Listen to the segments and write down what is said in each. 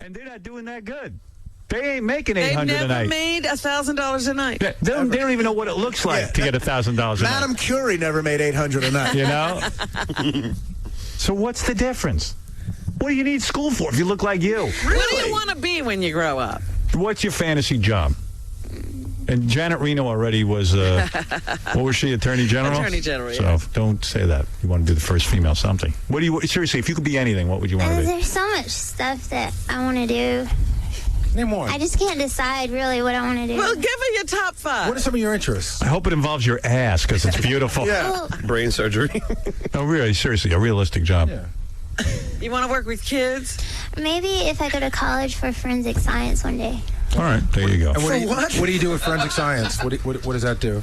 And they're not doing that good. They ain't making $800 a night. They've never made $1,000 a night. They don't even know what it looks like to get $1,000 a night. Madame Curie never made $800 a night. You know? So what's the difference? What do you need school for if you look like you? Really? What do you want to be when you grow up? What's your fantasy job? And Janet Reno already was, what was she, Attorney General? Attorney General, So don't say that. You want to be the first female something. What do you, seriously, if you could be anything, what would you want to be? There's so much stuff that I want to do. Name one. I just can't decide really what I want to do. Well, give her your top 5. What are some of your interests? I hope it involves your ass because it's beautiful. Well, Brain surgery. No, really, seriously, a realistic job. Yeah. You want to work with kids? maybe if I go to college for forensic science one day. All right, there you go. And what do you do with forensic science? What does that do?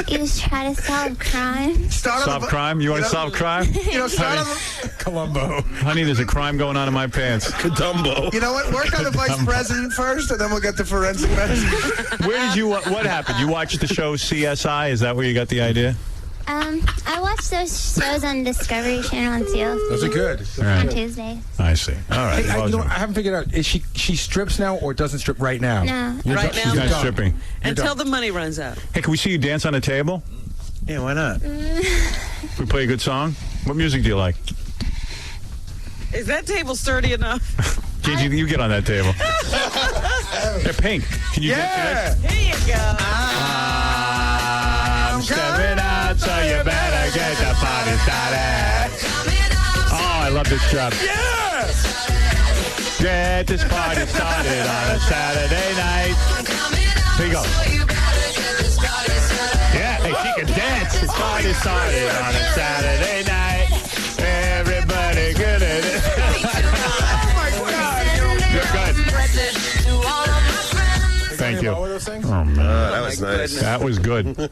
You just try to solve crime. Solve crime? You want to solve crime? Start on Columbo. Honey, there's a crime going on in my pants. Dumbo. You know what? Work on the vice president first, and then we'll get to forensic medicine. Where did you? What happened? You watched the show CSI? Is that where you got the idea? I watch those shows on Discovery Channel on CL. Those are good. On Tuesdays. I see. All right. Hey, I haven't figured out. Is she strips now or doesn't strip right now? No. Right now, She's not stripping. until the money runs out. Hey, can we see you dance on a table? Yeah, why not? We play a good song. What music do you like? Is that table sturdy enough? Gigi, you get on that table. They're pink. Can you dance to this? Here you go. I'm stepping out, so you better get the party started. Oh, I love this job. Yes! Get this party started on a Saturday night. Here you go. Yeah, hey, she can dance. This party started on a Saturday night. Everybody good at it. Oh, my God. You're good. Thank you. Oh, man. That was nice. That was good. You know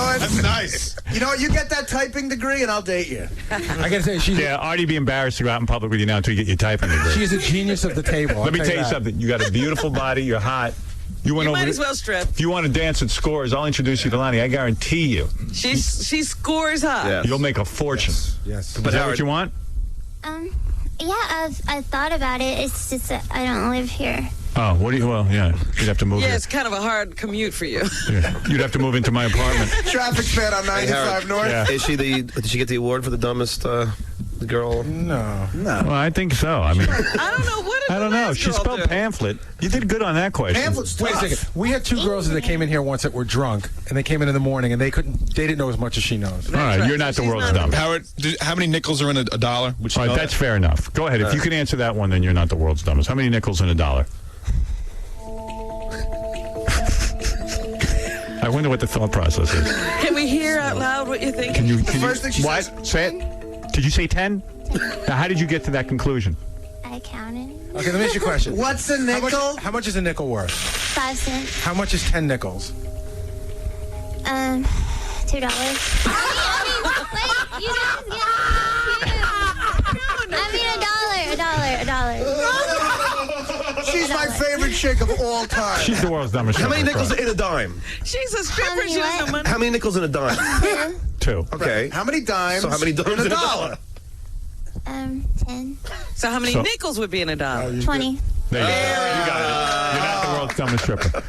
what? That's nice. You know what? You get that typing degree, and I'll date you. I gotta say, Yeah, Artie be embarrassed to go out in public with you now until you get your typing degree. she's a genius of the table. Let me tell you something. You got a beautiful body. You're hot. You went You over. might as well strip. If you want to dance at Scores, I'll introduce you to Lonnie. I guarantee you, She scores hot. Yeah. you'll make a fortune. Yes. Is that what you want? Yeah, I've thought about it. It's just that I don't live here. Oh, what do you? Well, yeah, you'd have to move. Yeah, here. it's kind of a hard commute for you. Yeah. You'd have to move into my apartment. Traffic's bad on 95 North. Yeah. Did she get the award for the dumbest girl? No. Well, I think so. I mean, I don't know what. I don't know. She spelled pamphlet. You did good on that question. Pamphlet's tough. Wait a second. We had two girls that came in here once that were drunk, and they came in the morning, and they didn't know as much as she knows. All right, right. you're not the She's world's not- dumbest. Howard, how many nickels are in a dollar? Would you All right, know that's that? fair enough. Go ahead. If you can answer that one, then you're not the world's dumbest. How many nickels in a dollar? I wonder what the thought process is. Can we hear out loud what you're thinking? Can you? First thing she what? says- Say it. Did you say 10? Now, how did you get to that conclusion? I counted. Okay, let me ask you a question. What's a nickel? How much is a nickel worth? 5 cents. How much is 10 nickels? $2. Wait, you guys get a dollar. She's my favorite chick of all time. She's the world's dumbest. How many stripper. nickels in a dime? She's a stripper. many She doesn't what? know money. How many nickels in a dime? 2. Okay. How many dimes? So how many dimes in a dollar? 10. So how many So- nickels would be in a dollar? 20. There you go. You got it. You're not the world's dumbest stripper.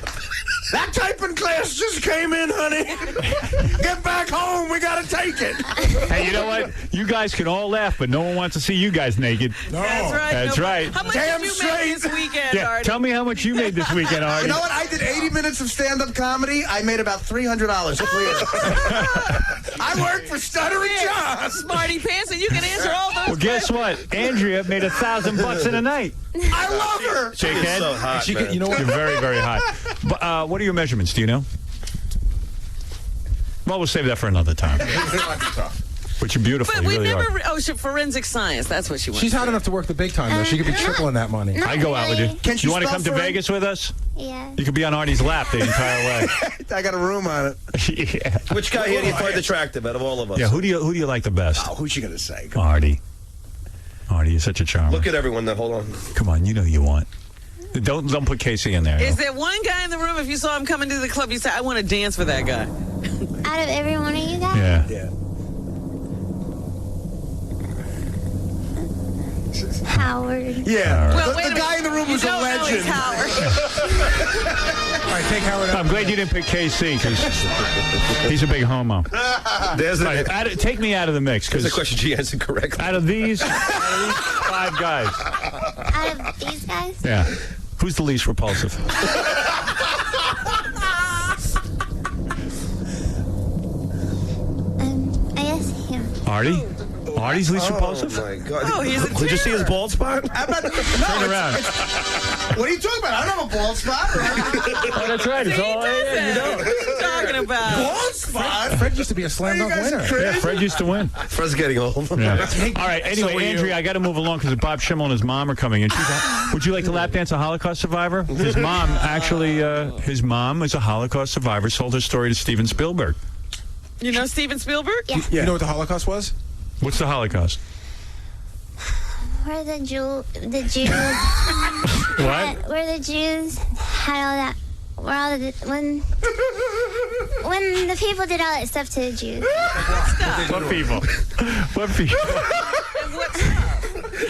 That typing class just came in, honey. Get back home. We got to take it. Hey, you know what? You guys can all laugh, but no one wants to see you guys naked. That's right. That's right. How much Damn did you straight. make this weekend, Yeah, Artie? tell me how much you made this weekend, Artie. You know what? I did 80 minutes of stand-up comedy. I made about $300 clear. I worked for Stuttering John. Smarty pants, and you can answer all those Well, guess what? Andrea made $1,000 in a night. I love her. Shakehead. So hot, She man. could, you know what? You're very, very hot. But, what are your measurements? Do you know? Well, we'll save that for another time. But you're beautiful. But you we really never. are. forensic science. That's what she wants. She's hot enough to work the big time, though. She could be tripling that money. I go out with you. Can she You want to spell come to for Vegas with us? Yeah. You could be on Artie's lap the entire way. I got a room on it. Yeah. Which guy here do you find attractive out of all of us? Yeah. Who do you like the best? Oh, who's she going to say? Artie. Artie, you're such a charmer. Look at everyone there. Hold on. Come on, you know you want. Don't put Casey in there. Is there one guy in the room? If you saw him coming to the club, you say, "I want to dance for that guy." Out of every one of you guys? Yeah. Yeah. Howard. Yeah. All right. Well, the wait a guy in the room was a Don't know he's legend. Howard. All right, take Howard out. I'm glad you didn't pick KC because he's a big homo. There's All right, take me out of the mix the because question she answered correctly. out of these 5 guys, Out of these guys, yeah, who's the least repulsive? I guess him. Artie? Artie's least repulsive? Oh, my God. Oh, he's a Did you see his bald spot? How about Turn around. What are you talking about? I don't have a bald spot. Oh, that's right. It's all What are you talking about? Bald spot? Fred used to be a slam Are you dunk guys winner. crazy? Yeah, Fred used to win. Fred's getting old. Yeah. All right. Anyway, Andrea, I got to move along because Bob Schimmel and his mom are coming in. Would you like to lap dance a Holocaust survivor? His mom actually, his mom is a Holocaust survivor. Sold her story to Steven Spielberg. You know Steven Spielberg? Yeah. You know what the Holocaust was? What's the Holocaust? Where the Jews, What? where the Jews had all that, where all the when the people did all that stuff to the Jews. What people? What people?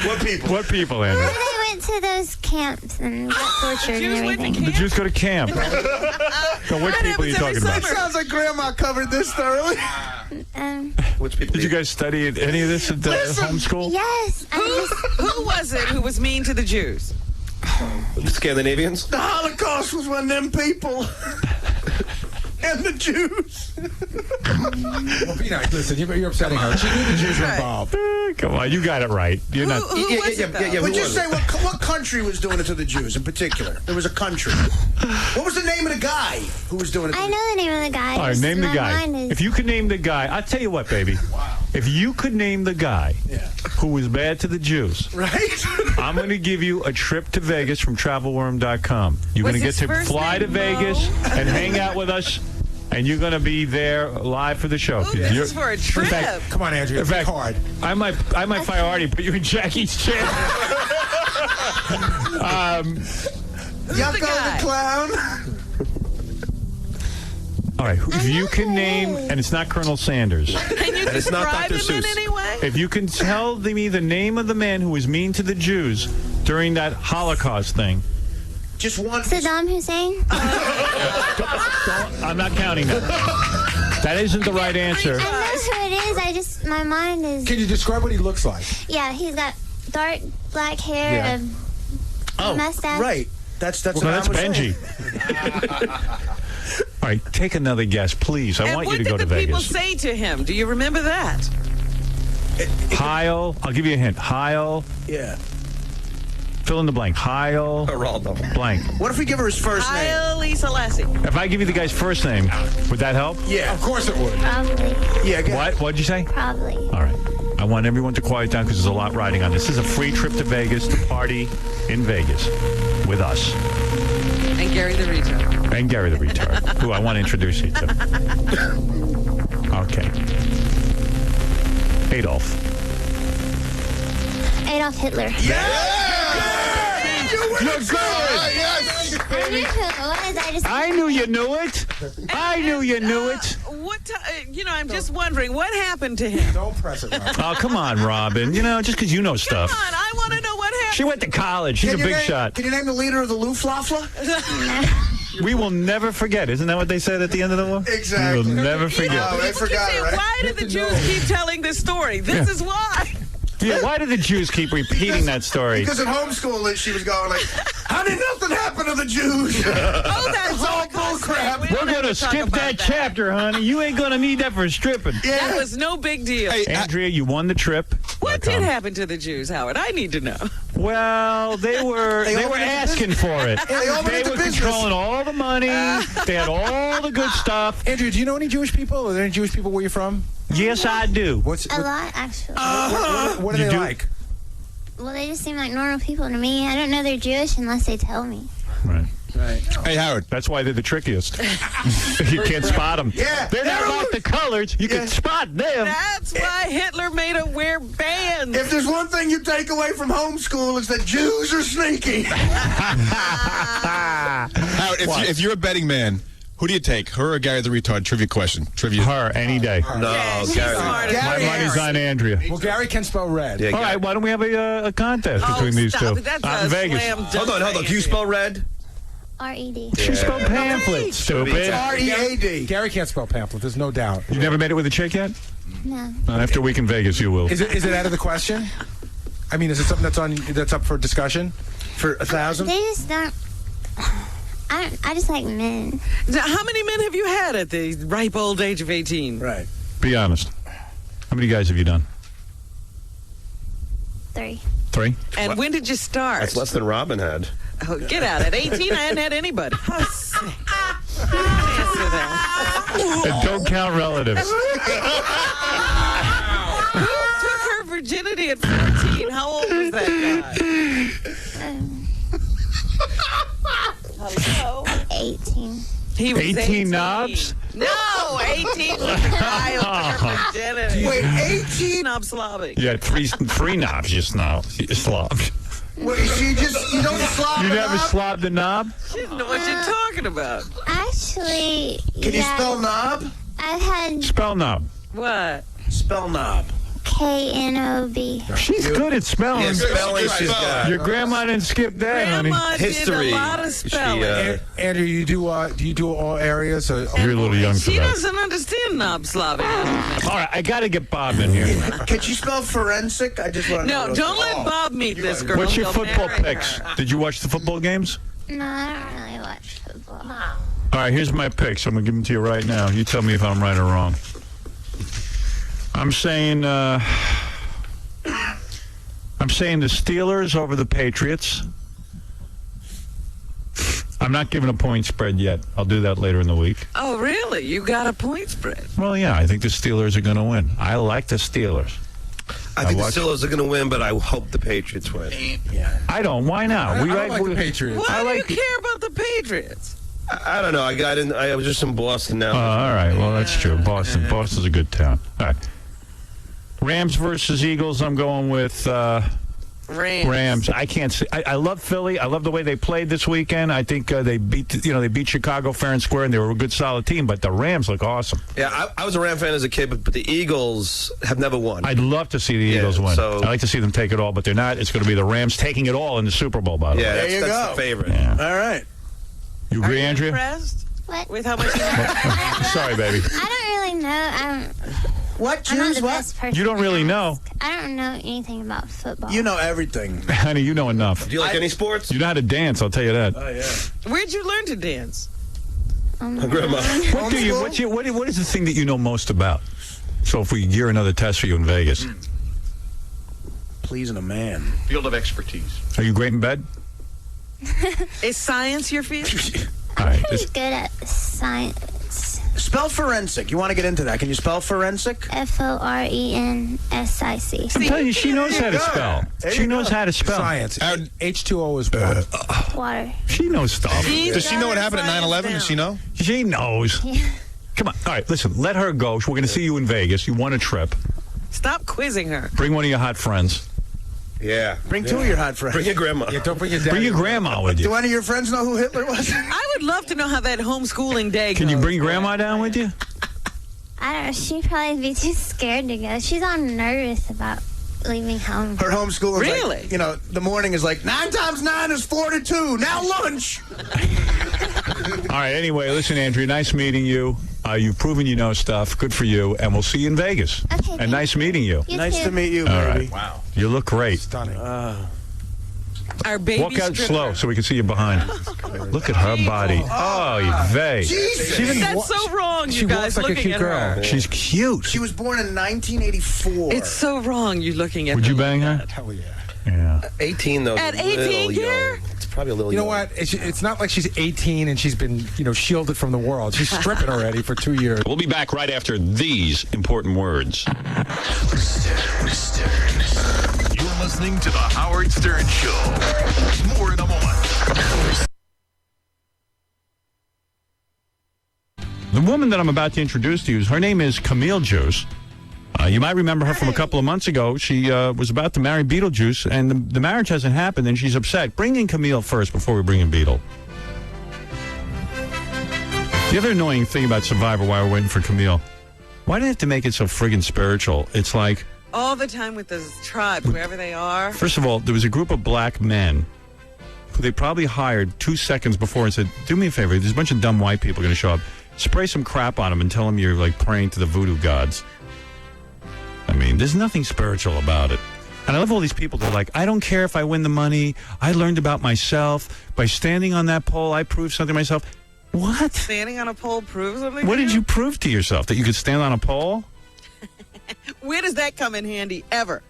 What people? What people, Andrew? When they went to those camps and got tortured and Jews went to everything. The Jews go to camp. So what That people are you happens every talking about? summer. Sounds like Grandma covered this thoroughly. Which people? Did you guys study any of this at homeschool? Yes. Who was it who was mean to the Jews? The Scandinavians? The Holocaust was one of them people. And the Jews. Well, listen, you're upsetting her. She knew the Jews were involved. Come on, you got it right. You're not. Who was it, though? who Would you was say it? what country was doing it to the Jews in particular? There was a country. What was the name of the guy who was doing it to I the know the name of the guy. All right, just name the my guy. mind is- If you could name the guy, I'll tell you what, baby. If you could name the guy who was bad to the Jews, Right? I'm going to give you a trip to Vegas from travelworm.com. You're Was going to get his to first fly to name Mo? Vegas and hang out with us, and you're going to be there live for the show. Ooh, this is for a trip. Come on, Andrea. In fact, Think hard. I might fire Artie, put you in Jackie's chair. Yucko guy? the clown. All right, if you can name, and it's not Colonel Sanders. Can you it's not describe Dr. him in Seuss. any way? If you can tell me the name of the man who was mean to the Jews during that Holocaust thing, Just one. Saddam Hussein. I'm not counting that. That isn't the right answer. I know who it is. I just my mind is. Can you describe what he looks like? Yeah, he's got dark black hair, Yeah. Oh, mustache. right. That's No, that's what I was saying. Benji. All right, take another guess, please. I And want what you to go to did the people Vegas. say to him? Do you remember that? Heil. I'll give you a hint. Heil. Yeah. Fill in the blank. Heil. Geraldo. Blank. What if we give her his first name? Haile Selassie. If I give you the guy's first name, would that help? Yeah. Of course it would. Probably. Yeah. Go ahead. What'd you say? Probably. All right. I want everyone to quiet down because there's a lot riding on this. This is a free trip to Vegas to party in Vegas with us. And Gary the Retard. And Gary the Retard, who I want to introduce you to. Okay. Adolf. Adolf Hitler. You're good. I knew who it was. I knew you knew it. I knew you knew it. I'm just wondering, what happened to him? Don't press it, Robin. Oh, come on, Robin. Just because you know stuff. Come on, I want to know what happened. She went to college. She's a big shot. Can you name the leader of the Luftwaffe? We will never forget. Isn't that what they said at the end of the war? Exactly. We will never forget. Oh, they forgot, See, right? why do the Jews keep telling this story? This is why. Yeah, why do the Jews keep repeating that story? Because in homeschool, she was going like, honey, nothing happened to the Jews. Oh, that's It's all bullcrap. We're going to skip that chapter, honey. You ain't going to need that for stripping. That was no big deal. Hey, Andrea, you won the trip. What did happen to the Jews, Howard? I need to know. Well, they were asking for it. They all went They into were business. controlling all the money. They had all the good stuff. Andrew, do you know any Jewish people? Are there any Jewish people where you're from? Yes, I do. A lot, actually. What are You they do? like? Well, they just seem like normal people to me. I don't know they're Jewish unless they tell me. Right. Hey, Howard. That's why they're the trickiest. You can't spot them. Yeah. They're not like the colors. You can spot them. That's why Hitler made them wear bands. If there's one thing you take away from homeschool, it's that Jews are sneaky. Howard, if you're a betting man, Who do you take, her or Gary the retard? Trivia question. Trivia. Her, any day. No, Yeah, she's Gary. smart as My Gary. money's on Andrea. Well, Gary can spell red. Yeah, All right, why don't we have a contest Oh, between these stop two? it. That's Out a in Vegas. slam dunk. Hold on. Can you spell red? R-E-D. She spelled pamphlet, stupid. R-E-A-D. Gary can't spell pamphlet. There's no doubt. You never made it with a chick yet? No. After a week in Vegas, you will. Is it out of the question? I mean, is it something that's up for discussion? For 1,000? They just don't. I just like men. Now, how many men have you had at the ripe old age of 18? Right. Be honest. How many guys have you done? 3. 3? And when did you start? That's less than Robin had. Oh, get out. At 18, I hadn't had anybody. Oh, sick. Answer that. And don't count relatives. Who took her virginity at 14? How old was that guy? Hello? 18. He was 18 knobs? No, 18 was the guy who took her virginity. Wait, 18? Knob slobbing. You had three knobs just now. You slobbed. Wait, you don't slob You it never up? slobbed the knob? She didn't know what you're talking about. Actually, Can you spell knob? I've had Spell knob. What? Spell knob. K-N-O-B. She's good at spelling. Yeah, spelling she's got. Your grandma didn't skip that, honey. Grandma History. did a lot of spelling. Andrew, do you do all areas? Or, You're a little young for She that. doesn't understand knob slobbing. All right, I got to get Bob in here. Can she spell forensic? I just want to know. No, don't let Bob meet this girl. What's your He'll football marry picks? her. Did you watch the football games? No, I don't really watch football. All right, here's my picks. I'm going to give them to you right now. You tell me if I'm right or wrong. I'm saying the Steelers over the Patriots. I'm not giving a point spread yet. I'll do that later in the week. Oh, really? You got a point spread. Well, yeah, I think the Steelers are going to win. I like the Steelers. I think the watched- Steelers are going to win, but I hope the Patriots win. I don't. Why not? I don't like the Patriots. Why I do like- you care about the Patriots? I don't know. I was just in Boston now. All right. Well, that's true. Boston's a good town. All right. Rams versus Eagles. I'm going with Rams. I can't see. I love Philly. I love the way they played this weekend. I think they beat Chicago fair and square, and they were a good, solid team. But the Rams look awesome. Yeah, I was a Ram fan as a kid, but the Eagles have never won. I'd love to see the Eagles win. so- I'd like to see them take it all, but they're not. It's going to be the Rams taking it all in the Super Bowl, by the way. Yeah, There you that's go. the favorite. Yeah. All right. You Are agree, you Andrea? impressed What? with how much you know? Sorry, baby. I don't really know. What? I'm not Choose the what? best person. You don't to really ask. know. I don't know anything about football. You know everything. Honey, you know enough. Do you like any sports? You know how to dance, I'll tell you that. Oh, yeah. Where'd you learn to dance? Grandma. What do you? What is the thing that you know most about? So if we gear another test for you in Vegas, Pleasing a man. Field of expertise. are you great in bed? Is science your field? All right. He's good at science. Spell forensic. You want to get into that? Can you spell forensic? F-O-R-E-N-S-I-C. I'm telling you, she knows how to spell. She knows how to spell. Science. H2O is water. Water. She knows stuff. Does she know what happened at 9/11? Does she know? She knows. Come on. All right, listen. Let her go. We're going to see you in Vegas. You won a trip. Stop quizzing her. Bring one of your hot friends. Yeah. Bring two of your hot friends. Bring your grandma. Yeah, don't bring your dad. Bring your grandma with Do you. any of your friends know who Hitler was? I would love to know how that homeschooling day Can you goes. bring grandma down with you? I don't know. She'd probably be too scared to go. She's all nervous about leaving home. Her homeschool is Really? like, the morning is like, 9 times 9 is 42. Now lunch. All right. Anyway, listen, Andrea. Nice meeting you. You've proven you know stuff. Good for you. And we'll see you in Vegas. Okay, And thank nice meeting you. You Nice too. to meet you, All baby. right. Wow. You look great. Stunning. Our baby Walk out stripper. slow so we can see you behind. Look at her body. Oh, you vey. Jesus. That's so wrong, you She guys, walks like a looking cute at girl. her. She's cute. She was born in 1984. It's so wrong, you looking at Would her you bang her? Hell yeah. Yeah. 18, though. At is a little 18 young. here? It's probably a little You know young. what? It's not like she's 18 and she's been, shielded from the world. She's stripping already for 2 years. We'll be back right after these important words. You're listening to The Howard Stern Show. More in a moment. The woman that I'm about to introduce to you, her name is Camille Juice. You might remember her from a couple of months ago. She was about to marry Beetlejuice, and the marriage hasn't happened, and she's upset. Bring in Camille first before we bring in Beetle. The other annoying thing about Survivor, while we're waiting for Camille, why do they have to make it so friggin' spiritual? It's like, All the time with those tribes, wherever they are. first of all, there was a group of black men who they probably hired 2 seconds before and said, do me a favor, there's a bunch of dumb white people going to show up. Spray some crap on them and tell them you're like praying to the voodoo gods. I mean, there's nothing spiritual about it. And I love all these people that are like, I don't care if I win the money. I learned about myself. By standing on that pole, I proved something to myself. What? Standing on a pole proves something? What to did you prove to yourself? That you could stand on a pole? Where does that come in handy ever?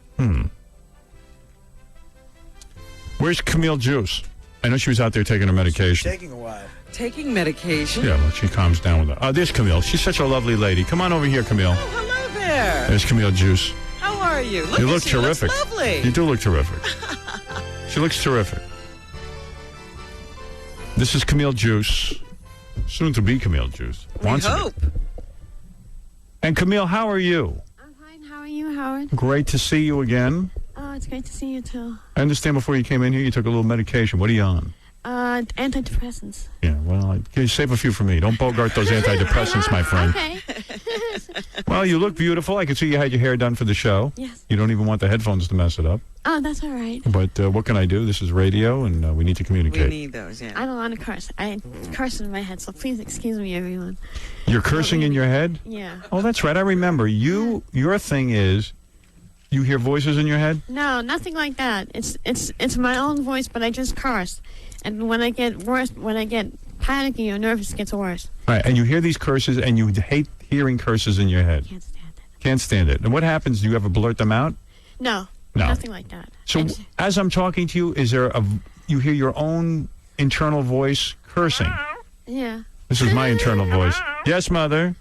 Where's Camille Juice? I know she was out there taking her medication. Taking a while. Taking medication? Yeah, well, she calms down with that. Oh, there's Camille. She's such a lovely lady. Come on over here, Camille. Oh, hello there. There's Camille Juice. How are you? You at look you. terrific. Looks lovely. You do look terrific. She looks terrific. This is Camille Juice. Soon to be Camille Juice. We Wants to be. hope. And Camille, how are you? I'm fine. How are you, Howard? Great to see you again. Oh, it's great to see you too. I understand before you came in here you took a little medication. What are you on? Antidepressants. Yeah, well, can you save a few for me? Don't bogart those antidepressants, my friend. Okay. Well, you look beautiful. I can see you had your hair done for the show. Yes. You don't even want the headphones to mess it up. Oh, that's all right. But what can I do? This is radio, and we need to We communicate. need those, yeah. I don't want to curse. I curse in my head, so please excuse me, everyone. You're cursing in your head? Yeah. Oh, that's right. I remember. Your thing is, you hear voices in your head? No, nothing like that. It's my own voice, but I just curse. And when I get panicky or nervous, it gets worse. Right, and you hear these curses, and you hate hearing curses in your head. Can't stand it. Can't stand it. And what happens? Do you ever blurt them out? No. No. Nothing like that. So as I'm talking to you, you hear your own internal voice cursing? Yeah. This is my internal voice. Yes, Mother.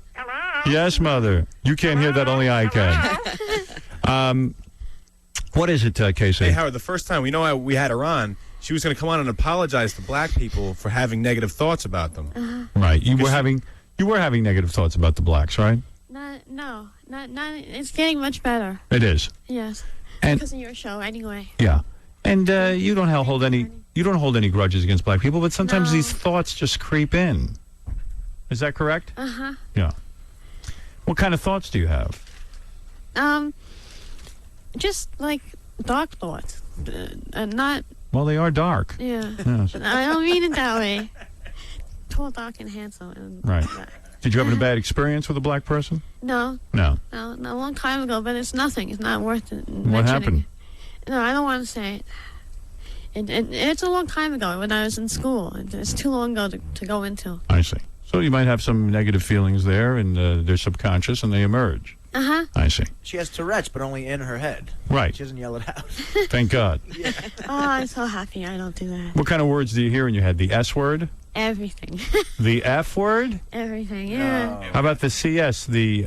Yes, Mother. You can't hear that, only I can. What is it, Casey? Hey, Howard, the first time we had her on, she was going to come on and apologize to black people for having negative thoughts about them. Right. You were having negative thoughts about the blacks, right? No. It's getting much better. It is. Yes. And Because of your show, anyway. yeah. And you don't hold any grudges against black people, but sometimes No. these thoughts just creep in. Is that correct? Uh-huh. Yeah. What kind of thoughts do you have? Just like dark thoughts. And not, Well, they are dark. yeah. Yes. I don't mean it that way. Tall, dark, and handsome. And Right. Did you have a bad experience with a black person? No, No. a long time ago, but it's nothing. It's not worth it. What happened? No, I don't want to say it. It's a long time ago when I was in school. It's too long ago to go into. I see. So you might have some negative feelings there, and they're subconscious, and they emerge. Uh-huh. I see. She has Tourette's, but only in her head. Right. She doesn't yell it out. Thank God. Oh, I'm so happy I don't do that. What kind of words do you hear in your head? The S word? Everything. The F word? Everything, yeah. How about the CS, the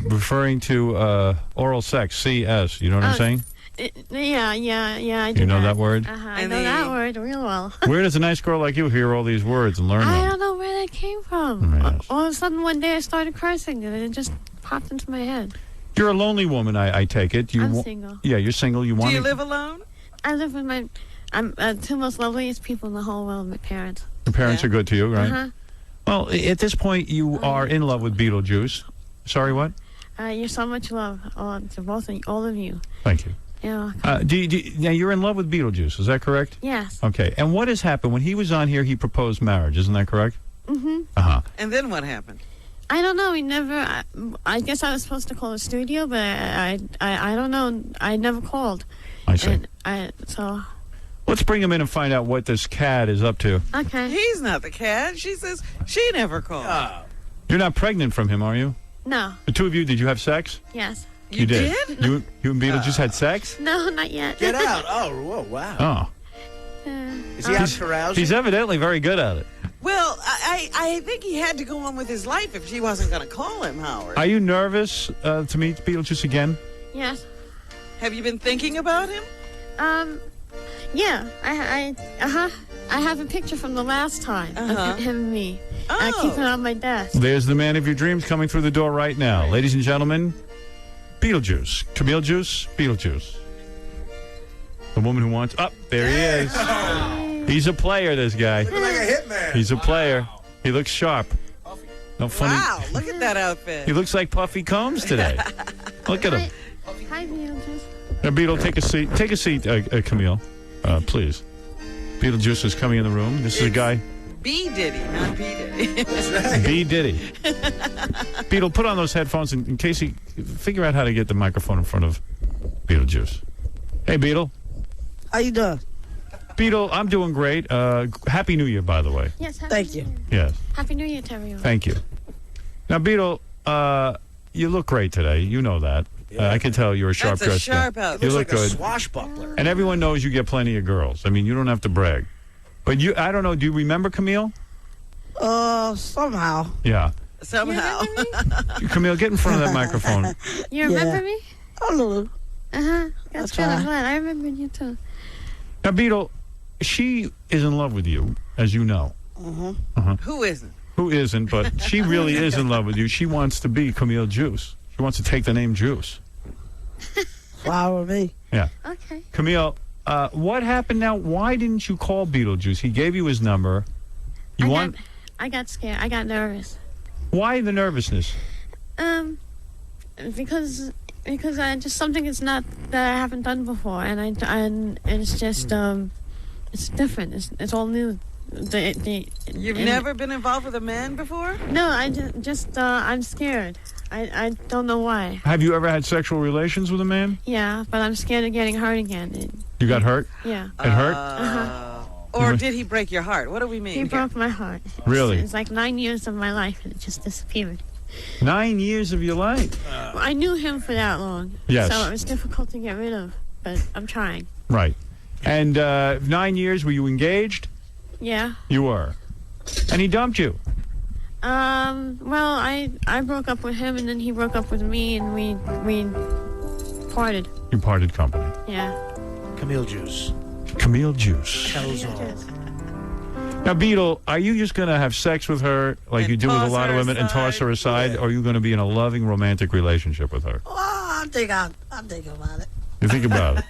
referring to oral sex, CS? You know what I'm saying? Yeah, I do You know that word? Uh-huh. I And know the- that word real well. Where does a nice girl like you hear all these words and learn I them? don't know where that came from. Yes. All of a sudden, one day I started cursing, and it just popped into my head. You're a lonely woman, I take it. I'm single. Yeah, you're single. You Do want you live alone? I live with I'm two most loveliest people in the whole world, my parents. Your parents Yeah. are good to you, right? Uh-huh. Well, at this point, you are in love with Beetlejuice. Sorry, what? You're so much love to both of all of you. Thank you. Yeah. Now, you're in love with Beetlejuice, is that correct? Yes. Okay. And what has happened? When he was on here, he proposed marriage, isn't that correct? Mm-hmm. Uh-huh. And then what happened? I don't know. He never. I guess I was supposed to call the studio, but I don't know. I never called. I see. So. Let's bring him in and find out what this cat is up to. Okay. He's not the cat. She says she never called. You're not pregnant from him, are you? No. The two of you, did you have sex? Yes. You did? You and Beetlejuice had sex? No, not yet. Get out. Oh, whoa, wow. Oh. Is he out carousing? He's evidently very good at it. Well, I think he had to go on with his life if she wasn't going to call him, Howard. Are you nervous to meet Beetlejuice again? Yes. Have you been thinking about him? Yeah. I have a picture from the last time of him and me. I keep it on my desk. There's the man of your dreams coming through the door right now. Ladies and gentlemen, Beetlejuice. Camille Juice, Beetlejuice. The woman who wants... there he is. He's a player, this guy. Looking like a hitman. He's a player. He looks sharp. How funny. Wow, look at that outfit. He looks like Puffy Combs today. Look at him. Hi, Beetlejuice. Now, Beetle, take a seat. Take a seat, Camille, please. Beetlejuice is coming in the room. This is a guy. B. Diddy, not B. Diddy. B. Diddy. Beetle, put on those headphones in case he figure out how to get the microphone in front of Beetlejuice. Hey, Beetle. How you doing? Beetle, I'm doing great. Happy New Year, by the way. Yes, Thank you. Yes. Happy New Year to everyone. Thank you. Now, Beetle, you look great today. You know that. I can tell you're a sharp That's a dressed sharp guy. outfit. You Looks look like a good. swashbuckler. And everyone knows you get plenty of girls. I mean, you don't have to brag. But I don't know, do you remember Camille? Somehow. Yeah. Somehow. Camille, get in front of that microphone. You remember me? A little. Uh-huh. That's That's good. I'm right. glad. I remember you, too. Now, Beetle, she is in love with you, as you know. Who isn't? Who isn't, but she really is in love with you. She wants to be Camille Juice. She wants to take the name Juice. Fine with me. Yeah. Okay. Camille, what happened now? Why didn't you call Beetlejuice? He gave you his number. I got scared. I got nervous. Why the nervousness? Because I just something is not that I haven't done before, and it's just it's different. It's all new. You've never been involved with a man before? No, I just I'm scared. I don't know why. Have you ever had sexual relations with a man? Yeah, but I'm scared of getting hurt again. You got hurt? Yeah. It hurt? Or did he break your heart? What do we mean? He broke my heart. Really? It's like 9 years of my life, and it just disappeared. 9 years of your life? Well, I knew him for that long. Yes. So it was difficult to get rid of, but I'm trying. Right. And 9 years, were you engaged? Yeah. You were. And he dumped you. Well, I broke up with him, and then he broke up with me, and we parted. You parted company. Yeah. Camille Juice. Camille Juice. Now, Beetle, are you just going to have sex with her like And you do with a toss lot of her women and toss her aside, or are you going to be in a loving, romantic relationship with her? Well, I think I'll think about it. You think about it.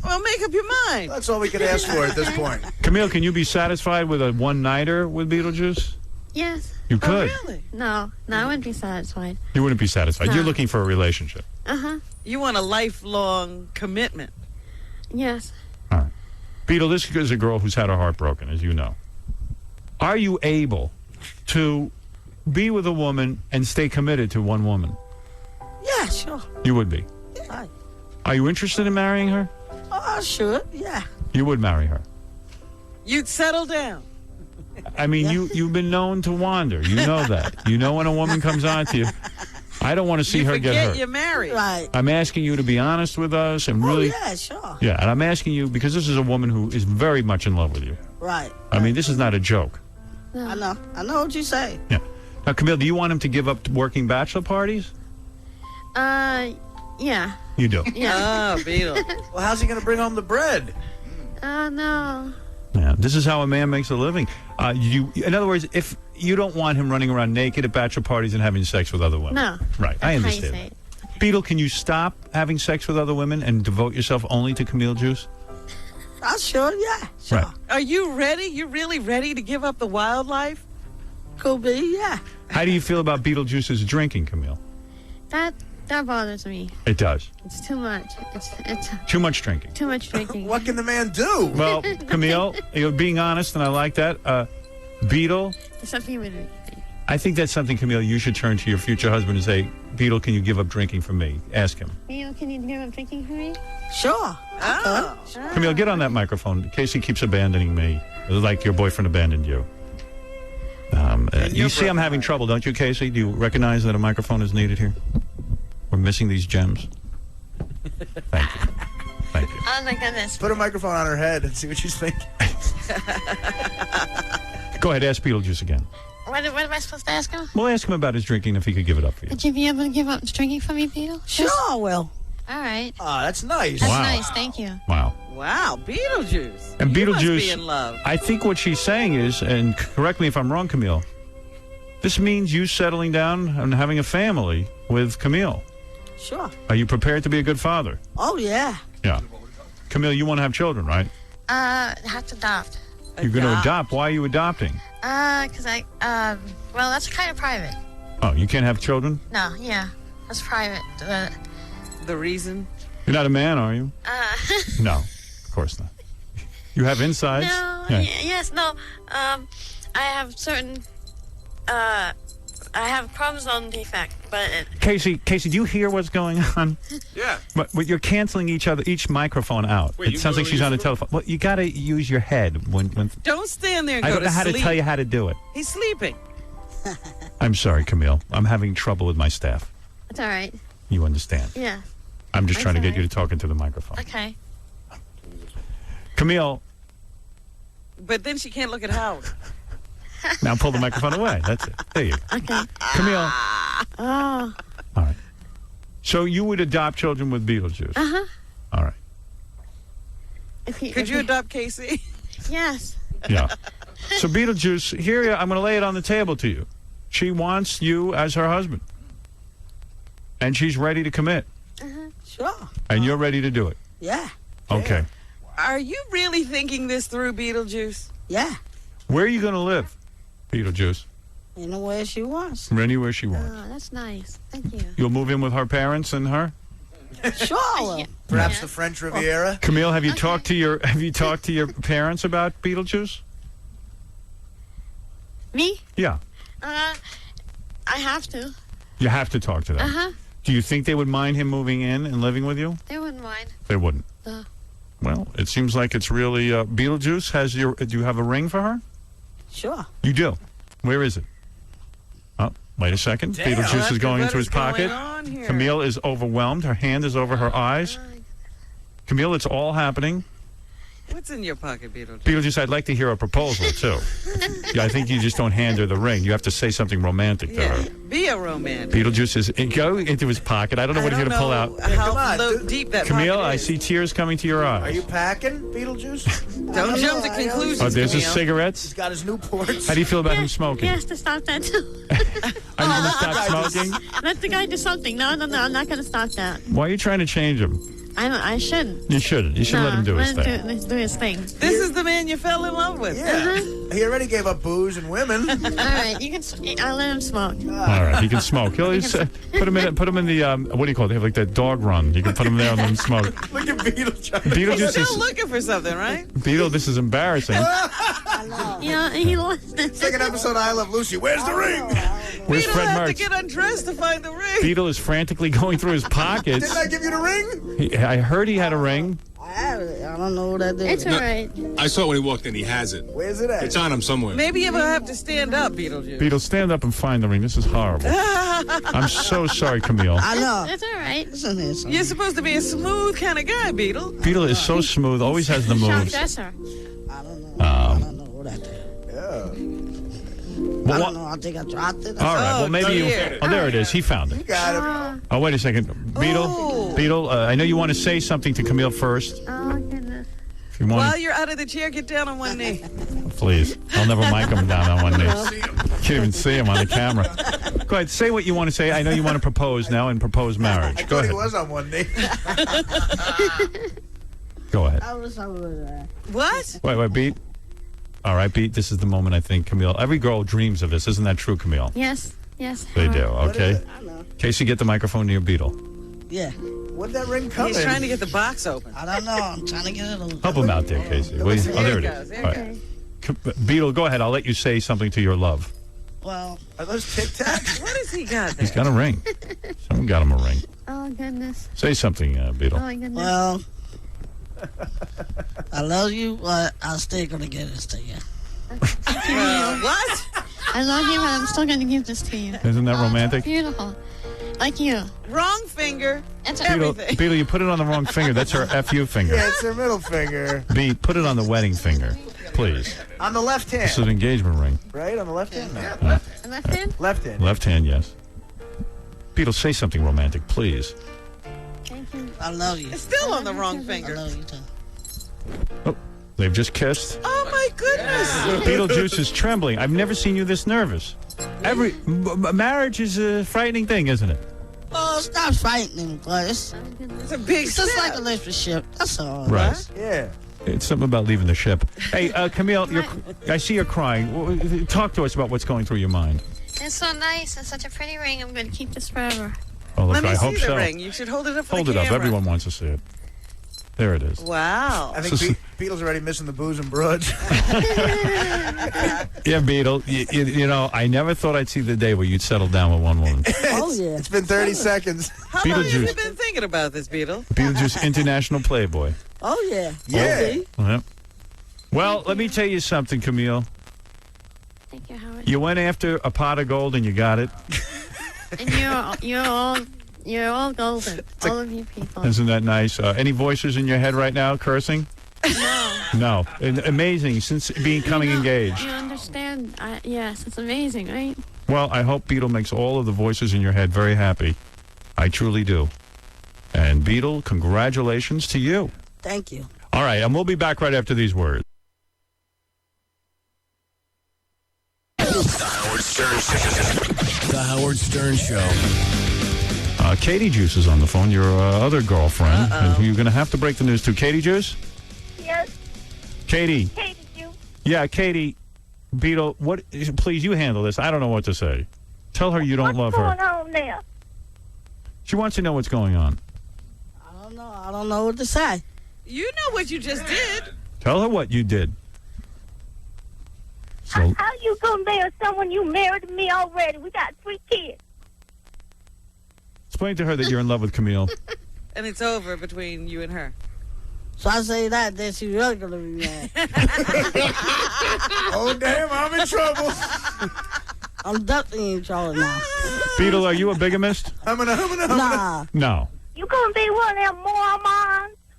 Well, make up your mind. That's all we could ask for at this point. Camille, can you be satisfied with a one-nighter with Beetlejuice? Yes. You could. Oh, really? No, I wouldn't be satisfied. You wouldn't be satisfied. No. You're looking for a relationship. Uh-huh. You want a lifelong commitment. Yes. All right. Beetle, this is a girl who's had her heart broken, as you know. Are you able to be with a woman and stay committed to one woman? Yeah, sure. You would be. Right. Are you interested in marrying her? Sure. Yeah. You would marry her. You'd settle down. I mean, you've been known to wander. You know that. You know when a woman comes on to you. I don't want to see You her get forget hurt. you're married. Right. I'm asking you to be honest with us and really. Yeah, sure. Yeah, and I'm asking you because this is a woman who is very much in love with you. Right. I mean, this is not a joke. I know what you say. Yeah. Now, Camille, do you want him to give up working bachelor parties? Yeah. You do. Yeah. Oh, Beetle. Well, how's he going to bring home the bread? No. Yeah, this is how a man makes a living. In other words, if you don't want him running around naked at bachelor parties and having sex with other women. No. Right, I That's how you understand. say it. Beetle, can you stop having sex with other women and devote yourself only to Camille Juice? Sure, yeah. Sure. Right. Are you ready? You really ready to give up the wildlife? Could be, yeah. How do you feel about Beetlejuice's drinking, Camille? That bothers me. It does. It's too much. It's Too much drinking. too much drinking. What can the man do? Well, Camille, you're being honest, and I like that. Beetle, There's something with me. I think that's something, Camille, you should turn to your future husband and say, Beetle, can you give up drinking for me? Ask him. Neil, can you give up drinking for me? Sure. Oh. Camille, get on that microphone in case he keeps abandoning me, like your boyfriend abandoned you. You see I'm having trouble, don't you, Casey? Do you recognize that a microphone is needed here? We're missing these gems. Thank you. Thank you. Oh, my goodness. Put a microphone on her head and see what she's thinking. Go ahead, ask Beetlejuice again. What am I supposed to ask him? We'll ask him about his drinking if he could give it up for you. Would you be able to give up drinking for me, Beetle? Sure, I will. All right. Oh, that's nice. That's Wow. nice. Thank you. Wow. Wow, Beetlejuice. And You must Beetlejuice, be in love. I think what she's saying is, and correct me if I'm wrong, Camille, this means you settling down and having a family with Camille. Sure. Are you prepared to be a good father? Oh, yeah. Yeah. Camille, you want to have children, right? Have to adopt. You're going to adopt. Why are you adopting? Because well, that's kind of private. Oh, you can't have children? No, yeah. That's private. The reason? You're not a man, are you? No, of course not. You have insides? No, Yeah. yes, no. I have certain, I have chromosome defect, but Casey, do you hear what's going on? Yeah. But you're canceling each microphone out. Wait, it you sounds like literally she's on a use the telephone. Well, you got to use your head when Don't stand there and I go don't know to how sleep. to tell you how to do it. He's sleeping. I'm sorry, Camille. I'm having trouble with my staff. it's all right. You understand? Yeah. I'm just trying to That's get you to talk into the microphone. Okay. Camille, But then she can't look at Howard. now pull the microphone away. That's it. There you go. Okay. Camille. Oh. All right. So you would adopt children with Beetlejuice? Uh-huh. All right. Could you adopt Casey? Yes. Yeah. So Beetlejuice, here I'm going to lay it on the table to you. She wants you as her husband. And she's ready to commit. Sure. And you're ready to do it. Yeah. Okay. Are you really thinking this through, Beetlejuice? Yeah. Where are you going to live, Beetlejuice? Anywhere she wants. Anywhere she wants. Oh, that's nice. Thank you. You'll move in with her parents and her? Sure. I will. Perhaps the French Riviera. Camille, have you talked to your parents about Beetlejuice? Me? Yeah. I have to. You have to talk to them. Uh-huh. Do you think they would mind him moving in and living with you? They wouldn't mind. They wouldn't. No. Well, it seems like it's really Beetlejuice do you have a ring for her? Sure. You do. Where is it? Oh, wait a second. Damn. Beetlejuice is going into his pocket. On here? Camille is overwhelmed. Her hand is over her eyes. Camille, it's all happening. What's in your pocket, Beetlejuice? Beetlejuice, I'd like to hear a proposal, too. Yeah, I think you just don't hand her the ring. You have to say something romantic to Yeah, her. be a romantic. Beetlejuice is go into his pocket. I don't know what he's going to pull out. How come on, deep that Camille, pocket I is. see tears coming to your Are eyes. you packing, Beetlejuice? Don't jump to conclusions, Oh, there's his Camille. cigarettes. He's got his Newports. How do you feel about him smoking? He has to stop that too. Are you going to stop smoking? Let the guy do something. No, I'm not going to stop that. Why are you trying to change him? I shouldn't. You shouldn't. You should let him do his thing. Do his thing. This is the man you fell in love with. Yeah. He already gave up booze and women. All right, you can. I'll let him smoke. All right, he can smoke. Put him in the what do you call it? They have like that dog run. You can put him there and let him smoke. Look at Beetlejuice. He's Beetlejuice still is looking for something, right? Beetle. This is embarrassing. Yeah, he lost it. Second episode of I Love Lucy. Where's the ring? Where's Beetle Fred have to Mertz? get undressed to find the ring. Beetle is frantically going through his pockets. Didn't I give you the ring? I heard he had a ring. I have it. I don't know what that is. It's all right. I saw it when he walked in. He has it. Where's it at? It's on him somewhere. Maybe you will have to stand up, Beetlejuice. Beetle, stand up and find the ring. This is horrible. I'm so sorry, Camille. I know. It's all right. It's in here somewhere. You're supposed to be a smooth kind of guy, Beetle. Beetle is so smooth. Always has the Shop moves. dresser. I don't know. I don't know what that is. I don't know. I think I dropped it. All right. Well, maybe you. dear. Oh, there it is. He found it. Got it. Oh, wait a second. Beetle. Oh. Beetle. I know you want to say something to Camille first. Oh goodness. If you want, While you're out of the chair, get down on one knee. please. I'll never mic him down on one knee. Can't even see him on the camera. Go ahead. Say what you want to say. I know you want to propose now and propose marriage. I Go thought ahead. he was on one knee. Go ahead. I was over there. What? Wait, Beat. All right, Beat. This is the moment I think, Camille. Every girl dreams of this. Isn't that true, Camille? Yes. Yes. They do. Okay. I know. Casey, get the microphone near Beetle. Yeah. Where'd that ring come He's in? trying to get the box open. I don't know. I'm trying to get it open. Help him out there, Casey. Will you? Oh, there it goes, is. there All it right. Beetle, go ahead. I'll let you say something to your love. Well, Are those Tic Tacs? What has he got He's there? got a ring. Someone got him a ring. Oh goodness. Say something, Beetle. Oh my goodness. well. I love you, but I'm still gonna get this to you. What? I love you, but I'm still going to give this to you. Isn't that romantic? Beautiful. Like you. Wrong finger. It's Beetle, Everything. Beetle, you put it on the wrong finger. That's her FU finger. Yeah, it's her middle finger. B, put it on the wedding finger, please. On the left This is hand. an engagement ring. Right? On the left hand? No. left hand. Left hand. Left hand, yes. Beetle, say something romantic, please. Thank you. I love you. It's still on the wrong I finger. love you too. Oh, they've just kissed. Oh my goodness. Beetlejuice is trembling. I've never seen you this nervous. Marriage is a frightening thing, isn't it? Oh, stop fighting, but it's It's a big just step. like a relationship. That's all. Right. Yeah. It's something about leaving the ship. Hey, Camille, I see you're crying. Talk to us about what's going through your mind. It's so nice. It's such a pretty ring. I'm going to keep this forever. Oh, look, Let me I see hope the so. ring. You should hold it up for Hold the it up. camera. Everyone wants to see it. There it is. Wow. I think Beetle's already missing the booze and brudge. Yeah, Beetle. You know, I never thought I'd see the day where you'd settle down with one woman. Oh, yeah. It's been 30 seconds. How long have Beetlejuice. you been thinking about this, Beetle? Beetlejuice International Playboy. Oh, yeah. Yeah. Okay. Yep. Well, let me tell you something, Camille. Thank you, Howard. You went after a pot of gold and you got it. And you're all golden. All of you people. Isn't that nice? Any voices in your head right now cursing? No. No. Amazing since becoming engaged. You understand? Yes, it's amazing, right? Well, I hope Beetle makes all of the voices in your head very happy. I truly do. And Beetle, congratulations to you. Thank you. All right, and we'll be back right after these words. The Howard Stern Show. The Howard Stern Show. Katie Juice is on the phone, your other girlfriend, and who you're going to have to break the news to. Katie Juice? Yes. Katie. Katie Juice. Yeah, Katie. Beetle, please, you handle this. I don't know what to say. Tell her you don't love her. What's going on there? She wants to know what's going on. I don't know. I don't know what to say. You know what you just did. Tell her what you did. So, How you gonna marry someone you married me already? We got 3 kids. explain to her that you're in love with Camille. And it's over between you and her. So I say that, then she's really going to be mad. Oh, damn, I'm in trouble. I'm definitely in trouble now. Beetle, are you a bigamist? Nah. No. You gonna be one of them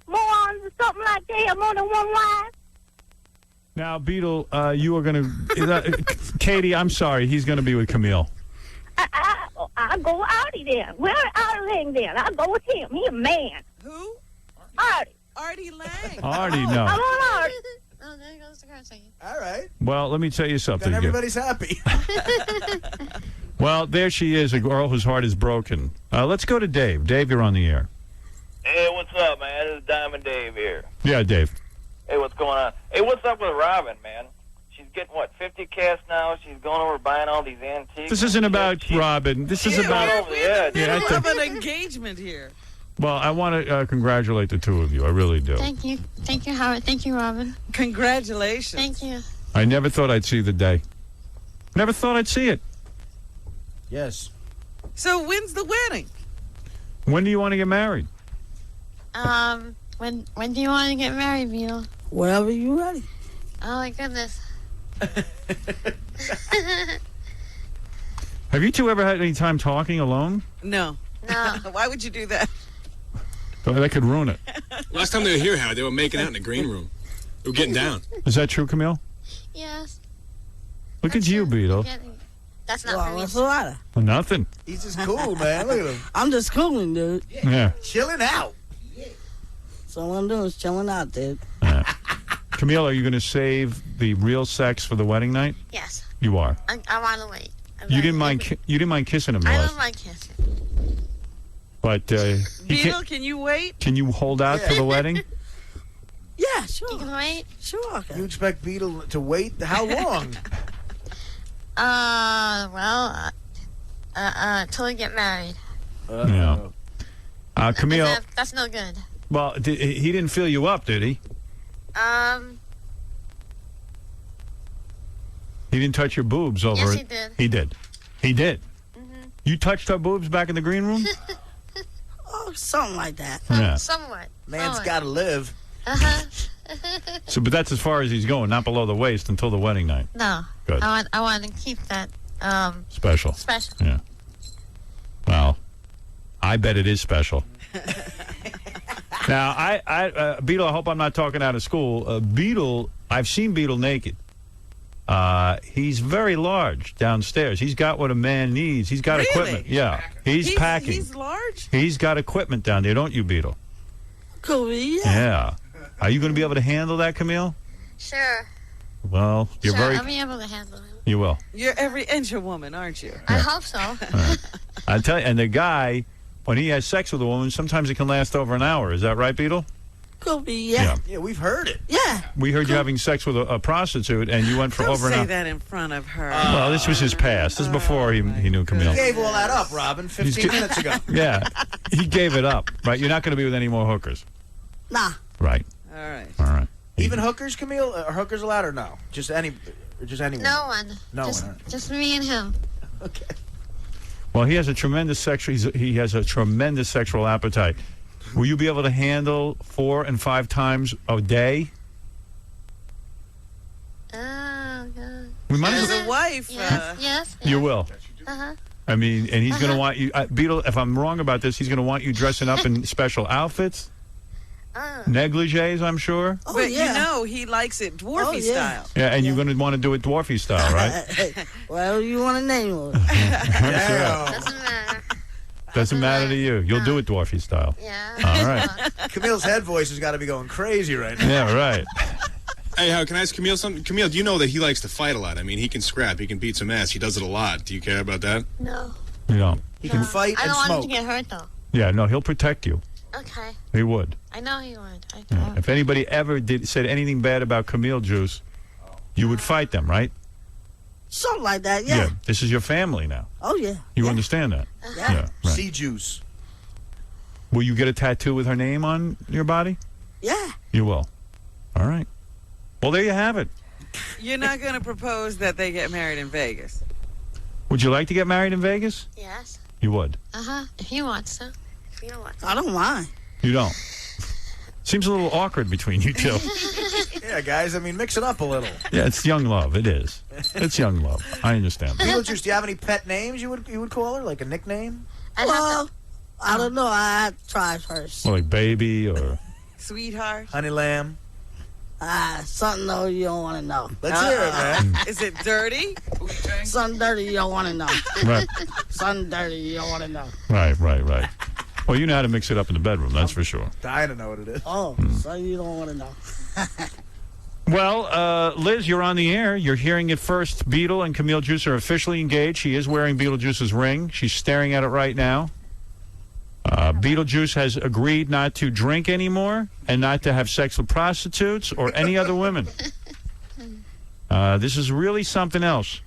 morons or something like that, have more than one wife? Now, Beetle, you are going to... Katie, I'm sorry. He's going to be with Camille. I go with Artie then. Where Artie Lang then? I go with him. He a man. Who? Artie. Artie Lang. Artie, I'm no. on Artie. Oh, there goes the cursing. All right. Well, let me tell you something. Then everybody's happy. Well, there she is, a girl whose heart is broken. Let's go to Dave. Dave, you're on the air. Hey, what's up, man? This is Diamond Dave here. Yeah, Dave. Hey, what's going on? Hey, what's up with Robin, man? She's getting, 50 casts now? She's going over buying all these antiques. This isn't about Robin. This is about... We're in the middle of an engagement here. Well, I want to congratulate the two of you. I really do. Thank you. Thank you, Howard. Thank you, Robin. Congratulations. Thank you. I never thought I'd see the day. Never thought I'd see it. Yes. So when's the wedding? When do you want to get married? When do you want to get married, Beetle? Whenever you're ready. Oh, my goodness. Have you two ever had any time talking alone? No. No. Why would you do that? Oh, that could ruin it. Last time they were here, Howard, they were making out in the green room. They were getting down. Is that true, Camille? Yes. Look at you, Beetle. That's not Well, for me. what's the matter? Well, nothing. He's just cool, man. Look at him. I'm just cooling, dude. Yeah. Chilling out. So what I'm doing is chilling out, dude. Camille, are you going to save the real sex for the wedding night? Yes. You are. I want to wait. You didn't mind. You didn't mind kissing him, I last. don't mind kissing. But Beetle, can you wait? Can you hold out till the wedding? Yeah, sure. You can wait? Sure. Okay. You expect Beetle to wait? How long? Till we get married. Yeah. Camille. That's no good. Well, he didn't fill you up, did he? He didn't touch your boobs over Yes, it. he did. He did. He did. Mm-hmm. You touched her boobs back in the green room? Oh, something like that. Yeah. Somewhat. Man's got to live. Uh-huh. So, but that's as far as he's going, not below the waist until the wedding night. No. Good. I want to keep that Special. special. Yeah. Well, I bet it is special. Now, Beetle, I hope I'm not talking out of school. Beetle, I've seen Beetle naked. He's very large downstairs. He's got what a man needs. He's got equipment. Yeah. He's packing. He's large? He's got equipment down there, don't you, Beetle? Cool, yeah. Yeah. Are you going to be able to handle that, Camille? Sure. Well, you're Sure, very... I'll be able to handle it. You will. You're every inch a woman, aren't you? I hope so. I tell you, and the guy, when he has sex with a woman, sometimes it can last over an hour. Is that right, Beetle? Could be, yeah. Yeah, we've heard it. Yeah. We heard you having sex with a prostitute, and you went for Don't over an say hour. that in front of her. Well, this was his past. This is before he knew Camille. He gave all that up, Robin, 15 minutes ago. Yeah, he gave it up, right? You're not going to be with any more hookers. Nah. Right. All right. All right. Even hookers, Camille? Are hookers allowed or no? Just anyone? No one. No just, one. All right. just me and him. Okay. Well, he has a tremendous sexual appetite. Will you be able to handle 4 and 5 times a day? Oh, God. We might As as well. a wife. Yes, yes. You will. Uh-huh. I mean, and he's going to want you, Beetle, if I'm wrong about this, he's going to want you dressing up in special outfits, negligees, I'm sure. Oh, But yeah. you know he likes it dwarfy style. Yeah, and you're going to want to do it dwarfy style, right? Well, you want to name it. Doesn't matter. Doesn't matter to you. You'll do it dwarfy style. Yeah. All right. Camille's head voice has got to be going crazy right now. Yeah, right. Hey, Howard, can I ask Camille something? Camille, do you know that he likes to fight a lot? I mean, he can scrap. He can beat some ass. He does it a lot. Do you care about that? No. You don't. He can fight I and don't want him smoke. to get hurt, though. Yeah, no, he'll protect you. Okay. He would. I know he would. I Yeah. know. If anybody ever said anything bad about Camille Juice, you would fight them, right? Something like that, yeah. This is your family now. Oh, yeah. You understand that? Yeah. Right. Sea juice. Will you get a tattoo with her name on your body? Yeah. You will. All right. Well, there you have it. You're not going to propose that they get married in Vegas. Would you like to get married in Vegas? Yes. You would. Uh-huh. If he wants to. If you don't want to. I don't mind. You don't. Seems a little awkward between you two. Yeah, guys, I mean, mix it up a little. Yeah, it's young love. It is. It's young love. I understand. Beetlejuice, do you have any pet names you would call her? Like a nickname? Well, I don't know. I had to try first. Well, like baby or... Sweetheart. Honey lamb? Something though you don't want to know. Let's hear it, man. Is it dirty? Something dirty you don't want to know. Right. Something dirty you don't want to know. Right. Well, you know how to mix it up in the bedroom, that's for sure. Dying to know what it is. Oh, something you don't want to know. Well, Liz, you're on the air. You're hearing it first. Beetle and Camille Juice are officially engaged. She is wearing Beetlejuice's ring. She's staring at it right now. Beetlejuice has agreed not to drink anymore and not to have sex with prostitutes or any other women. This is really something else.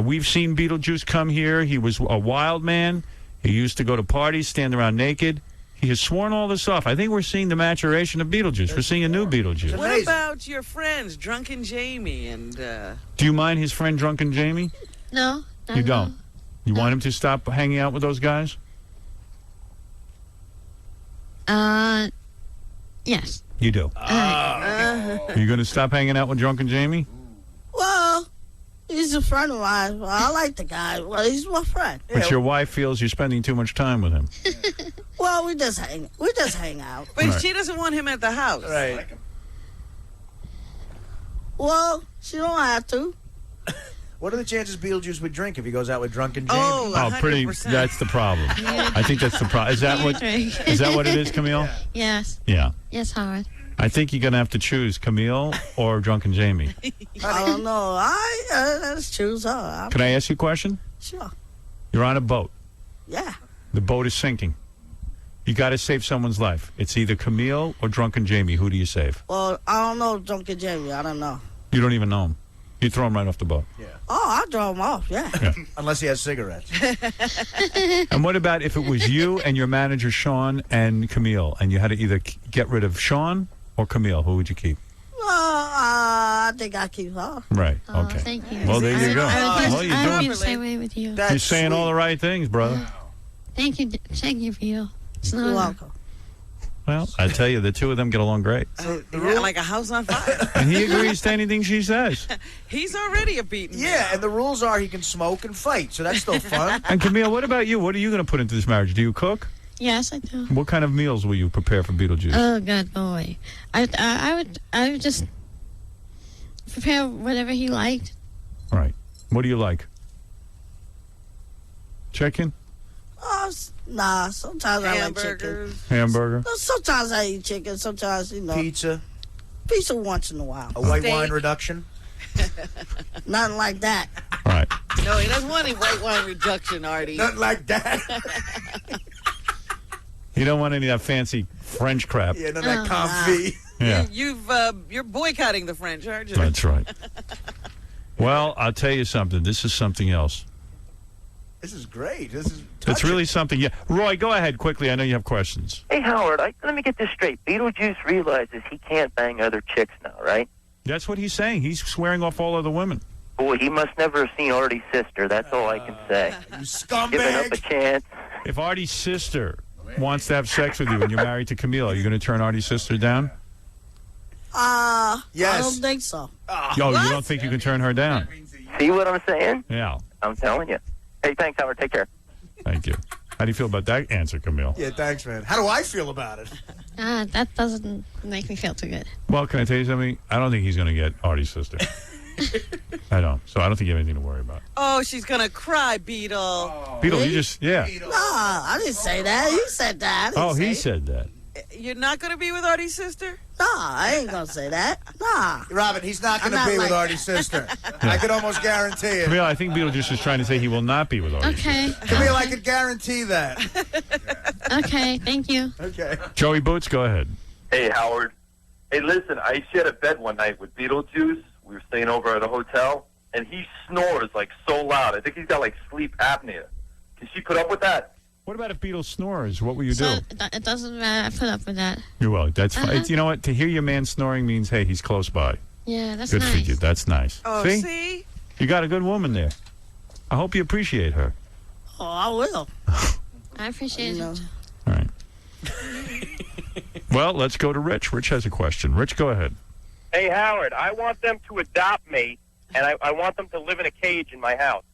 We've seen Beetlejuice come here. He was a wild man. He used to go to parties, stand around naked. He has sworn all this off. I think we're seeing the maturation of Beetlejuice. We're seeing a new Beetlejuice. What about your friends, Drunken Jamie and... Do you mind his friend Drunken Jamie? No. You don't? You want him to stop hanging out with those guys? Yes. You do. Are you going to stop hanging out with Drunken Jamie? Well, he's a friend of mine. Well, I like the guy. Well, he's my friend. But your wife feels you're spending too much time with him. Well, we just hang out. But Right. she doesn't want him at the house. Right. Well, she don't have to. What are the chances Beetlejuice would drink if he goes out with Drunken Jamie? Oh, pretty. 100%. That's the problem. I think that's the problem. Is that what? Is that what it is, Camille? Yes. Yeah. Yes, Howard. I think you're gonna have to choose Camille or Drunken Jamie. I don't know. Let's choose her. Can I ask you a question? Sure. You're on a boat. Yeah. The boat is sinking. You got to save someone's life. It's either Camille or Drunken Jamie. Who do you save? Well, I don't know Drunken Jamie. I don't know. You don't even know him. You throw him right off the boat. Yeah. Oh, I'll draw him off, yeah. Unless he has cigarettes. And what about if it was you and your manager, Sean, and Camille, and you had to either get rid of Sean or Camille? Who would you keep? I think I keep her. Right. Oh, Okay. thank you. Well, there you go. Well, you're I would doing. be the same way with you. You're saying all the right things, brother. Thank you. Thank you, Beetle. It's an You're honor. welcome. Well, I tell you, the two of them get along great. Yeah, like a house on fire. And he agrees to anything she says. He's already a beaten man. Yeah, and the rules are he can smoke and fight, so that's still fun. And Camille, what about you? What are you going to put into this marriage? Do you cook? Yes, I do. What kind of meals will you prepare for Beetlejuice? Oh, good boy. I would just prepare whatever he liked. Right. What do you like? Chicken? Oh, nah, sometimes I like chicken. Hamburgers. Hamburger? No, sometimes I eat chicken. Sometimes, Pizza, pizza once in a while. a white Steak. wine reduction. Nothing like that. Right. No, he doesn't want any white wine reduction, Artie. Nothing like that. You don't want any of that fancy French crap. Yeah, none of that comfy. Yeah. You're boycotting the French, aren't you? That's right. Well, I'll tell you something. This is something else. This is great. This is It's really something. Yeah. Roy, go ahead quickly. I know you have questions. Hey, Howard, let me get this straight. Beetlejuice realizes he can't bang other chicks now, right? That's what he's saying. He's swearing off all other women. Boy, he must never have seen Artie's sister. That's all I can say. You scumbag. Giving up a chance. If Artie's sister wants to have sex with you and you're married to Camille, are you going to turn Artie's sister down? I Yes. don't think so. Oh, you don't think you can turn her down? See what I'm saying? Yeah. I'm telling you. Hey, thanks, Howard. Take care. Thank you. How do you feel about that answer, Camille? Yeah, thanks, man. How do I feel about it? That doesn't make me feel too good. Well, can I tell you something? I don't think he's going to get Artie's sister. I don't. So I don't think you have anything to worry about. Oh, she's gonna cry, Beetle. Beetle, you just, yeah. No, I didn't say that. He said that. I didn't say He it. said that. You're not gonna be with Artie's sister? Nah, I ain't gonna say that. Nah. Robin, he's not going I'm to not be with like Artie's sister. I could almost guarantee it. Camille, I think Beetlejuice is trying to say he will not be with Artie. Okay. Camille, I could guarantee that. Okay, thank you. Okay. Joey Boots, go ahead. Hey, Howard. Hey, listen, I shared a bed one night with Beetlejuice. We were staying over at a hotel, and he snores, like, so loud. I think he's got, like, sleep apnea. Can she put up with that? What about if Beetle snores? What will you do? It doesn't matter. I put up with that. You will. That's fine. You know what? To hear your man snoring means, hey, he's close by. Yeah, that's Good nice. for you. That's nice. Oh, see? You got a good woman there. I hope you appreciate her. Oh, I will. I appreciate it. All right. Well, let's go to Rich. Rich has a question. Rich, go ahead. Hey, Howard, I want them to adopt me, and I want them to live in a cage in my house.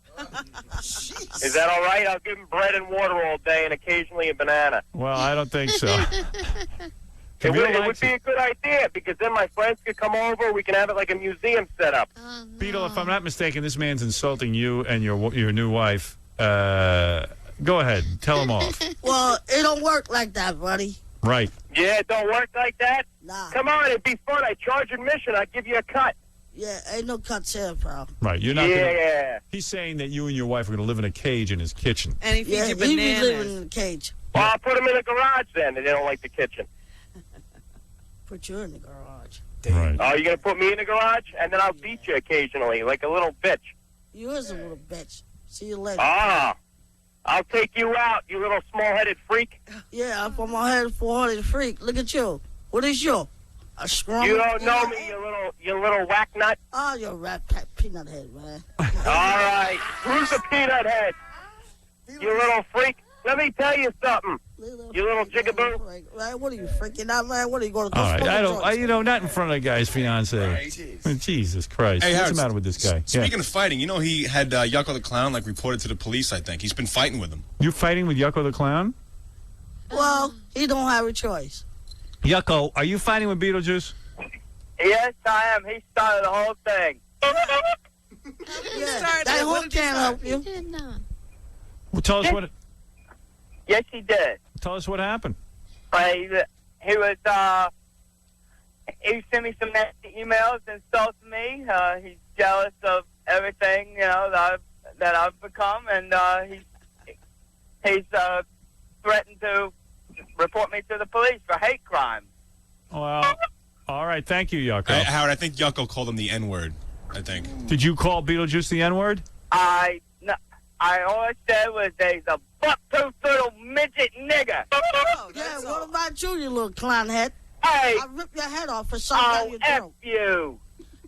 Is that all right? I'll give them bread and water all day and occasionally a banana. Well, I don't think so. It would be a good idea, because then my friends could come over. We can have it like a museum set up. Beetle, if I'm not mistaken, this man's insulting you and your new wife. Go ahead. Tell him off. Well, it don't work like that, buddy. Right. Yeah, it don't work like that? Nah. Come on, it'd be fun. I charge admission. I'd give you a cut. Yeah, ain't no cuts here, pal. Right. You're not Yeah. gonna, he's saying that you and your wife are going to live in a cage in his kitchen. And he feeds Yeah, you he be bananas. living in the cage. Well, I'll put them in the garage then. They don't like the kitchen. Put you in the garage. Right. Oh, you're going to put me in the garage? And then I'll beat you occasionally, like a little bitch. You is a little bitch. See you later. Ah, I'll take you out, you little small-headed freak. Yeah, up on my head, 400 freak. Look at you. What is you? A scrum? You don't know me, you little whack nut. Oh, you're a rat pack peanut head, man. All right, who's the peanut head? You little freak. Let me tell you something. You little jigaboo. Right, what are you freaking out, man? What are you going to do? All right. Not in front of the guy's fiance. Jesus Christ. Hey, What's Howard, the matter with this guy? Speaking of fighting, you know he had Yucko the Clown reported to the police, I think. He's been fighting with him. You fighting with Yucko the Clown? Well, he don't have a choice. Yucko, are you fighting with Beetlejuice? Yes, I am. He started the whole thing. Yeah, that whole can't help you. Well, tell us what. Yes, he did. Tell us what happened. He sent me some nasty emails insulting me. He's jealous of everything, that I've become, and he's threatened to report me to the police for hate crime. Well, all right. Thank you, Yucko. Howard, I think Yucko called him the N-word, I think. Did you call Beetlejuice the N-word? All I said was he's a buck-toothed little midget nigger. Yeah, what about you, you little clown head? Hey! I'll rip your head off for something you do. F you!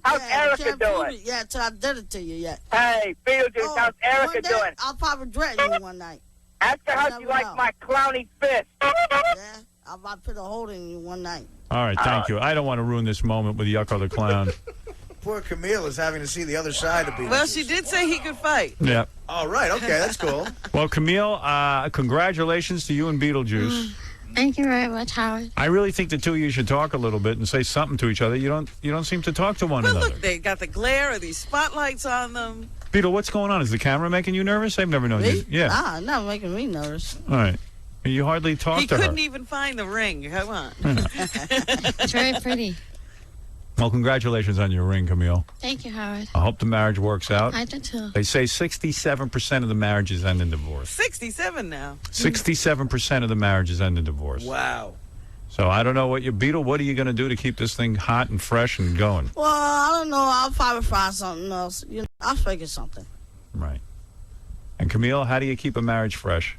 How's Erica doing? Yeah, till I did it to you yet. Hey, Beetlejuice, how's Erica doing? I'll probably threaten you one night. Ask her how she likes my clowny fist. Yeah, I'll probably put a hole in you one night. All right, thank you. I don't want to ruin this moment with Yucko the Clown. Poor Camille is having to see the other side of Beetlejuice. Well, she did say he could fight. Yeah. All right, okay, that's cool. Well, Camille, congratulations to you and Beetlejuice. Thank you very much, Howard. I really think the two of you should talk a little bit and say something to each other. You don't seem to talk to one Well, another. look, they got the glare of these spotlights on them. Beetle, what's going on? Is the camera making you nervous? I've never known Me? you. Yeah. Nah, not making me nervous. All right. You hardly talk He to her. couldn't even find the ring. Come on. It's very pretty. Well, congratulations on your ring, Camille. Thank you, Howard. I hope the marriage works out. I do too. They say 67% of the marriages end in divorce. 67 now. 67% of the marriages end in divorce. Wow. So I don't know what Beetle, what are you going to do to keep this thing hot and fresh and going? Well, I don't know. I'll probably find something else. I'll figure something. Right. And Camille, how do you keep a marriage fresh?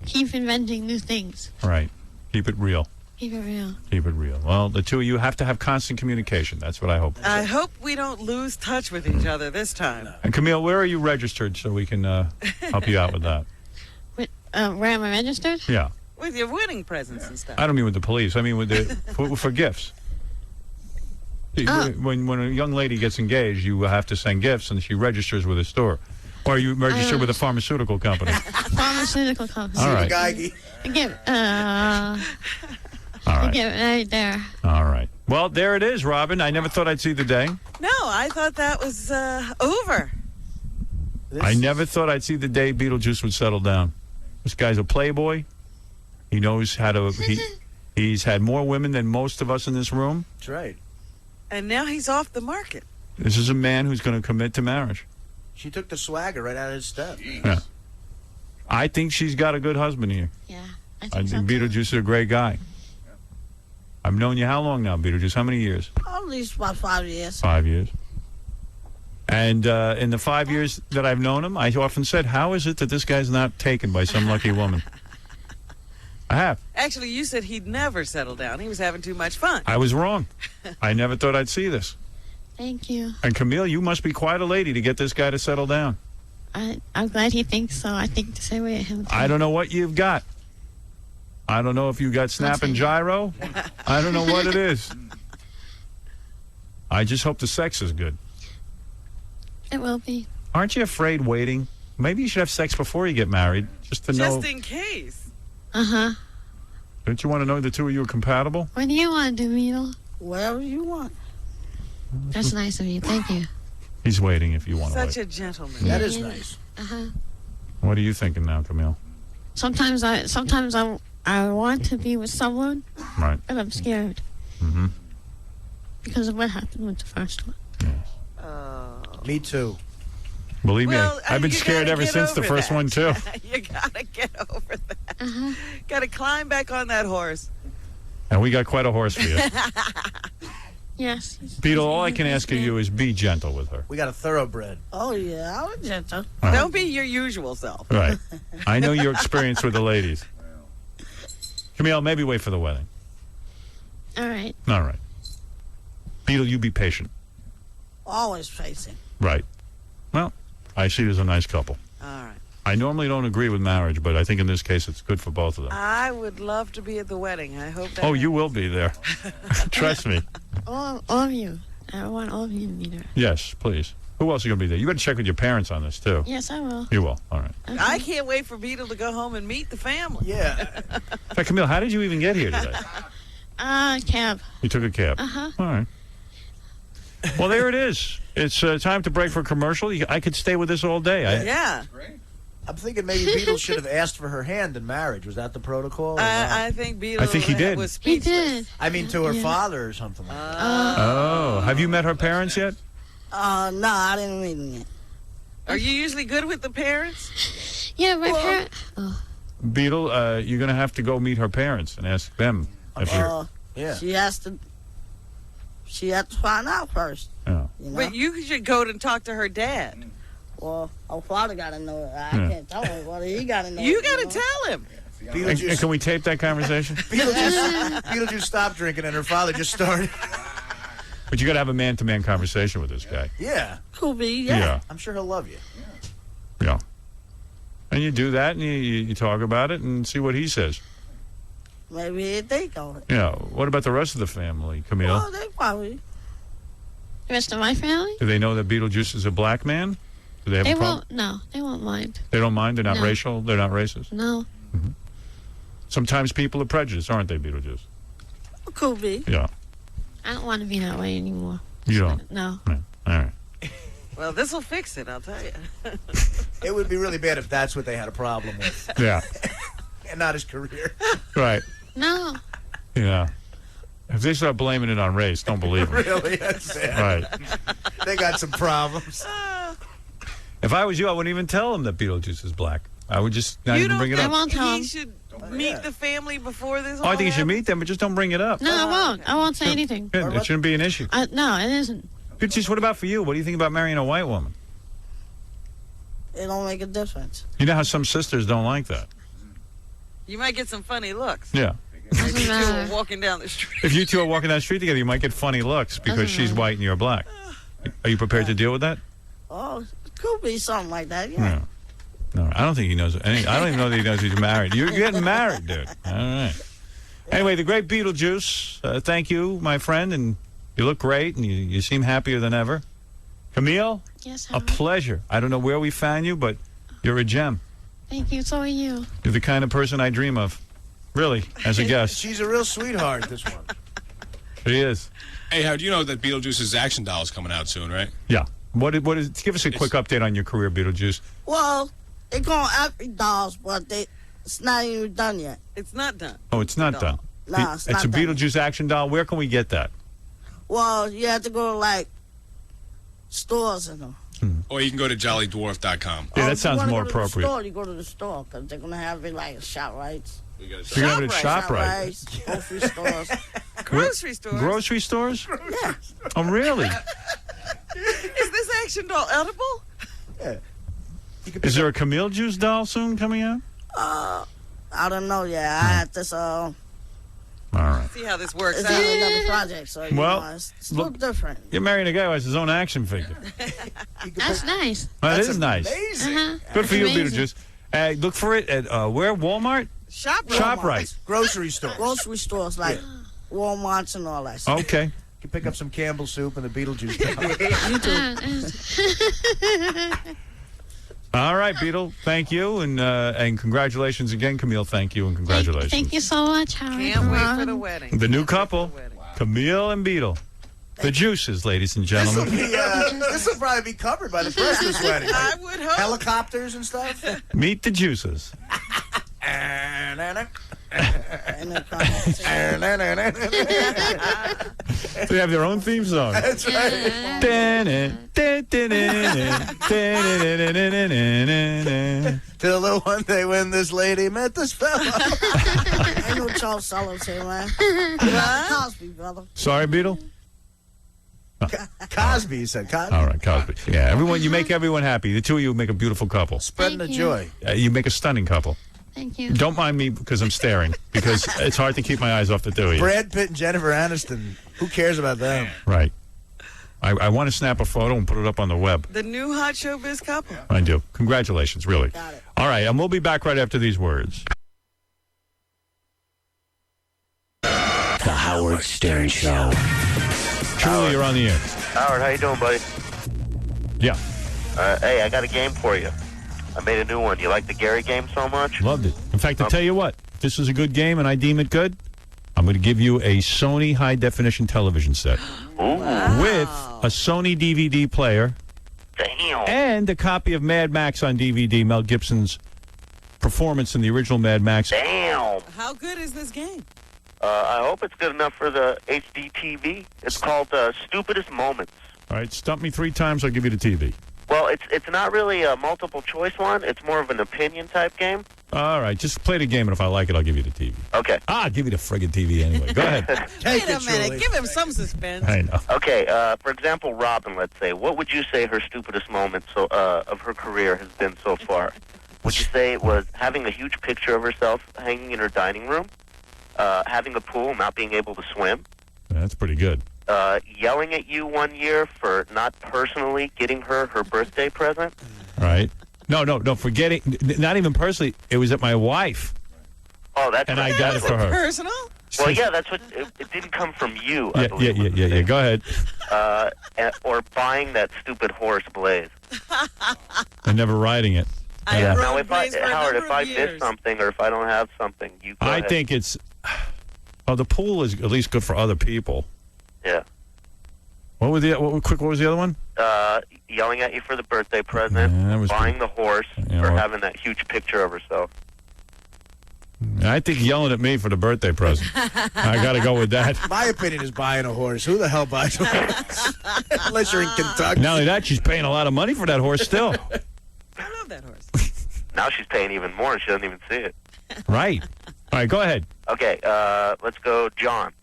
Keep inventing new things. Right. Keep it real. Keep it real. Keep it real. Well, the two of you have to have constant communication. That's what I hope. I hope we don't lose touch with each other this time. And Camille, where are you registered so we can help you out with that? Where am I registered? Yeah. With your wedding presents and stuff. I don't mean with the police. I mean with the for gifts. When a young lady gets engaged, you have to send gifts, and she registers with a store. Or you register with a pharmaceutical company. Pharmaceutical company. All right. Get, All right. Get right there. All right. Well, there it is, Robin. I never thought I'd see the day. No, I thought that was over. I never thought I'd see the day Beetlejuice would settle down. This guy's a playboy. He knows how to... He's had more women than most of us in this room. That's right. And now he's off the market. This is a man who's going to commit to marriage. She took the swagger right out of his step. Yeah. I think she's got a good husband here. Yeah, I think Beetlejuice is a great guy. I've known you how long now, Beetlejuice? How many years? At least about 5 years. 5 years. And in the 5 years that I've known him, I often said, how is it that this guy's not taken by some lucky woman? I have. Actually, you said he'd never settle down. He was having too much fun. I was wrong. I never thought I'd see this. Thank you. And Camille, you must be quite a lady to get this guy to settle down. I'm glad he thinks so. I think the same way of him, too. I don't know what you've got. I don't know if you got snap and gyro. I don't know what it is. I just hope the sex is good. It will be. Aren't you afraid waiting? Maybe you should have sex before you get married, just to know. Just in case. Uh-huh. Don't you want to know the two of you are compatible? What do you want to do, Beetle? Whatever you want. That's nice of you. Thank you. He's waiting if you want to wait. Such a gentleman. That is nice. Uh-huh. What are you thinking now, Camille? Sometimes I want to be with someone, right? But I'm scared. Mm-hmm. Because of what happened with the first one. Me too. Believe Well, me, I've been scared ever since the first one, too. You gotta get over that. Gotta climb back on that horse. And we got quite a horse for you. Yes. Beetle, all I can ask of you is be gentle with her. We got a thoroughbred. Oh, yeah. I was gentle. Don't be your usual self. Right. I know your experience with the ladies. Camille, maybe wait for the wedding. All right. All right. Beetle, you be patient. Always facing. Right. Well, I see you as a nice couple. All right. I normally don't agree with marriage, but I think in this case it's good for both of them. I would love to be at the wedding. I hope that. Oh, you will be there. Trust me. All of you. I want all of you to be there. Yes, please. Who else is going to be there? You got to check with your parents on this, too. Yes, I will. You will. All right. Okay. I can't wait for Beetle to go home and meet the family. Yeah. In fact, Camille, how did you even get here today? Cab. You took a cab. Uh-huh. All right. Well, there it is. It's time to break for a commercial. I could stay with this all day. Yeah. I'm thinking maybe Beetle should have asked for her hand in marriage. Was that the protocol? I think Beetle I think he did. was speechless. He did. I mean, to her father or something like that. Oh. Have you met her parents yet? No, I didn't meet him yet. Are you usually good with the parents? Yeah, my parents. Oh. Beetle, you're going to have to go meet her parents and ask them. If you're... Yeah. She has to find out first. Yeah. You know? But you should go and talk to her dad. Well, her father got to know it. I can't tell him what he got to know. You got to tell him. And can we tape that conversation? Beetlejuice stopped drinking and her father just started. But you got to have a man-to-man conversation with this guy. Yeah. Could be, yeah. I'm sure he'll love you. Yeah. And you do that, and you talk about it and see what he says. Maybe he'd think on it. Yeah. What about the rest of the family, Camille? Well, they probably. The rest of my family? Do they know that Beetlejuice is a black man? Do they have a problem? No, they won't mind. They don't mind? They're not No. racial? They're not racist? No. Mm-hmm. Sometimes people are prejudiced, aren't they, Beetlejuice? Could be. Yeah. I don't want to be that way anymore. You don't? No. Right. All right. Well, this will fix it, I'll tell you. It would be really bad if that's what they had a problem with. Yeah. And not his career. Right. No. Yeah. If they start blaming it on race, don't believe them. Really? That's sad. Right. They got some problems. If I was you, I wouldn't even tell them that Beetlejuice is black. I would just not even bring it I up. won't tell him. meet the family before this? Oh, I think you should meet them, but just don't bring it up. No, I won't. I won't say anything. Good. It shouldn't be an issue. No, it isn't. Beetlejuice, what about for you? What do you think about marrying a white woman? It don't make a difference. You know how some sisters don't like that. You might get some funny looks. Yeah. If you two are walking down the street. If you two are walking down the street together, you might get funny looks because she's white and you're black. Are you prepared to deal with that? Oh, it could be something like that, yeah. No, I don't think he knows. I don't even know that he knows he's married. You're getting married, dude. All right. Anyway, the great Beetlejuice, thank you, my friend, and you look great, and you seem happier than ever. Camille? Yes, a pleasure. I don't know where we found you, but you're a gem. Thank you. So are you. You're the kind of person I dream of. Really, as a guest. She's a real sweetheart, this one. She is. Hey, Howard, you know that Beetlejuice's action doll is coming out soon, right? Yeah. What is? Give us a quick update on your career, Beetlejuice. Well, they call them dolls, but it's not even done yet. It's not done. Oh, it's not done. No, it's not a done. Beetlejuice action doll. Where can we get that? Well, you have to go to, like, stores and them. Or you can go to jollydwarf.com. Yeah, that sounds more You appropriate. go to the store because they're going to have it, like, shop rights. You're going to have it at ShopRite. Grocery stores. Grocery stores? Grocery stores? Yeah. Oh, really? Is this action doll edible? Yeah. Is there a Camille Juice doll soon coming out? I don't know yet. I had this, All right. See how this works it's out. another project, so, you know, it's a little different. You're marrying a guy who has his own action figure. That's nice. That is nice. Uh-huh. Good for you, Amazing. Beetlejuice. Look for it at where? Walmart? ShopRite. Grocery store. Grocery stores like Walmarts and all that stuff. Okay. You can pick up some Campbell soup and the Beetlejuice doll. All right, Beetle. Thank you, and congratulations again, Camille. Thank you, and congratulations. Thank you so much, Howard. Can't wait for the wedding. The new couple, Camille and Beetle. The Juices, ladies and gentlemen. This will probably be covered by the press this wedding. I would hope. Helicopters and stuff. Meet the Juices. They have their own theme song. That's right. Till the one day when this lady met this fella. Ain't no Charles Sellers here, man. Cosby, brother. Sorry, Beetle? Cosby, you said Cosby. All right, Cosby. Yeah, everyone. You make everyone happy. The two of you make a beautiful couple. Spreading the Thank joy. You make a stunning couple. Thank you. Don't mind me because I'm staring, because it's hard to keep my eyes off the two of you. Brad Pitt and Jennifer Aniston. Who cares about them? Right. I want to snap a photo and put it up on the web. The new hot showbiz couple. I do. Congratulations, really. Got it. All right, and we'll be back right after these words. The Howard Stern Show. Truly, you're on the air. Howard, how you doing, buddy? Yeah, Hey, I got a game for you. I made a new one. You like the Gary game so much? loved it. In fact, I'll tell you what. If this is a good game and I deem it good, I'm going to give you a Sony high-definition television set with a Sony DVD player and a copy of Mad Max on DVD, Mel Gibson's performance in the original Mad Max. Damn. How good is this game? I hope it's good enough for the HD TV. It's called Stupidest Moments. All right, stump me 3 times, I'll give you the TV. Well, it's not really a multiple choice one. It's more of an opinion type game. All right, just play the game, and if I like it, I'll give you the TV. Okay. I'll give you the friggin' TV anyway. Go ahead. Wait a minute. Give him some suspense. I know. Okay, for example, Robin, let's say. What would you say her stupidest moment of her career has been so far? Would you say it was having a huge picture of herself hanging in her dining room, having a pool, not being able to swim, That's pretty good. Yelling at you one year for not personally getting her birthday present? Right. No, forgetting, not even personally, it was at my wife. Oh, that's and I got it for her. Personal? Well, yeah, that's what it didn't come from you. I believe. Yeah. Go ahead. Or buying that stupid horse Blaze. And never riding it. Yeah. Now, if Howard, if I miss something or if I don't have something, you. Go ahead. think it's. Oh, the pool is at least good for other people. Yeah. What was the other one? Yelling at you for the birthday present, buying the horse, or having that huge picture of herself. I think yelling at me for the birthday present. I got to go with that. My opinion is buying a horse. Who the hell buys a horse? Unless you're in Kentucky. Not only that, she's paying a lot of money for that horse still. I love that horse. Now she's paying even more and she doesn't even see it. Right. All right, go ahead. Okay, let's go, John.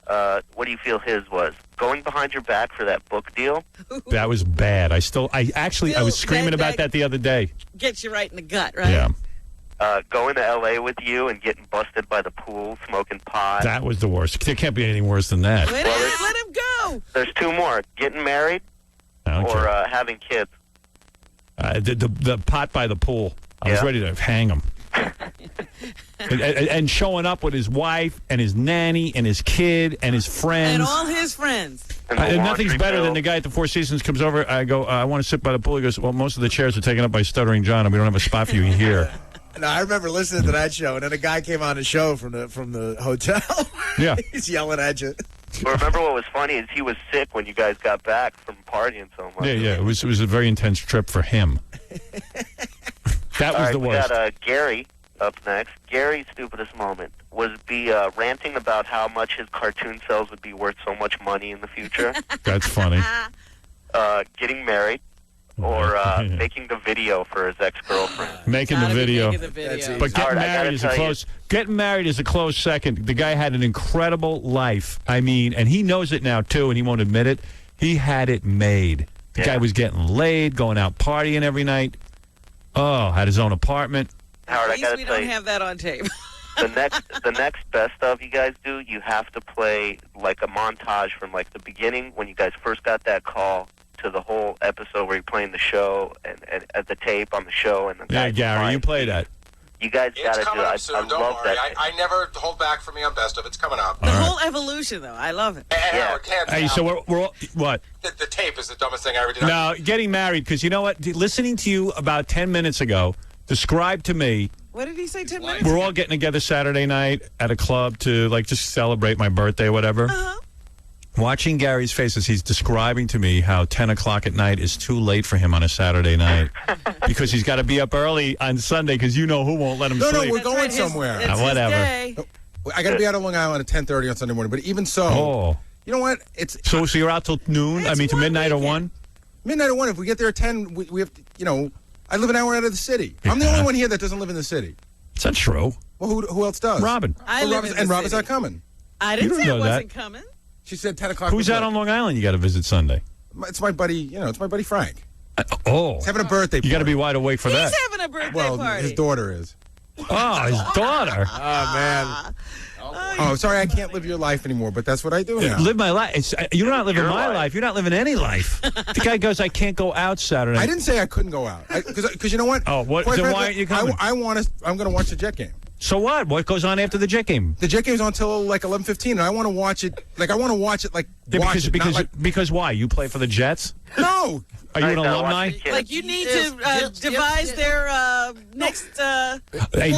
What do you feel his was? Going behind your back for that book deal? That was bad. I was screaming about that the other day. Gets you right in the gut, right? Yeah. Going to L.A. with you and getting busted by the pool, smoking pot. That was the worst. There can't be anything worse than that. Let him go. There's two more. Getting married or having kids. The pot by the pool. I was ready to hang him. and showing up with his wife and his nanny and his kid and his friends. And all his friends. And nothing's better than the guy at the Four Seasons comes over. I go, I want to sit by the pool. He goes, well, most of the chairs are taken up by Stuttering John, and we don't have a spot for you here. No, I remember listening to that show, and then a guy came on the show from the hotel. Yeah. He's yelling at you. But remember what was funny is he was sick when you guys got back from partying so much. Yeah. It was a very intense trip for him. That was the worst. We got Gary up next. Gary's stupidest moment was ranting about how much his cartoon cells would be worth so much money in the future. That's funny. Getting married. Or making the video for his ex-girlfriend. Making the video. But getting married is a close second. The guy had an incredible life. I mean, and he knows it now, too, and he won't admit it. He had it made. The guy was getting laid, going out partying every night. Oh, had his own apartment. Howard, At least we don't have that on tape. The next best of you guys do, you have to play like a montage from like the beginning when you guys first got that call to the whole episode where you're playing the show and at the tape on the show. And the Gary, you play that. You guys got to do it. Soon, don't worry. I never hold back from me on Best of. It's coming up. The whole evolution, though. I love it. Hey, so we're all, what? The tape is the dumbest thing I ever did. No, getting married, because you know what? Listening to you about 10 minutes ago describe to me. What did he say 10 minutes We're all getting together Saturday night at a club to, like, just celebrate my birthday or whatever. Uh-huh. Watching Gary's face as he's describing to me how 10 o'clock at night is too late for him on a Saturday night because he's got to be up early on Sunday because you know who won't let him sleep. No, we're going somewhere. Whatever. I got to be out of Long Island at 10:30 on Sunday morning, but even so, you know what? So you're out till noon? I mean, to midnight or 1? Midnight or 1. If we get there at 10, we have to, I live an hour out of the city. I'm the only one here that doesn't live in the city. Is that true? Well, who else does? Robin. Robin's not coming. I didn't say I wasn't coming. She said 10 o'clock. Who's out on Long Island you got to visit Sunday? It's my buddy, it's my buddy Frank. He's having a birthday party. You got to be wide awake for that. He's having a birthday party. His daughter is. Oh, his daughter. Oh, man. Oh, sorry, I can't live your life anymore, but that's what I do now. Live my life. You're not living my life. You're not living any life. The guy goes, I can't go out Saturday. I didn't say I couldn't go out. Because you know what? Oh, what? Then why aren't you coming? I'm going to watch the Jet game. So what? What goes on after the Jet game? The Jet game's on until like 11:15, and I want to watch it. Because why? You play for the Jets? No. Are you an alumni? Like you need to devise their next play.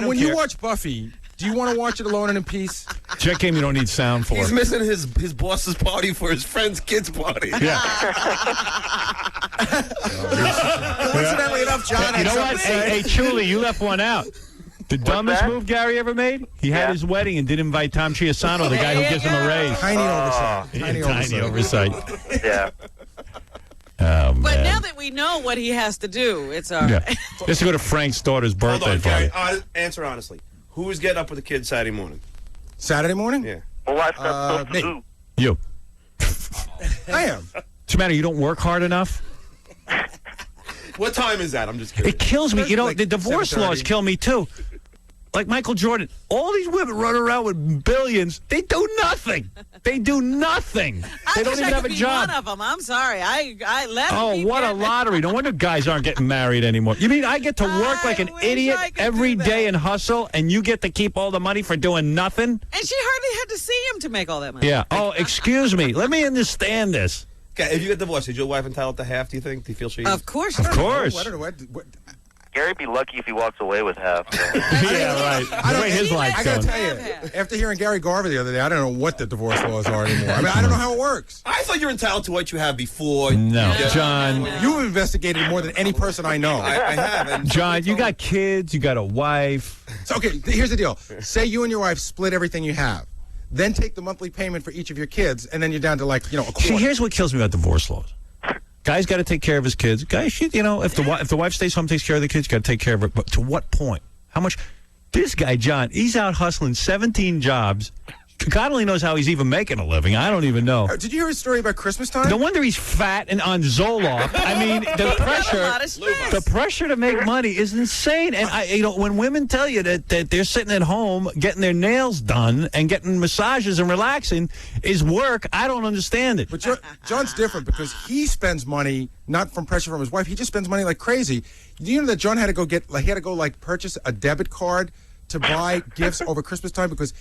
When you watch Buffy, do you want to watch it alone and in peace? Jet game you don't need sound for. He's missing his boss's party for his friend's kid's party. Yeah. Coincidentally enough, John. You know what? Hey, Chuli, you left one out. The dumbest move Gary ever made? He had his wedding and didn't invite Tom Chiasano, the guy who gives him a raise. Tiny oversight. Yeah. Oh, man. But now that we know what he has to do, it's all right. Let's go to Frank's daughter's birthday party. Gary, answer honestly. Who is getting up with the kids Saturday morning? Saturday morning? Yeah. Well, me. You. I am. What's the matter? You don't work hard enough? What time is that? I'm just curious. It kills me. The divorce 7:30. laws kill me, too. Like Michael Jordan. All these women run around with billions. They do nothing. They do nothing. They don't even have a job. One of them. I'm sorry. I left. Oh, what a lottery. No wonder guys aren't getting married anymore. You mean I get to work like an idiot every day and hustle, and you get to keep all the money for doing nothing? And she hardly had to see him to make all that money. Yeah. Oh, excuse me. Let me understand this. Okay, if you get divorced, is your wife entitled to half, do you think? Do you feel she is? Of course. Of course. What? Gary'd be lucky if he walks away with half. Yeah, right. The way his life's I got to going. tell you, after hearing Gary Garver the other day, I don't know what the divorce laws are anymore. I mean, I don't know how it works. I thought you were entitled to what you had before. No, John. You've investigated more than any person I know. I have. And John, you got kids. You got a wife. So, okay, here's the deal. Say you and your wife split everything you have. Then take the monthly payment for each of your kids, and then you're down to a quarter. See, here's what kills me about divorce laws. Guy's got to take care of his kids. Guy, if the wife stays home, takes care of the kids, got to take care of it. But to what point? How much? This guy, John, he's out hustling 17 jobs. God only knows how he's even making a living. I don't even know. Did you hear his story about Christmas time? No wonder he's fat and on Zoloft. I mean, the pressure to make money is insane. And when women tell you that they're sitting at home getting their nails done and getting massages and relaxing is work, I don't understand it. But John's different because he spends money not from pressure from his wife. He just spends money like crazy. Do you know that John had to go purchase a debit card to buy gifts over Christmas time because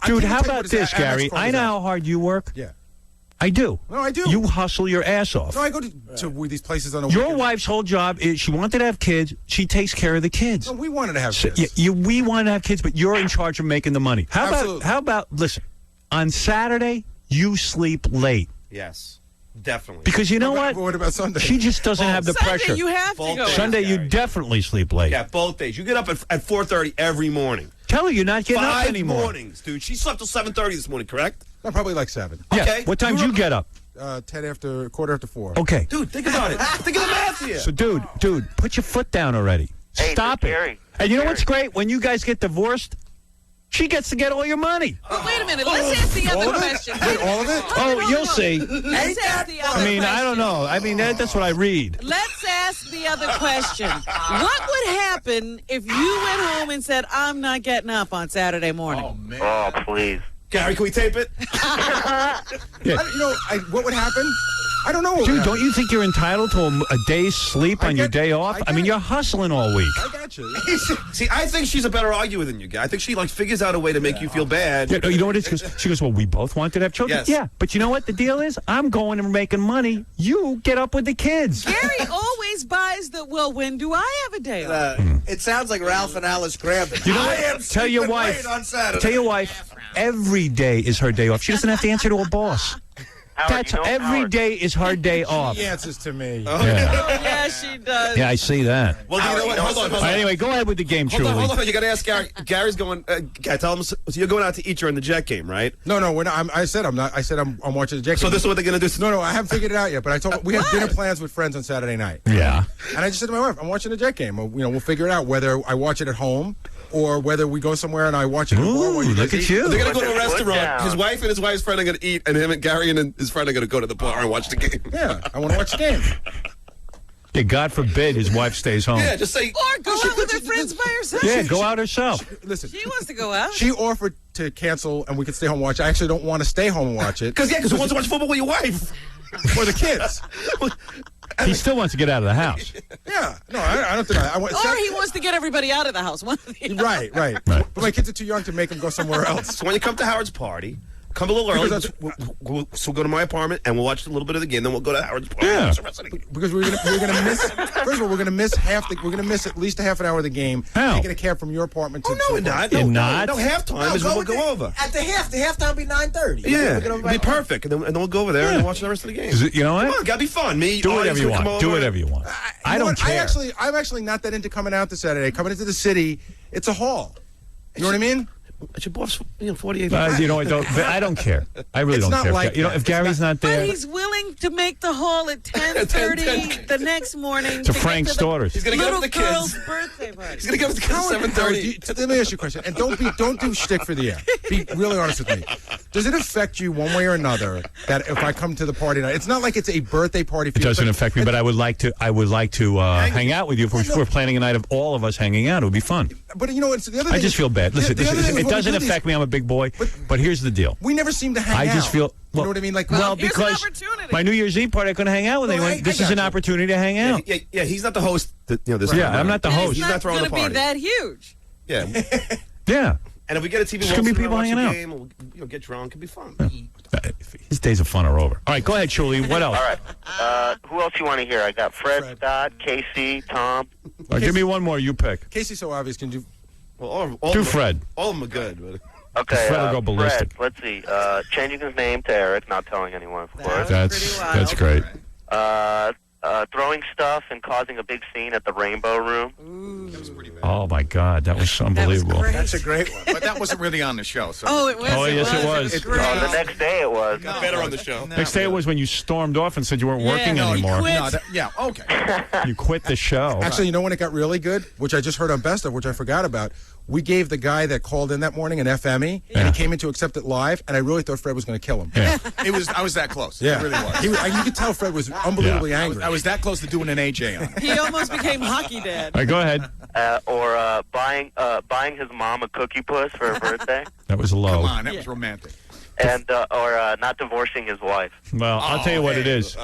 Dude, how about this, Gary? I know how hard you work. Yeah. I do. No, I do. You hustle your ass off. No, I go to these places on a weekend. Your wife's whole job is she wanted to have kids. She takes care of the kids. No, we wanted to have kids. We wanted to have kids, but you're in charge of making the money. Absolutely. How about listen, on Saturday, you sleep late. Yes. Definitely. Because you know what? What about Sunday? She just doesn't have the Sunday, pressure. you have to go. Sunday, you definitely sleep late. Yeah, both days. You get up at 4:30 every morning. Tell her you're not getting up anymore. 5 mornings, dude. She slept till 7:30 this morning, correct? No, probably like 7. Yeah. Okay. What time do you get up? quarter after 4. Okay. Dude, think about it. Think of the math here. So, dude, put your foot down already. Hey, Stop it. Gary, And you know what's great? When you guys get divorced, she gets to get all your money. But wait a minute. Let's ask the other question. Wait, all of it? Oh, you'll see. Let's ask the other I mean, question. I don't know. I mean, that's what I read. Let's ask the other question. What would happen if you went home and said, I'm not getting up on Saturday morning? Oh, man. Oh, please. Gary, can we tape it? What would happen? I don't know. Dude, don't you think you're entitled to a day's sleep on your day off? I mean, you're hustling all week. I got you. See, I think she's a better arguer than you, guy. I think she figures out a way to make you feel bad. Yeah, you know what it is? She goes, well, we both wanted to have children. Yes. Yeah, but you know what the deal is? I'm going and making money. You get up with the kids. Gary always buys the, well, when do I have a day off? It sounds like Ralph and Alice Graham. You know I what? am Tell your sleeping wife. late on Saturday. Tell your wife. Every day is her day off. She doesn't have to answer to a boss. Howard, Every day is her day off. She answers to me. Yeah. Oh, yeah, she does. Yeah, I see that. Well, you know what? Hold on. All right, anyway, go ahead with the game, Hold Truly. on. You got to ask Gary. Gary's going. Tell him. So you're going out to eat during the Jet game, right? No, we're not. I said I'm not. I said I'm watching the Jet So game. this is what they're going to do. No, I haven't figured it out yet. But I told we have dinner plans with friends on Saturday night. Yeah. And I just said to my wife, I'm watching the Jet game. We'll figure it out whether I watch it at home or whether we go somewhere and I watch it at home. Ooh, look at you. They're going to go to a Put restaurant. down. His wife and his wife's friend are going to eat, and him and Gary and his friend are going to go to the bar and watch the game. Yeah, I want to watch the game. Yeah, God forbid his wife stays home. Yeah, just say. Or go out with her friends by herself. Yeah, go out herself. Listen, She wants to go out. she offered to cancel and we could stay home and watch it. I actually don't want to stay home and watch it. Because who wants to watch football with your wife? For the kids. He still wants to get out of the house. Yeah. No, I don't think I want. Or he wants to get everybody out of the house. One of the other. Right. But my kids are too young to make them go somewhere else. So when you come to Howard's party, come a little early. So we'll go to my apartment and we'll watch a little bit of the game. Then we'll go to Howard's party. Yeah. And watch the rest of the game. Because we're gonna miss. First of all, we're gonna miss at least a half an hour of the game. How? Taking a cab from your apartment to. Oh no, we're not. You're No, not? No, halftime is when we'll go over. At the halftime will be 9:30. Yeah, it'll be perfect, and then we'll go over there and watch the rest of the game. Is it, you know Come what? on, gotta be fun. Me, Do audience whatever you will come want. Do over. whatever you want. I don't care. I'm actually not that into coming out this Saturday. Coming into the city, it's a haul. You know what I mean? It's your boss, 48. You know, I don't care. I really It's don't not care. like You know, that. if Gary's not But there, he's willing to make the haul at 10:30 the next morning. to get Frank's the daughters. He's gonna get little up with the girl's kids. birthday party. He's gonna get up with the kids at 7:30. Let me ask you a question, and don't do shtick for the air. Be really honest with me. Does it affect you one way or another that if I come to the party night, it's not like it's a birthday party for It you. doesn't affect me, but I would like to. Hang out with you. If we're planning a night of all of us hanging out, it would be fun. But you know, it's the other thing. I just feel bad. Listen, the other thing is it when we doesn't do these- affect me. I'm a big boy. But here's the deal. We never seem to hang out. I just feel. You know what I mean? Like, well, here's an because opportunity. my New Year's Eve party, I couldn't hang out with anyone. This is an opportunity to hang out. Yeah, he's not the host. This Yeah, I'm not the host. It's He's not not throwing going the to party. be that huge. Yeah. Yeah. And if we get a TV, There's gonna be people watch hanging the out. game, we'll get drunk. It'll be fun. His days of fun are over. All right, go ahead, Shuli. What else? All right. Who else you want to hear? I got Fred, Scott, Casey, Tom. All right, give me one more. You pick. Casey's so obvious. Can you? Well, Do Fred. All of them are good. Okay, Fred will go ballistic. Fred, let's see. Changing his name to Eric, not telling anyone, of course. That's great. Throwing stuff and causing a big scene at the Rainbow Room. Ooh. That was pretty bad. Oh, my God. That was unbelievable. That's a great one. But that wasn't really on the show. So. Oh, it was. Oh, yes, it was. The next day it was. Got better on the show. Next day it was when you stormed off and said you weren't working anymore. Okay. You quit the show. Actually, you know when it got really good, which I just heard on Best of, which I forgot about. We gave the guy that called in that morning an FME, and he came in to accept it live, and I really thought Fred was going to kill him. Yeah. I was that close. Yeah. It really was. You could tell Fred was unbelievably angry. I was that close to doing an AJ on him. He almost became hockey dad. All right, go ahead. Or buying his mom a cookie puss for her birthday. That was low. Come on, that was romantic. And or not divorcing his wife. Well, I'll tell you what it is.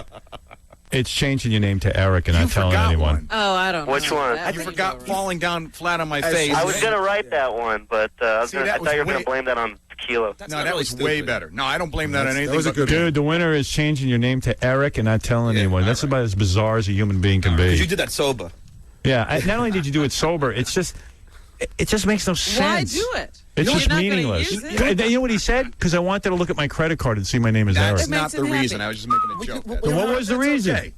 It's changing your name to Eric and not telling anyone. Oh, I don't know. Which one? You forgot falling down flat on my face. I was going to write that one, but I thought you were going to blame that on tequila. No, that was way better. No, I don't blame that on anything. That was a good Dude, the winner is changing your name to Eric and not telling anyone. That's about as bizarre as a human being can be. Because you did that sober. Yeah, not only did you do it sober, it just makes no sense. Why do it? It's just You're not gonna meaningless. use it? You know what he said? Because I wanted to look at my credit card and see my name is Eric. That's not the reason. I was just making a joke. So what was the reason? Okay.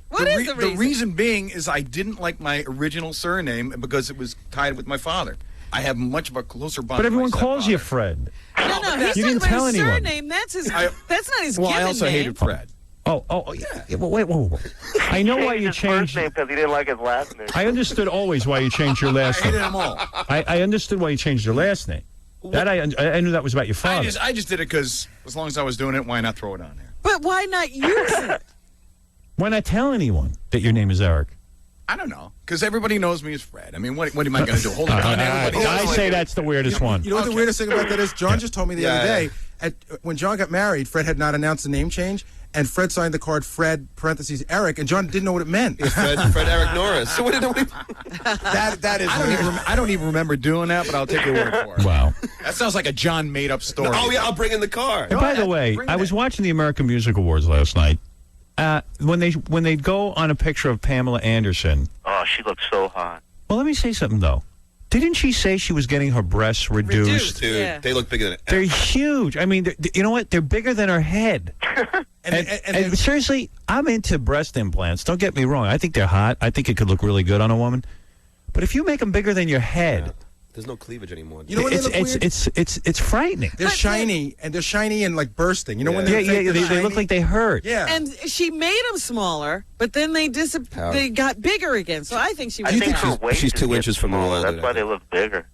What is the reason? The reason being is I didn't like my original surname because it was tied with my father. I have much of a closer bond. But everyone with my calls you stepfather. Fred. No, he's You talking didn't about tell his anyone. surname. That's his. That's not his Well, given I also name. hated Fred. Oh, yeah. Wait, whoa. I know why you his changed. first name because he didn't like his last name. I understood always why you changed your last I hated name. them all. I understood why you changed your last name. That I knew that was about your father. I just did it because as long as I was doing it, why not throw it on there? But why not use it? Why not tell anyone that your name is Eric? I don't know, because everybody knows me as Fred. I mean, what am I going to do? Hold it down? I say that's the weirdest one. You know what the weirdest thing about that is? John just told me the other day, when John got married, Fred had not announced the name change, and Fred signed the card Fred, parentheses, Eric, and John didn't know what it meant. Fred Eric Norris. So what did that is. I don't even remember doing that, but I'll take your word for it. Wow. That sounds like a John made-up story. Oh, yeah, I'll bring in the car. And by the way, I was watching the American Music Awards last night. When they go on a picture of Pamela Anderson. Oh, she looks so hot. Well, let me say something though. Didn't she say she was getting her breasts reduced? Dude, they look bigger than it. They're huge. I mean, you know what? They're bigger than her head. and seriously, I'm into breast implants. Don't get me wrong. I think they're hot. I think it could look really good on a woman. But if you make them bigger than your head, there's no cleavage anymore. You know when they look weird? It's frightening. They're shiny, and they're shiny and like bursting. You know when they're they look like they hurt. Yeah. And she made them smaller, but then they got bigger again. So I think she was. I think her waist she's 2 is inches from the wall. That's why they look bigger.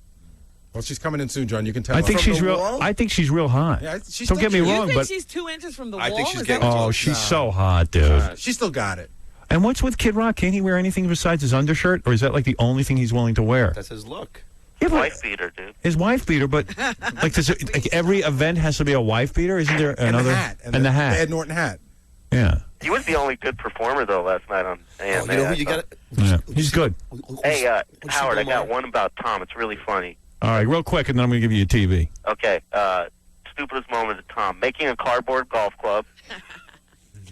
Well, she's coming in soon, John. You can tell. I think From she's the real. wall? I think she's real hot. Yeah, she's Don't still get me cute. wrong, You think but she's 2 inches from the I wall? think she's Is getting that what oh, you- she's so hot, dude. She still got it. And what's with Kid Rock? Can't he wear anything besides his undershirt, or is that like the only thing he's willing to wear? That's his look. Yeah, but Wife beater, dude. his wife beater, but like every event has to be a wife beater. Isn't there And another? the hat. And the hat. The Ed Norton hat. Yeah. He was the only good performer though last night on AMA. You know who you got? Yeah. He's good. Hey, Howard, I got one about Tom. It's really funny. All right, real quick, and then I'm going to give you a TV. Okay, stupidest moment of Tom. Making a cardboard golf club,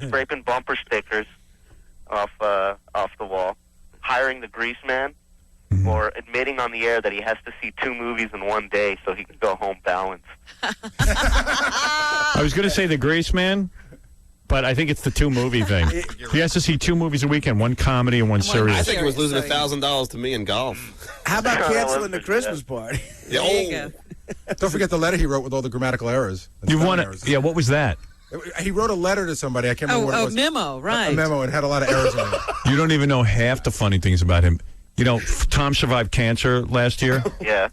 scraping bumper stickers off the wall, hiring the grease man, or admitting on the air that he has to see 2 movies in one day so he can go home balanced. I was going to say the Grease Man, but I think it's the 2-movie thing. He has to see 2 movies a weekend, one comedy and one serious. I think it was losing $1,000 to me in golf. How about canceling the Christmas party? Yeah, There you go. Don't forget the letter he wrote with all the grammatical errors. and You've spelling won it. errors. Yeah, what was that? He wrote a letter to somebody. I can't remember what it Oh, a was. memo, right. A memo. It had a lot of errors in it. You don't even know half the funny things about him. You know, Tom survived cancer last year. Yeah.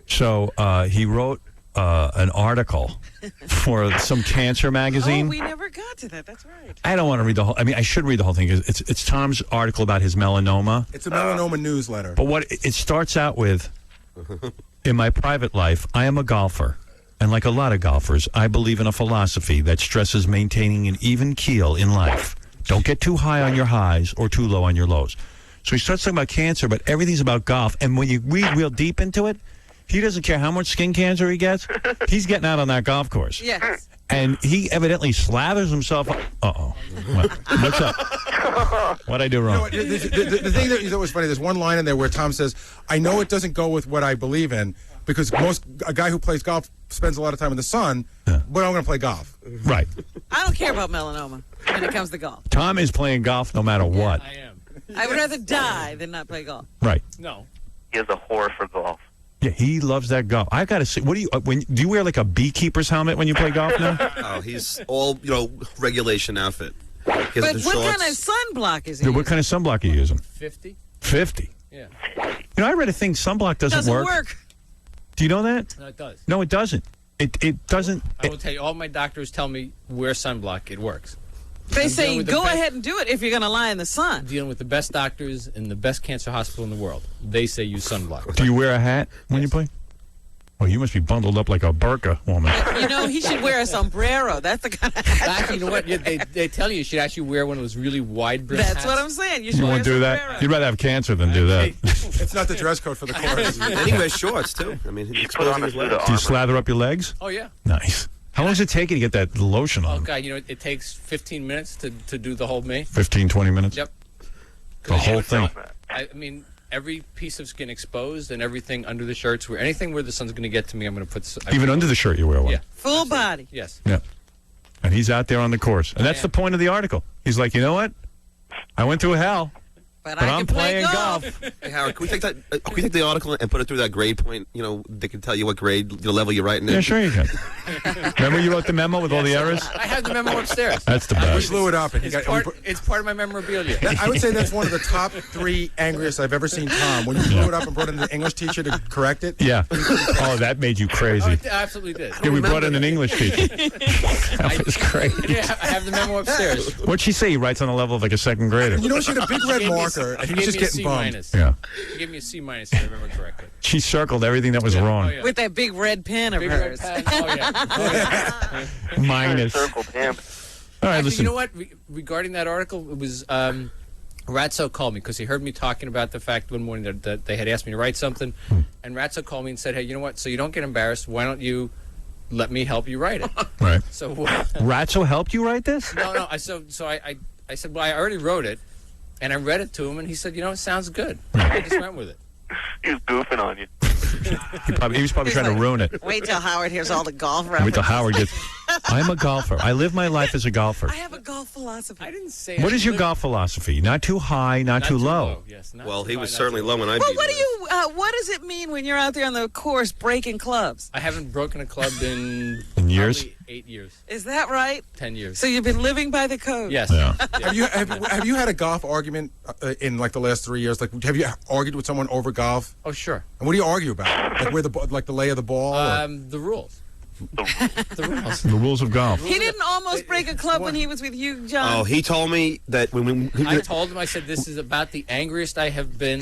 So he wrote an article for some cancer magazine. Oh, we never got to that. That's right. I don't want to read the whole. I mean, I should read the whole thing. It's Tom's article about his melanoma. It's a melanoma newsletter. But what it starts out with, in my private life, I am a golfer. And like a lot of golfers, I believe in a philosophy that stresses maintaining an even keel in life. Don't get too high on your highs or too low on your lows. So he starts talking about cancer, but everything's about golf. And when you read real deep into it, he doesn't care how much skin cancer he gets. He's getting out on that golf course. Yes. And he evidently slathers himself. Uh-oh. What's up? What'd I do wrong? You know, the thing that is always funny, there's one line in there where Tom says, I know it doesn't go with what I believe in, because a guy who plays golf spends a lot of time in the sun, but I'm going to play golf. Right. I don't care about melanoma when it comes to golf. Tom is playing golf no matter what. I am. I would rather die than not play golf. Right. No. he has a horror for golf. Yeah, he loves that golf. I got to see. What do you? Do you wear like a beekeeper's helmet when you play golf now? Oh, he's all regulation outfit. But what kind of sunblock is he? Yeah, what kind of sunblock are you using? 50. 50. Yeah. I read a thing. Sunblock doesn't work. Do you know that? No, it does. No, it doesn't. It doesn't. I will tell you, all my doctors tell me wear sunblock. It works. They say go ahead and do it if you're going to lie in the sun. Dealing with the best doctors in the best cancer hospital in the world. They say use sunblock. Do you wear a hat when you play? Oh, you must be bundled up like a burqa woman. You know, he should wear a sombrero. That's the kind of hat. Actually, you know what? They tell you should actually wear one of those really wide brim hats. That's what I'm saying. You should You wear won't do that? You'd rather have cancer than do that. It's not the dress code for the course. And he wears shorts, too. I mean, he's exposing his legs. Do you slather up your legs? Oh, yeah. Nice. How long does it take you to get that lotion Oh, on? God, you know, it takes 15 minutes to do the whole me. 15, 20 minutes? Yep. The whole thing? I mean, every piece of skin exposed and everything under the shirts, anything where the sun's going to get to me, I'm going to put... Even under the shirt you wear one? Yeah. Full body. Yes. Yeah. And he's out there on the course. And that's the point of the article. He's like, you know what? I went through hell. But I'm playing golf. Hey, Howard, can we take that? Can we take the article and put it through that grade point? You know, they can tell you what grade, the level you're writing in. Yeah, sure you can. Remember you wrote the memo with all the errors? I have the memo upstairs. That's the We best. blew it up. And It's part of my memorabilia. I would say that's one of the top 3 angriest I've ever seen Tom. When you blew it up and brought in the English teacher to correct it. Yeah. Oh, that made you Oh, crazy. it absolutely did. Yeah, we brought in an English teacher. That was great. Yeah, I have the memo upstairs. What'd she say? He writes on the level of like a second grader. You know, she had a big red marker, and he was just getting bummed. Yeah. She gave me a C minus, if I remember correctly. She circled everything that was wrong. Oh, yeah. With that big red pen of Big red hers. pen. Oh, yeah. Minus. Circled him. All right, Actually, listen. you know what? Regarding that article, it was Ratso called me because he heard me talking about the fact one morning that they had asked me to write something, and Ratso called me and said, "Hey, you know what? So you don't get embarrassed. Why don't you let me help you write it?" Right. So Ratso helped you write this? no. I said, well, I already wrote it, and I read it to him, and he said, you know, it sounds good. I just went with it. He was goofing on you. He was probably trying to ruin it. Wait till Howard hears all the golf Wait references. till Howard gets. I'm a golfer. I live my life as a golfer. I have a golf philosophy. I didn't say. What is your golf philosophy? Not too high, not too low. Yes. Well, he was certainly low when I Well, beat what him. do you? What does it mean when you're out there on the course breaking clubs? I haven't broken a club in years? probably 8 years. Is that right? 10 years. So you've been living by the code. Yes. Yeah. Have you had a golf argument in like the last 3 years? Like, have you argued with someone over golf? Oh, sure. And what do you argue about? Like where the lay of the ball? The rules. The rules. The rules of golf. He didn't almost break a club when he was with you, John. Oh, he told me that when I told him, I said, this is about the angriest I have been.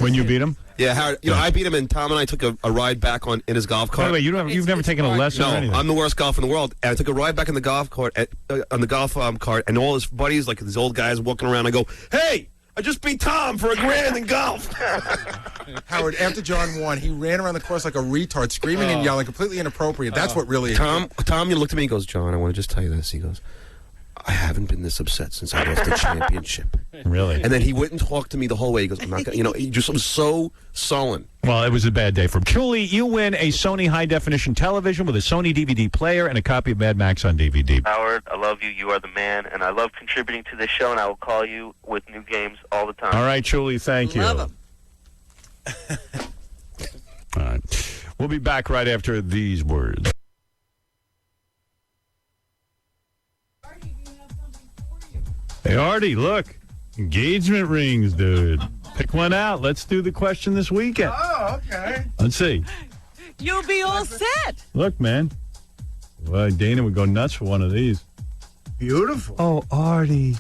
When you beat him? Yeah, Howard, you know, I beat him, and Tom and I took a ride back in his golf By cart. the way, you've never taken a lesson or No, anything. I'm the worst golfer in the world. And I took a ride back in the golf cart on the golf cart, and all his buddies, like these old guys, walking around. I go, "Hey, I just beat Tom for $1,000 in golf." Howard, after John won, he ran around the course like a retard, screaming and yelling, completely inappropriate. That's what really. Tom, you looked at me and goes, "John, I want to just tell you this." He goes, "I haven't been this upset since I lost the championship." Really? And then he wouldn't talk to me the whole way. He goes, "I'm not gonna," you know, he just was so sullen. Well, it was a bad day for him. Julie, you win a Sony high-definition television with a Sony DVD player and a copy of Mad Max on DVD. Howard, I love you. You are the man, and I love contributing to this show, and I will call you with new games all the time. All right, Julie, thank you. Love him. All right. We'll be back right after these words. Hey, Artie, look. Engagement rings, dude. Pick one out. Let's do the question this weekend. Oh, okay. Let's see. You'll be all set. Look, man. Well, Dana would go nuts for one of these. Beautiful. Oh, Artie.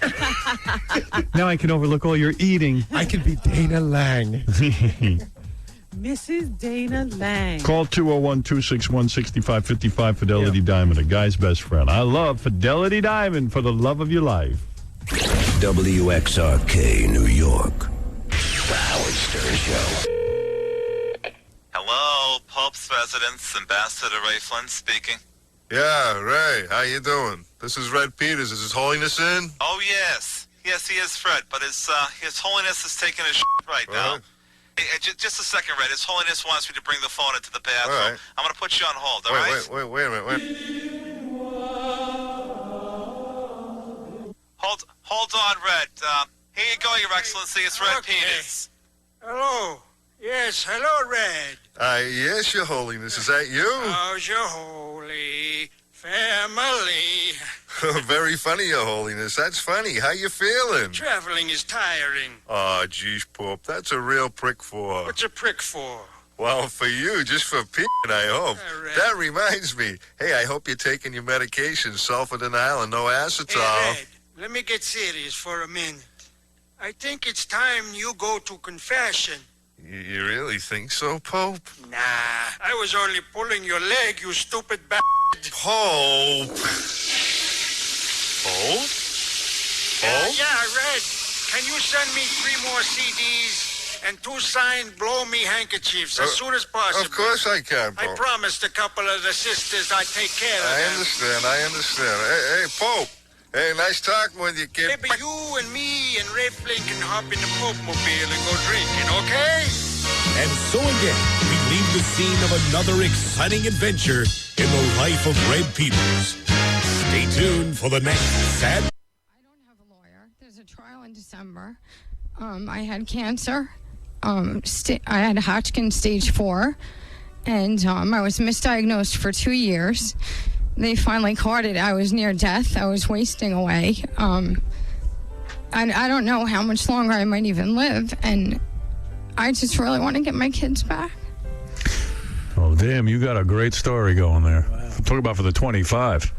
Now I can overlook all your eating. I can be Dana Lang. Mrs. Dana Lang. Call 201-261-6555 Fidelity Diamond, a guy's best friend. I love Fidelity Diamond for the love of your life. WXRK, New York. The Howard Stern Show. Hello, Pope's residence, Ambassador Ray Flynn speaking. Yeah, Ray, how you doing? This is Red Peters. Is His Holiness in? Oh, yes. Yes, he is, Fred, but His Holiness is taking a shit right now. Hey, just a second, Red. His Holiness wants me to bring the phone into the bathroom. All right. I'm going to put you on hold, all right? Wait a minute. Hold on, Red. Here you go, Your Excellency. It's Red Peters. Hello. Yes, hello, Red. Yes, Your Holiness. Is that you? How's your holy family? Very funny, Your Holiness. That's funny. How you feeling? Traveling is tiring. Oh, geez, Pope. That's a real prick for. What's a prick for? Well, for you, just for peeing, I hope. Red. That reminds me. Hey, I hope you're taking your medication, sulfur-denial, and no acetol. Hey, Red, let me get serious for a minute. I think it's time you go to confession. You really think so, Pope? Nah, I was only pulling your leg, you stupid Pope. Pope? Pope? Yeah, Red. Can you send me 3 more CDs and 2 signed blow me handkerchiefs as soon as possible? Of course I can, Pope. I promised a couple of the sisters I'd take care of them. I understand. Hey, Pope. Hey, nice talking with you, kid. Maybe you and me and Ray Flynn can hop in the Pope-mobile and go drinking, okay? And so again, we leave the scene of another exciting adventure in the life of Red Peters. Stay tuned for the next sad... There's a trial in December. I had cancer. I had Hodgkin's stage 4. And I was misdiagnosed for 2 years. They finally caught it. I was near death. I was wasting away. I don't know how much longer I might even live. And I just really want to get my kids back. Oh, damn, you got a great story going there. Wow. Talk about for the 25.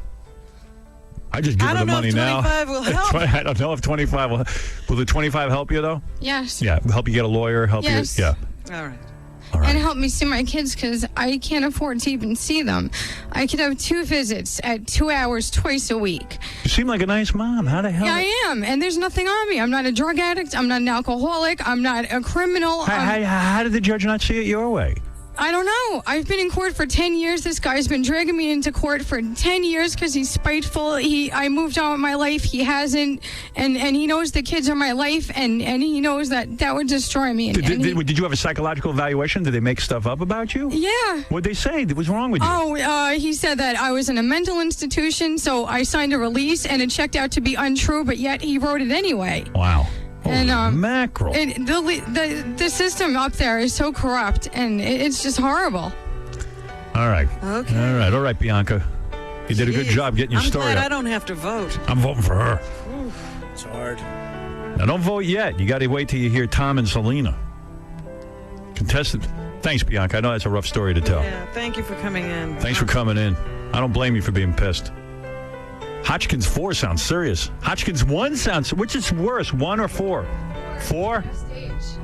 I just give her the money now. I don't know if 25 will help. I don't know if 25 will. Will the 25 help you, though? Yes. Yeah, help you get a lawyer, help you. Yeah. All right. And help me see my kids because I can't afford to even see them. I could have 2 visits at 2 hours twice a week. You seem like a nice mom. How the hell? Yeah, I am. And there's nothing on me. I'm not a drug addict. I'm not an alcoholic. I'm not a criminal. How did the judge not see it your way? I don't know. I've been in court for 10 years. This guy's been dragging me into court for 10 years because he's spiteful. I moved on with my life. He hasn't. And he knows the kids are my life. And he knows that would destroy me. Did you have a psychological evaluation? Did they make stuff up about you? Yeah. What'd they say? What was wrong with you? Oh, he said that I was in a mental institution. So I signed a release and it checked out to be untrue. But yet he wrote it anyway. Wow. And mackerel. The system up there is so corrupt, and it's just horrible. All right. Okay. All right, Bianca. You did a good job getting your story I'm glad up. I don't have to vote. I'm voting for her. It's hard. Now, don't vote yet. You got to wait till you hear Tom and Selena. Contestant. Thanks, Bianca. I know that's a rough story to tell. Yeah, thank you for coming in. Thanks for coming in. I don't blame you for being pissed. Hodgkin's 4 sounds serious. Hodgkin's 1 sounds... Which is worse, 1 or 4? 4?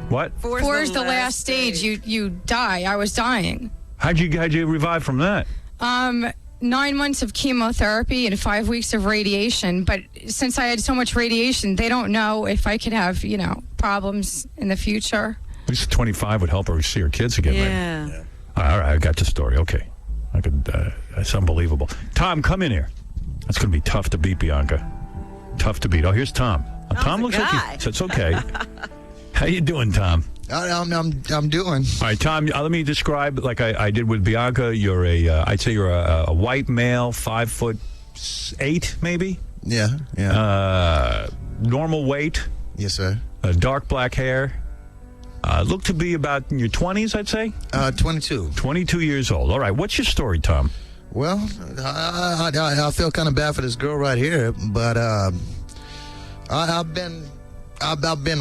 What? 4 is the last stage. You die. I was dying. How'd you revive from that? 9 months of chemotherapy and 5 weeks of radiation. But since I had so much radiation, they don't know if I could have, problems in the future. At least 25 would help her see her kids again. Yeah. All right, I got the story. Okay. That's unbelievable. Tom, come in here. That's going to be tough to beat, Bianca. Tough to beat. Oh, here's Tom. Tom looks like it's okay. How you doing, Tom? I'm doing. All right, Tom. Let me describe like I did with Bianca. You're I'd say you're a white male, 5'8", maybe. Yeah. Normal weight. Yes, sir. Dark black hair. Look to be about in your 20s, I'd say. 22. 22 years old. All right. What's your story, Tom? Well, I feel kind of bad for this girl right here, but I've been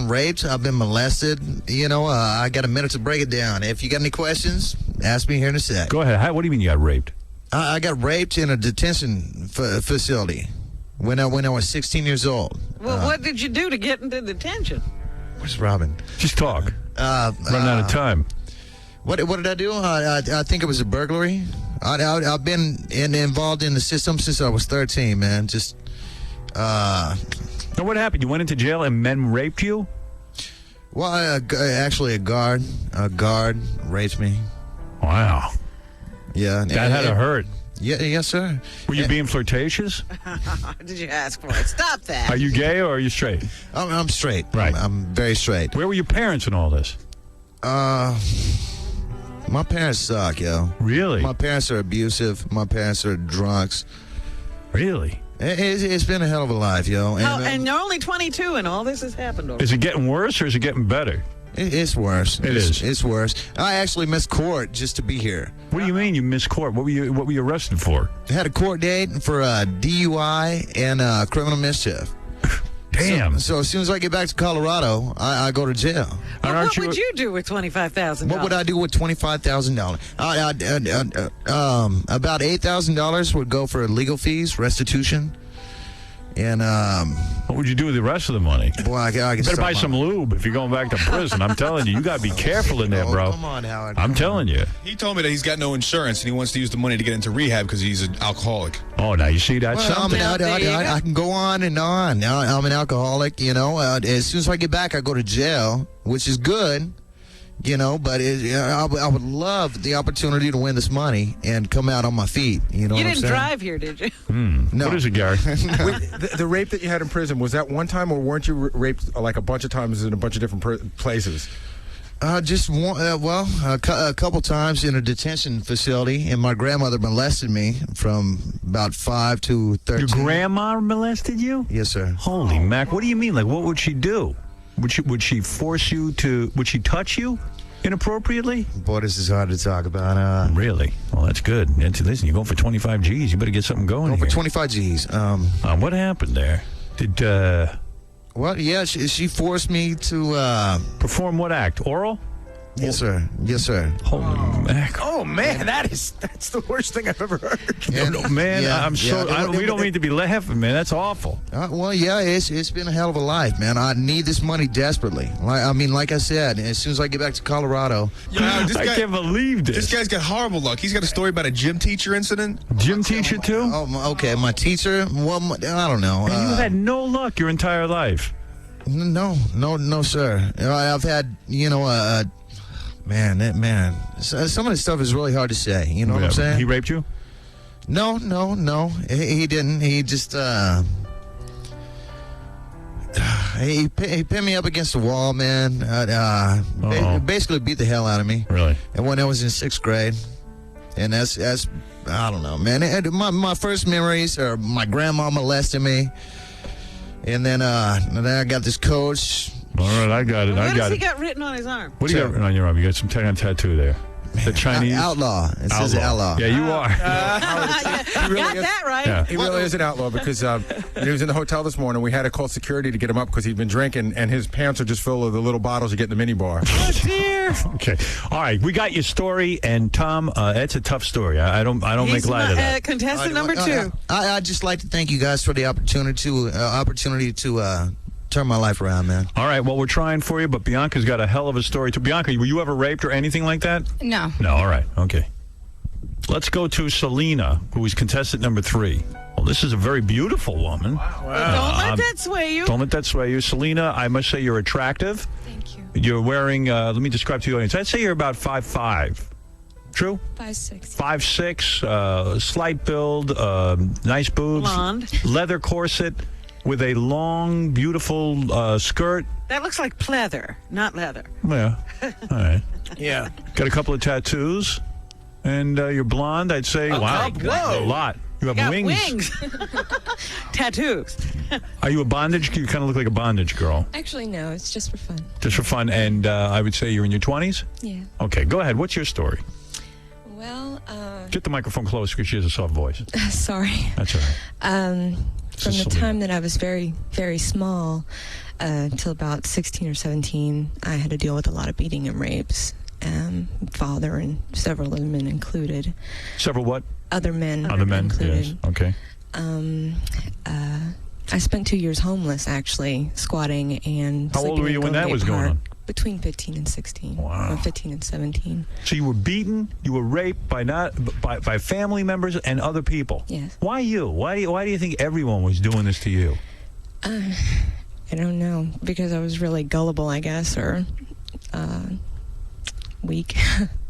raped. I've been molested. I got a minute to break it down. If you got any questions, ask me here in a sec. Go ahead. What do you mean you got raped? I got raped in a detention facility when I was 16 years old. Well, what did you do to get into detention? Where's Robin? Just talk. Running out of time. What did I do? I think it was a burglary. I've been involved in the system since I was 13, man. Just. Now, what happened? You went into jail and men raped you? Well, actually, a guard raped me. Wow. Yeah. That had to hurt. Yeah, yes, sir. Were you being flirtatious? Did you ask for it? Stop that. Are you gay or are you straight? I'm straight. Right. I'm very straight. Where were your parents in all this? My parents suck, yo. Really? My parents are abusive. My parents are drunks. Really? It's been a hell of a life, yo. And you're only 22 and all this has happened already. Is it getting worse or is it getting better? It's worse. Is. It's worse. I actually missed court just to be here. What do you mean you missed court? What were you arrested for? I had a court date for DUI and criminal mischief. Damn. So as soon as I get back to Colorado, I go to jail. Well, what would you do with $25,000? What would I do with $25,000? About $8,000 would go for legal fees, restitution, and what would you do with the rest of the money? Boy, I you better buy some lube if you're going back to prison. I'm telling you, you got to be careful in there, bro. Come on, Howard. I'm telling you. He told me that he's got no insurance and he wants to use the money to get into rehab because he's an alcoholic. Oh, now you see that? Something. I can go on and on. I'm an alcoholic, you know. As soon as I get back, I go to jail, which is good. You know, but I would love the opportunity to win this money and come out on my feet. You know, You what I'm didn't saying? drive here, did you? No. What is it, Gary? Wait, the rape that you had in prison, was that one time, or weren't you raped like a bunch of times in a bunch of different places? Just one. A couple times in a detention facility, and my grandmother molested me from about 5 to 13. Your grandma molested you? Yes, sir. Holy Mac! What do you mean? Like, what would she do? Would she force you to? Would she touch you inappropriately? Boy, this is hard to talk about. Really? Well, that's good. Listen, you're going for 25 G's. You better get something going. Going for here. 25 G's. What happened there? Did Well, yeah, she forced me to perform what act? Oral? Yes, sir. Yes, sir. Holy Mac! Oh man, that's the worst thing I've ever heard. Man, yeah, I'm so. We don't mean to be laughing, man. That's awful. Well, yeah, it's been a hell of a life, man. I need this money desperately. Like I said, as soon as I get back to Colorado, Yeah, I can't believe this. This guy's got horrible luck. He's got a story about a gym teacher incident. Gym teacher too? Oh, okay. My teacher. Well, I don't know. Man, you've had no luck your entire life. No, sir. I've had, Man, some of this stuff is really hard to say. You know what I'm saying? He raped you? No. He didn't. He just he pinned me up against the wall, man. Basically beat the hell out of me. Really? And when I was in 6th grade, and that's I don't know, man. My first memories are my grandma molesting me, and then I got this coach. All right, I got it. What has he got written on his arm? What do you got written on your arm? You got some tattoo there. The Chinese outlaw. It says outlaw. Yeah, you are. Got that right. Yeah. He really is an outlaw because he was in the hotel this morning. We had to call security to get him up because he'd been drinking, and his pants are just full of the little bottles you get in the mini bar. Oh, dear. Okay. All right. We got your story, and Tom, that's a tough story. I don't make light of that. Contestant number 2. I'd just like to thank you guys for the opportunity to turn my life around, man. All right. Well, we're trying for you, but Bianca's got a hell of a story too. Bianca, were you ever raped or anything like that? No. No. All right. Okay. Let's go to Selena, who is contestant number 3. Well, this is a very beautiful woman. Wow. Don't let that sway you. Don't let that sway you. Selena, I must say you're attractive. Thank you. You're wearing, let me describe to the audience. I'd say you're about 5'5". True? 5'6". 5'6", slight build, nice boobs. Blonde. Leather corset with a long, beautiful skirt. That looks like pleather, not leather. Yeah. All right. Yeah. Got a couple of tattoos. And you're blonde, I'd say. Oh, wow. whoa. A lot. You have Got wings. Tattoos. Are you a bondage? You kind of look like a bondage girl. Actually, no. It's just for fun. Just for fun. And I would say you're in your 20s? Yeah. Okay, go ahead. What's your story? Well, Get the microphone close because she has a soft voice. sorry. That's all right. From the time that I was very, very small till about 16 or 17, I had to deal with a lot of beating and rapes. Father and several other men included. Several what? Other men. Other men, included. yes. Okay. I spent 2 years homeless, actually, squatting and How old were you when that was going on? Between 15 and 16. Wow. Or 15 and 17. So you were beaten, you were raped by family members and other people. Yes. Why you? Why do you think everyone was doing this to you? I don't know. Because I was really gullible, I guess, or weak.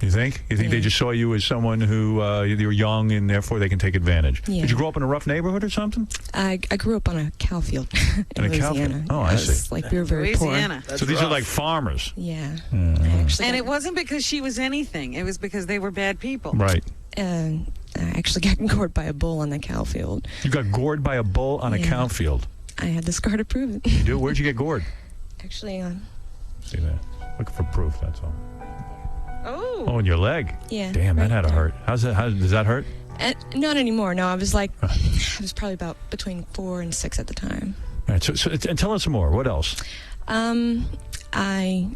You think? You think they just saw you as someone who you're young and therefore they can take advantage? Yeah. Did you grow up in a rough neighborhood or something? I grew up on a cow field in In a cow Louisiana. field? Oh, I see. Like, we were very Louisiana. poor. So these are like farmers. Yeah. And it wasn't because she was anything. It was because they were bad people. Right. I actually got gored by a bull on the cow field. You got gored by a bull on a Yeah. cow field. I had the scar to prove it. You do? Where'd you get gored? Actually, See that? Looking for proof, that's all. Oh, in your leg? Yeah. Damn, that right had to there. hurt. Does that hurt? Not anymore. No, I was probably about between 4 and 6 at the time. All right, so and tell us some more. What else? I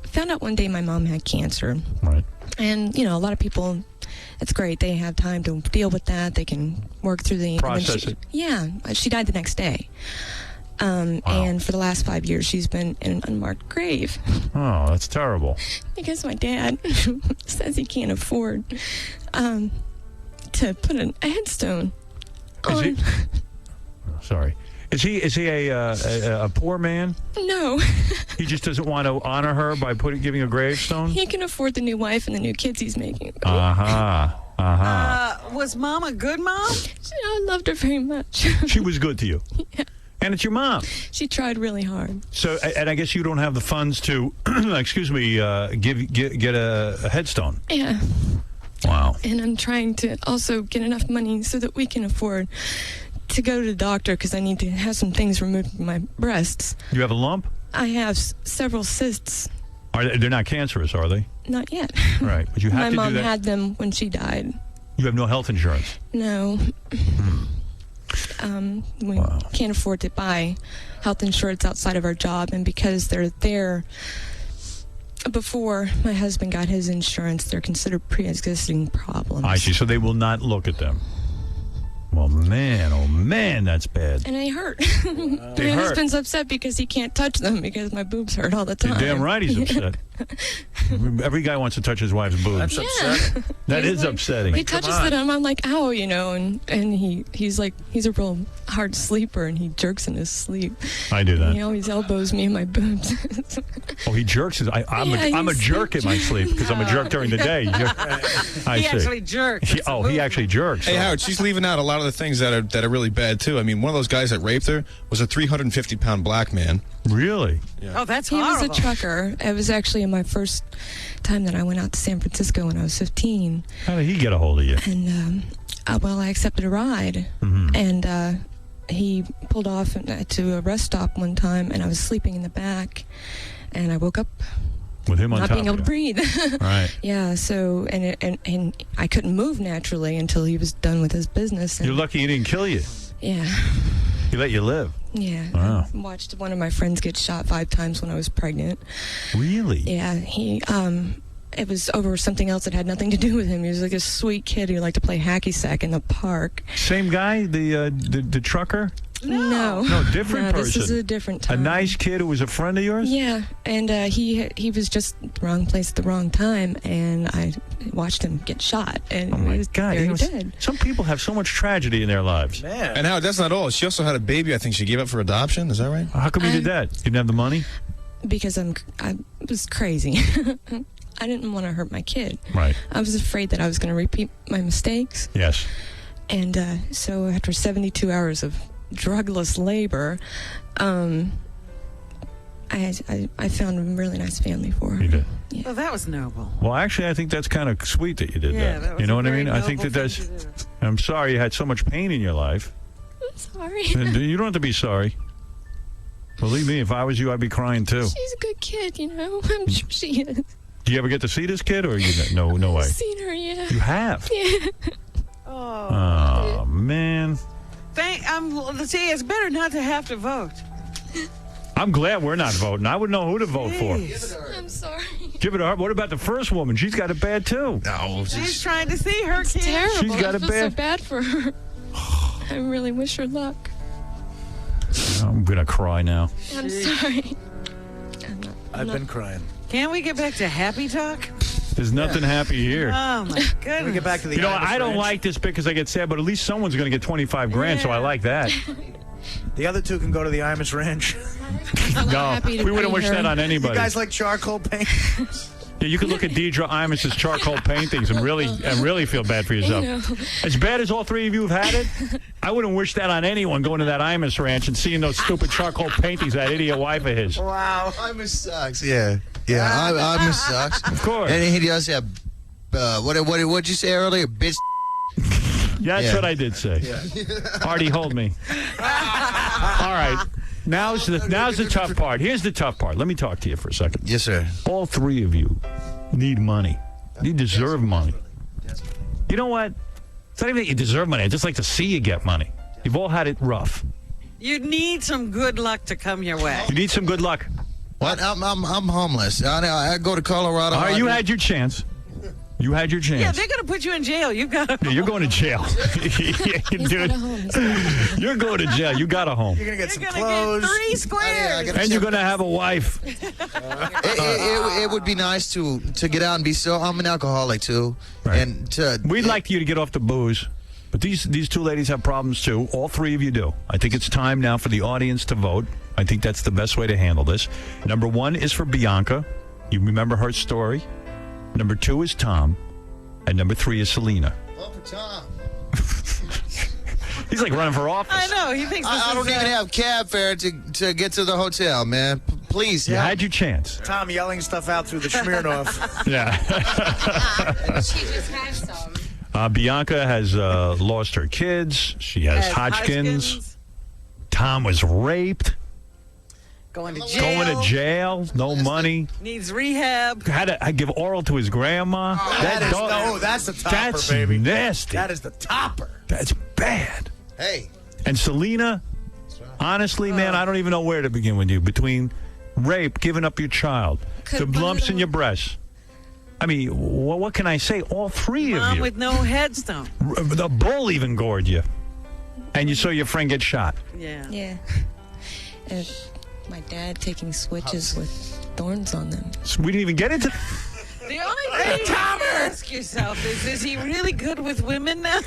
found out one day my mom had cancer. Right. And, a lot of people, it's great. They have time to deal with that. They can work through the... Process it. Yeah. She died the next day. Wow. And for the last 5 years, she's been in an unmarked grave. Oh, that's terrible. Because my dad says he can't afford to put a headstone on... Sorry. Is he a poor man? No. He just doesn't want to honor her by giving a gravestone? He can afford the new wife and the new kids he's making. Was Mom a good mom? I loved her very much. She was good to you? Yeah. And it's your mom. She tried really hard. So, and I guess you don't have the funds to, excuse me, get a headstone. Yeah. Wow. And I'm trying to also get enough money so that we can afford to go to the doctor because I need to have some things removed from my breasts. You have a lump? I have several cysts. They're not cancerous, are they? Not yet. Right, but you have my to do mom that. had them when she died. You have no health insurance? No. We can't afford to buy health insurance outside of our job, and because they're there before my husband got his insurance, they're considered pre-existing problems. I see, so they will not look at them. Well, man, that's bad. And they hurt. They My hurt. husband's upset because he can't touch them because my boobs hurt all the time. You're damn right he's upset. Every guy wants to touch his wife's boobs. That's upsetting. That is upsetting. He touches them. I'm like, ow, and he's like, he's a real hard sleeper, and he jerks in his sleep. I do that. He always elbows me in my boobs. Oh, he jerks. I'm a jerk in my sleep because I'm a jerk during the day. I He see. actually jerks. He actually jerks. Hey, Howard, she's leaving out a lot of the things that are really bad, too. I mean, one of those guys that raped her was a 350-pound black man. Really? Yeah. Oh, that's He horrible. was a trucker. It was actually my first time that I went out to San Francisco when I was 15. How did he get a hold of you? And, I accepted a ride. Mm-hmm. And he pulled off to a rest stop one time, and I was sleeping in the back. And I woke up with him on not top being able of to you. breathe. Right. Yeah, so, and I couldn't move naturally until he was done with his business. And, You're lucky he didn't kill you. Yeah. He let you live. Yeah. Wow. I watched one of my friends get shot 5 times when I was pregnant. Really? Yeah, it was over something else that had nothing to do with him. He was like a sweet kid who liked to play hacky sack in the park. Same guy, the trucker? No. No, different person. This is a different time. A nice kid who was a friend of yours? Yeah, and he was just the wrong place at the wrong time, and I watched him get shot, and Oh my he was God! very dead. Some people have so much tragedy in their lives. And Howard, that's not all. She also had a baby. I think she gave up for adoption. Is that right? How come you did that? You didn't have the money? Because I was crazy. I didn't want to hurt my kid. Right. I was afraid that I was going to repeat my mistakes. Yes. And so after 72 hours of drugless labor, I found a really nice family for her. You did. Yeah. Well, that was noble. Well, actually, I think that's kind of sweet that you did Yeah, that. that was You know a what I very mean? I think noble that thing that's. to do. I'm sorry you had so much pain in your life. I'm sorry. And you don't have to be sorry. Believe me, if I was you, I'd be crying too. She's a good kid, I'm sure she is. Do you ever get to see this kid, or no way? I've seen her, yeah. You have? Yeah. Oh man. See, it's better not to have to vote. I'm glad we're not voting. I would know who to vote for. I'm sorry. Give it to her. What about the first woman? She's got it bad too. No, She's trying to see her It's kid. terrible. She's got I it feel so bad. bad for her. I really wish her luck. I'm gonna cry now. I'm sorry. I've been crying. Can we get back to happy talk? There's nothing happy here. Oh my goodness. Can we get back to the You know, Amish I don't ranch? like this bit because I get sad, but at least someone's going to get 25 grand, so I like that. The other two can go to the Amish ranch. No, happy to we wouldn't be wish here. that on You anybody. guys like charcoal paint? Yeah, you can look at Deidre Imish's charcoal paintings and really feel bad for yourself. I know. As bad as all three of you have had it, I wouldn't wish that on anyone going to that Imish ranch and seeing those stupid charcoal paintings of that idiot wife of his. Wow. Amish sucks, yeah. Yeah, Amish sucks. Of course. And he does have, what'd you say earlier? Bitch. Yeah, that's what I did say. Artie, hold me. All right. Now's the tough part. Here's the tough part. Let me talk to you for a second. Yes, sir. All three of you need money. You deserve money. You know what? It's not even that you deserve money. I just like to see you get money. You've all had it rough. You need some good luck to come your way. You need some good luck. What? I'm homeless. I go to Colorado. All right, you had your chance. You had your chance. Yeah, they're going to put you in jail. You got to. Yeah, you're going to jail. Dude, you're going to jail. You got a home. You're going to get some Get clothes. 3 squares. And you're going to have a wife. It would be nice to get out and be so. I'm an alcoholic too, Right. and We'd like you to get off the booze. But these two ladies have problems too. All three of you do. I think it's time now for the audience to vote. I think that's the best way to handle this. Number 1 is for Bianca. You remember her story. Number 2 is Tom. And number 3 is Selena. Vote for Tom. He's like running for office. I know. He thinks I don't even have cab fare to get to the hotel, man. Please, You had your chance. Tom yelling stuff out through the Smirnoff. Yeah. She just had some. Bianca has lost her kids. She has Hodgkin's. Tom was raped. Going to jail. Going to jail. No money. Needs rehab. Had to give oral to his grandma. That's the topper, That's baby. nasty. That is the topper. That's bad. Hey. And Selena, honestly, man, I don't even know where to begin with you. Between rape, giving up your child, the lumps in your breasts. I mean, what can I say? All three of Mom you. with no headstone. The bull even gored you. And you saw your friend get shot. Yeah. Yeah. And my dad taking switches with thorns on them. So we didn't even get into The only thing you have to ask yourself is he really good with women now?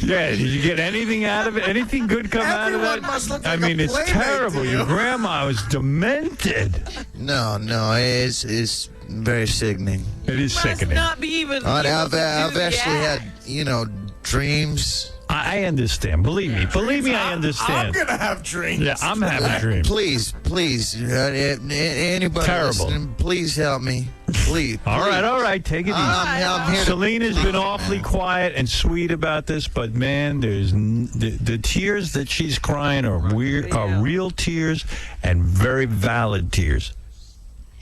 Yeah, did you get anything out of it? Anything good come out of Everyone it? must look I like mean, a it's playmate terrible. to you. Your grandma was demented. No, it's very sickening. It is Must sickening. not be even. I've able to do actually that. had, dreams. I understand. Believe me, I understand. I'm going to have dreams. Yeah, I'm having dreams. Please, anybody Terrible. listening, please help me. Please. All right, take it easy. I'm here to- Selena's been awfully quiet and sweet about this, but man, there's the tears that she's crying are weird, are real tears and very valid tears.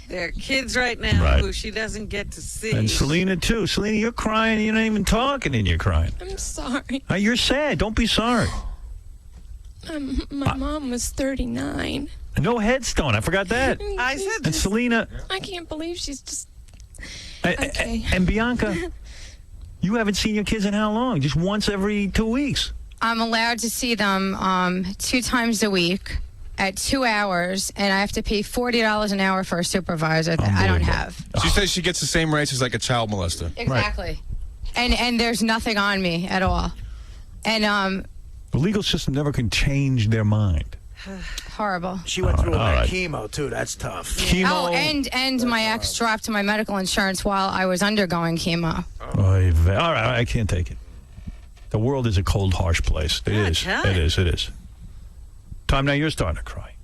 There are kids right now Right. who she doesn't get to see. And Selena too. Selena, you're crying. You're not even talking, and you're crying. I'm sorry. You're sad. Don't be sorry. My mom was 39. No headstone. I forgot that. I said And Selena I can't believe she's just. and Bianca, you haven't seen your kids in how long? Just once every 2 weeks. I'm allowed to see them 2 times a week at 2 hours, and I have to pay $40 an hour for a supervisor that I don't have. She says she gets the same rates as like a child molester. Exactly. And there's nothing on me at all. And The legal system never can change their mind. horrible. She went through All right. chemo, too. That's tough. Chemo. Oh, and my ex dropped my medical insurance while I was undergoing chemo. All right, I can't take it. The world is a cold, harsh place. It is. God. It is. It is. Tom, now you're starting to cry.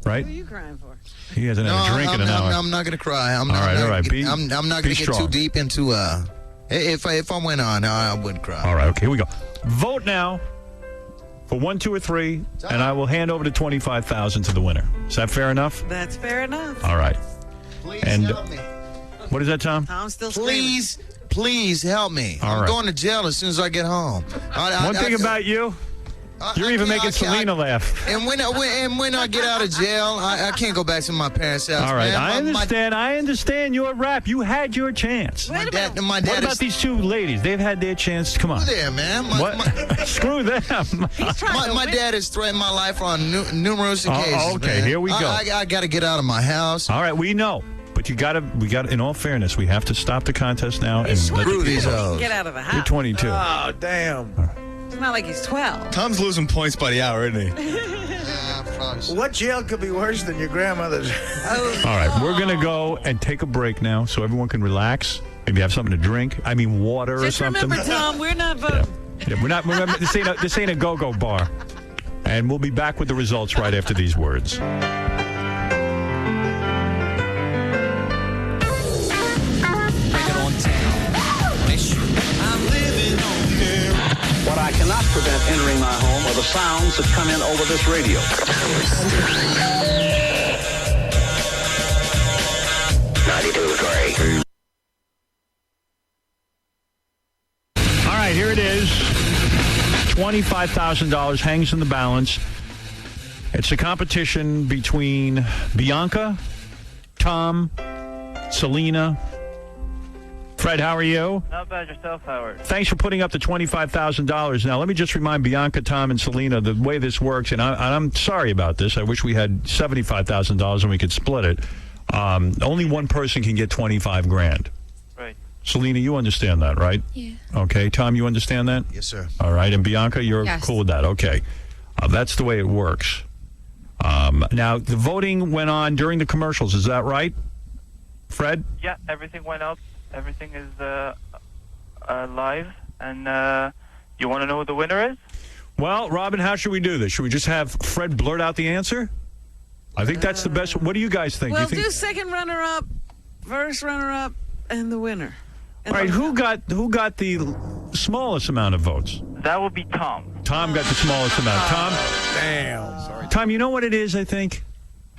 Right? Who are you crying for? He hasn't had a drink in an hour. I'm not going to cry. I'm All not, right, I'm all not, right. Be- I'm not be going to get too strong. deep into. If I went on, I would cry. All right, okay, here we go. Vote now for 1, 2, or 3, and I will hand over the $25,000 to the winner. Is that fair enough? That's fair enough. All right. Please And help me. what is that, Tom? Tom's still screaming. Please help me. All I'm right. going to jail as soon as I get home. One thing about you, you're even making Selena laugh. And when I get out of jail, I can't go back to my parents' house. All right, man. I understand. I understand your rap. You had your chance. My dad What about is these two ladies? They've had their chance. Come on. there, man. Screw them. My dad has threatened my life on numerous occasions. okay, man. here we go. I got to get out of my house. All right, we know. But we got to, in all fairness, we have to stop the contest now and let Screw these He can hoes. get out of the You're house. 22. Oh, damn. It's not like he's 12. Tom's losing points by the hour, isn't he? What jail could be worse than your grandmother's? All right, we're going to go and take a break now so everyone can relax. Maybe have something to drink. I mean, water or Just something. remember, Tom, we're not voting. Yeah, we're not. Remember, this ain't a go-go bar. And we'll be back with the results right after these words. What I cannot prevent entering my home are the sounds that come in over this radio. 92.3. All right, here it is. $25,000 hangs in the balance. It's a competition between Bianca, Tom, Selena. Fred, how are you? Not bad yourself, Howard. Thanks for putting up the $25,000. Now, let me just remind Bianca, Tom, and Selena the way this works, and I'm sorry about this. I wish we had $75,000 and we could split it. Only one person can get $25,000. Right. Selena, you understand that, right? Yeah. Okay. Tom, you understand that? Yes, sir. All right. And Bianca, you're Yes. cool with that? Okay. That's the way it works. Now, the voting went on during the commercials. Is that right, Fred? Yeah, everything went up. Everything is live. And you want to know who the winner is? Well, Robin, how should we do this? Should we just have Fred blurt out the answer? I think that's the best. What do you guys think? Well, you think? do second runner-up, first runner-up, and the winner. All right, who got the smallest amount of votes? That would be Tom. Tom got the smallest amount. Tom? Damn. Sorry. Tom, you know what it is, I think?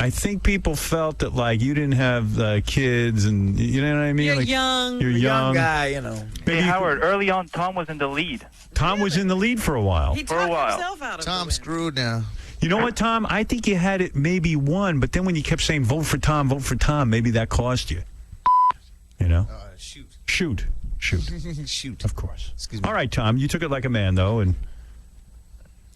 I think people felt that, like, you didn't have kids and, you know what I mean? You're like, young. You're young. guy, you know. Maybe Hey, Howard, early on, Tom was in the lead. Tom was in the lead for a while. He For a talked while. himself out of Tom's screwed now. You know what, Tom? I think you had it maybe won, but then when you kept saying vote for Tom, maybe that cost you. You know? Shoot. Shoot. Of course. Excuse me. All right, Tom, you took it like a man, though, and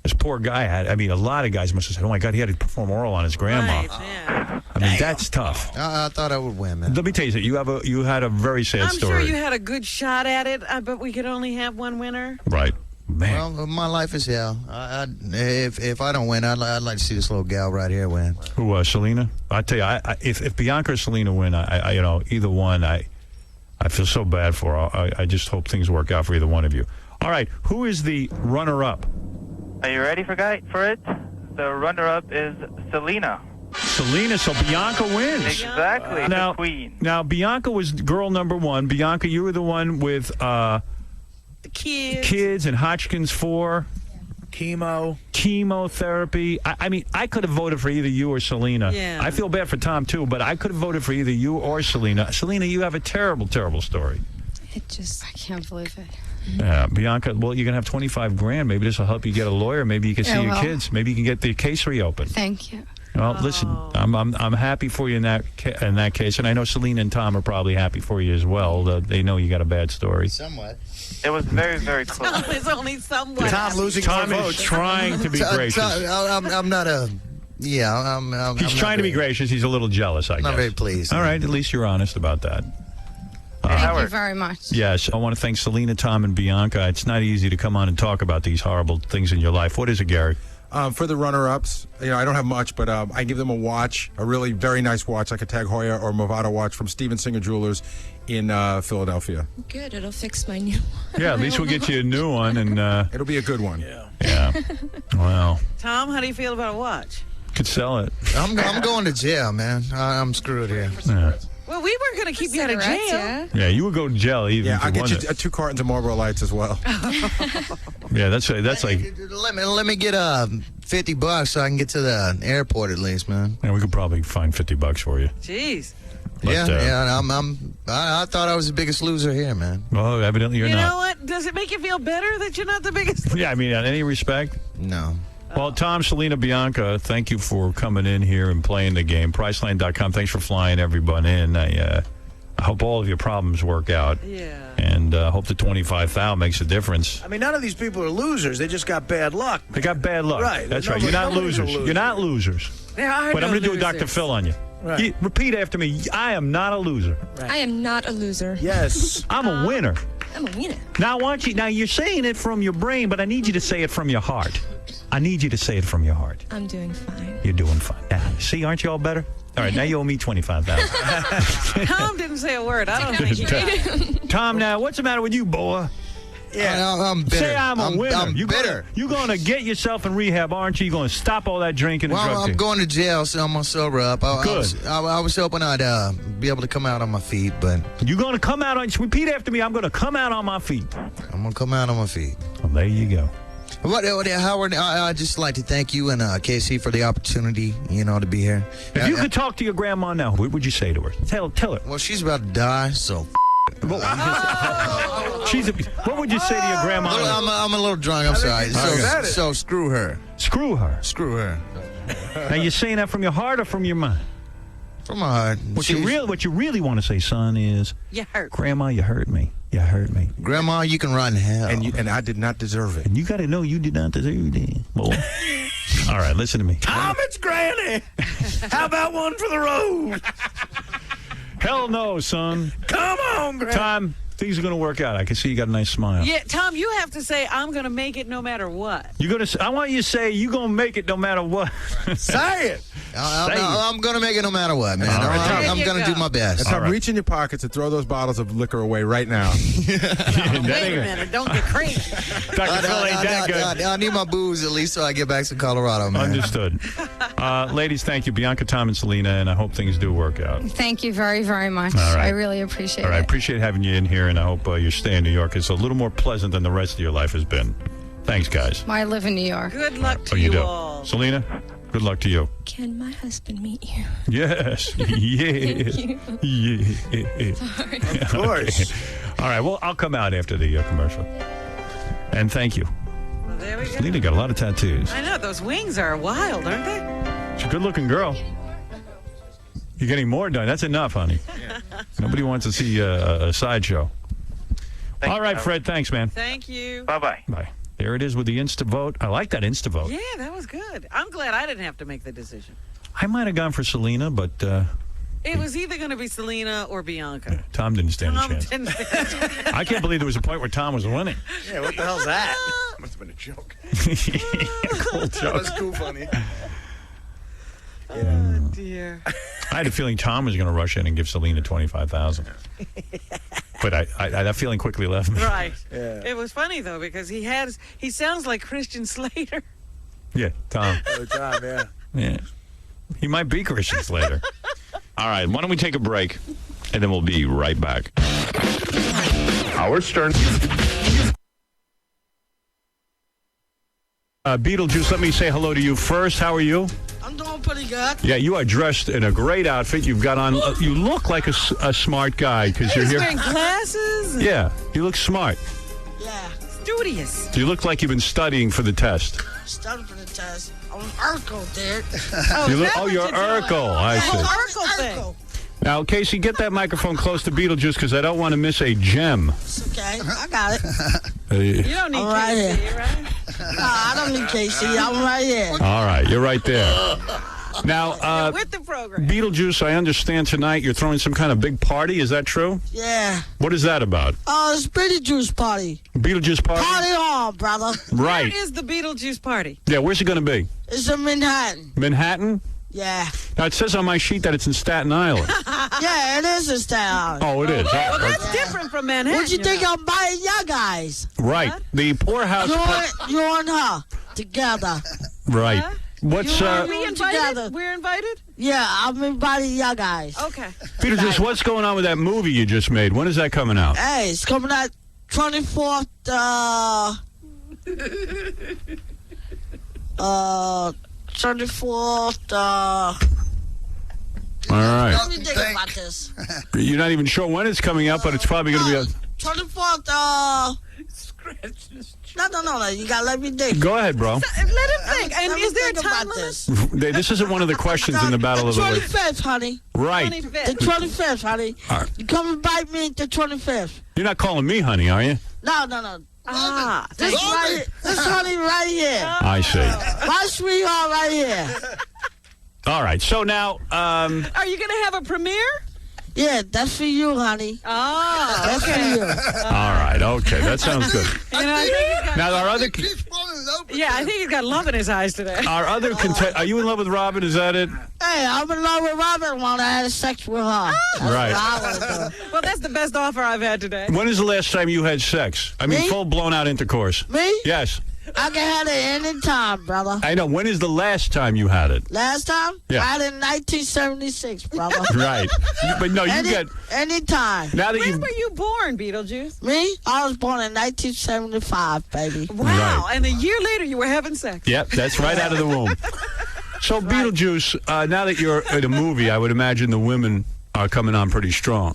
this poor guy had, a lot of guys must have said, oh, my God, he had to perform oral on his grandma. Right, yeah. I mean, that's tough. I thought I would win, man. Let me tell you something. You had a very sad I'm story. sure you had a good shot at it, but we could only have one winner. Right. Man. Well, my life is hell. If I don't win, I'd like to see this little gal right here win. Who, Selena? I tell you, if Bianca or Selena win, either one, I feel so bad for her. I just hope things work out for either one of you. All right, who is the runner-up? Are you ready for it? The runner-up is Selena. Selena, so Bianca wins. Exactly. Now, the queen. Now, Bianca was girl number one. Bianca, you were the one with The kids and Hodgkin's 4. Chemotherapy. I mean, I could have voted for either you or Selena. Yeah. I feel bad for Tom, too, but I could have voted for either you or Selena. Selena, you have a terrible, terrible story. I can't believe it. Yeah, Bianca, well, you're going to have $25,000. Maybe this will help you get a lawyer. Maybe you can see Yeah, your well. kids. Maybe you can get the case reopened. Thank you. Well, listen, I'm happy for you in that case, and I know Selena and Tom are probably happy for you as well. They know you got a bad story. Somewhat. It was very, very close. Tom is only somewhat. Tom losing Tom more is votes. trying to be gracious. I'm not a. Yeah, He's trying to be gracious. He's a little jealous, I guess. Not very pleased. All right, at least you're honest about that. Thank you very much. Yes, I want to thank Selena, Tom, and Bianca. It's not easy to come on and talk about these horrible things in your life. What is it, Gary? For the runner-ups, I don't have much, but I give them a watch, a really very nice watch, like a Tag Heuer or Movado watch from Steven Singer Jewelers in Philadelphia. Good, it'll fix my new one. Yeah, at least we'll get you a new one, and it'll be a good one. yeah. Well, Tom, how do you feel about a watch? could sell it. I'm going to jail, man. I'm screwed here. Yeah. Well, we weren't going to keep you out of jail. Cigarettes, Yeah, you would go to jail even Yeah, if I'll you get you won it. 2 cartons of Marlboro Lights as well. Yeah, that's like. Let me get $50 so I can get to the airport at least, man. Yeah, we could probably find $50 for you. Jeez. But, yeah. I thought I was the biggest loser here, man. Well, evidently you're You not. know what? Does it make you feel better that you're not the biggest? Yeah, I mean, in any respect. No. Well, Tom, Selena, Bianca, thank you for coming in here and playing the game. Priceline.com, thanks for flying everyone in. I hope all of your problems work out. Yeah. And hope the 25,000 makes a difference. I mean, none of these people are losers. They just got bad luck. They got bad luck. Right. That's right. You're not losers. You're not losers. There are But no I'm going to do a losers. Dr. Phil on you. Right. Repeat after me. I am not a loser. I am not a loser. Yes. I'm a winner. I'm a winner. Now, now you're saying it from your brain, but I need you to say it from your heart. I need you to say it from your heart. I'm doing fine. You're doing fine. See, aren't you all better? All right, now you owe me 25,000. Tom didn't say a word. I don't think he did. Tom, now what's the matter with you, boy? Yeah, I'm bitter. Say I'm a winner. I'm bitter. You're going to get yourself in rehab, aren't you? You're going to stop all that drinking and drug Well, I'm taking. going to jail, so I'm going to sober up. Good. I was hoping I'd be able to come out on my feet, but You're going to come out on... Repeat after me. I'm going to come out on my feet. I'm going to come out on my feet. Well, there you go. Howard, I'd just like to thank you and Casey for the opportunity, to be here. If you could talk to your grandma now, what would you say to her? Tell her. Well, she's about to die, so. What would you say to your grandma? I'm a little drunk. I'm sorry. So screw her. Screw her. Screw her. Now you saying that from your heart or from your mind? From my heart. What you really want to say, son, is you hurt. Grandma, you hurt me. You hurt me. Grandma, you can rot in hell. And I did not deserve it. And you got to know you did not deserve it, boy. All right, listen to me. Tom, it's Granny. How about one for the road? Hell no, son. Come on, Granny. Tom, things are going to work out. I can see you got a nice smile. Yeah, Tom, you have to say, I'm going to make it no matter what. I want you to say, you're going to make it no matter what. Say it. I'm going to make it no matter what, man. I'm going to do my best. Tom, reach in your pockets and throw those bottles of liquor away right now. Wait a minute. Don't get crazy. I need my booze at least so I get back to Colorado, man. Understood. Ladies, thank you. Bianca, Tom, and Selena, and I hope things do work out. Thank you very, very much. All right. I really appreciate it. All right, appreciate having you in here, and I hope your stay in New York is a little more pleasant than the rest of your life has been. Thanks, guys. I live in New York. Good luck to you all. Selena, good luck to you. Can my husband meet you? Yes. Yeah. Thank you. Yeah. Sorry. Of course. All right, well, I'll come out after the commercial. And thank you. Well, there we go. Selena got a lot of tattoos. I know. Those wings are wild, aren't they? She's a good-looking girl. You're getting more done. That's enough, honey. Nobody wants to see a sideshow. All right, Fred, thanks, man. Thank you. Bye-bye. Bye. There it is with the Insta-vote. I like that Insta-vote. Yeah, that was good. I'm glad I didn't have to make the decision. I might have gone for Selena, but It was either going to be Selena or Bianca. Tom didn't stand a chance. Didn't stand a chance. I can't believe there was a point where Tom was winning. Yeah, what the hell's that? Must have been a joke. Cool joke. That was cool, funny. Oh, dear. I had a feeling Tom was going to rush in and give Selena $25,000. But I that feeling quickly left me. Right. Yeah. It was funny, though, because he sounds like Christian Slater. Yeah, Tom. Oh, Tom, yeah. Yeah. He might be Christian Slater. All right, why don't we take a break, and then we'll be right back. Howard Stern. Beetlejuice, let me say hello to you first. How are you? I'm doing pretty good. Yeah, you are dressed in a great outfit. You've got on. You look like a smart guy because you're here. He's wearing glasses. Yeah, you look smart. Yeah. Studious. You look like you've been studying for the test. Studying for the test. I'm Urkel, dude. You're Urkel. I see. Urkel thing. Now, Casey, get that microphone close to Beetlejuice because I don't want to miss a gem. It's okay. I got it. You don't need Casey, right? No, I don't need Casey. I'm right here. All right, you're right there. Now, with the program. Beetlejuice, I understand tonight you're throwing some kind of big party. Is that true? Yeah. What is that about? It's Beetlejuice party. Beetlejuice party? Party on, brother. Right. Where is the Beetlejuice party? Yeah, where's it going to be? It's in Manhattan. Manhattan? Yeah. Now, it says on my sheet that it's in Staten Island. Yeah, it is in Staten Island. Oh, it is. Well, that's different from Manhattan. What you think I'm buying y'all guys? Right. The poorhouse... You and her together. Right. What's... Are we invited? We're invited? Yeah, I'm inviting y'all guys. Okay. Beetlejuice, what's going on with that movie you just made? When is that coming out? Hey, it's coming out 24th, 24th, All right. Let me think about this. You're not even sure when it's coming out, but it's probably going to be... 24th, No, you gotta let me think. Go ahead, bro. Let him think. And is there a time limit? This isn't one of the questions in the Battle of the Week. 25th, honey. Right. The 25th, honey. All right. You come and bite me the 25th. You're not calling me honey, are you? No. This honey right here. I see. My sweetheart right here. All right. So now... Are you going to have a premiere? Yeah, that's for you, honey. Oh, that's okay. for you. All right. Okay. That sounds good. I think he's got, now, our other... I think he's got love in his eyes today. Our other Are you in love with Robin? Is that it? Hey, I'm in love with Robin when I had sex with her. Right. Well, that's the best offer I've had today. When is the last time you had sex? I mean, Me? full blown out intercourse. Me? Yes. I can have it any time, brother. I know. When is the last time you had it? Last time? Yeah. I had it in 1976, brother. Right. But no, you get... Anytime. Now that When were you born, Beetlejuice? Me? I was born in 1975, baby. Wow. Right. And a year later, you were having sex. Yep, that's right out of the womb. So, Beetlejuice, now that you're in a movie, I would imagine the women are coming on pretty strong.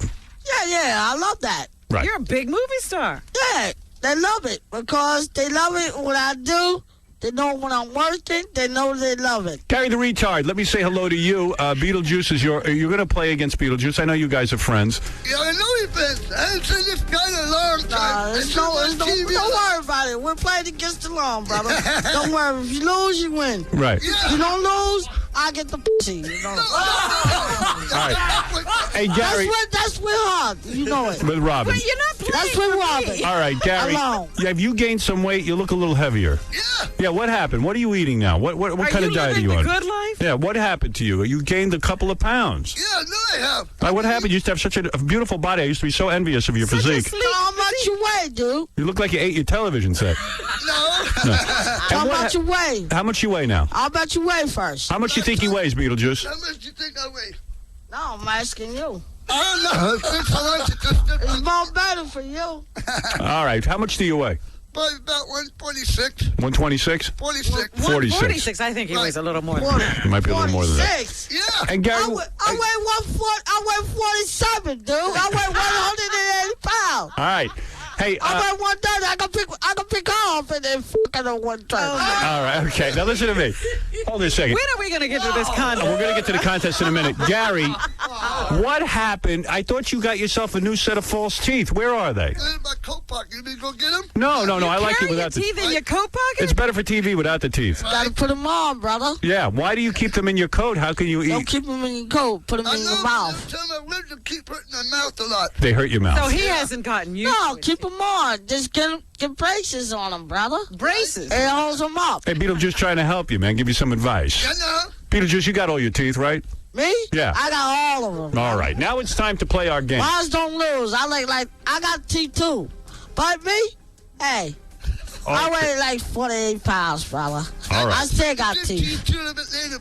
Yeah, I love that. Right. You're a big movie star. Yeah, they love it because they love it what I do. They know when I'm working. They know they love it. Gary the retard, let me say hello to you. Beetlejuice is you're going to play against Beetlejuice. I know you guys are friends. Yeah, I know you've been. I haven't seen this guy in a long time. Don't worry about it. We're playing against the law, brother. Don't worry. If you lose, you win. Right. If you don't lose, I get the pussy. You know? All right. Hey, Gary. That's with her. You know it. With Robin. But you're not playing. That's with Robin. All right, Gary. Alone. Have you gained some weight? You look a little heavier. Yeah, what happened? What are you eating now? What kind of diet are you on? Good life? Yeah, what happened to you? You gained a couple of pounds. Yeah, no, I have. What happened? You used to have such a beautiful body. I used to be so envious of your physique. How much you weigh, dude? You look like you ate your television set. No. How much you weigh? How much you weigh now? How about you weigh first? How much you think he weighs, Beetlejuice? How much do you think I weigh? No, I'm asking you. I don't know. It's more better for you. All right. How much do you weigh? Probably about 146. 126? 46. 46. I think he weighs a little more than that. It might be a little more than that. 46. Yeah. And Gary, I weigh 47, dude. I weigh 180 pounds. all right. Hey, I weigh 130. I can pick off and then fucking on 130. all right. Okay. Now listen to me. Hold on a second. When are we going to get to this contest? We're going to get to the contest in a minute. Gary, what happened? I thought you got yourself a new set of false teeth. Where are they? In my coat pocket. You need to go get them? No. I like it Carry without your the teeth in your coat pocket? It's better for TV without the teeth. Gotta put them on, brother. Yeah. Why do you keep them in your coat? How can you Don't eat? keep them in your coat. Put them in your mouth. Tell my wisdom keep hurting my mouth a lot. They hurt your mouth. So he hasn't gotten used No, to it. keep them on. Just get braces on them, brother. Braces? It holds them up. Hey, Beetlejuice trying to help you, man. Give you some advice. Yeah, no. Beetlejuice, you got all your teeth, right? Me? Yeah. I got all of them. All right. Now it's time to play our game. Mine don't lose. I like I got teeth too. But me, hey, I weigh like 48 pounds, brother. All right. I still got teeth.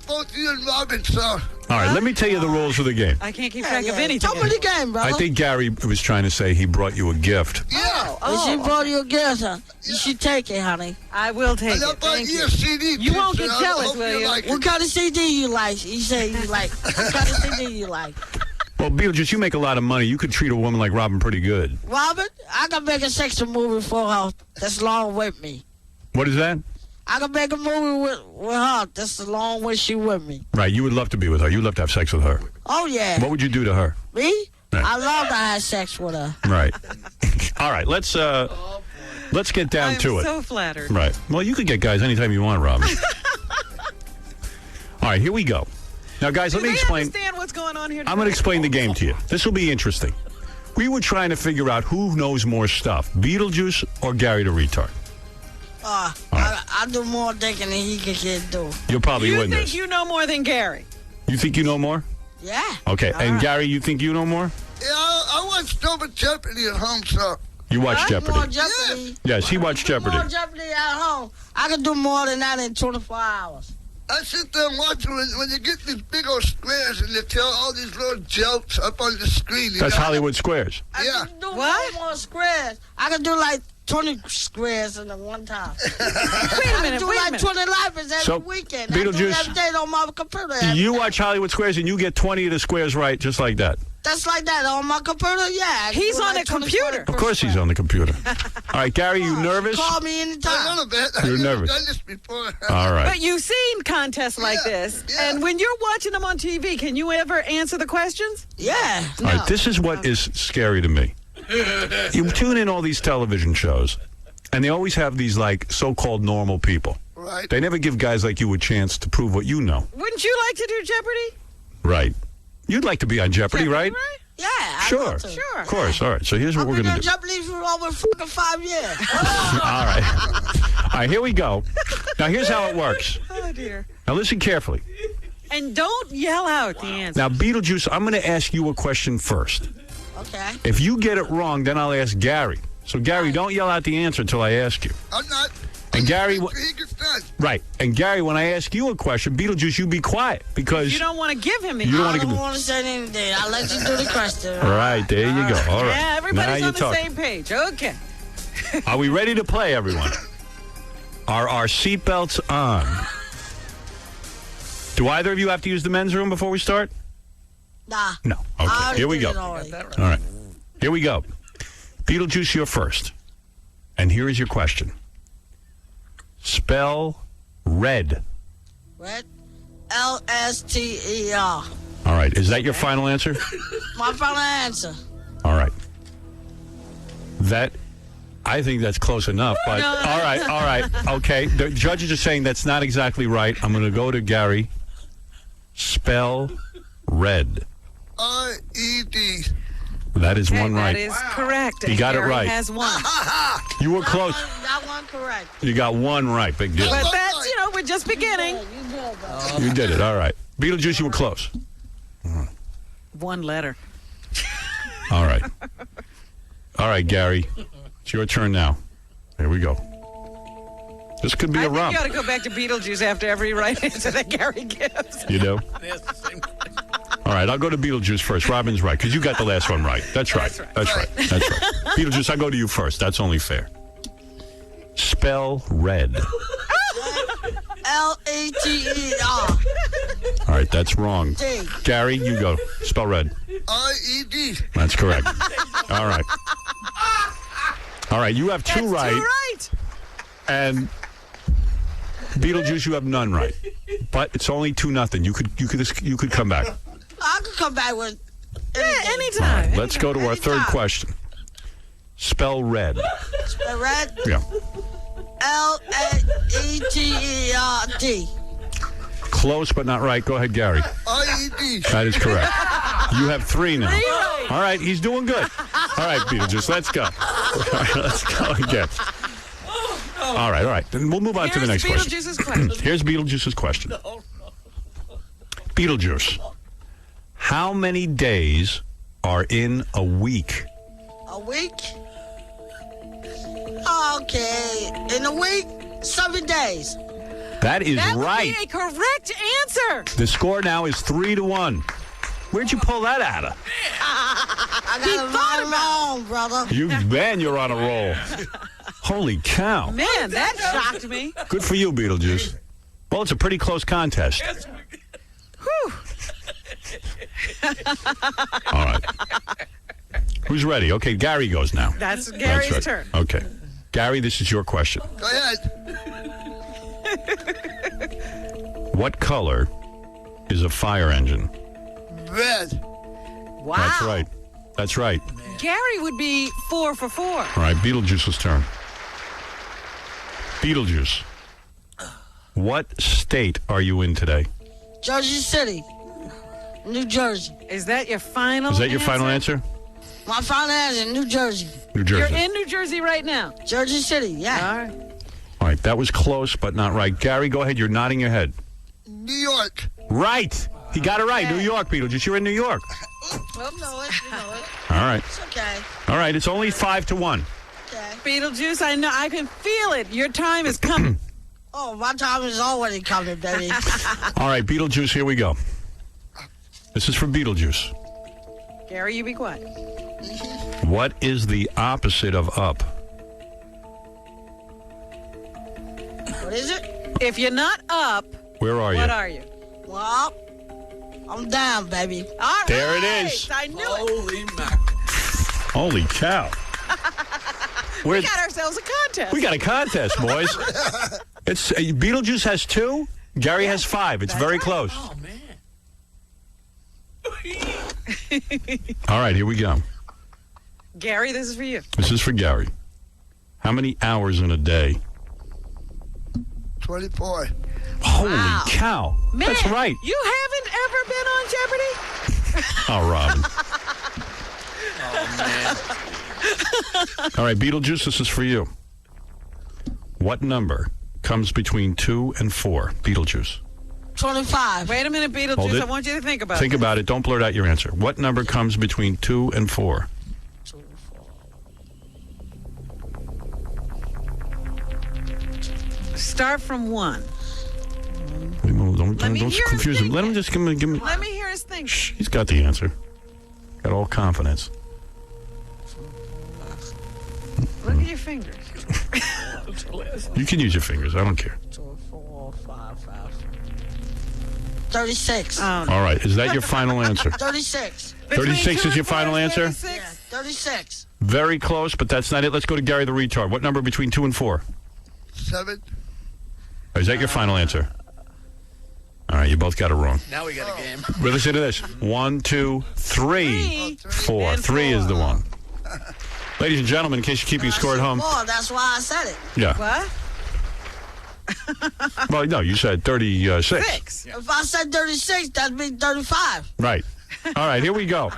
Both you and Robin, so. All right. Let me tell you the rules of the game. I can't keep track of anything. Tell me the game, brother. I think Gary was trying to say he brought you a gift. Yeah. If she brought you a gift, you should take it, honey. I will take it. Thank you. CD. You won't get jealous, will you? What kind of CD you like? You say you like. What kind of CD you like? Well, Beetlejuice, you make a lot of money. You could treat a woman like Robin pretty good. Robin, I can make a sexy movie for her that's long with me. What is that? I can make a movie with her that's the long way she with me. Right. You would love to be with her. You'd love to have sex with her. Oh, yeah. What would you do to her? Me? Right. I love to have sex with her. Right. All right. Let's get down to it. I'm so flattered. Right. Well, you can get guys anytime you want, Robin. All right. Here we go. Now, guys, let me explain. Understand what's going on here? I'm going to explain the game to you. This will be interesting. We were trying to figure out who knows more stuff, Beetlejuice or Gary the retard. I do more thinking than he can do. You'll probably You win think this. you know more than Gary? You think you know more? Yeah. Okay. And Gary, you think you know more? Yeah, I watch Double Jeopardy at home, so. You watch Jeopardy. More Jeopardy. Yes, he watched Jeopardy. More Jeopardy at home. I can do more than that in 24 hours. I sit there and watch when you get these big old squares and they tell all these little jokes up on the screen. That's Hollywood Squares. I can do more squares. I can do like 20 squares in one time. Wait a minute. I do like 20 lives every So, weekend. I do it Beetlejuice, every day on my computer. You watch Hollywood Squares and you get 20 of the squares right, just like that. That's like that on my computer. Yeah. I can He's do on like a 20 computer. Of course he's on the computer. All right, Gary, you nervous? Call me anytime. A little bit. You're nervous. I've done this before. All right. But you've seen contests like this, and when you're watching them on TV, can you ever answer the questions? Yeah. All right, this is what is scary to me. You tune in all these television shows, and they always have these, like, so-called normal people. Right. They never give guys like you a chance to prove what you know. Wouldn't you like to do Jeopardy? Right. You'd like to be on Jeopardy, right? Yeah. I Sure. love to. Sure. Of course. All right, so here's what we're I've going been to on do. Jeopardy for over fucking 5 years. All right. All right, here we go. Now, here's how it works. Oh, dear. Now, listen carefully. And don't yell out the answer. Now, Beetlejuice, I'm going to ask you a question first. Okay. If you get it wrong, then I'll ask Gary. So, Gary, don't yell out the answer until I ask you. I'm not. And Gary, He gets done. right. And Gary, when I ask you a question, Beetlejuice, you be quiet because You don't want to give him the You don't I wanna don't give me- want to say anything. I'll let you do the question. All right, there you go. All right. Yeah, Now everybody's you're on the talking. same page. Okay. Are we ready to play, everyone? Are our seatbelts on? Do either of you have to use the men's room before we start? Nah. No. I Okay, already here we did go. it already. All right. Here we go. Beetlejuice, you're first. And here is your question. Spell red. Red. L-S-T-E-R. All right. Is that your final answer? My final answer. All right. I think that's close enough, but all right. Okay. The judges are saying that's not exactly right. I'm going to go to Gary. Spell red. R-E-D. That is Okay, one right. That is correct. You got it Gary right. has one. You were close. That one correct. You got one right. Big deal. But that's, we're just beginning. You did it. All right. Beetlejuice, you were close. One letter. All right. All right, Gary. It's your turn now. Here we go. This could be I a think romp. you ought to go back to Beetlejuice after every right answer that Gary gives. You do? All right, I'll go to Beetlejuice first. Robin's right, because you got the last one right. That's right. That's right. Beetlejuice, I'll go to you first. That's only fair. Spell red. L-E-T-E-R. All right, that's wrong. D. Gary, you go. Spell red. R-E-D. That's correct. All right. All right, you have two right. Two right. And Beetlejuice, you have none right. But it's only 2-0. You could come back. I could come back with anytime. All right, let's go to our third question. Spell red. Spell red. Yeah. L-A-E-T-E-R-D. Close but not right. Go ahead, Gary. R-E-D. That is correct. You have 3 now. All right, he's doing good. All right, Beetlejuice, let's go. All right, let's go again. All right. Then we'll move on to the next question. Beetlejuice's question. Here's Beetlejuice's question. Beetlejuice, how many days are in a week? A week? Okay. In a week, 7 days. That is That right. would be a correct answer. The score now is 3-1. Where'd you pull that out of? I got it right wrong, brother. You're on a roll. Holy cow. Man, that shocked me. Good for you, Beetlejuice. Well, it's a pretty close contest. Whew. All right. Who's ready? Okay, Gary goes now. That's Gary's right. turn. Okay. Gary, this is your question. Go ahead. What color is a fire engine? Red. Wow. That's right. That's right. Gary would be 4 for 4. All right, Beetlejuice's turn. Beetlejuice, what state are you in today? Jersey City. New Jersey. Is that your final Is that your final answer? My final answer, New Jersey. New Jersey. You're in New Jersey right now. Jersey City, yeah. All right. All right, that was close, but not right. Gary, go ahead. You're nodding your head. New York. Right. He got it right. New York, Beetlejuice. You're in New York. Well, know it. All right. It's okay. All right, it's only 5-1. Beetlejuice, I know. I can feel it. Your time is coming. Oh, my time is already coming, baby. All right, Beetlejuice, here we go. This is for Beetlejuice. Gary, you be quiet. What is the opposite of up? What is it? If you're not up, Where are you? what are you? Well, I'm down, baby. All right. There it is. I knew it. Holy cow. We got ourselves a contest. We got a contest, boys. It's Beetlejuice has 2. Gary has 5. It's very close. Oh, man. All right, here we go. Gary, this is for you. This is for Gary. How many hours in a day? 24. Holy cow. Man, That's right. You haven't ever been on Jeopardy? Oh, Robin. All right, Beetlejuice, this is for you. What number comes between 2 and 4? Beetlejuice. 25. Wait a minute, Hold Beetlejuice. it. I want you to think about Think this. about it. Don't blurt out your answer. What number comes between 2 and 4? 2 and 4. Start from 1. Don't confuse him. Let him just give me. Let me hear his thing. Shh, he's got the answer. Got all confidence. Look at your fingers. You can use your fingers. I don't care. 2, 4, 5, 36. All right. Is that your final answer? 36. 36 is your final answer? 36. Very close, but that's not it. Let's go to Gary the retard. What number between 2 and 4? 7. Is that your final answer? All right, you both got it wrong. Now we got a game. Well, listen to this. 1, 2, 3, 4. 3 is the one. Ladies and gentlemen, in case you're keeping score at home. 4, that's why I said it. Yeah. What? Well, no, you said 36. 6. If I said 36, that'd be 35. Right. All right, here we go.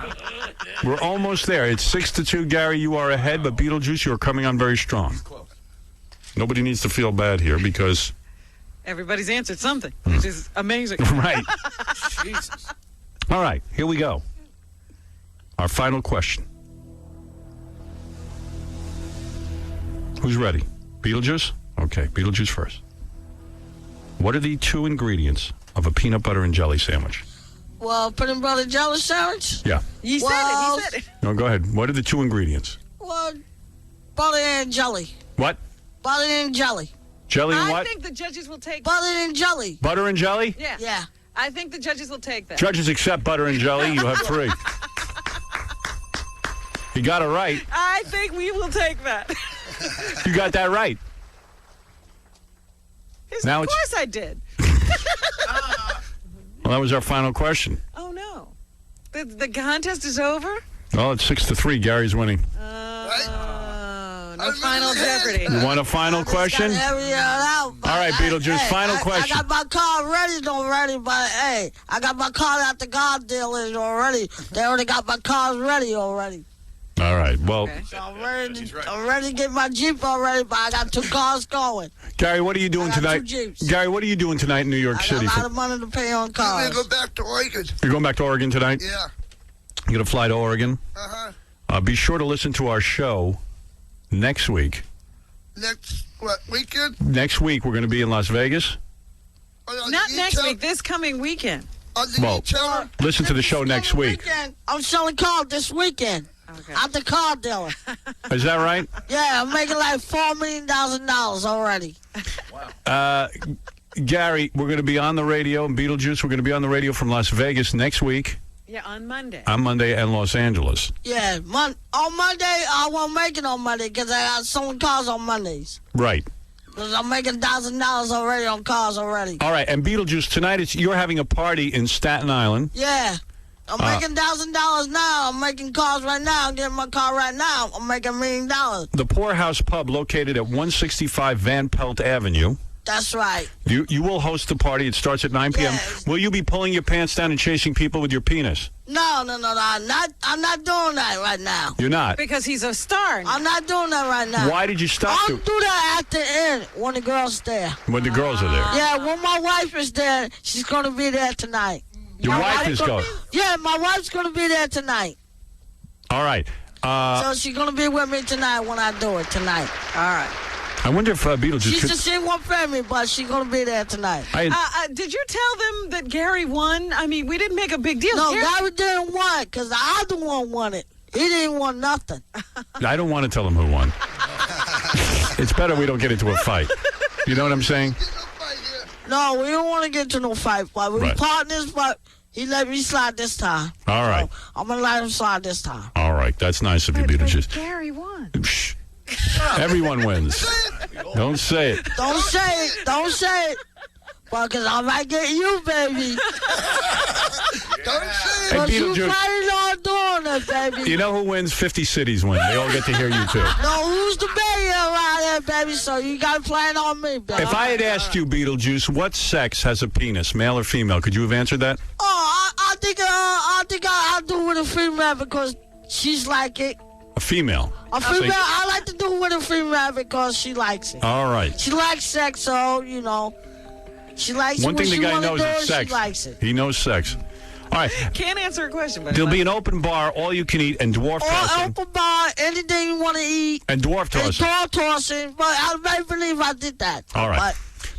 We're almost there. It's 6-2, Gary. You are ahead, but Beetlejuice, you are coming on very strong. Nobody needs to feel bad here because... Everybody's answered something, which is amazing. Right. Jesus. All right, here we go. Our final question. Who's ready? Beetlejuice? Okay, Beetlejuice first. What are the 2 ingredients of a peanut butter and jelly sandwich? Well, peanut butter jelly sandwich? Yeah. He said it. No, go ahead. What are the 2 ingredients? Well, butter and jelly. What? Butter and jelly. Jelly and what? I think the judges will take butter and jelly. Butter and jelly? Yeah. Yeah. I think the judges will take that. Judges accept butter and jelly. You have 3. You got it right. I think we will take that. You got that right. Yes, Now of it's- course I did. Well, that was our final question. Oh, no. The contest is over? Well, it's 6-3. Gary's winning. No final Jeopardy. You want a final question? All right, Beetlejuice, final question. I got my car ready already, but hey, I got my car at the car dealers already. They already got my cars ready already. All right, well, So I'm ready to get my Jeep already, but I got 2 cars going. Gary, what are you doing I got 2 tonight? Jeeps. Gary, what are you doing tonight in New York I City? got a lot of money to pay on cars. I'm going to go back to Oregon. You're going back to Oregon tonight? Yeah. You're going to fly to Oregon? Uh-huh. Be sure to listen to our show next week. Next, what, weekend? Next week, we're going to be in Las Vegas. Not next week, this coming weekend. Well, listen to the show next week. Weekend. I'm selling cars this weekend. Okay. I'm the car dealer. Is that right? Yeah, I'm making like $4 million already. Gary, we're going to be on the radio, and Beetlejuice, we're going to be on the radio from Las Vegas next week. Yeah, on Monday. On Monday and Los Angeles. Yeah, on Monday, I won't make it on Monday because I got selling cars on Mondays. Right. Because I'm making $1,000 already on cars already. All right, and Beetlejuice, tonight you're having a party in Staten Island. Yeah. I'm making $1,000 now. I'm making cars right now. I'm getting my car right now. I'm making $1 million. The Poorhouse Pub, located at 165 Van Pelt Avenue. That's right. You will host the party. It starts at 9 p.m. Yes. Will you be pulling your pants down and chasing people with your penis? No. I'm not doing that right now. You're not? Because he's a star. I'm not doing that right now. Why did you stop I'll do that at the end when the girls there. when the girls are there? Yeah, when my wife is there, she's going to be there tonight. Your wife is going. Yeah, my wife's going to be there tonight. All right. So she's going to be with me tonight when I do it tonight. All right. I wonder if Beetlejuice She's could... just in one family, but she's going to be there tonight. Did you tell them that Gary won? I mean, we didn't make a big deal. No, Gary didn't want it because the other one won it. He didn't want nothing. I don't want to tell him who won. It's better we don't get into a fight. You know what I'm saying? No, we don't want to get into no fight, but we're Right. partners, but he let me slide this time. All right. So I'm going to let him slide this time. All right. That's nice of you, Beetlejuice. Gary won. Shh. Everyone wins. Don't say it. Don't say it. Don't say it. Well, because I might get you, baby. Don't say Hey, But you Beetlejuice. probably not doing it, baby. You know who wins? 50 cities win. They all get to hear you, too. No, who's the baby around here, baby? So you got to play it on me, baby. If I had asked you, Beetlejuice, what sex has a penis, male or female, could you have answered that? Oh, I think I'll do with a female because she's like it. A female. A female, I like to do with a female because she likes it. All right. She likes sex, so, you know, she likes One it thing when the she guy want to knows do is it, sex. she likes it. He knows sex. All right. Can't answer a question, but There'll be an open bar, all you can eat, and dwarf Or tossing. open bar, anything you want to eat. And dwarf And tossing. dwarf tossing, but I may believe I did that. All right.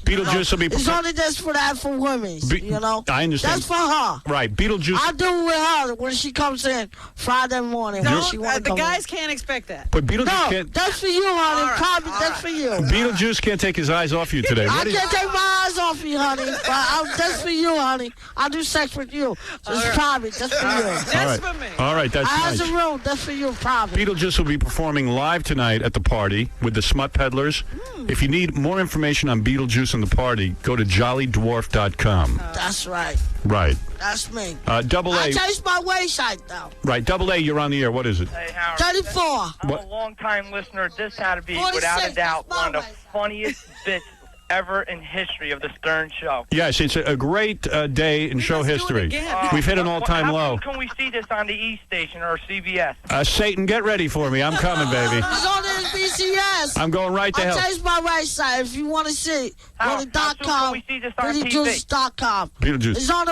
Beetlejuice will be. It's only just for that for women. You know. I understand. That's for her. Right, Beetlejuice. I do it with her when she comes in Friday morning. The guys can't expect that. But Beetlejuice can't. That's for you, honey. Probably that's for you. Beetlejuice can't take his eyes off you today. I can't take my eyes off you, honey. But that's for you, honey. I do sex with you. So it's private. That's for you. That's for me. All right, that's I nice. have a room. That's for you, private. Beetlejuice will be performing live tonight at the party with the Smut Peddlers. If you need more information on Beetlejuice and the party, go to jollydwarf.com. That's right. Right. That's me. Double A. I changed my waistline, though. Right. Double A, you're on the air. What is it? Hey, Howard. 34. I'm a long-time listener. This had to be, 46. without a doubt, one of the funniest bits ever in history of the Stern Show. Yes, it's a great day in show history. We've hit an all-time low. How can we see this on the E station or CBS? Satan, get ready for me. I'm coming, baby. It's on BCS. I'm going right to hell. I changed my waistline. If you want to see, go to .com. Can we see this on TV? Beetlejuice.com. Beetlejuice. It's on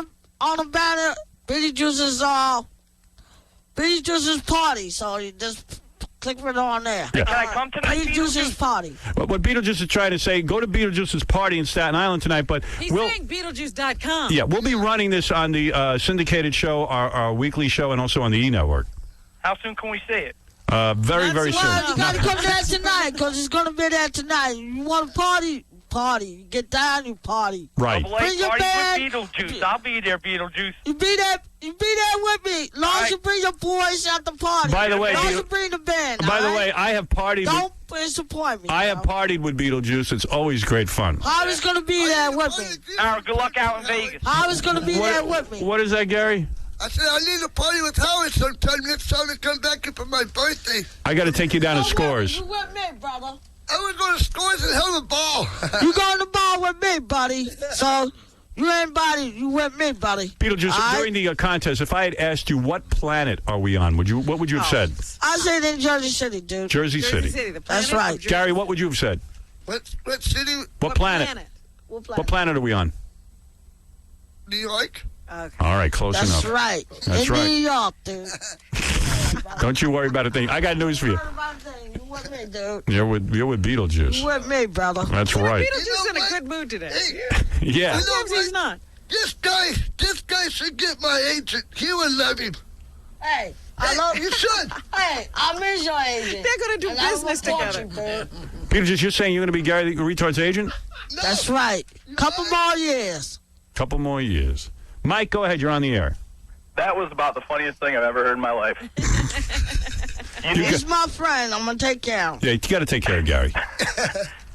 the banner. Beetlejuice's party. So you just click it on there. Yeah. Can I come tonight, Beetlejuice's party. What Beetlejuice is trying to say, go to Beetlejuice's party in Staten Island tonight, but He's saying Beetlejuice.com. Yeah, we'll be running this on the syndicated show, our weekly show, and also on the E! Network. How soon can we see it? Very soon. Well, you got to come there tonight because it's going to be there tonight. You want to party? Party. You get down, you party. Right. Bring your Party band. with Beetlejuice. I'll be there, Beetlejuice. You be there with me. As long as you bring your boys at the party. By the way, as long as you bring the band. By the way, I have partied. Don't disappoint me. I have partied with Beetlejuice. It's always great fun. Howard's going to be there with me. Howard, good luck out in Vegas. Howard's going to be there with me. What is that, Gary? I said I need to party with Howard sometime next time I come back here for my birthday. I got to take you down to Scores. You with me, brother. I would go to Scores and have a ball. You going to ball with me, buddy. So you ain't buddy. You with me, buddy. Beetlejuice, during the contest, if I had asked you what planet are we on, what would you have said? I said in Jersey City, dude. Jersey City. That's right. Gary, what would you have said? What city? What planet? What planet are we on? New York. Okay. All right, close enough. That's right. That's in right. New York, dude. Don't you worry about a thing. I got news for you. You with me, dude. You're with Beetlejuice. You with me, brother. That's right. Beetlejuice is in a good mood today. Yeah. Sometimes he's not. This guy should get my agent. He would love him. Hey, I love you. Should. Hey, I miss your agent. They're going to do And business I will together. support you, dude. Beetlejuice, you're saying you're going to be Gary the Retard's agent? That's right. Couple more years. Couple more years. Mike, go ahead. You're on the air. That was about the funniest thing I've ever heard in my life. He's my friend. I'm going to take care of him. Yeah, you got to take care of Gary.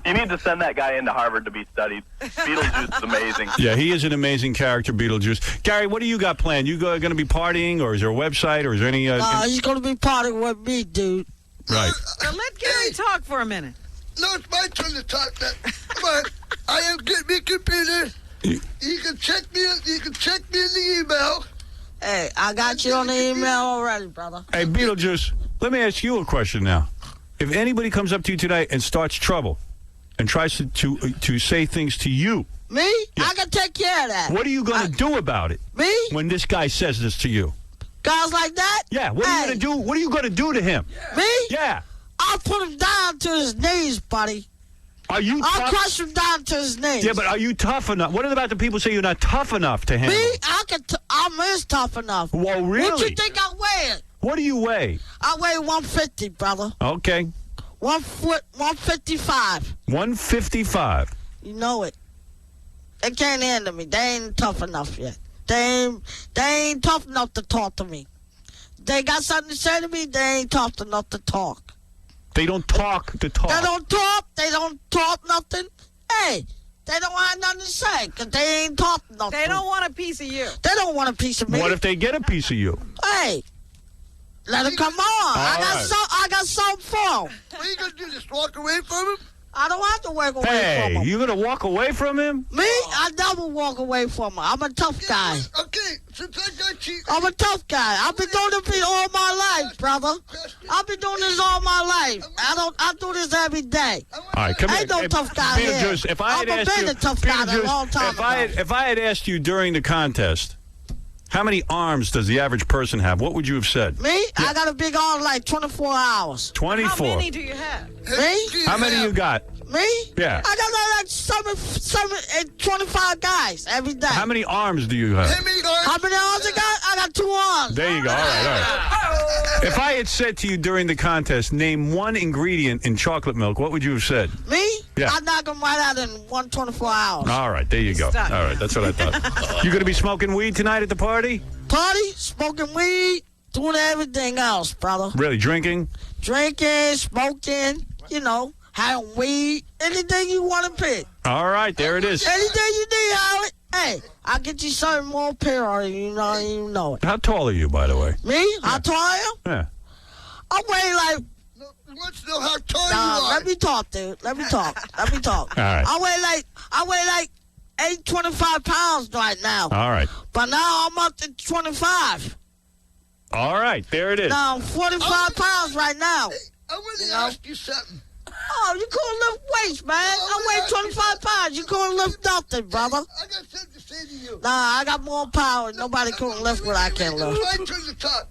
You need to send that guy into Harvard to be studied. Beetlejuice is amazing. Yeah, he is an amazing character, Beetlejuice. Gary, what do you got planned? You going to be partying, or is there a website, or is there any... he's going to be partying with me, dude. Right. Now let Gary talk for a minute. No, it's my turn to talk. Come on. I am getting me a computer. You can check me. You can check me in the email. Hey, I got you on the email already, brother. Hey, Beetlejuice, let me ask you a question now. If anybody comes up to you today and starts trouble and tries to say things to you... Me? Yeah. I can take care of that. What are you going to do about it? Me? When this guy says this to you? Guys like that? Yeah, what are you going to do? What are you going to do to him? Me? Yeah. I'll put him down to his knees, buddy. Are you I'll tough? crush him down to his knees. Yeah, but are you tough enough? What about the people say you're not tough enough to handle? Me? I'm tough enough. Whoa, really? What you think I weigh? What do you weigh? I weigh 150, brother. Okay. 1 foot, 155. 155. You know it. They can't handle me. They ain't tough enough yet. They ain't tough enough to talk to me. They got something to say to me, they ain't tough enough to talk. They don't talk to talk. They don't talk nothing. Hey, they don't have nothing to say because they ain't talk nothing. They don't want a piece of you. They don't want a piece of me. What if they get a piece of you? Hey, let them come on. I got something for them. What are you going to do, just walk away from him? I don't have to walk away from him. Hey, you going to walk away from him? Me? I never walk away from him. I'm a tough guy. Okay, since that guy cheated... I'm a tough guy. I've been doing this all my life, brother. I've been doing this all my life. I do this every day. All right, come Ain't no tough guy here. Beetlejuice, if I had I've asked been you, a tough guy a long time ago. If I had asked you during the contest, How many arms does the average person have? What would you have said? Me? I got a big arm like 24 hours. 24. How many do you have? Me? How many you got? Me? Yeah. I got like 25 guys every day. How many arms do you have? How many arms I got? I got 2 arms. There you go. All right. If I had said to you during the contest, name one ingredient in chocolate milk, what would you have said? Me? Yeah. I knock them right out in 124 hours. All right, there you go. All right, that's what I thought. You going to be smoking weed tonight at the party? Party, smoking weed, doing everything else, brother. Really, drinking? Drinking, smoking, having weed, anything you want to pick. All right, there it is. Anything you need, Howard. Hey, I'll get you something more pure, you don't even know it. How tall are you, by the way? Me? How tall I am? Yeah. I weigh like... Let's know how tall you are. Let me talk, dude. Let me talk. All right. I weigh like 825 pounds right now. All right. But now I'm up to 25. All right, there it is. Now I'm 45 pounds right now. I want to ask you something. Oh, you couldn't lift weights, man. I weigh 25 pounds. You couldn't lift nothing, brother. I got something to say to you. Nah, I got more power. Nobody couldn't lift what I can lift. Right to the top.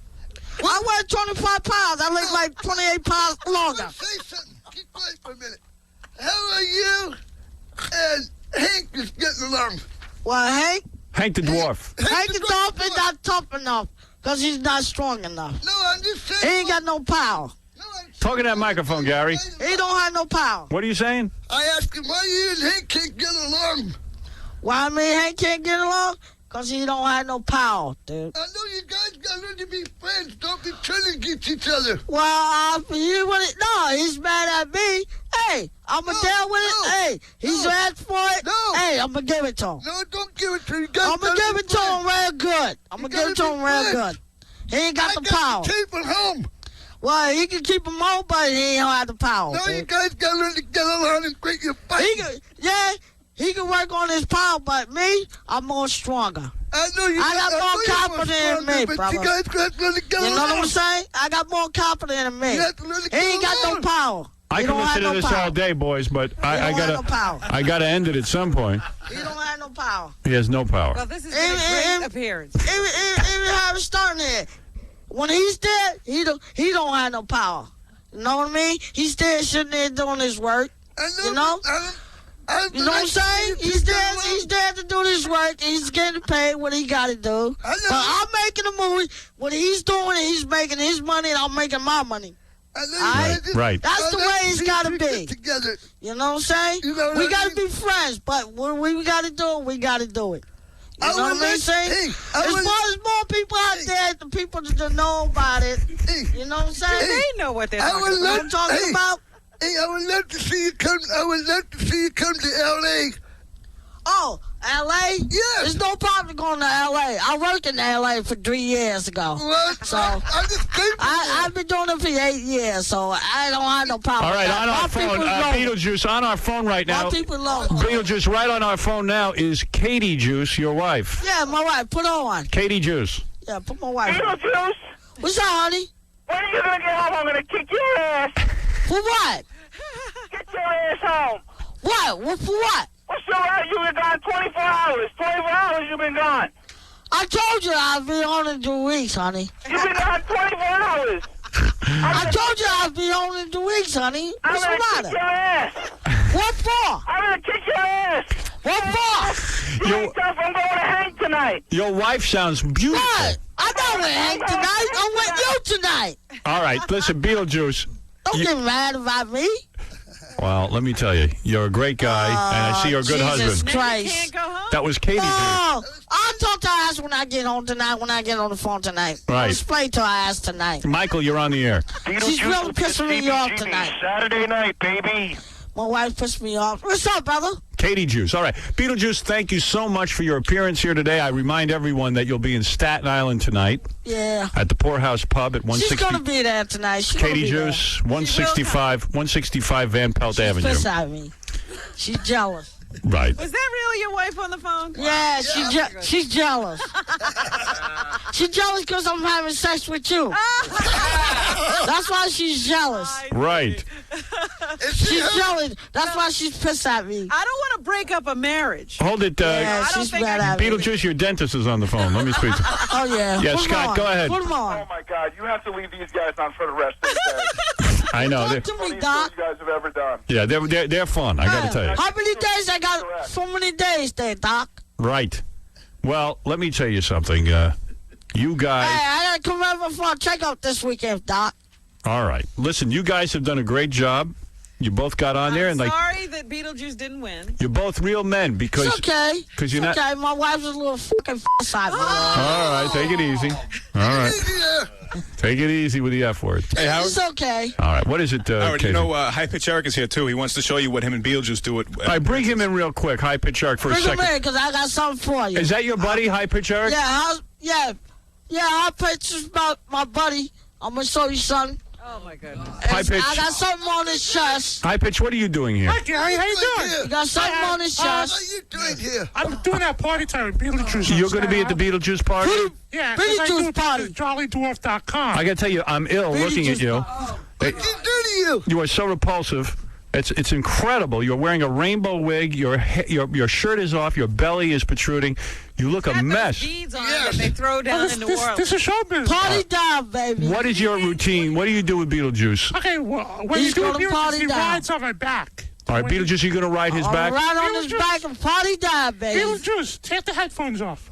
I weigh 25 pounds. I live like 28 pounds longer. Say something. Keep quiet for a minute. How are you and Hank is getting along? Well, Hank? Hank the dwarf. Hank the dwarf is not tough enough because he's not strong enough. No, I'm just saying. He ain't got no power. Talking to that microphone, Gary. He don't have no power. What are you saying? I asked him why you and Hank can't get along. Why me and Hank can't get along? Because he don't have no power, dude. I know you guys got to learn to be friends. Don't be turning against each other. Well, he's mad at me. Hey, I'm going to deal with it. Hey, he's asked for it. No. Hey, I'm going to give it to him. No, don't give it to him. I'm going to give it to him real good. I'm going to give it to him real good. He ain't got the power. Keep him home. Well, he can keep him home, but he ain't have the power. No, dude. you guys got to learn to get along and quit your fight. He can work on his power, but me, I'm more stronger. I know you. I got more confidence in me, brother. You guys got to learn to get along. You know what I'm saying? I got more confidence in me. You have to learn to He ain't got no power. I can listen to this all day, boys, but I gotta end it at some point. He don't have no power. He has no power. Well, this is a great appearance. Even how it's starting here. When he's dead, he don't have no power. You know what I mean? He's dead sitting there doing his work. You know? You know what I'm saying? He's there to do this work. He's getting paid what he got to do. But I'm making a movie. What he's doing, he's making his money, and I'm making my money. Right. That's the way it's got to be. Together. You know what I'm saying? We got to be friends, but when we got to do it, we got to do it. You know what I'm saying? As far as more people out there, the people that know about it, you know what I'm saying? They know what they're talking about. What I'm talking about? Hey, I would love to see you come. I would love to see you come to L.A. Oh, L.A.? Yeah. There's no problem going to L.A. I worked in L.A. for 3 years ago. What? So I've been doing it for 8 years, so I don't have no problem. All right, on our phone, Beetlejuice. Beetlejuice, on our phone right now. My people love me. Beetlejuice, right on our phone now is Katie Juice, your wife. Yeah, my wife. Put her on. Katie Juice. Yeah, put my wife on. Beetlejuice? What's up, honey? When are you going to get home? I'm going to kick your ass. For what? Get your ass home. What? For what? What's your right? You've been gone 24 hours. 24 hours you've been gone. I told you I'd be on in 2 weeks, honey. You've been gone 24 hours. I told you I'd be on in 2 weeks, honey. What's the matter? I'm going to kick your ass. What for? I'm going to kick your ass. What for? You ain't tough. I'm going to Hank tonight. Your wife sounds beautiful. What? I'm not with Hank tonight. I'm with you tonight. All right, listen, Beetlejuice. Don't get mad about me. Well, let me tell you, you're a great guy, and I see you're a good Jesus husband. Christ. Can't go home? That was Katie. Oh, I'll talk to her ass when I get home tonight, when I get on the phone tonight. Right. I'll explain to her ass tonight. Michael, you're on the air. She's really pissing me off tonight. Saturday night, baby. My wife pissed me off. What's up, brother? Katie Juice. All right. Beetlejuice, thank you so much for your appearance here today. I remind everyone that you'll be in Staten Island tonight. Yeah. At the Poorhouse Pub at 160. She's going to be there tonight. Katie Juice, 165 Van Pelt Avenue. She's pissed at me. She's jealous. Right. Was that really your wife on the phone? Yeah, she's jealous. She's jealous because I'm having sex with you. That's why she's jealous. Right. She's jealous. That's why she's pissed at me. I don't want to break up a marriage. Hold it. She's mad at me. Beetlejuice, your dentist is on the phone. Let me speak to him. Oh, yeah. Yeah, Put 'em Scott, on. go ahead. Put 'em on. Oh, my God. You have to leave these guys on for the rest of the day. I know. Talk to me, Doc. you guys have ever done. Yeah, they're fun. I got to tell you. How many days I got? So many days there, Doc. Right. Well, let me tell you something. You guys. Hey, I gotta come over for a checkup this weekend, Doc. All right. Listen, you guys have done a great job. You both got on there and Sorry that Beetlejuice didn't win. you're both real men because It's okay. because you're It's not. okay. My wife's a little fucking side. All right, take it easy. All right, take it easy with the F word. Hey, Howard. It's okay. All right, what is it? Howard, Casey? you know, High Pitch Eric is here too. He wants to show you what him and Beetlejuice do. All right, bring him in real quick. High pitch Eric for Bring a him second. in, because I got something for you. Is that your buddy, High pitch Eric? Yeah, High Pitch is my buddy. I'm going to show you something. Oh, my goodness. High pitch. I got something on his chest. High pitch. What are you doing here? Hi, Gary. How you doing? You got something on his chest. What are you doing here? I'm doing that party time with Beetlejuice. You're going to be at the Beetlejuice party? Yeah, Beetlejuice party. JollyDwarf.com. I got to tell you, I'm ill looking at you. What did you do to you? You are so repulsive. It's incredible. You're wearing a rainbow wig. Your shirt is off. Your belly is protruding. You look a mess. Beads on that they throw down in New Orleans. This is show business. Party down, baby. What is your routine? What do you do with Beetlejuice? Okay, well, when He's you do gonna Beetlejuice, party he down. rides on my back. All right, Beetlejuice, you going to ride his back? Right on his back and party down, baby. Beetlejuice, take the headphones off.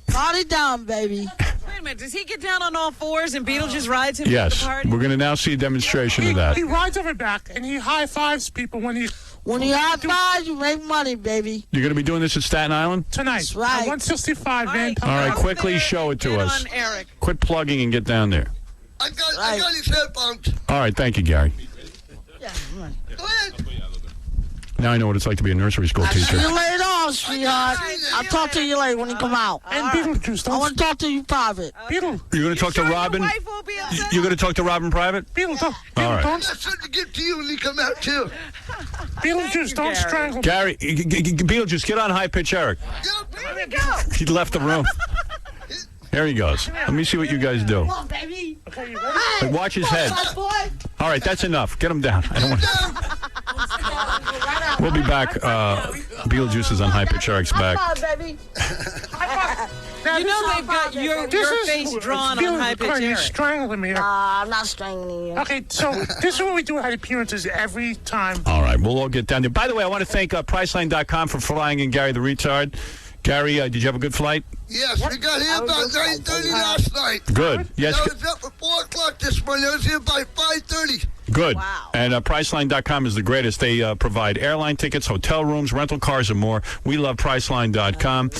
Party down, baby. Wait a minute. Does he get down on all fours and Beetlejuice rides him to Yes. the party? We're going to now see a demonstration of that. He rides on my back, and he high-fives people when he... When you high five, you make money, baby. You're going to be doing this at Staten Island? Tonight. That's right. At 165 Van All right, quickly show it to us. Eric. Quit plugging and get down there. I got his headphones. All right, thank you, Gary. Go ahead. Now I know what it's like to be a nursery school teacher. See you later on, sweetheart. I'll talk to you later when you come out. And Beetlejuice, I want to talk to you private. Beetle. You're going to talk to Robin? You're going to talk to Robin private? Beetle, don't. All right. I got something to give to you when you come out, too. Beetlejuice, don't strangle me. Gary, Beetlejuice, get on High Pitch Eric. Where'd he go? He left the room. There he goes. Let me see what you guys do. Come on, baby. Okay, you ready? Like, watch his head. Boy. All right, that's enough. Get him down. I don't want. We'll be back. Beetlejuice is on High Pitch Eric's back. Come on, baby. You know they've got your face drawn on High Pitch You're Eric. strangling me. I'm not strangling you. Okay, so this is what we do at appearances every time. All right, we'll all get down there. By the way, I want to thank Priceline.com for flying in Gary the Retard. Gary, did you have a good flight? Yes, we got here about 9:30 last night. Good. Yes. I was up at 4 o'clock this morning. I was here by 5:30. Good. Wow. And Priceline.com is the greatest. They provide airline tickets, hotel rooms, rental cars, and more. We love Priceline.com.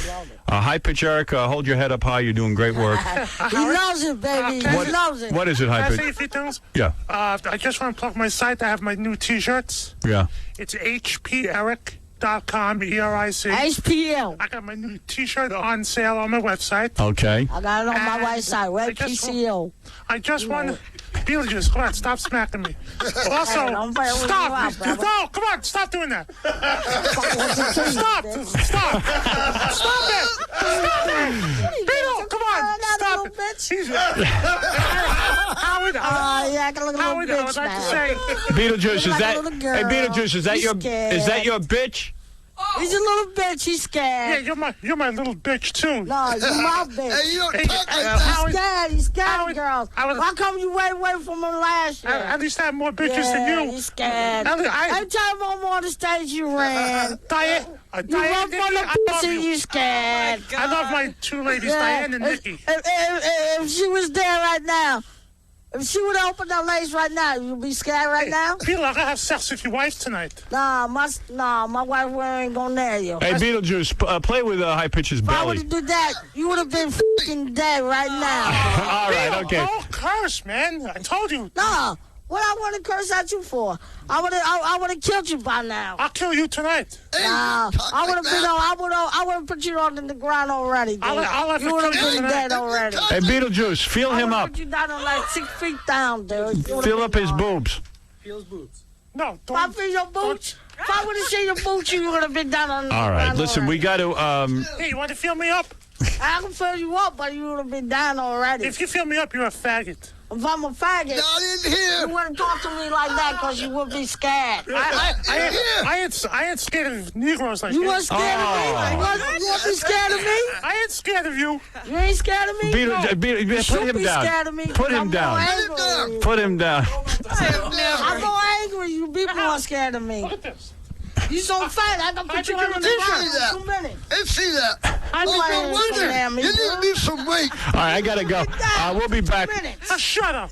High Pitch Eric, hold your head up high. You're doing great work. He loves it, baby. He loves it. What is it, High Can I say a Pitch? few things? Yeah. I just want to plug my site. I have my new T-shirts. Yeah. It's hperic.com, E-R-I-C. HPL. I got my new T-shirt on sale on my website. Okay. I got it on my website, Red PCO. I just want to... Beetlejuice, come on, stop smacking me. Also, I'm fighting with you stop. out, brother. No, come on, stop doing that. Stop. Stop it. Beetle, come on, stop it. Howard, yeah, I got a little Howard, I bitch would like to now. say... Beetlejuice, Like is a that... little girl. Hey, Beetlejuice, is that He's your... scared. Is that your bitch? He's a little bitch. He's scared. Yeah, you're my little bitch, too. No, you're my bitch. Hey, you don't talk like He's that. scared. He's scared, girls. Why come you ran away from him last year? At least I have more bitches than you. He's scared. Every Every time I'm on the stage, you ran. Diane, You run from the pussy, you scared. I love my two ladies, Diane and Nikki. If she was there right now, if she would open her legs right now, you'd be scared right now? Peter, I gotta have sex with your wife tonight. Nah, my wife ain't gonna nail you. Hey, Beetlejuice, play with High Pitch's If I belly. would have did that, you would have been fucking dead right now. All right, okay. Don't curse, man. I told you. Nah, what I want to curse at you for? I would have killed you by now. I'll kill you tonight. Nah, I would have been I would have put you on the ground already, dude. I'll You would have been dead already. Hey, Beetlejuice, feel him up. Put you down on like 6 feet down, dude. You would've Feel been up his gone. boobs. No, If I feel your boots, if I would have seen your boots, you would have been down on the All right, ground listen, already. we got to... Hey, you want to feel me up? I can fill you up, but you would have been down already. If you feel me up, you're a faggot. If I'm a faggot, you wouldn't talk to me like that because you would be scared. I ain't scared of Negroes like You that. weren't scared of me? You wouldn't be scared of me? I ain't scared of you. You ain't scared of me? You put should him be down. scared of me. Put him I'm down. more angry. Put him down. I'm more angry. You be more scared of me. Look at this. You so fat, I can put you on the ground in 2 minutes. Let's see that. I You need to lose some weight. All right, I gotta go. We'll be back. Shut up.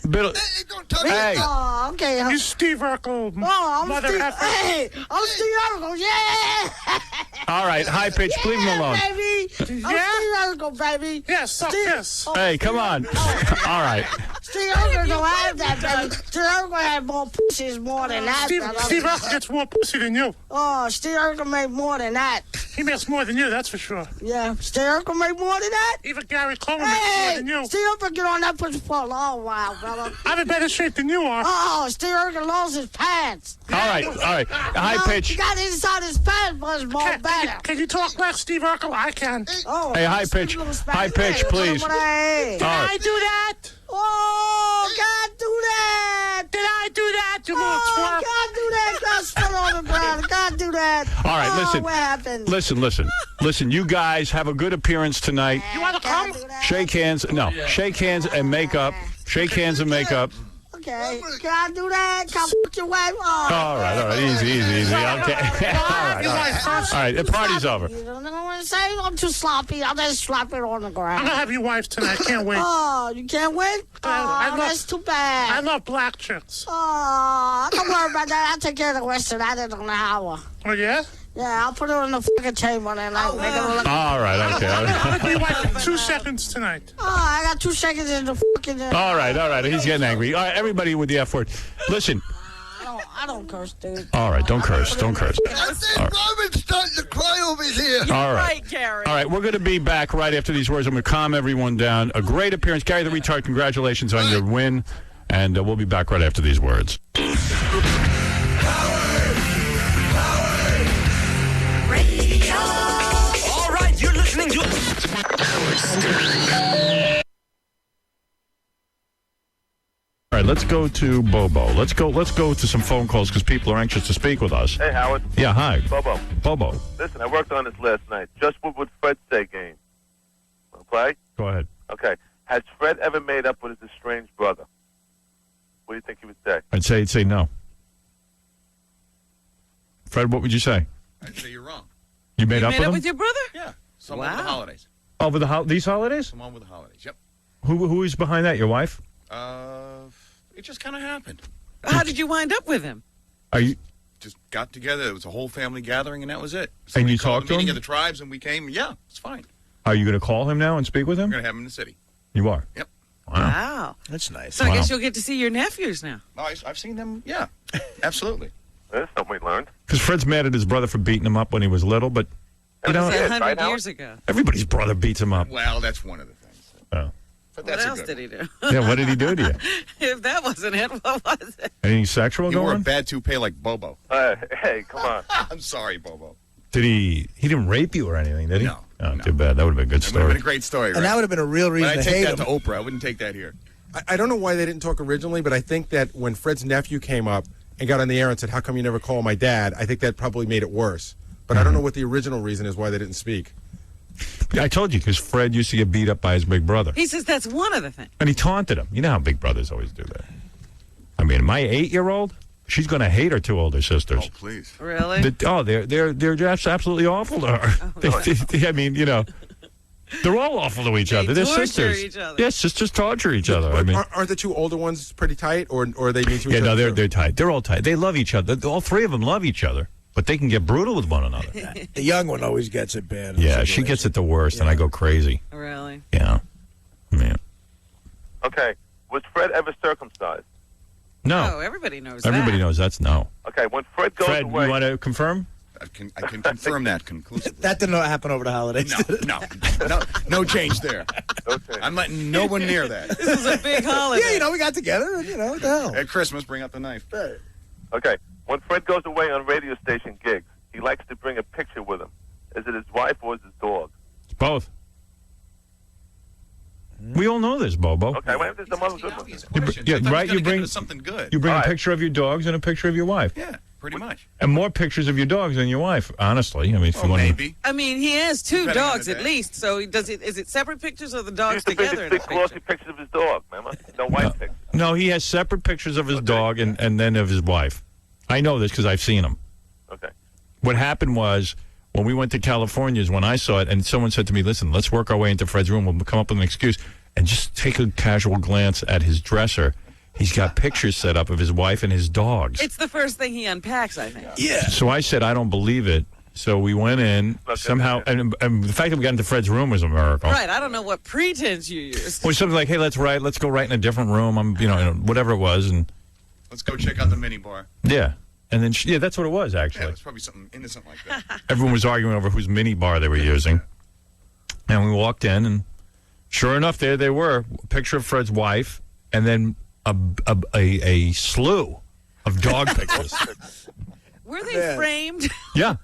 Hey. Oh, okay. You Steve Urkel, I'm mother Steve. effer. Hey, I'm Steve Urkel. Yeah. All right, high pitch. Leave him alone. Baby. I'm Steve Urkel, baby. Yes, suck this. Hey, come on. All right. Steve Urkel don't have that, baby. Steve Urkel had more pussies more than that. Steve Urkel gets more pussy than you. Oh, Steve Urkel made more than that. He makes more than you, that's for sure. Yeah, Steve Urkel made more than that. Even Gary Coleman makes more than you. Steve Urkel get on that pussy for a long while, brother. I'm in better shape than you are. Oh, Steve Urkel lost his pants. All right. High pitch. He got inside his pants, but it's more better. Can you talk like Steve Urkel? I can. Oh, Hey, high pitch. High pitch, please. Did I do that? Oh, can't do that. Did I do that, you little twerp? Can't do that. Got spit on the ground. Can't do that. All right, listen. What happened? Listen. You guys have a good appearance tonight. You want to come? Shake hands. No, shake hands and make up. Shake hands and make up. Okay. Can I do that? Come with your wife. Oh. All right. Easy. Okay. All right. The party's over. You don't know what I'm saying? I'm too sloppy. I'll just slap it on the ground. I'm going to have your wife tonight. Can't wait. Oh, you can't wait? Oh, that's too bad. I love black chicks. Oh, don't worry about that. I'll take care of the rest of that in an hour. Oh, yeah? Yeah, I'll put her in the fucking chamber and I'll make her look. All right. Okay. I'm going to be like 2 seconds tonight. Oh, I got 2 seconds in the fucking... All right. He's getting angry. All right, everybody with the F word. Listen. I don't curse, dude. All right, don't curse. I think Robin's starting to cry over here. All right. Gary. All right, we're going to be back right after these words. I'm going to calm everyone down. A great appearance. Gary the Retard, congratulations on your win. And we'll be back right after these words. All right, you're listening to All right, let's go to Bobo. Let's go to some phone calls because people are anxious to speak with us. Hey, Howard. Yeah, hi. Bobo. Listen, I worked on this last night. Just what would Fred say game? Okay? Go ahead. Okay. Has Fred ever made up with his estranged brother? What do you think he would say? I'd say no. Fred, what would you say? I'd say you're wrong. You made up with him? with your brother? Yeah. Someone with the holidays. Oh, with these holidays? Someone with the holidays, yep. Who is behind that? Your wife? It just kind of happened. How did you wind up with him? Just got together. It was a whole family gathering, and that was it. And you called talked a to meeting him? of the tribes, and we came. Yeah, it's fine. Are you going to call him now and speak with him? We're going to have him in the city. You are? Yep. Wow. That's nice. So I guess you'll get to see your nephews now. Oh, I've seen them. Yeah, absolutely. That's something we learned. Because Fred's mad at his brother for beating him up when he was little, but you know, 100 years ago. everybody's brother beats him up. Well, that's one of the things. Oh. But What that's else did he do? Yeah, what did he do to you? If that wasn't it, what was it? Anything sexual He going wore a on? bad toupee like Bobo. Hey, come on. I'm sorry, Bobo. Did he didn't rape you or anything, did he? No. Oh, too bad. That would have been a good It would have story. been a great story, right? And that would have been a real reason But I'd to take hate that him. to Oprah. I wouldn't take that here. I don't know why they didn't talk originally, but I think that when Fred's nephew came up and got on the air and said, "How come you never call my dad?" I think that probably made it worse. But I don't know what the original reason is why they didn't speak. I told you, because Fred used to get beat up by his big brother. He says that's one of the things. And he taunted him. You know how big brothers always do that. I mean, my 8-year-old, she's going to hate her 2 older sisters. Oh, please. Really? They're just absolutely awful to her. I mean, you know, they're all awful to each other. They're torture sisters. each other. Yeah, sisters torture each other. I mean, Aren't the 2 older ones pretty tight, or are they mean to each yeah, other? no, too? they're tight. They're all tight. They love each other. All 3 of them love each other, but they can get brutal with one another. The young one always gets it bad. Yeah, she gets it the worst, and I go crazy. Really? Yeah. Man. Okay. Was Fred ever circumcised? No. Oh, everybody knows Everybody that. knows that's no. Okay, when Fred goes Fred, away... you want to confirm? I can confirm that conclusively. That didn't happen over the holidays. No change there. Okay. I'm letting no one near that. This is a big holiday. Yeah, we got together, and what the hell? At Christmas, bring out the knife. Okay, when Fred goes away on radio station gigs, he likes to bring a picture with him. Is it his wife or is it his dog? It's both. We all know this, Bobo. Okay, well, there's some other good ones. Yeah, right. You bring something good. You bring All a right. picture of your dogs and a picture of your wife. Yeah, pretty much. And more pictures of your dogs than your wife. Honestly, I mean, if you want maybe. I mean, he has two Depending on dogs the at day. least. So is it separate pictures or the He dogs used to bring together the in a big picture? glossy pictures of his dog, remember? No white pictures. No, he has separate pictures of his dog and then of his wife. I know this because I've seen them. Okay. What happened was when we went to California is when I saw it, and someone said to me, "Listen, let's work our way into Fred's room. We'll come up with an excuse and just take a casual glance at his dresser. He's got pictures set up of his wife and his dogs." It's the first thing he unpacks, I think. Yeah. So I said, "I don't believe it." So we went in somehow, and the fact that we got into Fred's room was a miracle. Right. I don't know what pretense you used. It was something like, "Hey, let's go write in a different room." Whatever it was, and Let's go check out the mini bar. yeah. And then, that's what it was, actually. Yeah, it's probably something innocent like that. Everyone was arguing over whose mini bar they were using. And we walked in, and sure enough, there they were. A picture of Fred's wife, and then a slew of dog pictures. Were they framed? Yeah.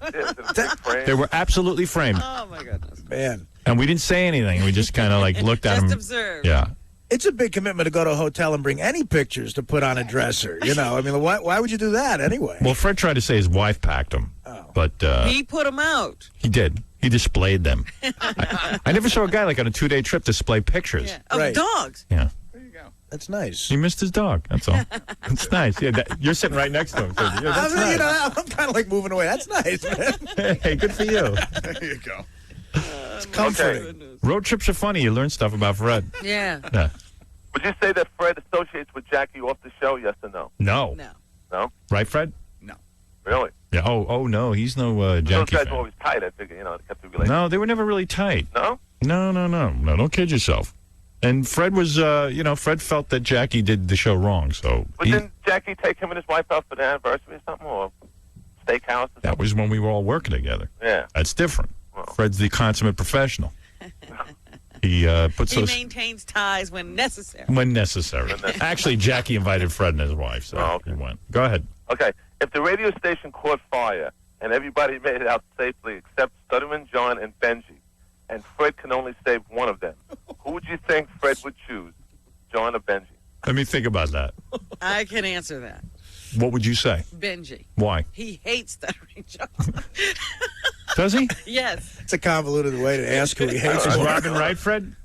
They were absolutely framed. Oh, my goodness. Man. And we didn't say anything. We just kind of looked at them. Just observed. Yeah. It's a big commitment to go to a hotel and bring any pictures to put on a dresser. You know, I mean, why would you do that anyway? Well, Fred tried to say his wife packed them. But He put them out. he did. He displayed them. I never saw a guy on a 2-day trip display pictures. Yeah. Of dogs. Yeah. That's nice. He missed his dog. That's all. It's nice. Yeah, you're sitting right next to him. So, yeah, that's I mean, nice. I'm kind of moving away. That's nice, man. Hey, good for you. There you go. It's comforting. Road trips are funny. You learn stuff about Fred. Yeah. Yeah. Would you say that Fred associates with Jackie off the show, yes or no? No. No? Right, Fred? No. Really? Yeah. Oh no. He's no Those Jackie guys fan. were always tight, I figure, they kept the relationship. No, they were never really tight. No? No. Don't kid yourself. And Fred was, Fred felt that Jackie did the show wrong. So But didn't Jackie take him and his wife out for the anniversary or something? Or steakhouse or something? that was when we were all working together. Yeah. That's different. Fred's the consummate professional. He puts He those maintains ties when necessary. when necessary. Actually, Jackie invited Fred and his wife, so he went. Go ahead. Okay, if the radio station caught fire and everybody made it out safely except Stutterman, John, and Benji, and Fred can only save one of them, who would you think Fred would choose, John or Benji? Let me think about that. I can answer that. What would you say? Benji. Why? He hates Stuttering John. Does he? Yes. It's a convoluted way to ask who he hates. Is Robin right, Fred?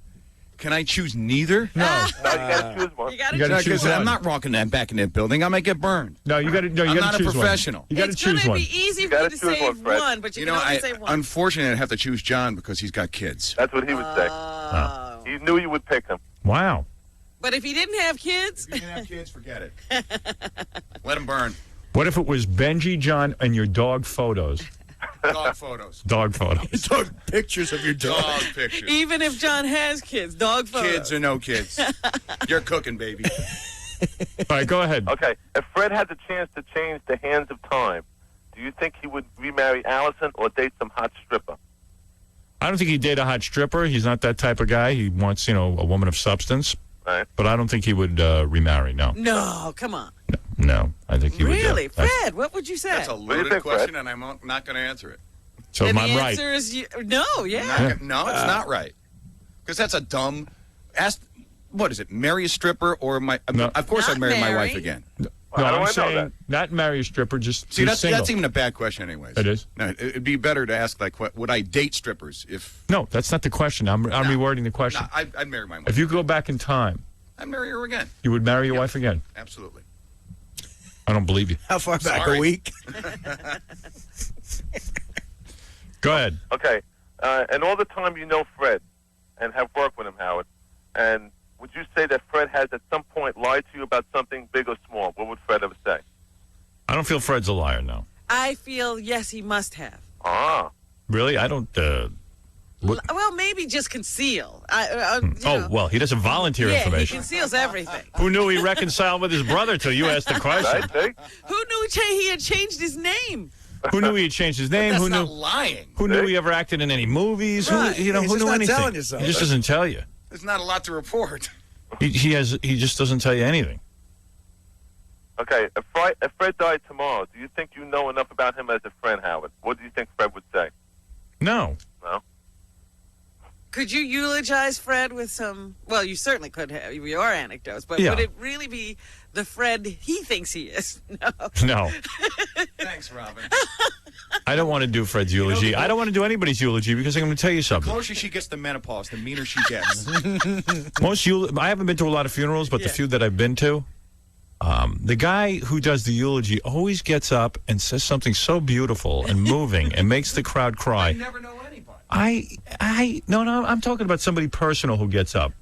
Can I choose neither? No. No, you gotta choose one. You gotta You gotta choose. choose Because one. I'm not rocking that back in that building. I might get burned. No, you got to. No, you I'm got not to a choose professional. one. You got to It's choose gonna one. be easy for gotta you to choose save one, Fred. one, but you, You can know, only I save one. unfortunately I have to choose John because he's got kids. That's what he would say. Oh. He knew you would pick him. Wow. But if he didn't have kids, If you didn't have kids, forget it. Let them burn. What if it was Benji, John, and your dog photos? Dog photos. Dog photos. Dog pictures of your dog. Dog pictures. even if John has kids, dog photos. Kids or no kids. You're cooking, baby. All right, go ahead. Okay, if Fred had the chance to change the hands of time, do you think he would remarry Allison or date some hot stripper? I don't think he'd date a hot stripper. He's not that type of guy. He wants, a woman of substance. Right. But I don't think he would remarry. No. No, come on. No, I think he would. Really? Fred, what would you say? That's a do you loaded think, question, Fred? and I'm not going to answer it. So and I'm the right. answer is no, yeah. No, it's not right. Because that's a dumb. What is it? Marry a stripper or my? No. Of course, Not I'd marry my marry. wife again. No, How do I I'm know saying that? not marry a stripper, just See, be that's single. even a bad question, anyways. It is? No, it'd be better to ask would I date strippers if? No, that's not the question. I'm rewording the question. No, I'd marry my wife. If you go back in time, I'd marry her again. you would marry your wife again. Absolutely. I don't believe you. How far back? Sorry. A week? Go ahead. Okay, and all the time you know Fred and have worked with him, Howard, and would you say that Fred has at some point lied to you about something big or small? What would Fred ever say? I don't feel Fred's a liar, no. I feel yes, he must have. Ah. Really? I don't. Well, maybe just conceal. You know. Well, he doesn't volunteer Yeah, information. he conceals everything. Who knew he reconciled with his brother till you asked the question? Right, see? Who knew he had changed his name? Who knew he had changed his name? That's Who not knew? lying. Who knew he ever acted in any movies? Right. Who, He's who just knew not anything? telling you something. He just doesn't tell you. There's not a lot to report. He just doesn't tell you anything. Okay, if Fred died tomorrow, do you think you know enough about him as a friend, Howard? What do you think Fred would say? No. No? Could you eulogize Fred with some? Well, you certainly could have your anecdotes, but Yeah. would it really be the Fred he thinks he is? No. No. Thanks, Robin. I don't want to do Fred's eulogy. I don't want to do anybody's eulogy because I'm going to tell you The something. closer she gets to menopause, the meaner she gets. I haven't been to a lot of funerals, but the few that I've been to, the guy who does the eulogy always gets up and says something so beautiful and moving and makes the crowd cry. I never know anybody. No, I'm talking about somebody personal who gets up.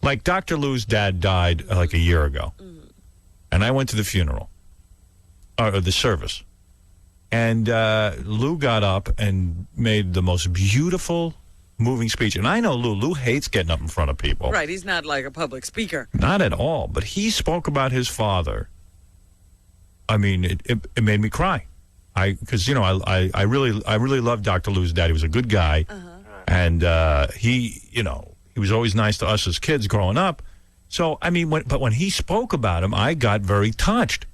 Like Dr. Lou's dad died like a year ago, and I went to the funeral, or the service, and Lou got up and made the most beautiful, moving speech. And I know Lou. Lou hates getting up in front of people. Right, he's not like a public speaker. Not at all. But he spoke about his father. I mean, it made me cry. Because I really loved Dr. Lou's dad. He was a good guy, and he was always nice to us as kids growing up. So I mean, when he spoke about him, I got very touched,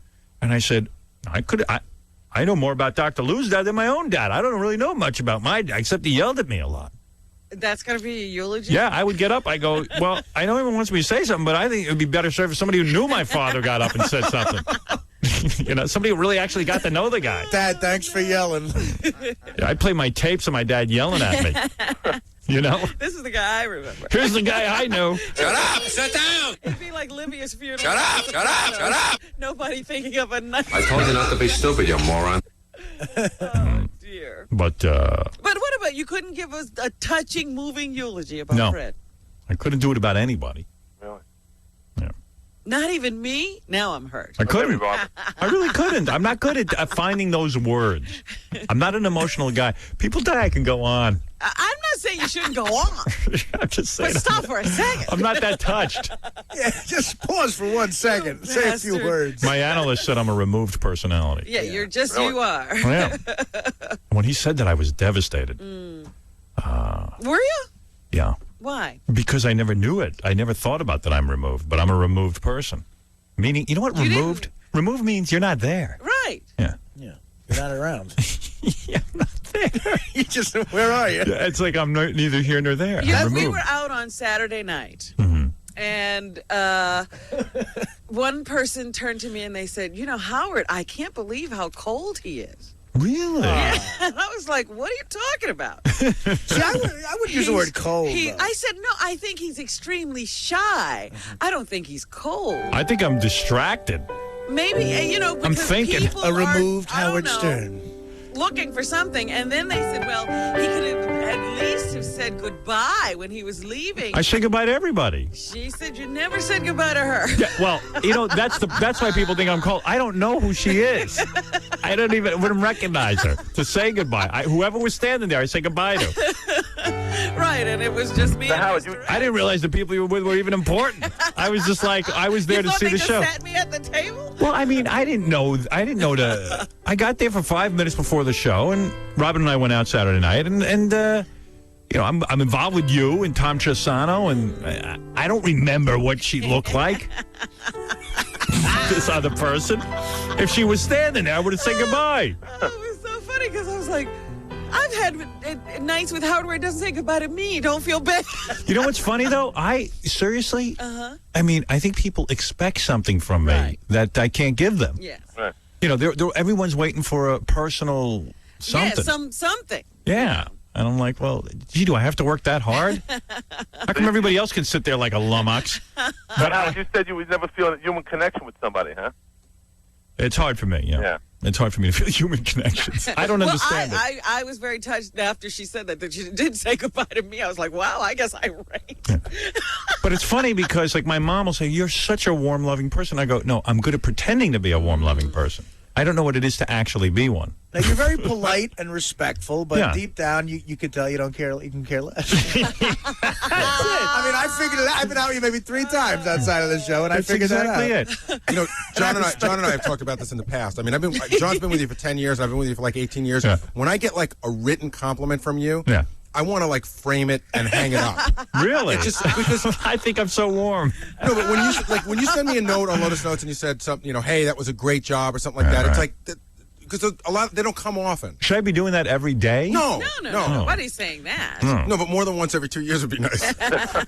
and I said, I know more about Dr. Lou's dad than my own dad. I don't really know much about my dad, except he yelled at me a lot. That's going to be a eulogy? Yeah, I would get up. I go, well, I know everyone wants me to say something, but I think it would be better served if somebody who knew my father got up and said something. Somebody who really actually got to know the guy. Dad, thanks for yelling. I play my tapes of my dad yelling at me. This is the guy I remember. Here's the guy I know. Shut up! Sit down! It'd be like Libya's funeral. Shut up! Shut up! Shut up! Nobody thinking of a nice... I told you not to be stupid, you moron. Oh, dear. But what about, you couldn't give us a touching, moving eulogy about Fred? I couldn't do it about anybody. Not even me? Now I'm hurt. I couldn't. I really couldn't. I'm not good at finding those words. I'm not an emotional guy. People die, I can go on. I'm not saying you shouldn't go on. I'm just saying. But stop for a second. I'm not that touched. Yeah, just pause for 1 second. Say a few words. My analyst said I'm a removed personality. Yeah, you're just, you are. I am. When he said that, I was devastated. Were you? Yeah. Why? Because I never knew it. I never thought about that I'm removed, but I'm a removed person. Meaning, you know what removed? Removed means you're not there. Right. Yeah. Yeah. You're not around. Yeah, I'm not there. You just, where are you? Yeah, it's like I'm neither here nor there. Yeah, I'm we removed. were out on Saturday night, and one person turned to me and they said, Howard, I can't believe how cold he is. Really? Yeah. And I was like, what are you talking about? See, I would use the word cold. I said, no, I think he's extremely shy. I don't think he's cold. I think I'm distracted. Maybe, because I'm thinking. people A removed are, Howard Stern. Looking for something, and then they said, well, he could have at least have said goodbye when he was leaving. I say goodbye to everybody. She said you never said goodbye to her. Yeah, well, that's why people think I'm cold. I don't know who she is. I wouldn't recognize her to say goodbye. Whoever was standing there, I say goodbye to. Right, and it was just me. I didn't realize the people you were with were even important. I was just like, I was there to see the show. You sat me at the table? Well, I mean, I didn't know I got there for 5 minutes before the show, and Robin and I went out Saturday night, and I'm involved with you and Tom Chisano, and I don't remember what she looked like. This other person. If she was standing there, I would have said goodbye. Oh, it was so funny because I was like, I've had nights with Howard where he doesn't say goodbye to me. Don't feel bad. You know what's funny, though? Seriously? I mean, I think people expect something from me that I can't give them. Yes. Right. Everyone's waiting for a personal something. Yeah, something. Yeah. And I'm like, well, gee, do I have to work that hard? How come everybody else can sit there like a lummox? But Howard, you said you would never feel a human connection with somebody, huh? It's hard for me, yeah. It's hard for me to feel human connections. I don't understand it. I was very touched after she said that she did say goodbye to me. I was like, wow, I guess I ranked. Yeah. But it's funny because, like, my mom will say, you're such a warm, loving person. I go, no, I'm good at pretending to be a warm, loving person. I don't know what it is to actually be one. Now, you're very polite and respectful, but Yeah. deep down, you can tell you don't care. You can care less. That's it. I mean, I figured it out. I've been out with you maybe 3 times outside of the show, and That's I figured exactly that out. it. John and I have talked about this in the past. I mean, John's been with you for 10 years, and I've been with you for like 18 years. Yeah. When I get like a written compliment from you, Yeah. I want to like frame it and hang it up. Really? It's just because I think I'm so warm. No, but when you send me a note on Lotus Notes and you said something, hey, that was a great job or something like that, it's like. because a lot they don't come often. Should I be doing that every day? No. Nobody's saying that. No, but more than once every 2 years would be nice.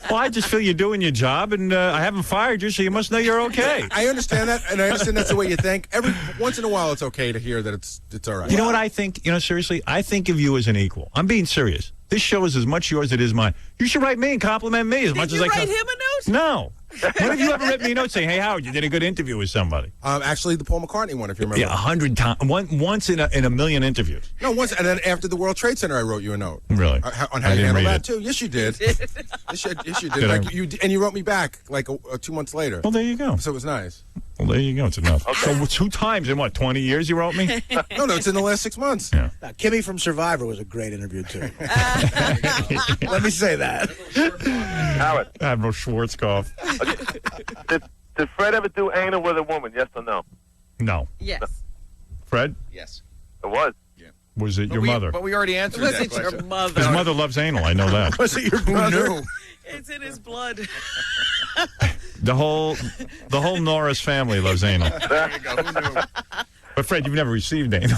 Well, I just feel you're doing your job, and I haven't fired you, so you must know you're okay. I understand that, and I understand that's the way you think. Every once in a while, it's okay to hear that it's all right. You know what I think? Seriously, I think of you as an equal. I'm being serious. This show is as much yours as it is mine. You should write me and compliment me as much as I can. Did you write him a note? No. When have you ever written me a note saying, "Hey, Howard, you did a good interview with somebody"? Actually, the Paul McCartney one, if you remember. Yeah, 100 times. Once in a million interviews. No, once, and then after the World Trade Center, I wrote you a note. Really? On how you handle that too. Yes, you did. Yes, you did. And you wrote me back like 2 months later. Well, there you go. So it was nice. Well, there you go. It's enough. So 2 times in 20 years you wrote me? No, it's in the last 6 months. Yeah. Kimmy from Survivor was a great interview too. Let me say that. Howard. Admiral Schwarzkopf. Did Fred ever do anal with a woman? Yes or no? No. Yes. Fred? Yes. It was. Yeah. Was it your mother? But we already answered Was that it question. your mother? His mother loves anal. I know that. Was it your brother? It's in his blood. The whole Norris family loves anal. There you go. Who knew? But Fred, you've never received anal.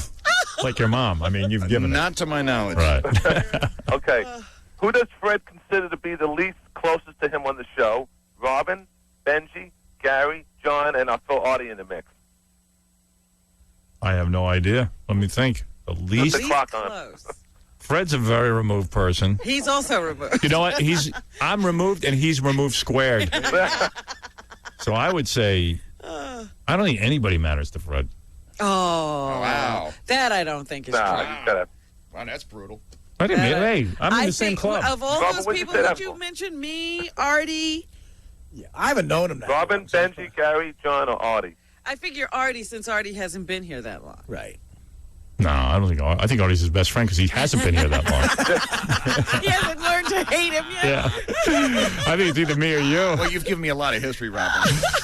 Like your mom. I mean, you've given Not to my knowledge. Right. Okay. Who does Fred consider to be the least closest to him on the show? Robin, Benji, Gary, John, and I throw Artie in the mix. I have no idea. Let me think. The least. Put the clock on. Close. Fred's a very removed person. He's also removed. You know what? I'm removed and he's removed squared. So I would say I don't think anybody matters to Fred. Oh. Wow. That I don't think is true. Wow, that's brutal. I didn't mean, hey, I'm in the same think club. Of all Robin, those what'd you people say that that you for? mentioned, me, Artie, Yeah, I haven't known him that Robin, long, so- Benji, Gary, John, or Artie? I figure Artie, since Artie hasn't been here that long. Right. No, I don't think. I think Artie's his best friend because he hasn't been here that long. He hasn't learned to hate him yet. Yeah. I think it's either me or you. Well, you've given me a lot of history, Robin.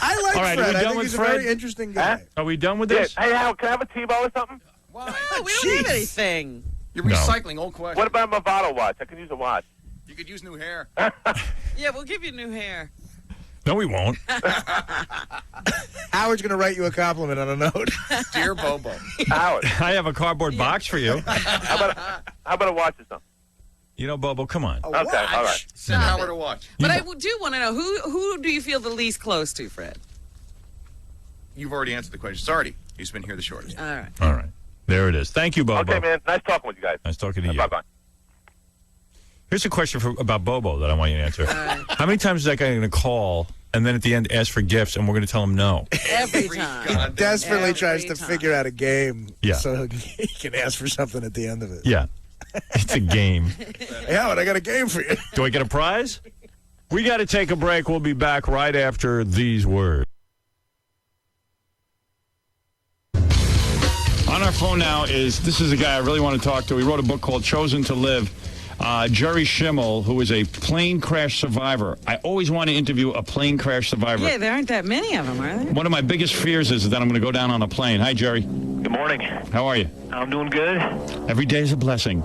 I like All right, Fred. are we I done think with he's Fred? a very interesting guy. Are we done with this? Hey, Howard, can I have a T-ball or something? No, we don't have anything. You're No. recycling old questions. What about my bottle watch? I can use a watch. You could use new hair. Yeah, we'll give you new hair. No, we won't. Howard's going to write you a compliment on a note. Dear Bobo. Howard, I have a cardboard box for you. how about a watch or something? You know, Bobo, come on. Okay, all right. Send Howard a watch. But I do want to know, who do you feel the least close to, Fred? You've already answered the question. It's Artie. He's been here the shortest. All right. All right. There it is. Thank you, Bobo. Okay, man. Nice talking with you guys. Nice talking to you. Bye-bye. Here's a question about Bobo that I want you to answer. How many times is that guy going to call and then at the end ask for gifts and we're going to tell him no? Every time. He desperately Every tries to time. figure out a game Yeah. so he can ask for something at the end of it. Yeah. It's a game. Hey, Howard, I got a game for you. Do I get a prize? We got to take a break. We'll be back right after these words. On our phone now this is a guy I really want to talk to. He wrote a book called Chosen to Live. Jerry Schimmel, who is a plane crash survivor. I always want to interview a plane crash survivor. Yeah, there aren't that many of them, are there? One of my biggest fears is that I'm going to go down on a plane. Hi, Jerry. Good morning. How are you? I'm doing good. Every day is a blessing.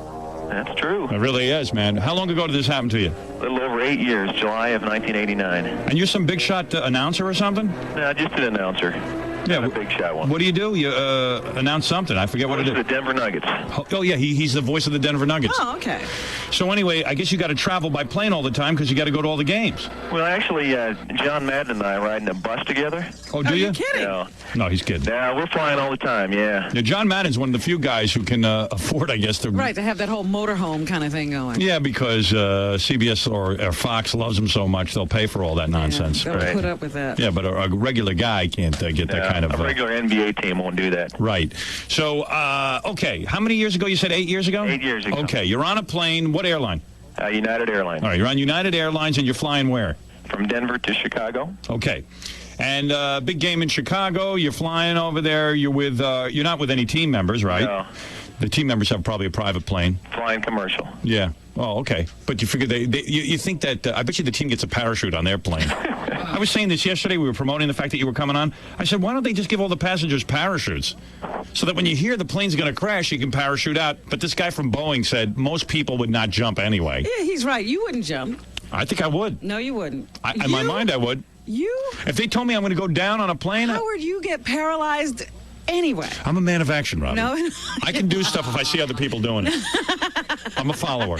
That's true. It really is, man. How long ago did this happen to you? A little over 8 years, July of 1989. And you're some big shot announcer or something? No, just an announcer. Yeah, Not a big shot one. What do you do? You announce something. I forget what it is. The Denver Nuggets. Oh, yeah, he's the voice of the Denver Nuggets. Oh, okay. So anyway, I guess you got to travel by plane all the time because you got to go to all the games. Well, actually, John Madden and I ride in a bus together. Oh, do you? Kidding? Yeah. No, he's kidding. Yeah, we're flying all the time, yeah. Yeah, John Madden's one of the few guys who can afford, I guess, to... Right, to have that whole motorhome kind of thing going. Yeah, because CBS or Fox loves him so much, they'll pay for all that nonsense. Yeah, they'll put up with that. Yeah, but a regular guy can't get that kind of... A regular NBA team won't do that. Right. So, okay, how many years ago? You said 8 years ago? 8 years ago. Okay, you're on a plane. What airline? United Airlines. All right, you're on United Airlines, and you're flying where? From Denver to Chicago. Okay. And big game in Chicago. You're flying over there. You're with. You're not with any team members, right? No. The team members have probably a private plane. Flying commercial. Yeah. Oh, okay. But you figure you think that I bet you the team gets a parachute on their plane. I was saying this yesterday. We were promoting the fact that you were coming on. I said, why don't they just give all the passengers parachutes so that when you hear the plane's going to crash, you can parachute out? But this guy from Boeing said most people would not jump anyway. Yeah, he's right. You wouldn't jump. I think I would. No, you wouldn't. In my mind, I would. You? If they told me I'm going to go down on a plane, Howard, you get paralyzed Anyway. I'm a man of action, Robin. No. I can do stuff if I see other people doing it. I'm a follower.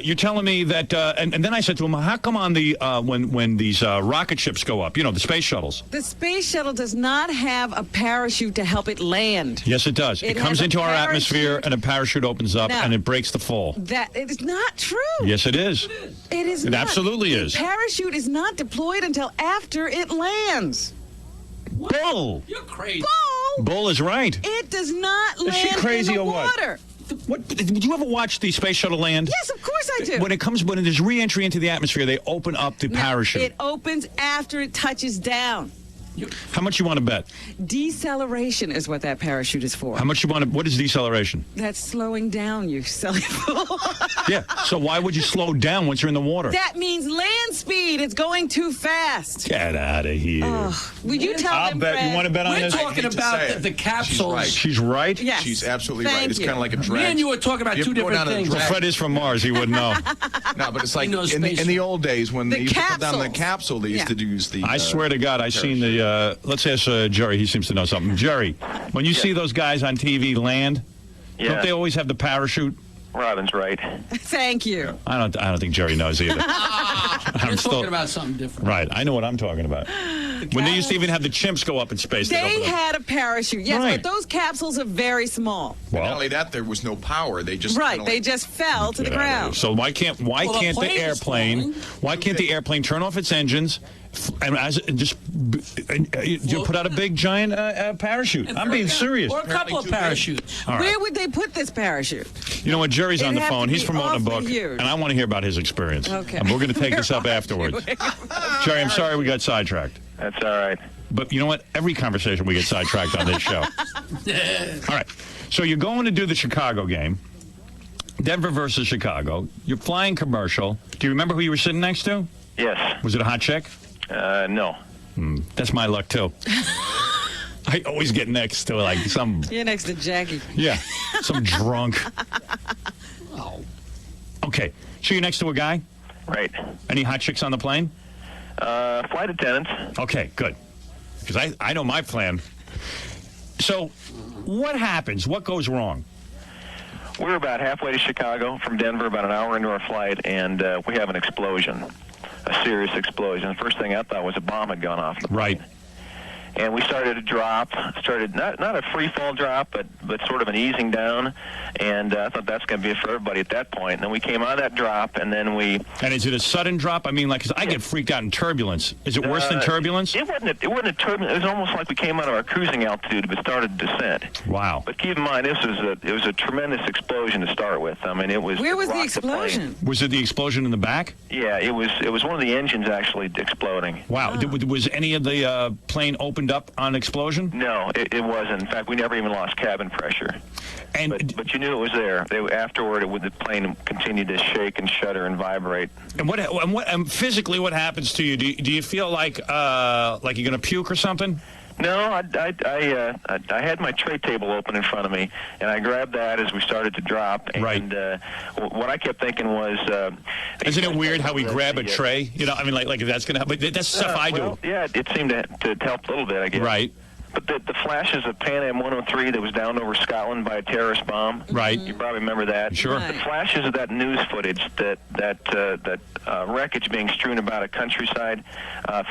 You're telling me that, and then I said to him, how come on the when these rocket ships go up, the space shuttles? The space shuttle does not have a parachute to help it land. Yes, it does. It comes has a into our parachute. atmosphere, and a parachute opens up, No. and it breaks the fall. That it is not true. Yes, it is. It is It not. absolutely is. The parachute is not deployed until after it lands. Bull. You're crazy. Bull is right. It does not Is she land crazy in the or what? water. What did you ever watch the space shuttle land? Yes, of course I do. When there's re-entry into the atmosphere, they open up the parachute. It opens after it touches down. How much you want to bet? Deceleration is what that parachute is for. How much you want to? What is deceleration? That's slowing down, you silly fool. Yeah. So why would you slow down once you're in the water? That means land speed. It's going too fast. Get out of here. Would you tell I'll them, bet. Fred? You want to bet on We're this? talking about the capsules. She's right. Yes. She's absolutely Thank right. It's you. kind of like a drag. Me and you were talking about You two ever go different down a things. Well, Fred is from Mars. He wouldn't know. No, but it's like He knows in space. the old days when The they used to put down the capsules. capsule, they used to use the. I swear to God, I seen the. Let's ask Jerry. He seems to know something. Jerry, when you see those guys on TV land, don't they always have the parachute? Robin's right. Thank you. I don't think Jerry knows either. We're talking about something different. Right. I know what I'm talking about. When they used to even have the chimps go up in space. They had a parachute, yes, Right. but those capsules are very small. Well, not only that, there was no power. They just Right, kinda they like- just fell to the ground. So why can't Well, the the plane is airplane? Why can't the airplane turn off its engines and you put out a big giant parachute? I'm being serious. Or a couple of parachutes. All right. Where would they put this parachute? You know what? Jerry's on It'd the have phone. to He's be promoting a awfully book, huge. and I want to hear about his experience. Okay. And we're going to take this up afterwards. Jerry, I'm sorry we got sidetracked. That's all right. But you know what? Every conversation we get sidetracked on this show. All right. So you're going to do the Chicago game. Denver versus Chicago. You're flying commercial. Do you remember who you were sitting next to? Yes. Was it a hot chick? No. That's my luck, too. I always get next to, like, some... You're next to Jackie. Yeah, some drunk. Okay. So you're next to a guy? Right. Any hot chicks on the plane? Flight attendants. Okay, good. Because I know my plan. So what happens? What goes wrong? We were about halfway to Chicago from Denver, about an hour into our flight, and we have an explosion, a serious explosion. The first thing I thought was a bomb had gone off the plane. Right. And we started to drop, not a free fall drop, but sort of an easing down. And I thought that's going to be it for everybody at that point. And then we came out of that drop, and then we... And is it a sudden drop? I mean, like, 'cause I get freaked out in turbulence. Is it worse than turbulence? It wasn't a turbulence. It was almost like we came out of our cruising altitude but started descent. Wow. But keep in mind, it was a tremendous explosion to start with. I mean, it was... Where was it the rocked plane. explosion? Was it the explosion in the back? Yeah, it was one of the engines actually exploding. Wow. Was any of the plane opened up on explosion? No, it wasn't. In fact, we never even lost cabin pressure. But you knew it was there. Afterward, the plane continued to shake and shudder and vibrate. And physically, what happens to you? Do you feel like you're going to puke or something? No, I had my tray table open in front of me, and I grabbed that as we started to drop. And what I kept thinking was... Isn't it weird how we grab a tray? You know, I mean, like if that's going to happen. That's stuff I do. Yeah, it seemed to help a little bit, I guess. Right. But the flashes of Pan Am 103 that was down over Scotland by a terrorist bomb. Right. You probably remember that. Sure. The flashes of that news footage, that wreckage being strewn about a countryside,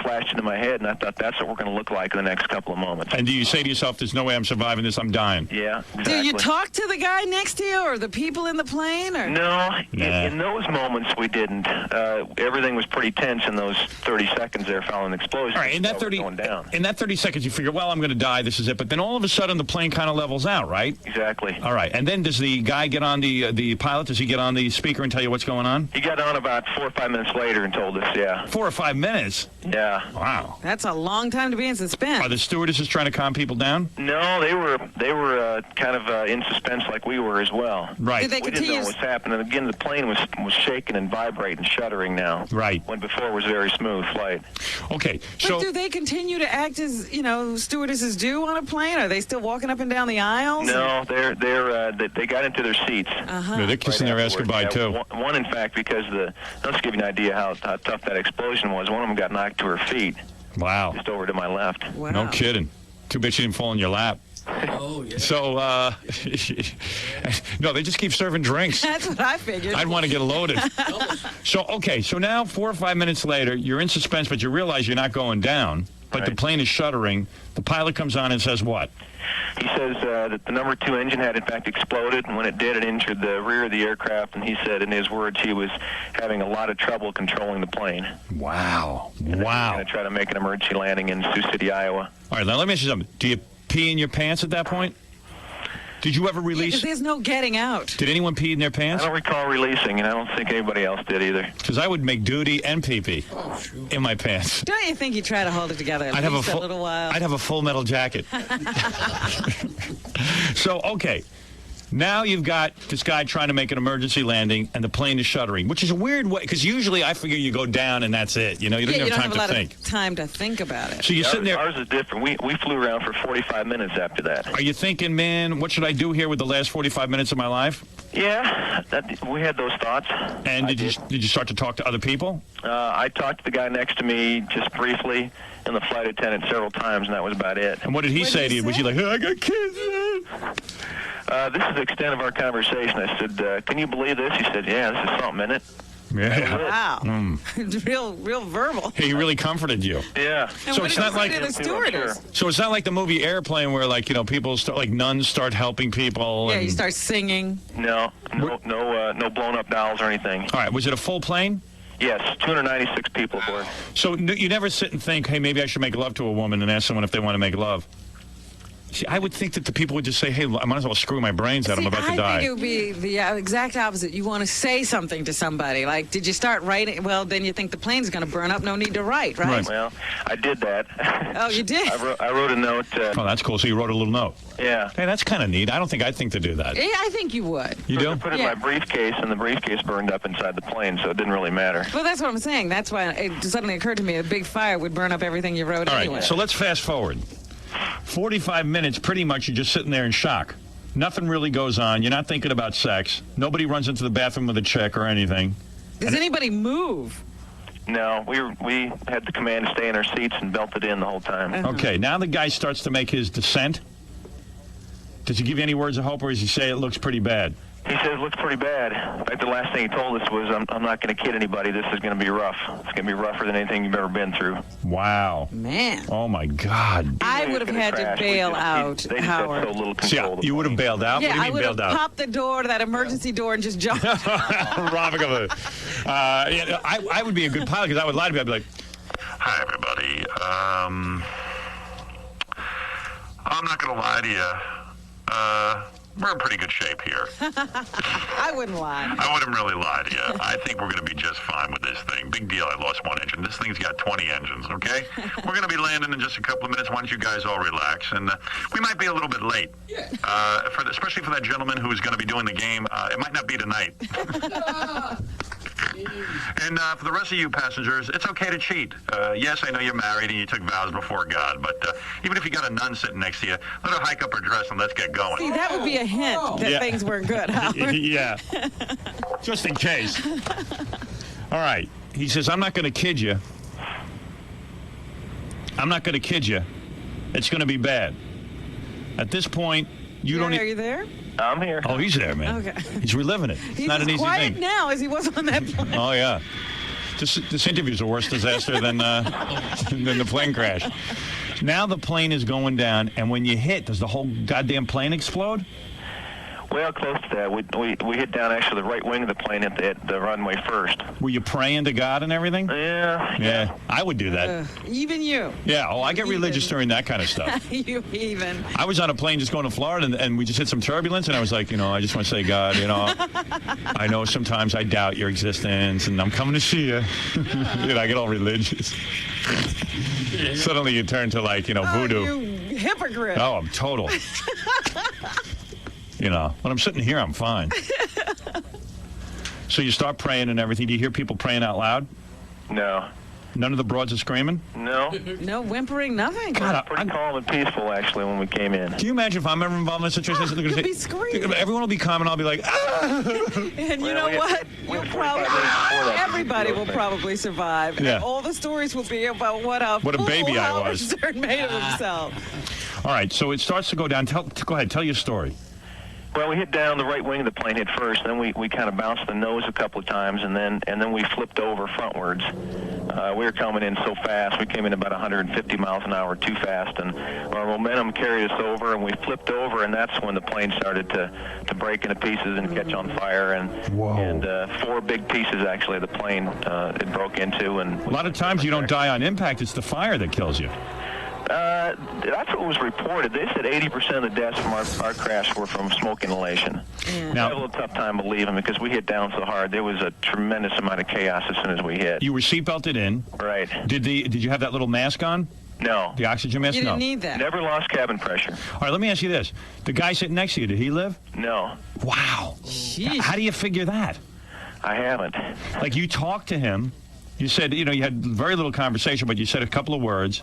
flashed into my head, and I thought that's what we're going to look like in the next couple of moments. And do you say to yourself, "There's no way I'm surviving this. I'm dying"? Yeah. Exactly. Do you talk to the guy next to you or the people in the plane? Or? No, in those moments we didn't. Everything was pretty tense in those 30 seconds there following the explosion. All right, in that 30 seconds, you figure, well, I'm going to die. This is it. But then all of a sudden, the plane kind of levels out, right? Exactly. All right, and then does the guy get on the pilot? Does he get on the speaker and tell you what's going on? He got on about 4 or 5 minutes later and told us, yeah. 4 or 5 minutes? Yeah. Wow. That's a long time to be in suspense. Are the stewardesses trying to calm people down? No, they were kind of in suspense like we were as well. Right. Did they We didn't know what was happening. Again, the plane was shaking and vibrating, shuddering now. Right. When before it was a very smooth flight. Okay, But do they continue to act as, stewardesses do on a plane? Are they still walking up and down the aisles? No, they got into their seats. Yeah, they're kissing their ass goodbye, too. One, in fact, because let's give you an idea how tough that explosion was. One of them got knocked to her feet. Wow. Just over to my left. No kidding. Too bad she didn't fall in your lap. Oh, yeah. So, no, they just keep serving drinks. That's what I figured. I'd want to get loaded. So now 4 or 5 minutes later, you're in suspense, but you realize you're not going down. But the plane is shuddering. The pilot comes on and says what? He says that the number 2 engine had in fact exploded, and when it did, it injured the rear of the aircraft, and he said in his words he was having a lot of trouble controlling the plane. Wow. And wow. Going to try to make an emergency landing in Sioux City, Iowa. All right, now let me ask you something. Do you pee in your pants at that point? Did you ever release? There's no getting out. Did anyone pee in their pants? I don't recall releasing, and I don't think anybody else did either. Because I would make duty and pee-pee in my pants. Don't you think you try to hold it together at least a little while? I'd have a full metal jacket. So, okay. Now you've got this guy trying to make an emergency landing, and the plane is shuddering, which is a weird way, because usually I figure you go down and that's it. You know, you don't have time to think. Of time to think about it. So you're sitting there. Ours is different. We flew around for 45 minutes after that. Are you thinking, man, what should I do here with the last 45 minutes of my life? Yeah, we had those thoughts. And did you start to talk to other people? I talked to the guy next to me just briefly, and the flight attendant several times, and that was about it. And what did he say to you? Was he like, hey, I got kids? This is the extent of our conversation. I said, can you believe this? He said, yeah, this is something, isn't it? Yeah. Wow. Real verbal. He really comforted you. Yeah. And so what it's did not you like say to the stewardess? So it's not like the movie Airplane where people start like nuns start helping people. Yeah, and... you start singing. No blown up dolls or anything. All right, was it a full plane? Yes, 296 people aboard. So you never sit and think, hey, maybe I should make love to a woman and ask someone if they want to make love. See, I would think that the people would just say, hey, I might as well screw my brains out. I'm about to die. I think it would be the exact opposite. You want to say something to somebody. Like, did you start writing? Well, then you think the plane's going to burn up. No need to write, right? Well, I did that. Oh, you did? I wrote a note. Oh, that's cool. So you wrote a little note. Yeah. Hey, that's kind of neat. I don't think I'd think to do that. Yeah, I think you would. You do? I put it in my briefcase, and the briefcase burned up inside the plane, so it didn't really matter. Well, that's what I'm saying. That's why it suddenly occurred to me a big fire would burn up everything you wrote anyway. All right, so let's fast forward. 45 minutes, pretty much, you're just sitting there in shock. Nothing really goes on. You're not thinking about sex. Nobody runs into the bathroom with a chick or anything. Does anybody move? No, we had the command to stay in our seats and belted in the whole time. Okay, now the guy starts to make his descent. Does he give you any words of hope, or does he say it looks pretty bad? He says it looks pretty bad. In fact, the last thing he told us was, I'm not going to kid anybody. This is going to be rough. It's going to be rougher than anything you've ever been through. Wow. Man. Oh, my God. I would have had to bail out, They just Howard. had so little control. See, you would have bailed out? Yeah, What do you I mean would have bailed out? popped the door to that emergency door and just jumped. Robbing of a... I would be a good pilot because I would lie to me. I'd be like, hi, everybody. I'm not going to lie to you. We're in pretty good shape here. I wouldn't lie. I wouldn't really lie to you. I think we're going to be just fine with this thing. Big deal, I lost one engine. This thing's got 20 engines, okay? We're going to be landing in just a couple of minutes. Why don't you guys all relax? And we might be a little bit late, especially for that gentleman who's going to be doing the game. It might not be tonight. And for the rest of you passengers, it's okay to cheat. Yes, I know you're married and you took vows before God, but even if you got a nun sitting next to you, let her hike up her dress and let's get going. See, that would be a hint that things weren't good, Howard. Yeah. Just in case. All right. He says, I'm not going to kid you. I'm not going to kid you. It's going to be bad. At this point, you don't... Are you there? I'm here. Oh, he's there, man. Okay. He's reliving it. It's not an easy quiet thing. now as he was on that plane. Oh, yeah. This interview's a worse disaster than the plane crash. Now the plane is going down, and when you hit, does the whole goddamn plane explode? Well, close to that. We hit down actually the right wing of the plane at the runway first. Were you praying to God and everything? Yeah. I would do that. Even you. Yeah. Oh, I get religious during that kind of stuff. You even. I was on a plane just going to Florida, and we just hit some turbulence, and I was like, I just want to say, God, I know sometimes I doubt your existence, and I'm coming to see you. I get all religious. Suddenly you turn to voodoo. You hypocrite. Oh, I'm total. When I'm sitting here, I'm fine. So you start praying and everything. Do you hear people praying out loud? No. None of the broads are screaming? No. No whimpering, nothing. God, Pretty calm and peaceful, actually, when we came in. Can you imagine if I'm ever involved in a situation? You'll be screaming. Everyone will be calm, and I'll be like, ah! And you know what? Everybody will probably survive. Yeah. And all the stories will be about what a baby I Howard was. Stern made of himself. All right, so it starts to go down. Go ahead, tell your story. Well, we hit down the right wing of the plane hit first, then we kind of bounced the nose a couple of times, and then we flipped over frontwards. We were coming in so fast. We came in about 150 miles an hour too fast, and our momentum carried us over, and we flipped over, and that's when the plane started to break into pieces and catch on fire, and 4 big pieces, actually, of the plane it broke into. And a lot of times you don't die on impact. It's the fire that kills you. That's what was reported. They said 80% of the deaths from our crash were from smoke inhalation. Now, I had a little tough time believing because we hit down so hard. There was a tremendous amount of chaos as soon as we hit. You were seatbelted in. Right. Did you have that little mask on? No. The oxygen mask? You didn't No. need that. Never lost cabin pressure. All right, let me ask you this. The guy sitting next to you, did he live? No. Wow. Jeez. How do you figure that? I haven't. Like, you talked to him. You said, you had very little conversation, but you said a couple of words.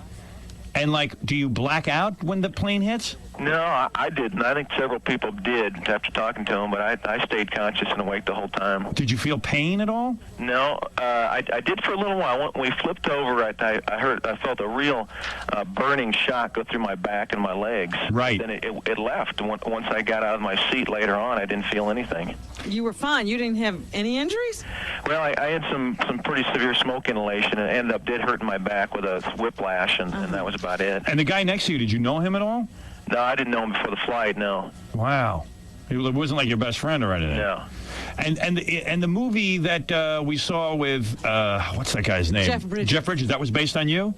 And, like, do you black out when the plane hits? No, I didn't. I think several people did after talking to him, but I stayed conscious and awake the whole time. Did you feel pain at all? No, I did for a little while. When we flipped over, I felt a real burning shock go through my back and my legs. Right. Then it left. Once I got out of my seat later on, I didn't feel anything. You were fine. You didn't have any injuries? Well, I had some pretty severe smoke inhalation, and it ended up hurting my back with a whiplash, and that was about it. And the guy next to you, did you know him at all? No, I didn't know him before the flight, no. Wow. It wasn't like your best friend or anything. No. And the movie that we saw with, what's that guy's name? Jeff Bridges. Jeff Bridges, that was based on you?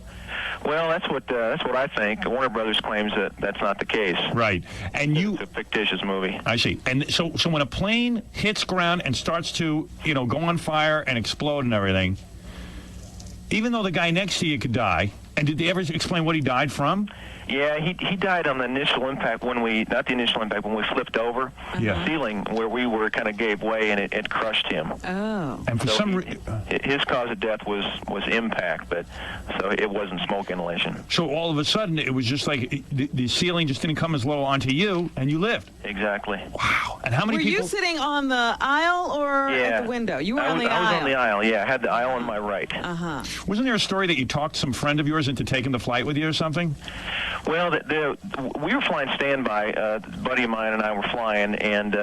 Well, that's what I think. Warner Brothers claims that that's not the case. Right. And it's a fictitious movie. I see. And so when a plane hits ground and starts to, go on fire and explode and everything, even though the guy next to you could die, and did they ever explain what he died from? Yeah, he died on the initial impact when we flipped over. Yeah. The ceiling where we were kind of gave way and it crushed him. Oh. And for his cause of death was impact, but so it wasn't smoke inhalation. So all of a sudden it was just like the ceiling just didn't come as low onto you and you lived. Exactly. Wow. And how many people? Were you sitting on the aisle or at the window? You were on the aisle. I was on the aisle, yeah. I had the aisle on my right. Uh-huh. Wasn't there a story that you talked some friend of yours into taking the flight with you or something? Well, we were flying standby. A buddy of mine and I were flying, and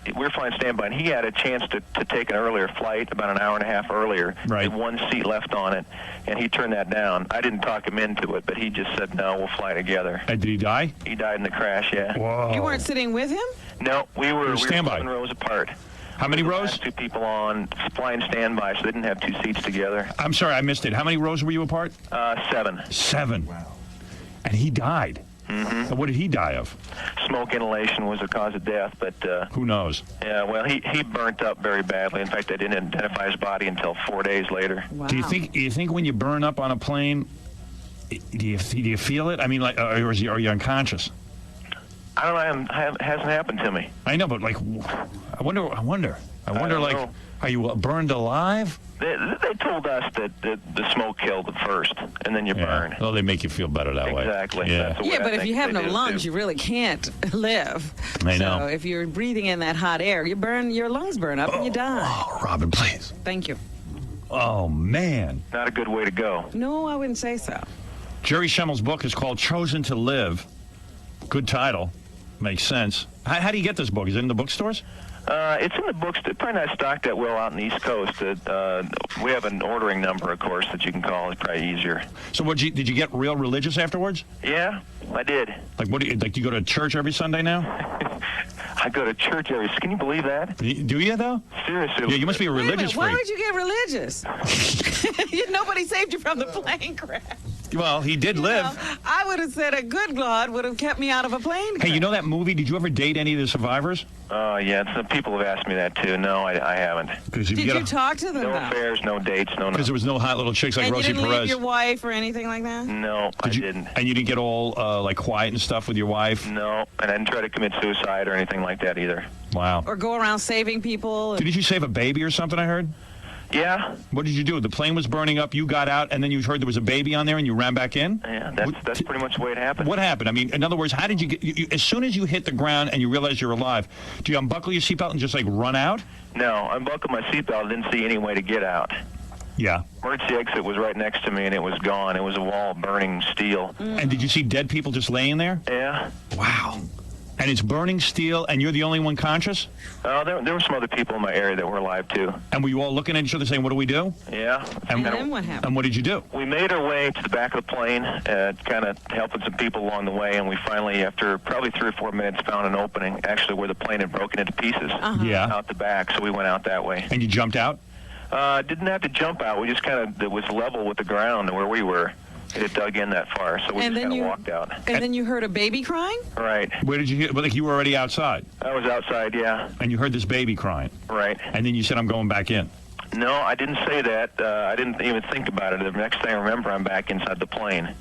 we were flying standby, and he had a chance to take an earlier flight, about an hour and a half earlier. Right. With one seat left on it, and he turned that down. I didn't talk him into it, but he just said, no, we'll fly together. And did he die? He died in the crash, yeah. Whoa. You weren't sitting with him? No, we were standby. 7 rows apart. How many rows? 2 people on flying standby, so they didn't have 2 seats together. I'm sorry, I missed it. How many rows were you apart? 7. 7. Wow. And he died. Mm-hmm. What did he die of? Smoke inhalation was the cause of death, but who knows? Yeah, well, he burnt up very badly. In fact, they didn't identify his body until 4 days later. Wow. Do you think when you burn up on a plane, do you feel it? I mean, like, or are you unconscious? I don't know. It hasn't happened to me. I know, but like, I wonder. Like, know. Are you burned alive? They told us that the smoke killed at first, and then you burn. Well, they make you feel better that way. Exactly. Yeah. That's the way Yeah, but I if think you have they no do, lungs, too. you really can't live. I know. So if you're breathing in that hot air, your lungs burn up and you die. Oh, Robin, please. Thank you. Oh, man. Not a good way to go. No, I wouldn't say so. Jerry Schimmel's book is called Chosen to Live. Good title. Makes sense. How do you get this book? Is it in the bookstores? It's in the books. It's probably not stocked that well out in the East Coast. We have an ordering number, of course, that you can call. It's probably easier. So did you get real religious afterwards? Yeah, I did. Like, do you go to church every Sunday now? I go to church every... Can you believe that? Do you, though? Seriously. Yeah, you must be a religious Why freak. would you get religious? Nobody saved you from the plane crash. Well, he did live. I would have said a good God would have kept me out of a plane crash. Hey, you know that movie? Did you ever date any of the survivors? Oh, yeah. Some people have asked me that, too. No, I haven't. Did you talk to them, No though? affairs, no dates, no... Because there was no hot little chicks like and Rosie you didn't Perez. leave your wife or anything like that? No, I didn't. And you didn't get all, like, quiet and stuff with your wife? No, and I didn't try to commit suicide or anything like that either. Wow. Or go around saving people? Didn't you save a baby or something, I heard? Yeah. What did you do? The plane was burning up. You got out, and then you heard there was a baby on there, and you ran back in. Yeah, that's pretty much the way it happened. What happened? I mean, in other words, how did you get? As soon as you hit the ground and you realize you're alive, do you unbuckle your seatbelt and just like run out? No, I unbuckled my seatbelt. Didn't see any way to get out. Yeah. Emergency exit was right next to me, and it was gone. It was a wall of burning steel. And did you see dead people just laying there? Yeah. Wow. And it's burning steel, and you're the only one conscious? There were some other people in my area that were alive, too. And were you all looking at each other saying, what do we do? Yeah. And then what happened? And what did you do? We made our way to the back of the plane, kind of helping some people along the way, and we finally, after probably 3 or 4 minutes, found an opening, actually, where the plane had broken into pieces. Yeah. Out the back, so we went out that way. And you jumped out? Didn't have to jump out. We just it was level with the ground where we were. It had dug in that far, so we just kind of walked out. And then you heard a baby crying? Right. Where did you hear? Like you were already outside? I was outside, yeah. And you heard this baby crying? Right. And then you said, I'm going back in? No, I didn't say that. I didn't even think about it. The next thing I remember, I'm back inside the plane.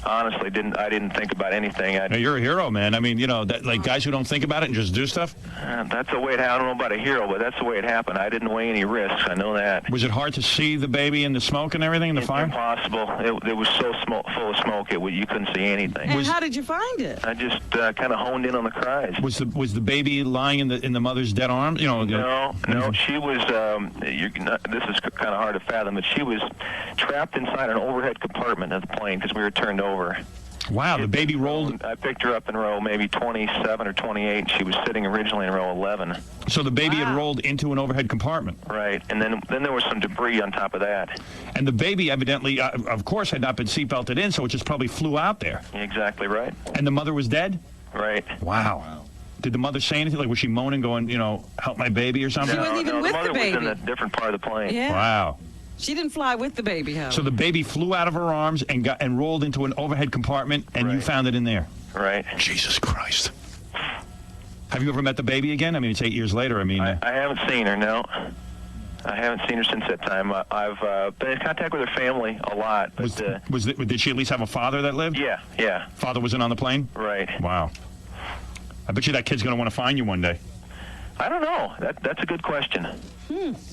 Honestly, I didn't think about anything. Now, you're a hero, man. I mean, you know, like guys who don't think about it and just do stuff? That's the way it happened. I don't know about a hero, but that's the way it happened. I didn't weigh any risks. I know that. Was it hard to see the baby in the smoke and everything in the fire? Impossible. It was so full of smoke, you couldn't see anything. And how did you find it? I just kind of honed in on the cries. Was the baby lying in the mother's dead arms? You know, no. She was. This is kind of hard to fathom, but she was trapped inside an overhead compartment of the plane because we were turned over. Wow, the baby rolled. I picked her up in row maybe 27 or 28. She was sitting originally in row 11. So the baby had rolled into an overhead compartment. Right, and then there was some debris on top of that. And the baby evidently, of course, had not been seatbelted in, so it just probably flew out there. Exactly right. And the mother was dead? Right. Wow. Did the mother say anything? Like, was she moaning, going, help my baby or something? She wasn't even with the baby. The mother was in a different part of the plane. Yeah. Wow. She didn't fly with the baby, however. So the baby flew out of her arms and rolled into an overhead compartment, and you found it in there. Right. Jesus Christ. Have you ever met the baby again? I mean, it's 8 years later. I mean, I haven't seen her. No, I haven't seen her since that time. I've been in contact with her family a lot. But, did she at least have a father that lived? Yeah. Father wasn't on the plane? Right. Wow. I bet you that kid's going to want to find you one day. I don't know. That's a good question.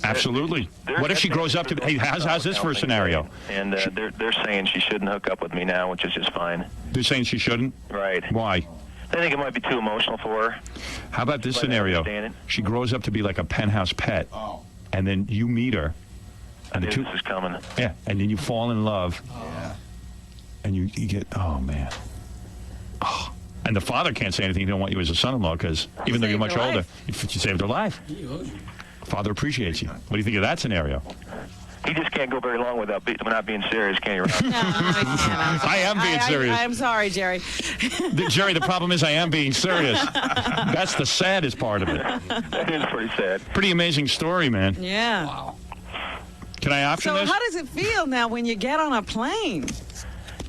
Absolutely. What if she grows up to be... Hey, how's this for a scenario? And they're saying she shouldn't hook up with me now, which is just fine. They're saying she shouldn't? Right. Why? I think it might be too emotional for her. How about this scenario? She grows up to be like a penthouse pet, and then you meet her. And this is coming. Yeah, and then you fall in love. Yeah. And you get... Oh, man. Oh. And the father can't say anything. He don't want you as a son-in-law because even though you're much older, you saved her life. Father appreciates you. What do you think of that scenario? He just can't go very long without not being serious, can you, Rob? No, I can't. I am being serious. I'm sorry, Jerry. Jerry, the problem is I am being serious. That's the saddest part of it. That is pretty sad. Pretty amazing story, man. Yeah. Wow. Can I option this? So how does it feel now when you get on a plane?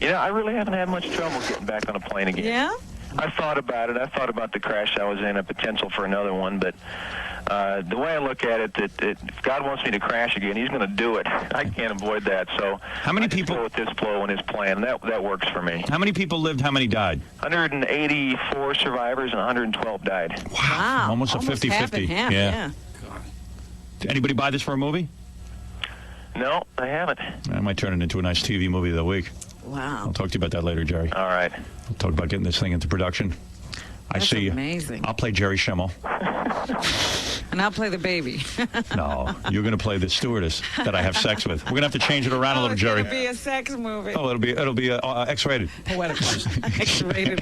I really haven't had much trouble getting back on a plane again. Yeah? I thought about it. I thought about the crash I was in, a potential for another one, but the way I look at it, if God wants me to crash again, He's going to do it. I can't avoid that. So how many people go with His flow and His plan? That works for me. How many people lived? How many died? 184 survivors and 112 died. Wow. Almost a 50-50. Half and half, yeah. Did anybody buy this for a movie? No, I haven't. I might turn it into a nice TV movie of the week. Wow. I'll talk to you about that later, Jerry. All right. We'll talk about getting this thing into production. That's I see. Amazing. I'll play Jerry Schimmel. And I'll play the baby. No, you're going to play the stewardess that I have sex with. We're going to have to change it around a little, Jerry. It'll be a sex movie. Oh, it'll be X-rated. X-rated.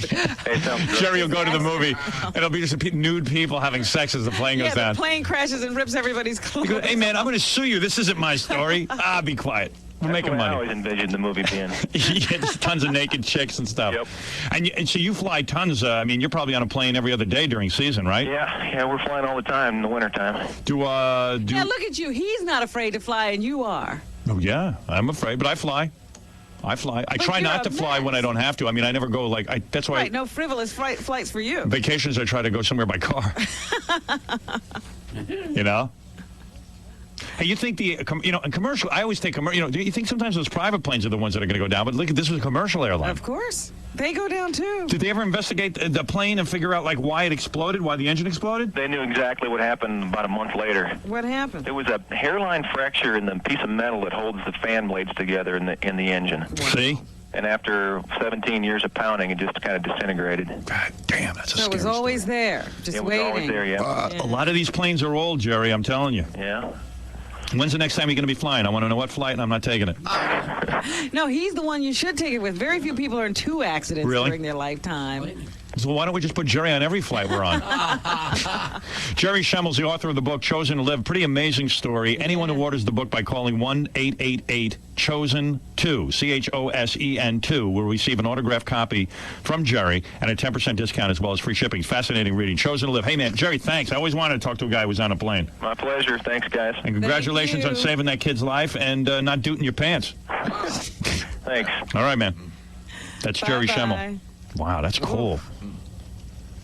Jerry will go to the movie. It'll be just nude people having sex as the plane goes down. The plane crashes and rips everybody's clothes. Goes, hey, man, I'm going to sue you. This isn't my story. Be quiet. We're making money. I always envisioned the movie being. Yeah, there's tons of naked chicks and stuff. Yep. And so you fly tons. I mean, you're probably on a plane every other day during season, right? Yeah, we're flying all the time in the wintertime. Yeah, look at you. He's not afraid to fly, and you are. Oh, yeah. I'm afraid, but I fly. I try not to fly when I don't have to. I mean, I never go that's why. Right, no frivolous flights for you. Vacations, I try to go somewhere by car. Hey, you think a commercial? I always think commercial. Do you think sometimes those private planes are the ones that are going to go down? But look, this was a commercial airline. Of course, they go down too. Did they ever investigate the plane and figure out why it exploded, why the engine exploded? They knew exactly what happened about a month later. What happened? It was a hairline fracture in the piece of metal that holds the fan blades together in the engine. Wow. See? And after 17 years of pounding, it just kind of disintegrated. God damn, that's a So it was always there, just waiting. It was always there, yeah. A lot of these planes are old, Jerry, I'm telling you. Yeah. When's the next time you're going to be flying? I want to know what flight, and I'm not taking it. No, he's the one you should take it with. Very few people are in 2 accidents during their lifetime. So why don't we just put Jerry on every flight we're on? Jerry Schemmel's the author of the book, Chosen to Live. Pretty amazing story. Anyone who orders the book by calling 1-888-CHOSEN-2, CHOSEN2, will receive an autographed copy from Jerry and a 10% discount as well as free shipping. Fascinating reading. Chosen to Live. Hey, man, Jerry, thanks. I always wanted to talk to a guy who was on a plane. My pleasure. Thanks, guys. And congratulations on saving that kid's life and not dooting your pants. Thanks. All right, man. That's Jerry Bye-bye. Schemmel. Wow, that's cool.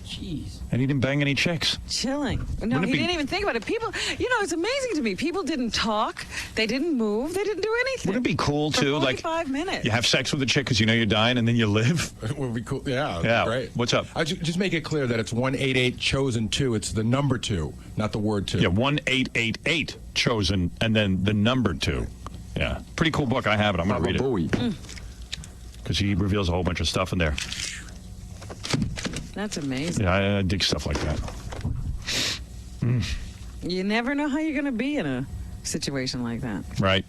Jeez. And he didn't bang any chicks. Chilling. No, he didn't even think about it. People, it's amazing to me. People didn't talk. They didn't move. They didn't do anything. Wouldn't it be cool, too? For 45 minutes. You have sex with a chick because you know you're dying and then you live? It would be cool. Yeah, Yeah. great. What's up? I just make it clear that it's 1-888-CHOSEN-2. It's the number 2, not the word 2. Yeah, 1-888-CHOSEN and then the number 2. Yeah. Pretty cool book. I have it. I'm going to read it. Because he reveals a whole bunch of stuff in there. That's amazing. Yeah, I dig stuff like that. You never know how you're going to be in a situation like that. Right.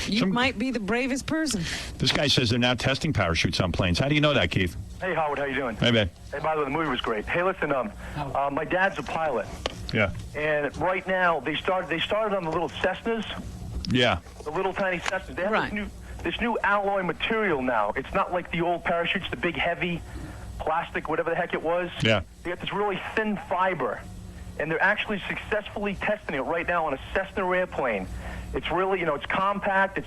You might be the bravest person. This guy says they're now testing parachutes on planes. How do you know that, Keith? Hey, Howard, how you doing? Hey, man. Hey, by the way, the movie was great. Hey, listen, my dad's a pilot, Yeah. and right now they started on the little Cessnas, Yeah. the little tiny Cessnas. They have this new alloy material now. It's not like the old parachutes, the big heavy plastic, whatever the heck it was. Yeah. They got this really thin fiber, and they're actually successfully testing it right now on a Cessna airplane. It's really, it's compact. It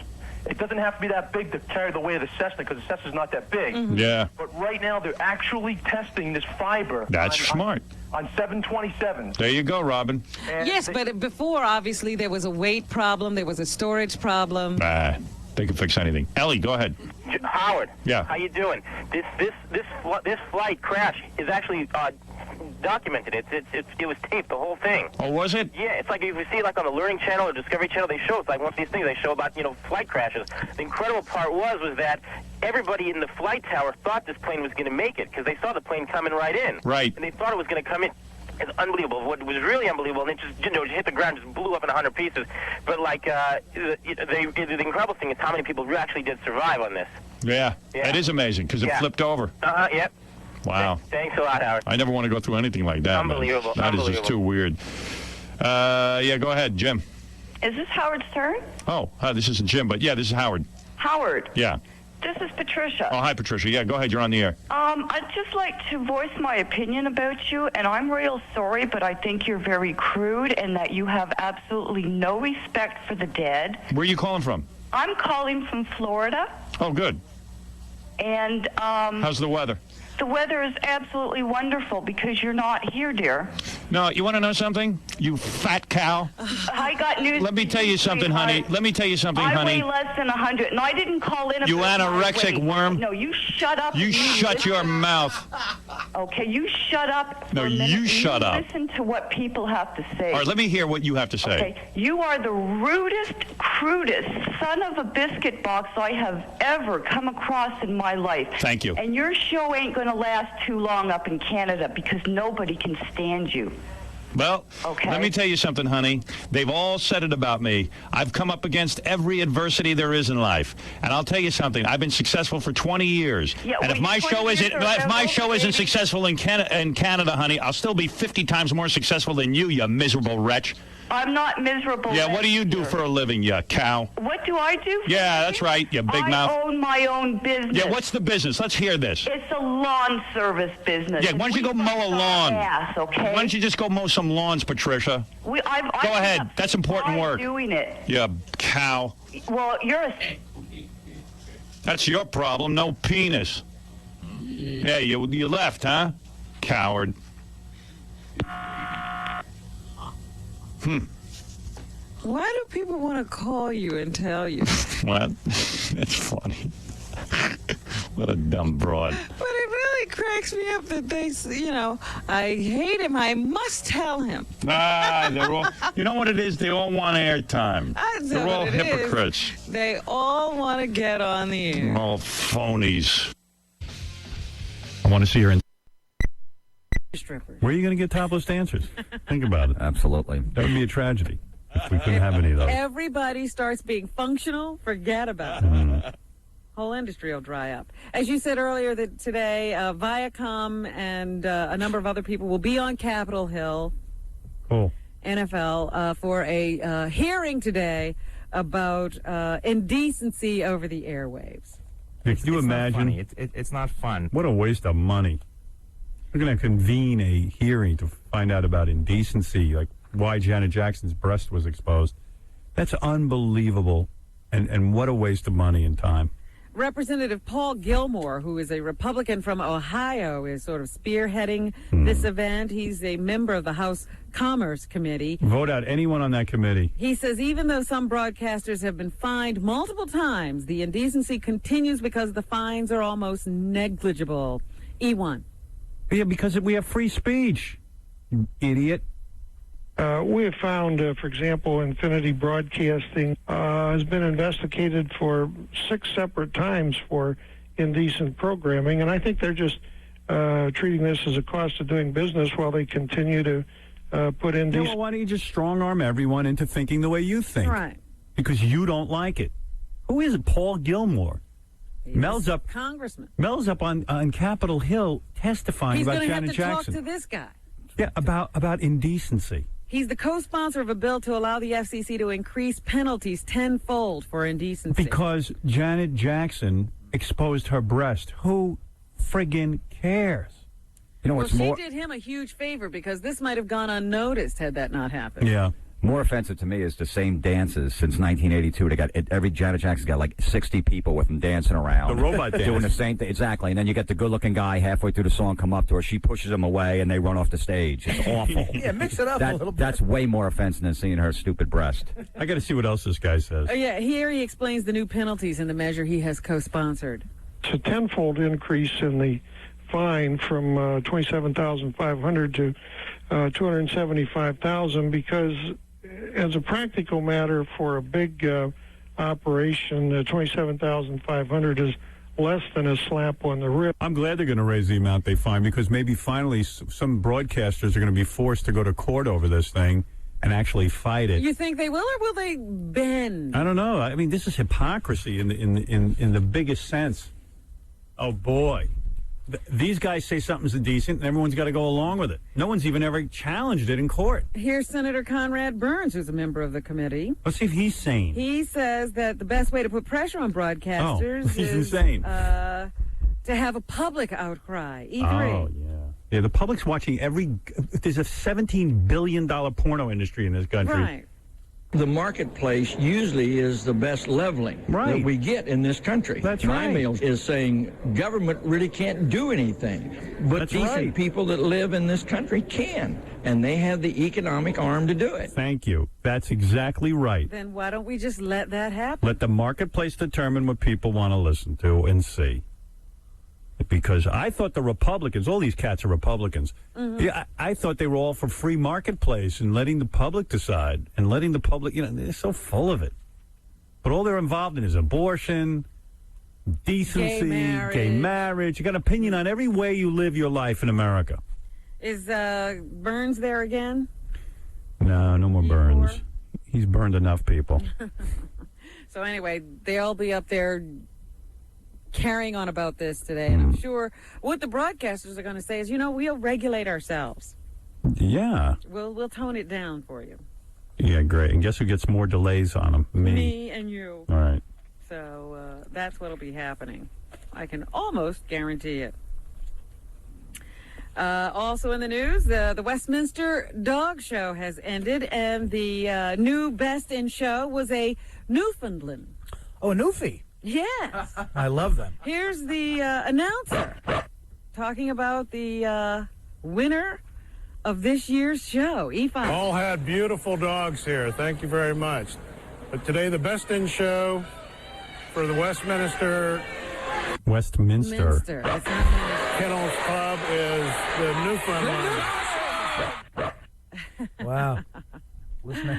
doesn't have to be that big to carry the weight of the Cessna because the Cessna's not that big. Yeah. But right now they're actually testing this fiber. That's smart. On 727s. There you go, Robin. Yes, but before, obviously, there was a weight problem. There was a storage problem. They can fix anything. Ellie, go ahead. Howard. Yeah. How you doing? This flight crash is actually documented. It was taped, the whole thing. Oh, was it? Yeah, it's like if you see like on the Learning Channel or Discovery Channel, they show it's like one of these things they show about flight crashes. The incredible part was that everybody in the flight tower thought this plane was going to make it because they saw the plane coming right in. Right. And they thought it was going to come in. It's unbelievable. What was really unbelievable, and it just hit the ground, just blew up in 100 pieces. But the incredible thing is how many people actually did survive on this. Yeah. That is amazing because it flipped over. Yep. Wow. Thanks a lot, Howard. I never want to go through anything like that. Unbelievable. Man. That is just too weird. Yeah, go ahead, Jim. Is this Howard's turn? Oh, this isn't Jim, but yeah, this is Howard. Howard. Yeah. This is Patricia. Oh, hi, Patricia. Yeah, go ahead. You're on the air. I'd just like to voice my opinion about you, and I'm real sorry, but I think you're very crude and that you have absolutely no respect for the dead. Where are you calling from? I'm calling from Florida, Oh, good. and How's the weather? the weather is absolutely wonderful because you're not here, dear. No, you want to know something? You fat cow. I got news. Let me tell you something, honey. Let me tell you something, honey. I weigh less than 100, and I didn't call in. You about my anorexic weight. worm. No, you shut up. You shut your mouth. Okay, you shut up. No, you shut up. Listen to what people have to say. All right, let me hear what you have to say. Okay, you are the rudest, crudest son of a biscuit box I have ever come across in my life. Thank you. And your show ain't going to last too long up in Canada because nobody can stand you. Well, let me tell you something, honey. They've all said it about me. I've come up against every adversity there is in life, and I'll tell you something. I've been successful for 20 years, Yeah, and if my show isn't successful in Canada, honey, I'll still be 50 times more successful than you miserable wretch. I'm not miserable. Yeah, what do you do for a living, you cow? What do I do? Yeah, that's right, you big mouth. I own my own business. Yeah, what's the business? Let's hear this. It's a lawn service business. Yeah, why don't you go mow a lawn? Ass, okay? Why don't you just go mow some lawns, Patricia? Go ahead. That's important work. Doing it. You cow. Well, you're a... That's your problem, no penis. Yeah, you left, huh? Coward. Why do people want to call you and tell you? What? It's funny. What a dumb broad. But it really cracks me up that they, I hate him. I must tell him. They're all. You know what it is? They all want airtime. They're all hypocrites. They all want to get on the air. All phonies. I want to see her in. Strippers. Where are you going to get topless dancers? Think about it. Absolutely. That would be a tragedy if we couldn't have any of those. Everybody starts being functional. Forget about it. Whole industry will dry up. As you said earlier that today, Viacom and a number of other people will be on Capitol Hill, NFL, for a hearing today about indecency over the airwaves. Can you imagine? It's not fun. What a waste of money. We're going to convene a hearing to find out about indecency, like why Janet Jackson's breast was exposed. That's unbelievable. And what a waste of money and time. Representative Paul Gilmore, who is a Republican from Ohio, is sort of spearheading this event. He's a member of the House Commerce Committee. Vote out anyone on that committee. He says even though some broadcasters have been fined multiple times, the indecency continues because the fines are almost negligible. E1. Yeah, because we have free speech, you idiot. We have found, for example, Infinity Broadcasting has been investigated for 6 separate times for indecent programming, and I think they're just treating this as a cost of doing business while they continue to put indecent... Well, why don't you just strong-arm everyone into thinking the way you think? Right. Because you don't like it. Who is it? Paul Gilmore. Mel's up. Congressman. Mel's up on Capitol Hill testifying about Janet Jackson. He's going to have to talk to this guy. Yeah, about indecency. He's the co-sponsor of a bill to allow the FCC to increase penalties tenfold for indecency. Because Janet Jackson exposed her breast. Who friggin' cares? You know what's she more? Did him a huge favor because this might have gone unnoticed had that not happened. Yeah. More offensive to me is the same dances since 1982. They got every Janet Jackson's got like 60 people with them dancing around. The robot dance. Doing the same thing. Exactly. And then you get the good-looking guy halfway through the song come up to her. She pushes him away, and they run off the stage. It's awful. Yeah, mix it up a little bit. That's way more offensive than seeing her stupid breast. I got to see what else this guy says. Yeah, here he explains the new penalties in the measure he has co-sponsored. It's a tenfold increase in the fine from $27,500 to $275,000 because... As a practical matter, for a big operation, $27,500 is less than a slap on the wrist. I'm glad they're going to raise the amount they fine because maybe finally some broadcasters are going to be forced to go to court over this thing and actually fight it. You think they will, or will they bend? I don't know. I mean, this is hypocrisy in the biggest sense. Oh boy. These guys say something's indecent, and everyone's got to go along with it. No one's even ever challenged it in court. Here's Senator Conrad Burns, who's a member of the committee. Let's see if he's sane. He says that the best way to put pressure on broadcasters he's is insane. To have a public outcry. E3. Oh, yeah. Yeah, the public's watching there's a $17 billion porno industry in this country. Right. The marketplace usually is the best leveling that we get in this country. That's My right. mail is saying government really can't do anything, but That's decent right. people that live in this country can, and they have the economic arm to do it. Thank you. That's exactly right. Then why don't we just let that happen? Let the marketplace determine what people want to listen to and see. Because I thought the Republicans, all these cats are Republicans. Mm-hmm. Yeah, I thought they were all for free marketplace and letting the public decide and letting the public, they're so full of it. But all they're involved in is abortion, decency, gay marriage. You got an opinion on every way you live your life in America. Is Burns there again? No more Burns. He's burned enough people. So anyway, they'll be up there carrying on about this today, and I'm sure what the broadcasters are going to say is, we'll regulate ourselves. Yeah. We'll tone it down for you. Yeah, great. And guess who gets more delays on them? Me and you. All right. So that's what'll be happening. I can almost guarantee it. Also in the news, the Westminster Dog Show has ended, and the new best in show was a Newfoundland. Oh, a Newfie. Yes. I love them. Here's the announcer talking about the winner of this year's show. E5. All had beautiful dogs here. Thank you very much. But today, the best in show for the Westminster Minster. It's not Kennels Club is the Newfoundland. Wow. Listening.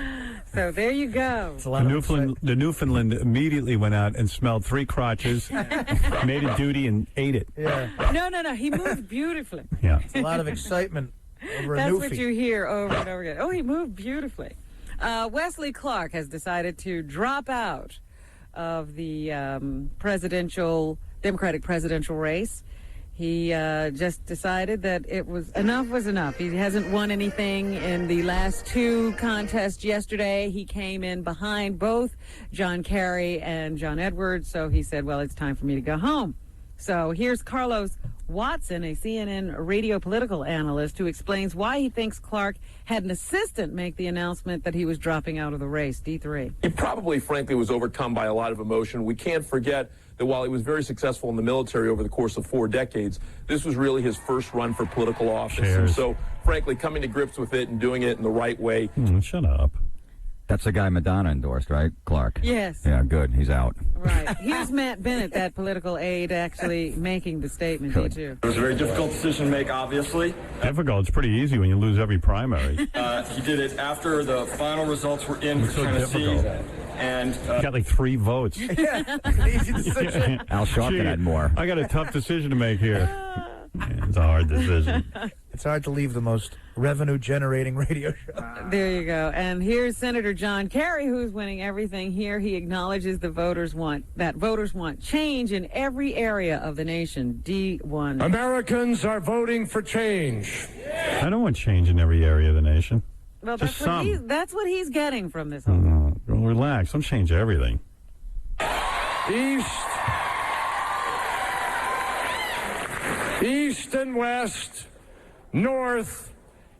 So there you go. The Newfoundland immediately went out and smelled 3 crotches, made a duty, and ate it. Yeah. No. He moved beautifully. Yeah. It's a lot of excitement over a That's Newfie. what you hear over and over again. Oh, he moved beautifully. Wesley Clark has decided to drop out of the Democratic presidential race. He just decided that enough was enough. He hasn't won anything in the last 2 contests yesterday. He came in behind both John Kerry and John Edwards, so he said, well, it's time for me to go home. So here's Carlos Watson, a CNN radio political analyst, who explains why he thinks Clark had an assistant make the announcement that he was dropping out of the race. D3. He probably, frankly, was overcome by a lot of emotion. We can't forget that while he was very successful in the military over the course of 4 decades, this was really his first run for political office. And so, frankly, coming to grips with it and doing it in the right way. Shut up. That's the guy Madonna endorsed, right? Clark. Yes. Yeah, good. He's out. Right. Here's Matt Bennett, that political aide, actually making the statement. D2. It was a very difficult decision to make, obviously. Difficult. It's pretty easy when you lose every primary. He did it after the final results were in for Tennessee. And got like 3 votes. Yeah, an easy decision. Al Sharpton had more. I got a tough decision to make here. It's a hard decision. It's hard to leave the most revenue-generating radio show. There you go. And here's Senator John Kerry, who's winning everything here. He acknowledges voters want change in every area of the nation. D1. Americans are voting for change. I don't want change in every area of the nation. Well, Just that's what he's getting from this whole relax. Don't change everything. East and west, north,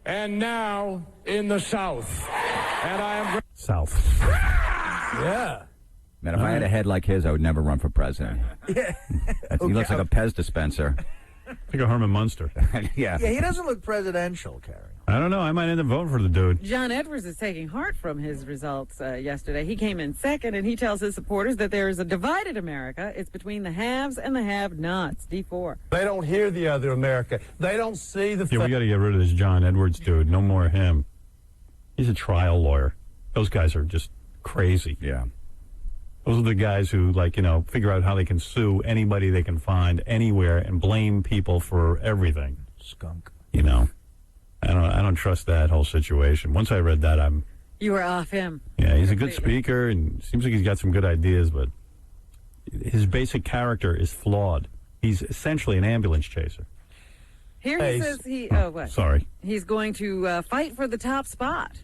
and now in the south. And I am South. Yeah. Man, if I had a head like his, I would never run for president. Yeah. He looks like a Pez dispenser. Like a Herman Munster. Yeah. Yeah, he doesn't look presidential, Kerry. I don't know. I might end up voting for the dude. John Edwards is taking heart from his results yesterday. He came in second, and he tells his supporters that there is a divided America. It's between the haves and the have-nots. D4. They don't hear the other America. They don't see the... Yeah, we got to get rid of this John Edwards dude. No more of him. He's a trial lawyer. Those guys are just crazy. Yeah. Those are the guys who, figure out how they can sue anybody they can find anywhere and blame people for everything. Skunk. I don't trust that whole situation. Once I read that, You were off him. Yeah, he's a good speaker, and seems like he's got some good ideas, but his basic character is flawed. He's essentially an ambulance chaser. Here he says what? Sorry. He's going to fight for the top spot.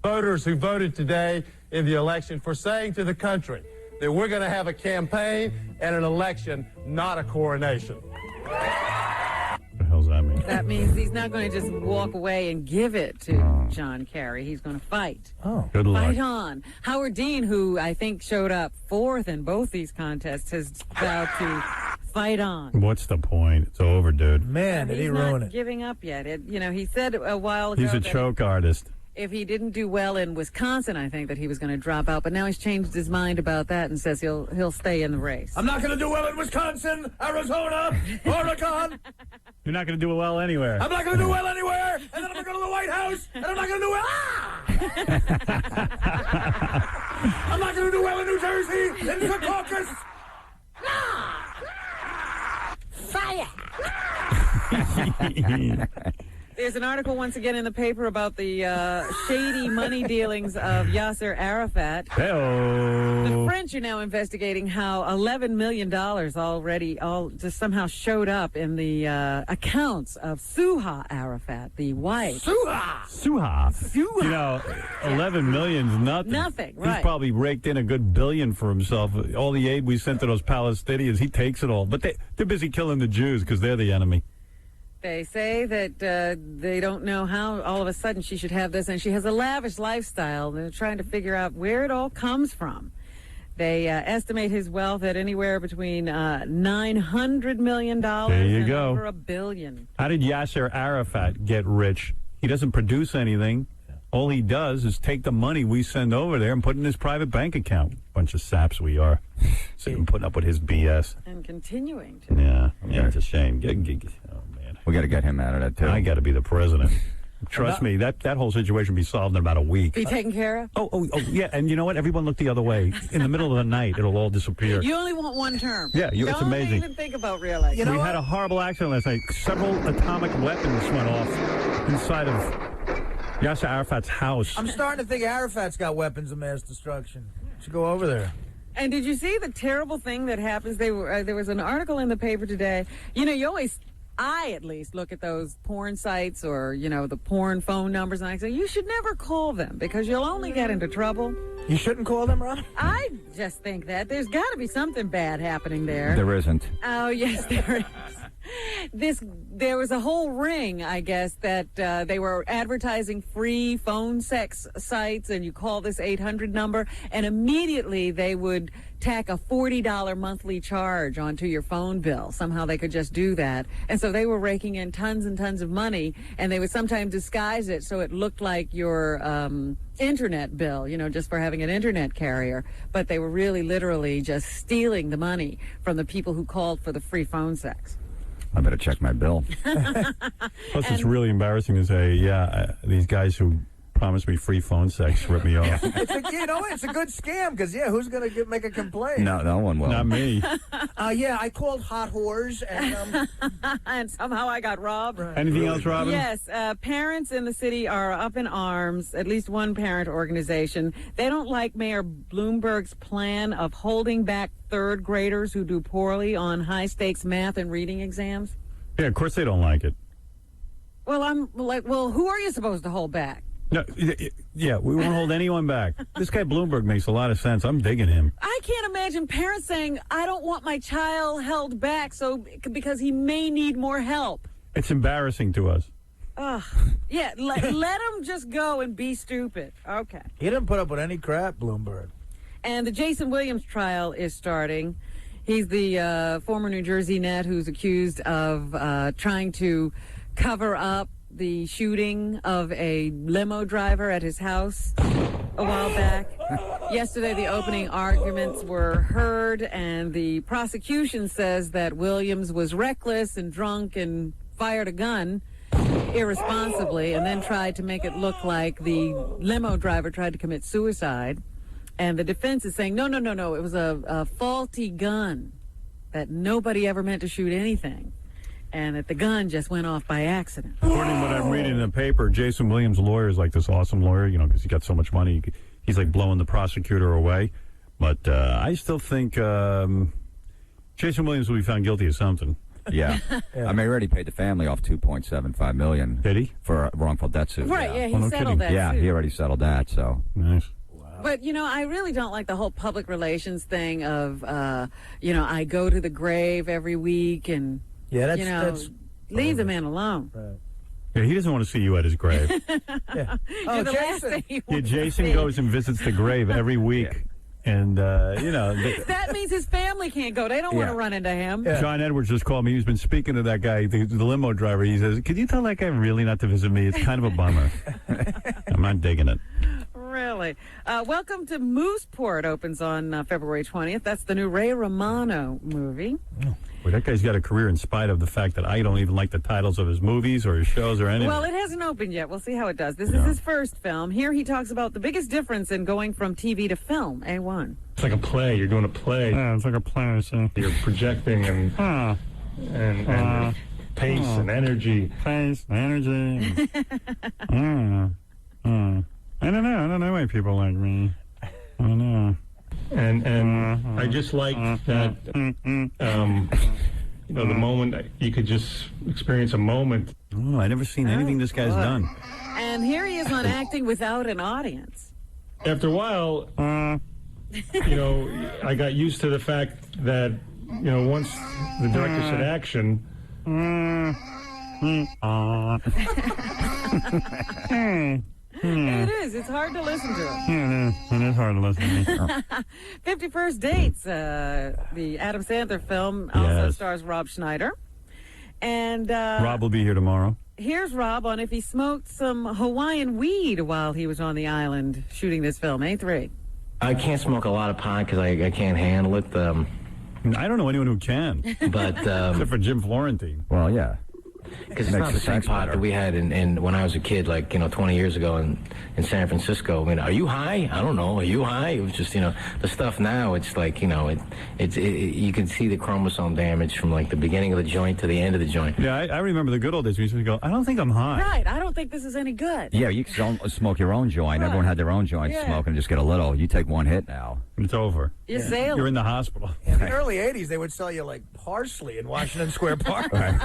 Voters who voted today in the election for saying to the country that we're going to have a campaign and an election, not a coronation. What the hell does that mean? That means he's not going to just walk away and give it to John Kerry. He's going to fight. Oh, good luck. Fight on. Howard Dean, who I think showed up 4th in both these contests, has vowed to fight on. What's the point? It's over, dude. Man, did he ruin He's not it. giving up yet. He said a while ago He's a that choke artist. if he didn't do well in Wisconsin, I think that he was going to drop out. But now he's changed his mind about that and says he'll stay in the race. I'm not going to do well in Wisconsin, Arizona, Oregon. You're not going to do well anywhere. I'm not going to do well anywhere. And then I'm going to go to the White House, and I'm not going to do well. I'm not going to do well in New Jersey, in the caucus. Fire! There's an article once again in the paper about the shady money dealings of Yasser Arafat. The French are now investigating how $11 million already just somehow showed up in the accounts of Suha Arafat, the wife. Suha. You know, 11 million's nothing. Nothing, right. He's probably raked in a good billion for himself. All the aid we sent to those Palestinians, he takes it all. But they're busy killing the Jews because they're the enemy. They say that they don't know how all of a sudden she should have this, and she has a lavish lifestyle. They're trying to figure out where it all comes from. They estimate his wealth at anywhere between $900 million There you and go. over $1 billion. How did Yasser Arafat get rich He doesn't produce anything. All he does is take the money we send over there and put it in his private bank account. Bunch of saps we are. Sitting putting up with his BS. And continuing to. Yeah, it's a shame. Oh, man. We got to get him out of that, too. I got to be the president. Trust me, that whole situation will be solved in about a week. Be taken care of? Oh, yeah, and you know what? Everyone look the other way. In the middle of the night, it'll all disappear. You only want one term. Yeah, it's amazing. Don't even think about reelecting. We had a horrible accident last night. Several atomic weapons went off inside of Yasser Arafat's house. I'm starting to think Arafat's got weapons of mass destruction. Should go over there. And did you see the terrible thing that happens? There was an article in the paper today. You know, I at least look at those porn sites or, the porn phone numbers, and I say, you should never call them because you'll only get into trouble. You shouldn't call them, Ron? I just think that. There's got to be something bad happening there. There isn't. Oh, yes, there is. There was a whole ring, I guess, that they were advertising free phone sex sites, and you call this 800 number, and immediately they would tack a $40 monthly charge onto your phone bill. Somehow they could just do that. And so they were raking in tons and tons of money, and they would sometimes disguise it so it looked like your internet bill, just for having an internet carrier. But they were really literally just stealing the money from the people who called for the free phone sex. I better check my bill. Plus, it's really embarrassing to say, these guys who promised me free phone sex rip me off. It's a good scam because, who's going to make a complaint? No one will. Not me. I called hot whores and... and somehow I got robbed. Anything else, Robin? Yes. Parents in the city are up in arms, at least one parent organization. They don't like Mayor Bloomberg's plan of holding back third graders who do poorly on high-stakes math and reading exams. Yeah, of course they don't like it. Well, I'm like, who are you supposed to hold back? No, we won't hold anyone back. This guy Bloomberg makes a lot of sense. I'm digging him. I can't imagine parents saying, I don't want my child held back because he may need more help. It's embarrassing to us. Yeah, let him just go and be stupid. Okay. He didn't put up with any crap, Bloomberg. And the Jason Williams trial is starting. He's the former New Jersey net who's accused of trying to cover up the shooting of a limo driver at his house a while back. Yesterday, the opening arguments were heard, and the prosecution says that Williams was reckless and drunk and fired a gun irresponsibly and then tried to make it look like the limo driver tried to commit suicide. And the defense is saying, no, it was a faulty gun, that nobody ever meant to shoot anything, and that the gun just went off by accident. According to what I'm reading in the paper, Jason Williams' lawyer is like this awesome lawyer, because he got so much money. He's like blowing the prosecutor away. But I still think Jason Williams will be found guilty of something. Yeah. I mean, he already paid the family off $2.75 million. Did he? For a wrongful death suit. Right, yeah, he settled that Yeah, suit. he already settled that, so. Nice. But, I really don't like the whole public relations thing of, I go to the grave every week and, that's leave the man alone. Right. Yeah, he doesn't want to see you at his grave. Yeah. You're the last thing he wants to Jason see. goes and visits the grave every week. And, that means his family can't go. They don't want to run into him. Yeah. John Edwards just called me. He's been speaking to that guy, the limo driver. He says, could you tell that guy really not to visit me? It's kind of a bummer. I'm not digging it. Really. Welcome to Mooseport opens on February 20th. That's the new Ray Romano movie. Well, that guy's got a career in spite of the fact that I don't even like the titles of his movies or his shows or anything. Well, it hasn't opened yet. We'll see how it does. This is his first film. Here he talks about the biggest difference in going from TV to film. A1. It's like a play. You're doing a play. Yeah, it's like a play. So. You're projecting and pace and energy. Pace, energy. I don't know why people like me. I don't know. And I just like that, the moment, you could just experience a moment. Oh, I've never seen anything this guy's done. And here he is on acting without an audience. After a while, I got used to the fact that, once the director said action, It is. It's hard to listen to it. It is hard to listen to. 51st Dates, the Adam Sandler film, also stars Rob Schneider. And Rob will be here tomorrow. Here's Rob on if he smoked some Hawaiian weed while he was on the island shooting this film. A3. I can't smoke a lot of pot because I can't handle it. I don't know anyone who can. But except for Jim Florentine. Well, yeah. Because it's not the same pot that we had in when I was a kid, 20 years ago in San Francisco. I mean, are you high? I don't know. Are you high? It was just, the stuff now, it's like, you can see the chromosome damage from the beginning of the joint to the end of the joint. Yeah, I remember the good old days. We used to go, I don't think I'm high. Right. I don't think this is any good. Yeah, you can smoke your own joint. Right. Everyone had their own joint to smoke and just get a little. You take one hit now. It's over. You're sailing. You're in the hospital. In the early 80s, they would sell you, parsley in Washington Square Park. Right.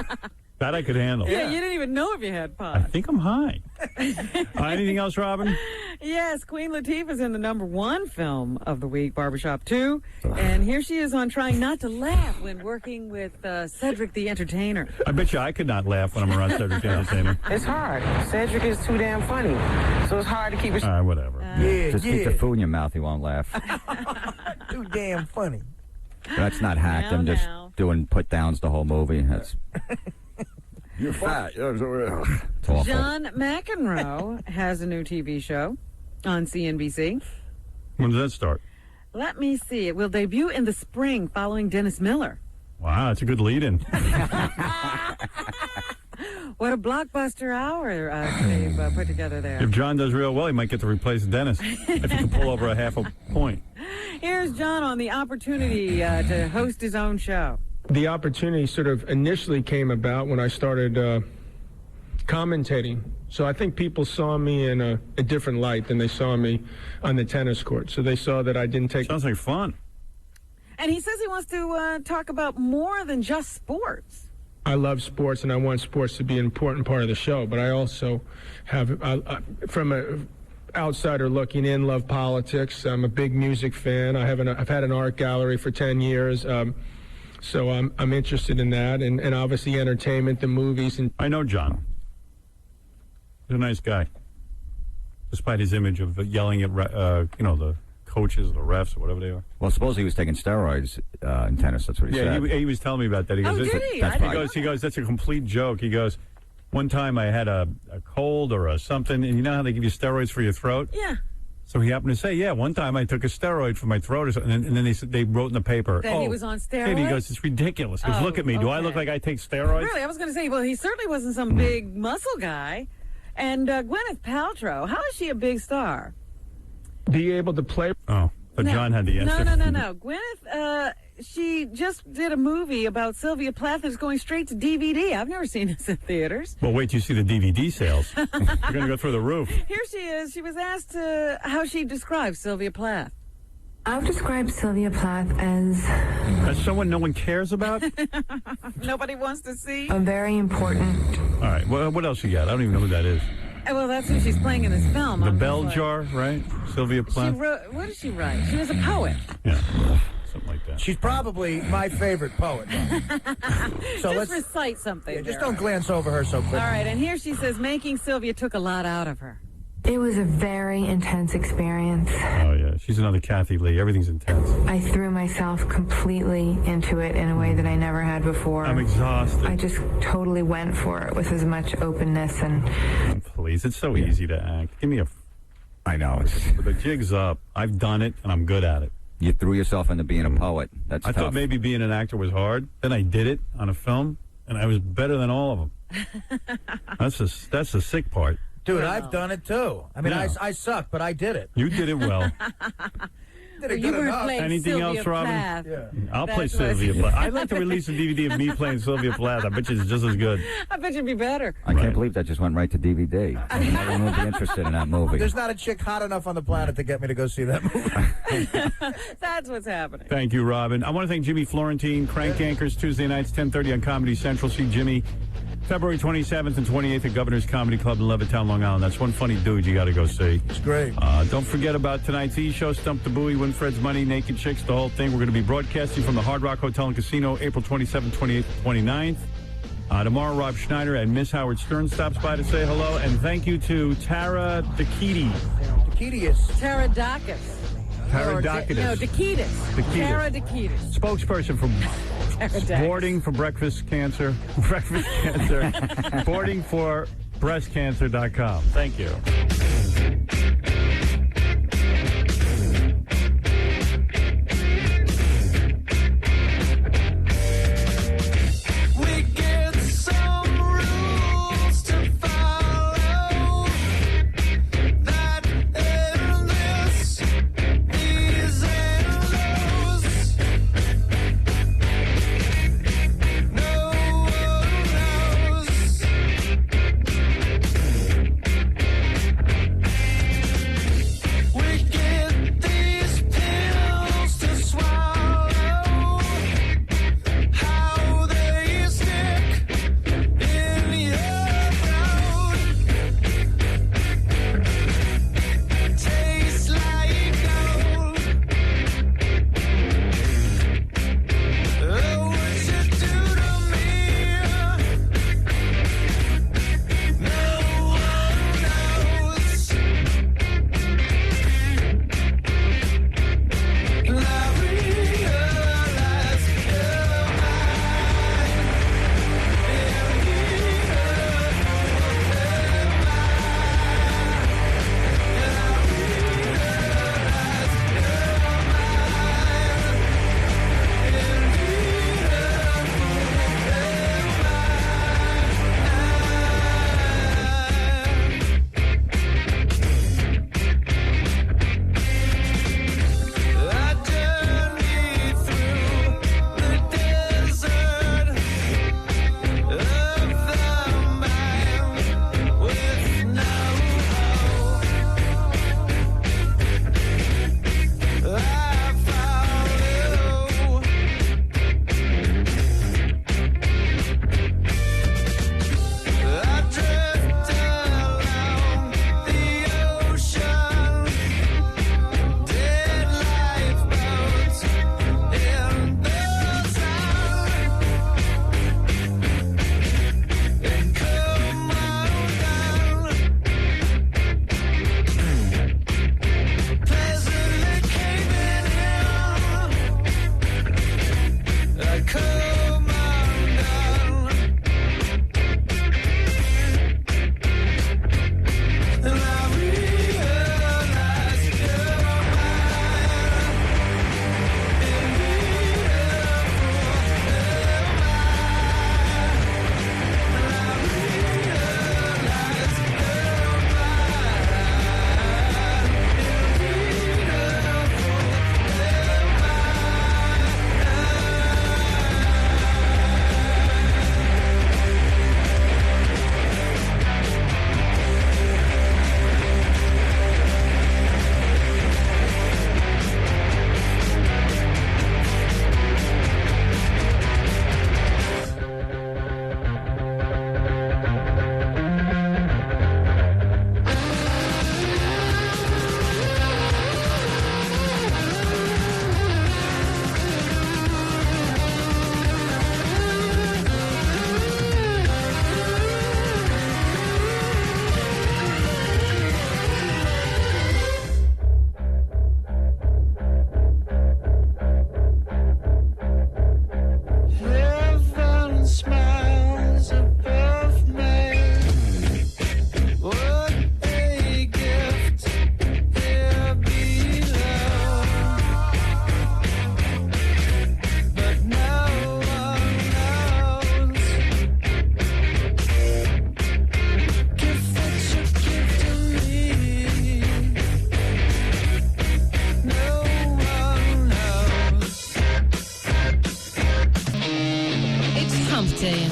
That I could handle. Yeah, you didn't even know if you had pot. I think I'm high. Anything else, Robin? Yes, Queen Latifah's in the #1 film of the week, Barbershop 2. And here she is on trying not to laugh when working with Cedric the Entertainer. I bet you I could not laugh when I'm around Cedric the Entertainer. It's hard. Cedric is too damn funny. So it's hard to keep it... All right, whatever. Just keep the food in your mouth, he won't laugh. Too damn funny. That's not hacked. I'm just doing put-downs the whole movie. That's... You're fat. It's awful. John McEnroe has a new TV show on CNBC. When does that start? Let me see. It will debut in the spring following Dennis Miller. Wow, that's a good lead-in. What a blockbuster hour they've put together there. If John does real well, he might get to replace Dennis if he can pull over a half a point. Here's John on the opportunity to host his own show. The opportunity sort of initially came about when I started commentating. So I think people saw me in a different light than they saw me on the tennis court. So they saw that I didn't take... Sounds like fun. And he says he wants to talk about more than just sports. I love sports, and I want sports to be an important part of the show. But I also have, from an outsider looking in, love politics. I'm a big music fan. I've had an art gallery for 10 years. So I'm interested in that, and obviously entertainment, the movies. And I know John. He's a nice guy, despite his image of yelling at the coaches, the refs, or whatever they are. Well, suppose he was taking steroids in tennis. That's what he said. Yeah, he was telling me about that. He goes, did he? He goes, that's a complete joke. He goes, one time I had a cold or a something, and you know how they give you steroids for your throat? Yeah. So he happened to say, yeah, one time I took a steroid for my throat or something, and then they wrote in the paper. That he was on steroids? And he goes, it's ridiculous. He goes, look at me. Do I look like I take steroids? Really? I was going to say, well, he certainly wasn't some big muscle guy. And Gwyneth Paltrow, how is she a big star? Be able to play... Oh, but John had the answer. No. Gwyneth, she just did a movie about Sylvia Plath that's going straight to DVD. I've never seen this in theaters. Well, wait till you see the DVD sales. You're going to go through the roof. Here she is. She was asked how she describes Sylvia Plath. I would describe Sylvia Plath as someone no one cares about? Nobody wants to see? A very important... All right, well, what else you got? I don't even know who that is. Well, that's who she's playing in this film. The Bell Jar, right? Sylvia Plath? What did she write? She was a poet. Yeah, something like that. She's probably my favorite poet. So just recite something. Yeah, just don't glance over her so quickly. All right, and here she says, making Sylvia took a lot out of her. It was a very intense experience. Oh, yeah. She's another Kathy Lee. Everything's intense. I threw myself completely into it in a way that I never had before. I'm exhausted. I just totally went for it with as much openness and... Oh, please, it's so easy to act. Give me a... I know. The jig's up. I've done it, and I'm good at it. You threw yourself into being a poet. That's I tough. thought maybe being an actor was hard. Then I did it on a film, and I was better than all of them. That's the sick part. Dude, I've done it too. I mean, Yeah. I suck, but I did it. You did it well. You weren't playing Anything Sylvia else, Robin? Plath. Yeah. I'll play That's what- Sylvia Plath. I'd like to release a DVD of me playing Sylvia Plath. I bet you it's just as good. I bet you'd be better. I can't believe that just went right to DVD. No one would be interested in that movie. There's not a chick hot enough on the planet to get me to go see that movie. That's what's happening. Thank you, Robin. I want to thank Jimmy Florentine, Crank Anchors, Tuesday nights, 10:30 on Comedy Central. See Jimmy February 27th and 28th at Governor's Comedy Club in Levittown, Long Island. That's one funny dude you got to go see. It's great. Don't forget about tonight's E-Show, Stump the Booy, Winfred's Money, Naked Chicks, the whole thing. We're going to be broadcasting from the Hard Rock Hotel and Casino April 27th, 28th, 29th. Tomorrow, Rob Schneider and Miss Howard Stern stops by to say hello. And thank you to Tara Dakiti. Pterodacus. Pterodacus. No, Dakitis. Tara Dakitis. Spokesperson for Boarding for breakfast cancer. Breakfast cancer. Boarding for breastcancer.com. Thank you.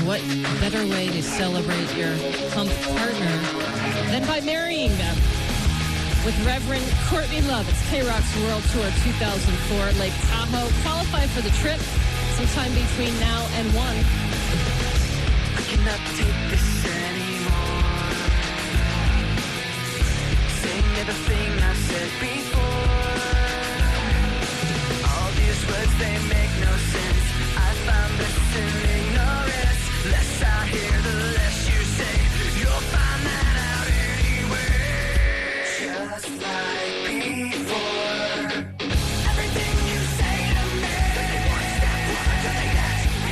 what better way to celebrate your hump partner than by marrying them? With Reverend Courtney Love, it's K-Rock's World Tour 2004, Lake Tahoe. Qualify for the trip sometime between now and 1. I cannot take this anymore. Saying everything I said before. All these words, they make no sense. I found this in ignorance. Less I hear, the less you say. You'll find that out anyway. Just like before. Everything you say to me. One step closer to the edge.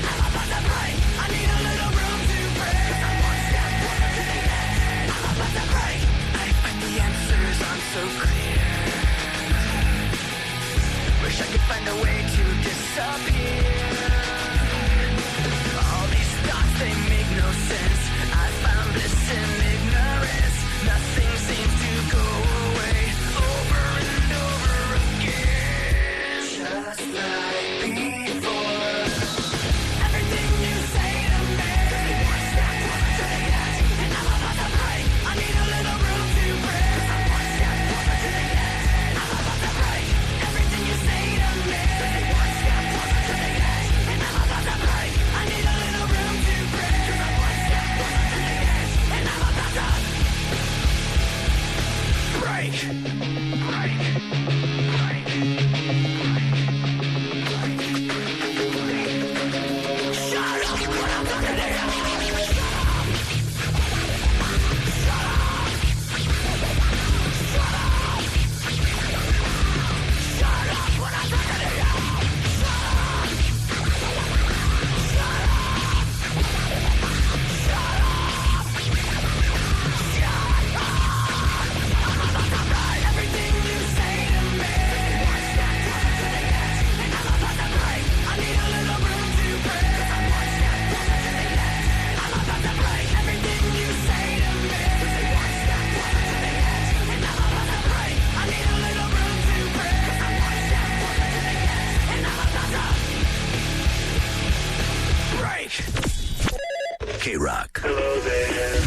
K-Rock. Hello there.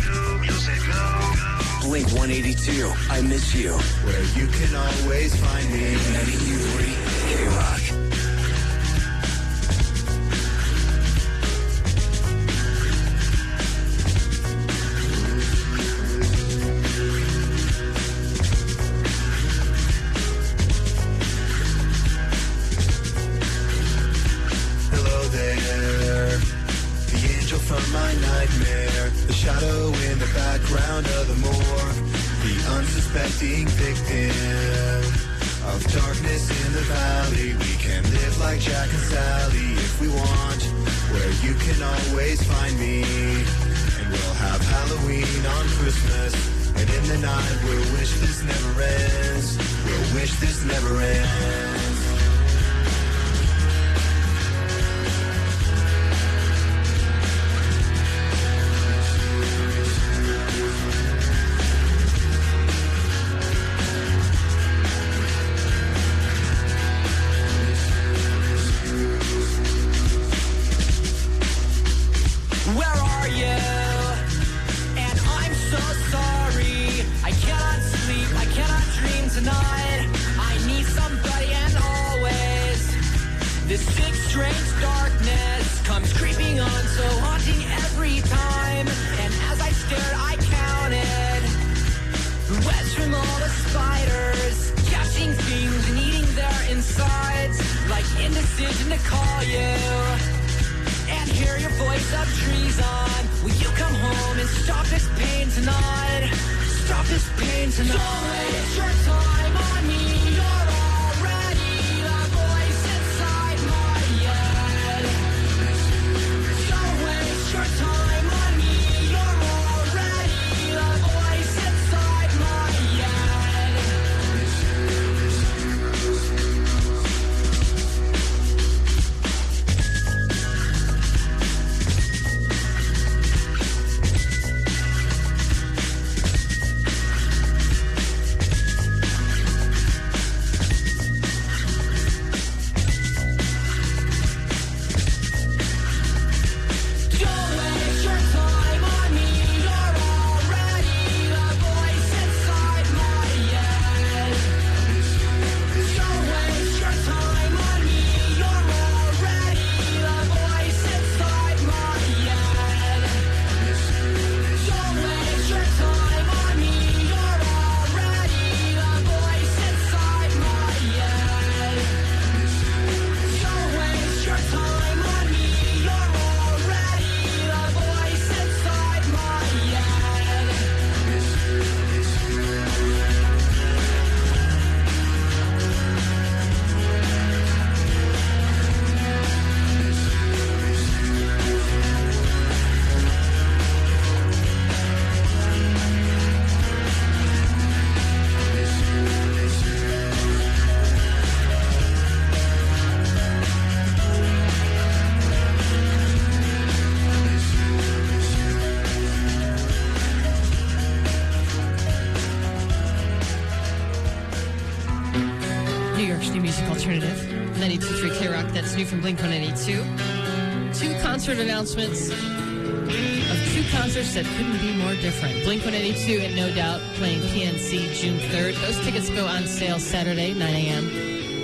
Blink 182, I miss you. Where you can always find me. K-Rock. Hello there. The angel from my nightmare. The shadow in the background of the morgue. The unsuspecting victim of darkness in the valley. We can live like Jack and Sally if we want. Where you can always find me. And we'll have Halloween on Christmas. And in the night we'll wish this never ends. We'll wish this never ends. Where are you? And I'm so sorry. I cannot sleep, I cannot dream tonight. I need somebody and always. This sick, strange darkness comes creeping on, so haunting every time. And as I stared, I counted the webs from all the spiders, catching things and eating their insides, like indecision to call you. And hear your voice of treason. Will you come home and stop this pain tonight? Stop this pain tonight. Don't waste your time on me. You're already the voice inside my head. Don't waste your time on me. You're already the voice inside my head. New York's new music alternative. 92.3 K-Rock, that's new from Blink-182. Two concert announcements of two concerts that couldn't be more different. Blink-182 and No Doubt playing PNC June 3rd. Those tickets go on sale Saturday, 9 a.m.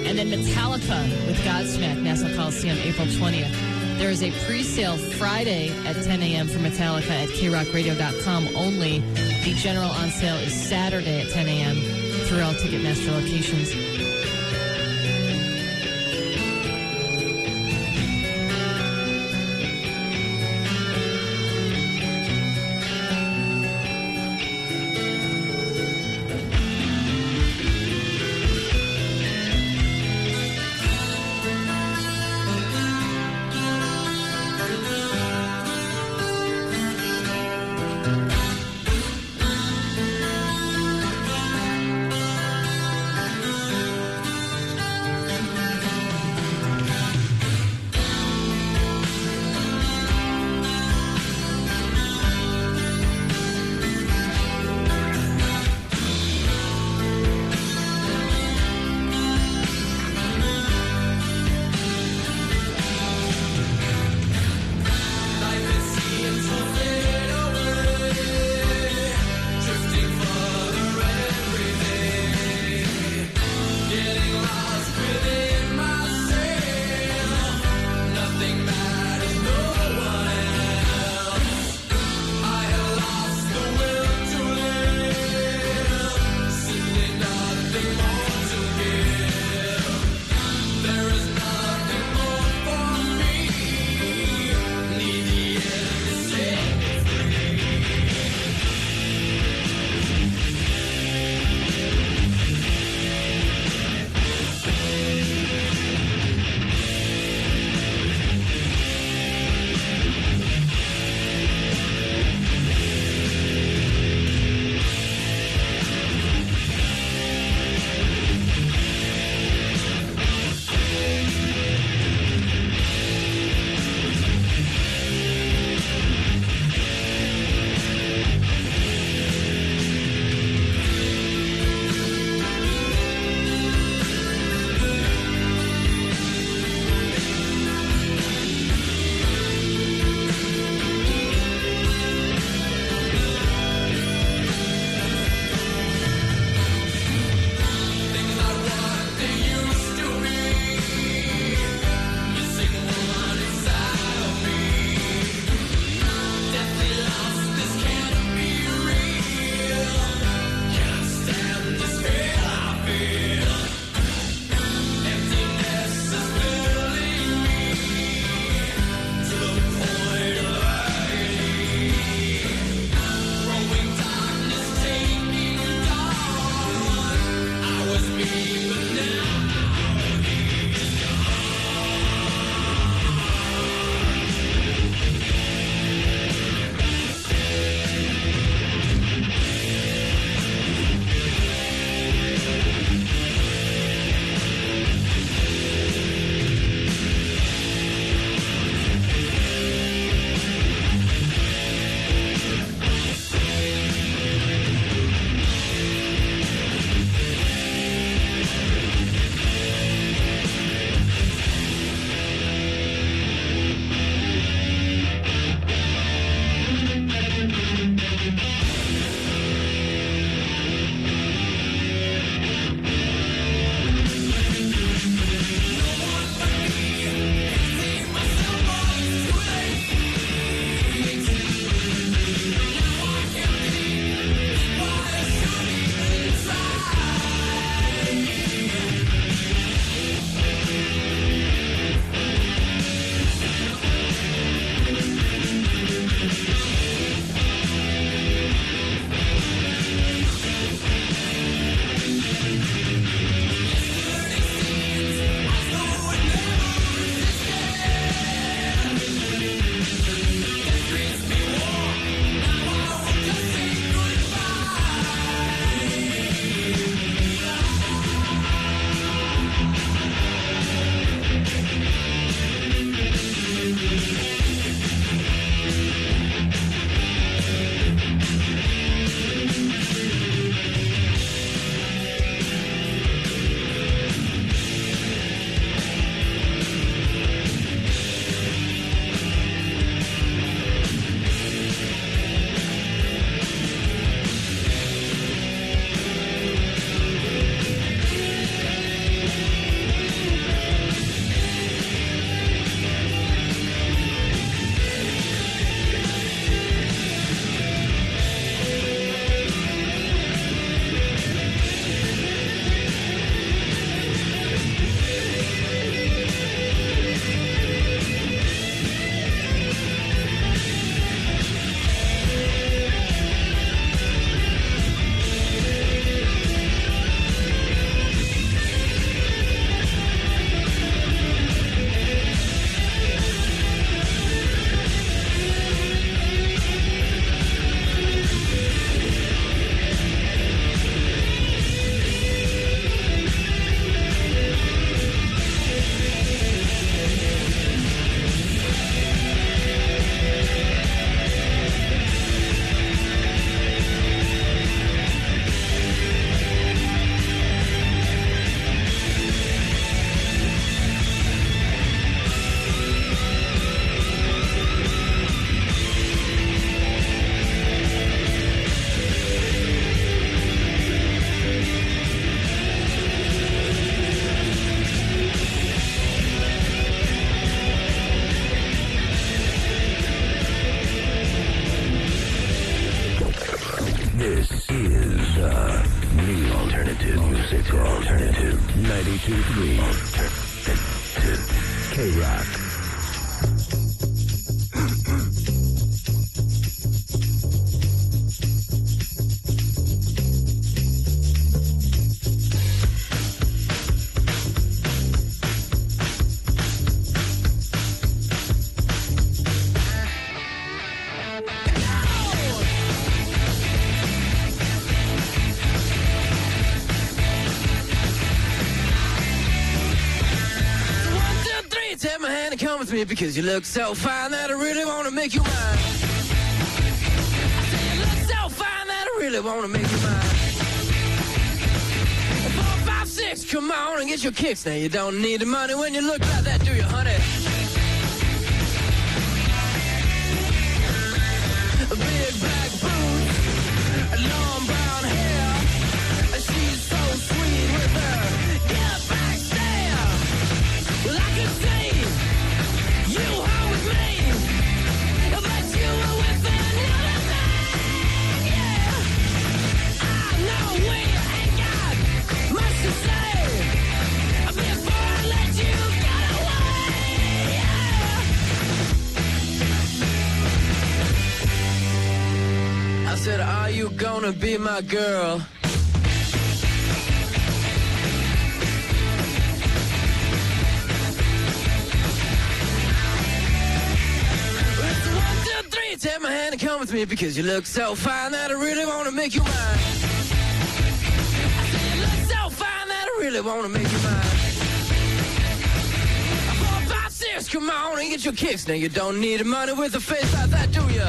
And then Metallica with Godsmack, Nassau Coliseum, April 20th. There is a pre-sale Friday at 10 a.m. for Metallica at krockradio.com only. The general on sale is Saturday at 10 a.m. through all Ticketmaster locations. Music Alternative 92.3 K-Rock. Take my hand and come with me because you look so fine that I really want to make you mine. I say you look so fine that I really want to make you mine. 4, 5, 6, come on and get your kicks. Now you don't need the money when you look like that, do you, honey? Big black boots, long brown hair. She's so sweet with her get back stare. Well, I could see you home with me, but you were with another man, yeah. I know we ain't got much to say before I let you get away, yeah. I said, are you gonna be my girl? Take my hand and come with me because you look so fine that I really want to make you mine. I said you look so fine that I really want to make you mine. 4, 5, 6, come on and get your kicks. Now you don't need money with a face like that, do ya?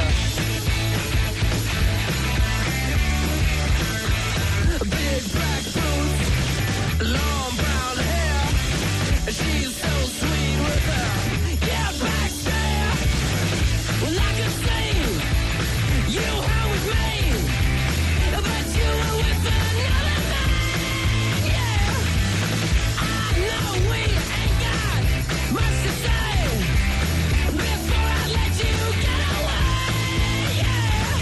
Big black boots, long brown hair. She's so sweet with her. Yeah, backstab. Well, I can see you home with me, but you were with another man, yeah. I know we ain't got much to say before I let you get away, yeah.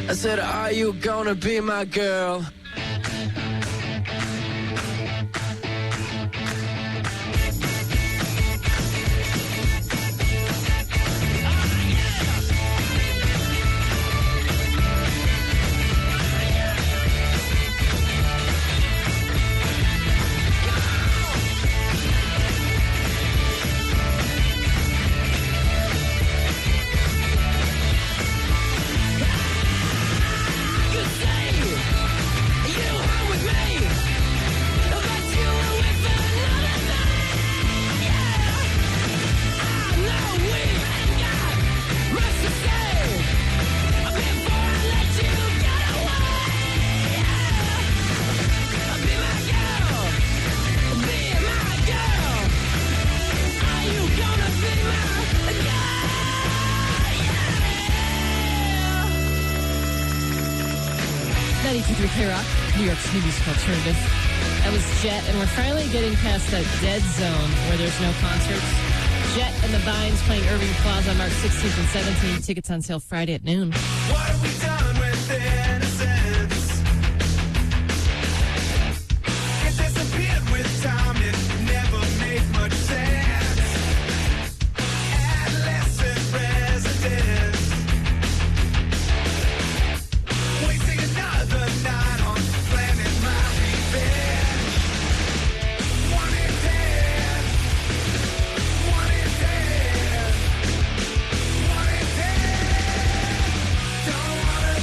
I said, are you gonna be my girl? K-Rock, New York's new music alternative. That was Jet, and we're finally getting past that dead zone where there's no concerts. Jet and the Vines playing Irving Plaza March 16th and 17th. Tickets on sale Friday at noon. What have we done with innocence? It disappeared with time, it never made much sense. Adolescent residents, wasting another night on planning my revenge. Wanted dead, wanted dead, wanted dead. Don't wanna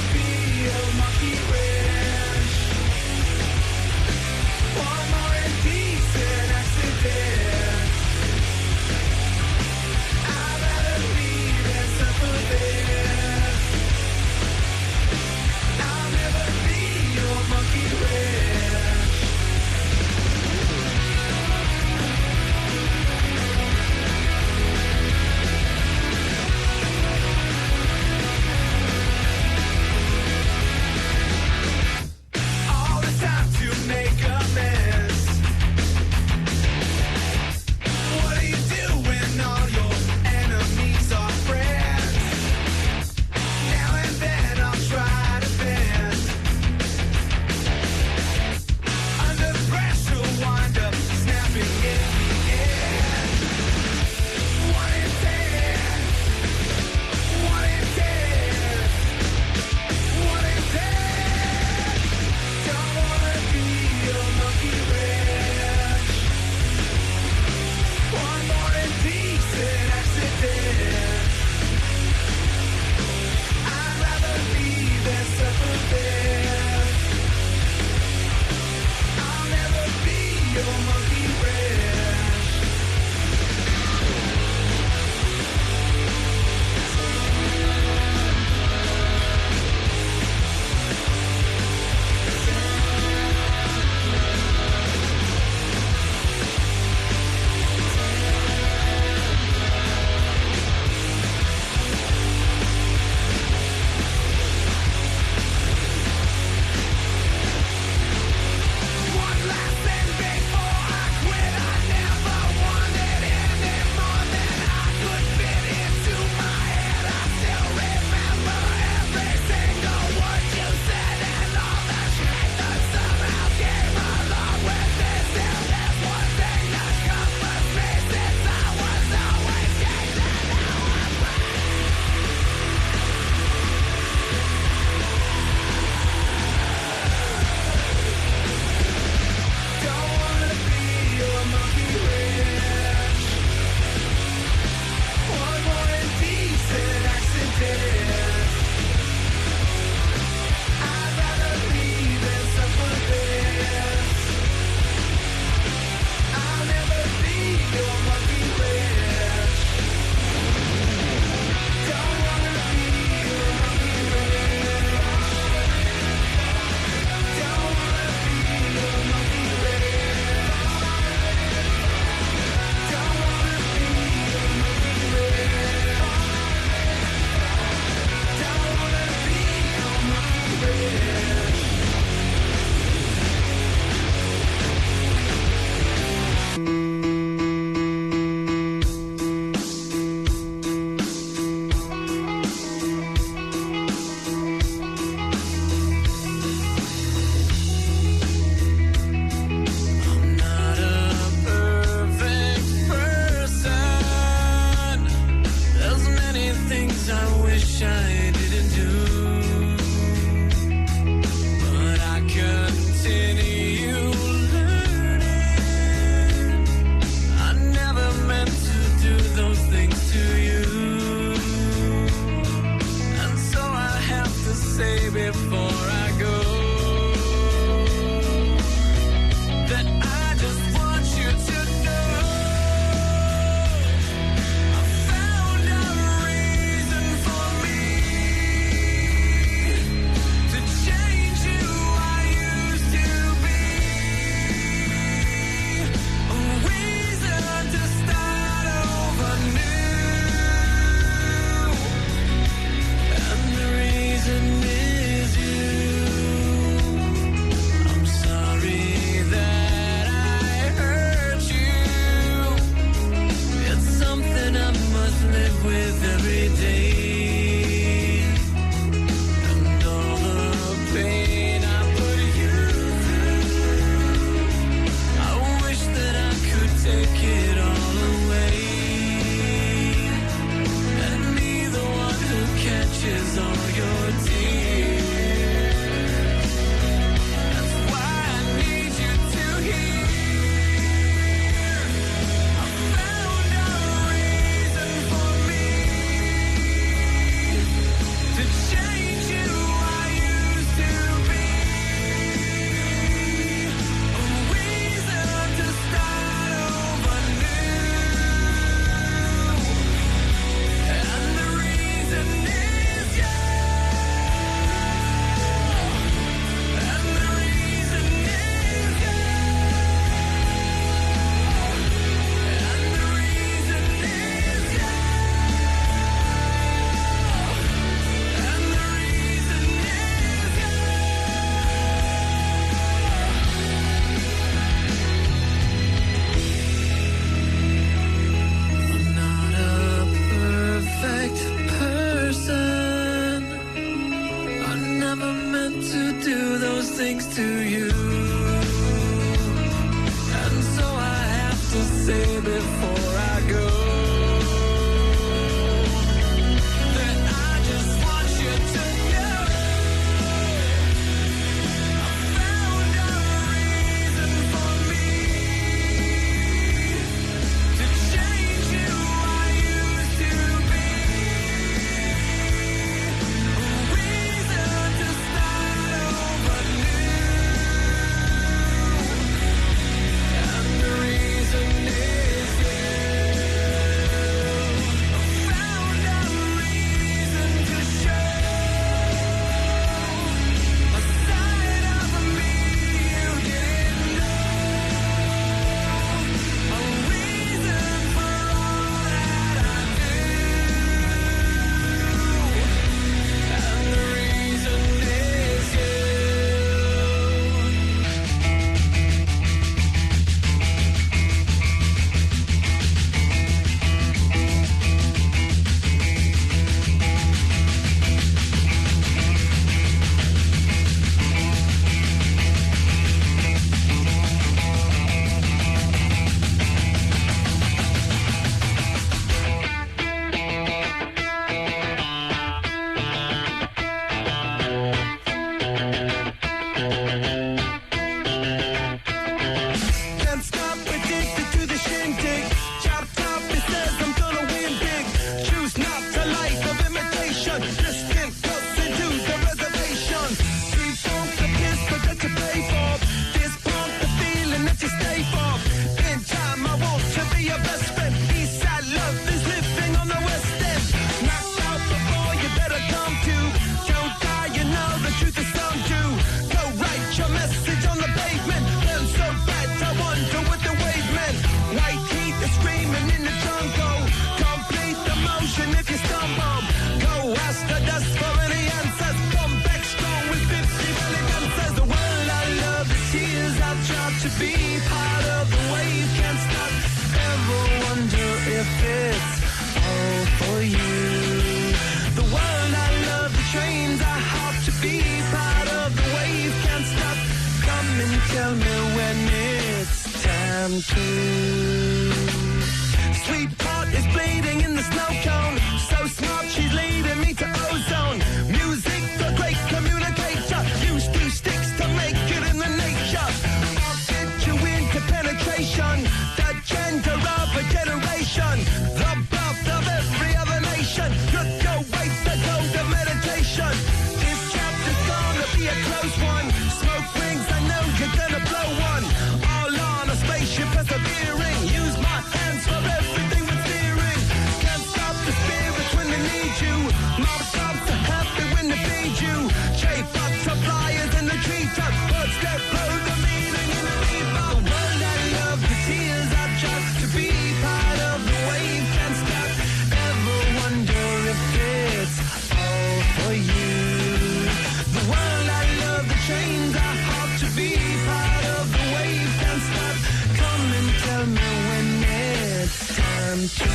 live with every day. And all the pain I put you through, I wish that I could take it all away. And be the one who catches all your tears. That's why I need you to hear. I found a reason for me to change you I used to be. A reason to start over new. And the reason is you. And the reason is you. And the reason is you. And the reason is you. I'm not a perfect person. I never meant to do those things to you. And so I have to say before I go that I just want you to know I found a reason for me to change you I used to be. A reason to start over new. And the reason is you. I found a reason to show a side of me you didn't know. A reason for all that I do. And the reason is you. Can't stop, addicted to the shindig. Chop top, it says I'm gonna win big. Choose not to life of imitation. Distant close into the reservation. Deep funk the kiss that you pay for. This punk the feeling that you stay for. In time I want to be your best friend. Eastside love is living on the west end. Knocked out before you better come to. Don't die, you know the truth is some do. Go write your message on the pavement. Feel so bad, I wonder what the wave meant. White heat is screaming in the jungle. Complete the motion if you stumble. Go ask the dust for any answers. Come back strong with 50 elegances. The world I love, the tears I've tried to be part of the wave. Can't stop. Ever wonder if it's all for you? The world I love, the trains I hop to be part of the wave. Can't stop. Come and tell me when it's time to. Sweetheart is bleeding in the snow cone. So smart, she's leading me to ozone. Music, the great communicator. Use two sticks to make it in the nature. I'll get you into penetration. The gender of a generation. The birth of every other nation. Could go wait the gold of meditation. This chapter's gonna be a close one. Smoke rings, I know you're gonna blow one. All on a spaceship persevering. Use my hands for everything but steering. Can't stop the spirits when they need you. Mob stops are happy when they feed you. Shape butterflies in the treetops. Birds that blow the meaning in the reaper. The world I love, the tears I trust to be part of the wave. Can't stop. Ever wonder if it's all for you? The world I love, the chains I hop to be part of the wave. Can't stop. Come and tell me when it's time to.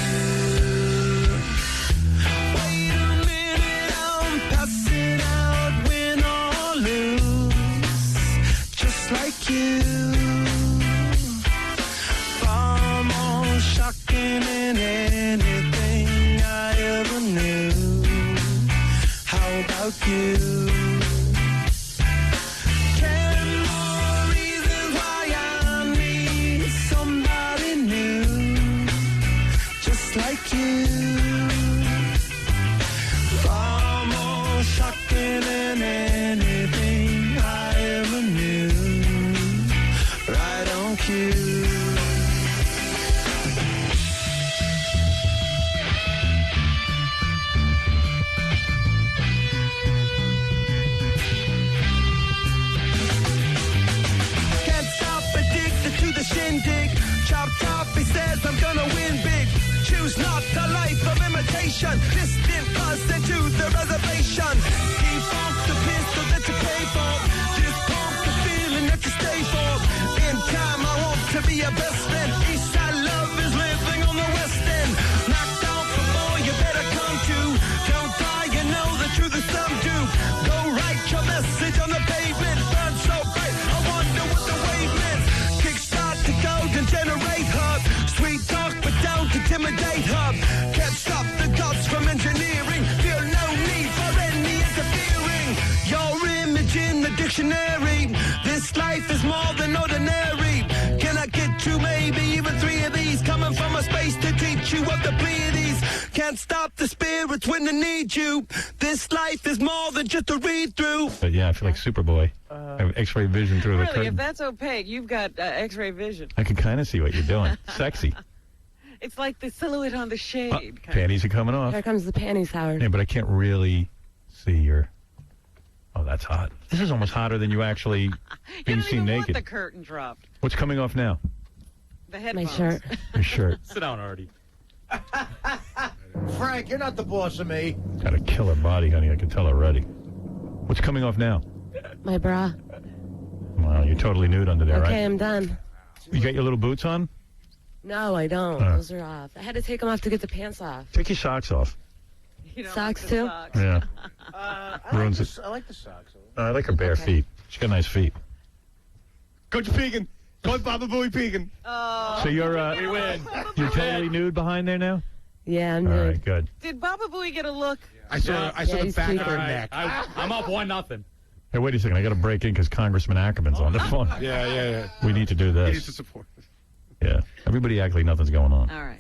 you. Far more shocking than anything I ever knew. Right on cue. Can't stop addicted to the shindig. Chop chop, he says I'm gonna win big. Choose not a life of imitation. Distant us into the reservation. Keep off the pistol that you pay for. Just pump the feeling that you stay for. In time I want to be your best friend. East side love is living on the west end. Knocked out before you better come to. Don't die, you know the truth is some do. Go write your message on the pavement. Burn so bright, I wonder what the wave meant. Kickstart the golden generate hub. Sweet talk, but don't intimidate hub. Can't stop the gods from engineering. Feel no need for any interfering. Your image in the dictionary. This life is more than ordinary. Can I get two, maybe even three of these? Coming from a space to teach you of the Pleiades. Can't stop the spirits when they need you. This life is more than just a read through. But yeah, I feel like Superboy. I have X-ray vision through the Really, curtain. if that's opaque, you've got X-ray vision. I can kind of see what you're doing. Sexy. It's like the silhouette on the shade. Panties are coming off. Here comes the panties, Howard. Yeah, but I can't really see your... Oh, that's hot. This is almost hotter than you actually being seen Want naked. the curtain dropped. What's coming off now? The headphones. My shirt. Your shirt. Sit down, Artie. Frank, you're not the boss of me. Got a killer body, honey. I can tell already. What's coming off now? My bra. Well, you're totally nude under there, Okay, right? I'm done. You got your little boots on? No, I don't. Oh. Those are off. I had to take them off to get the pants off. Take your socks off. Socks, too? Yeah. I Ruins like the socks. I like her bare feet. She's got nice feet. Coach Pegan. Coach Baba Booey Pegan. Oh. So you're We win. you're totally nude behind there now? Yeah, I'm All nude. right, good. Did Baba Booey get a look? I saw the he's back of tweaking. her neck. I'm up 1-0. Hey, wait a second. I got to break in because Congressman Ackerman's on the phone. Yeah. We need to do He needs to this. support. Yeah. Everybody act like nothing's going on. All right.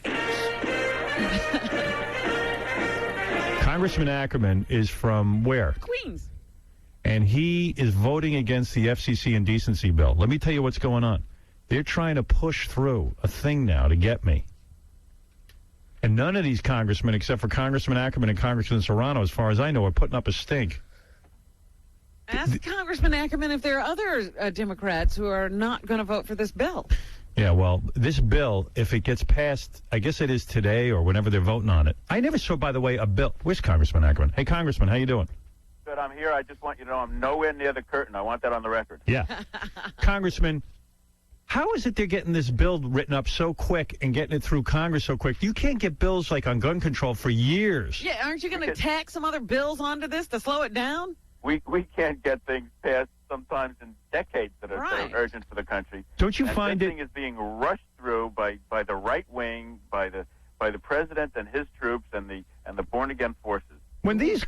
Congressman Ackerman is from where? Queens. And he is voting against the FCC indecency bill. Let me tell you what's going on. They're trying to push through a thing now to get me. And none of these congressmen, except for Congressman Ackerman and Congressman Serrano, as far as I know, are putting up a stink. Ask Congressman Ackerman if there are other Democrats who are not going to vote for this bill. Yeah, well, this bill, if it gets passed, I guess it is today or whenever they're voting on it. I never saw, by the way, a bill. Where's Congressman Ackerman? Hey, Congressman, how you doing? Good, I'm here. I just want you to know I'm nowhere near the curtain. I want that on the record. Yeah. Congressman, how is it they're getting this bill written up so quick and getting it through Congress so quick? You can't get bills like on gun control for years. Yeah, aren't you going to tack some other bills onto this to slow it down? We can't get things passed sometimes in decades that are urgent for the country. Don't you and find this it- thing is being rushed through by the right wing, by the president and his troops and the born again forces. When these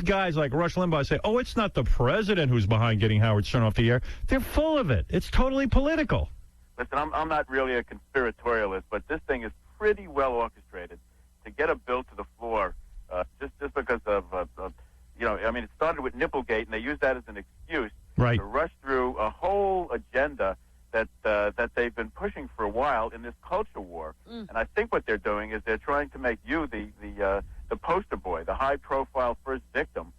guys like Rush Limbaugh say, "Oh, it's not the president who's behind getting Howard Stern off the air," they're full of it. It's totally political. Listen, I'm not really a conspiratorialist, but this thing is pretty well orchestrated to get a bill to the floor just because of I mean, it started with Nipplegate, and they used that as an excuse to rush through a whole agenda that they've been pushing for a while in this culture war. And I think what they're doing is they're trying to make you the poster boy, the high-profile first victim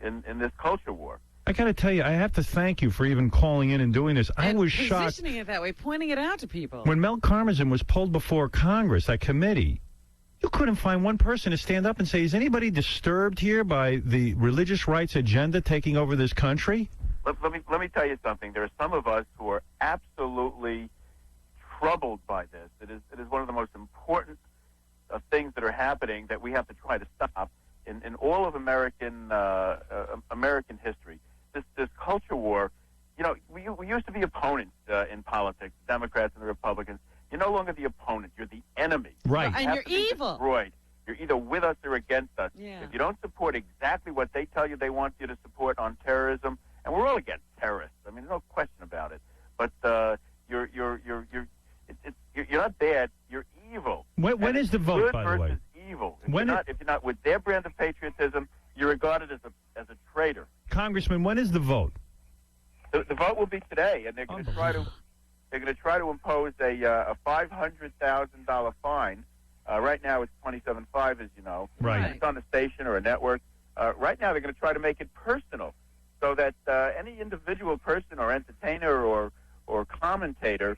in this culture war. I got to tell you, I have to thank you for even calling in and doing this. I was shocked Positioning it that way, pointing it out to people. when Mel Karmazin was pulled before Congress, that committee. You couldn't find one person to stand up and say, is anybody disturbed here by the religious rights agenda taking over this country? Let me tell you something. There are some of us who are absolutely troubled by this. It is one of the most important things that are happening that we have to try to stop in all of American history. This culture war. You know, we used to be opponents in politics, the Democrats and the Republicans. You're no longer the opponent. You're the enemy. Right. And you're evil. Destroyed. You're either with us or against us. Yeah. If you don't support exactly what they tell you they want you to support on terrorism, and we're all against terrorists. I mean, no question about it. But you're not bad. You're evil. When is the vote, Good by the way? versus evil. If When you're not with their brand of patriotism, you're regarded as a traitor. Congressman, when is the vote? The vote will be today, and they're going to try to impose a $500,000 fine. Right now it's $27.5, as you know. Right. It's on a station or a network. Right now they're going to try to make it personal, so that any individual person or entertainer or commentator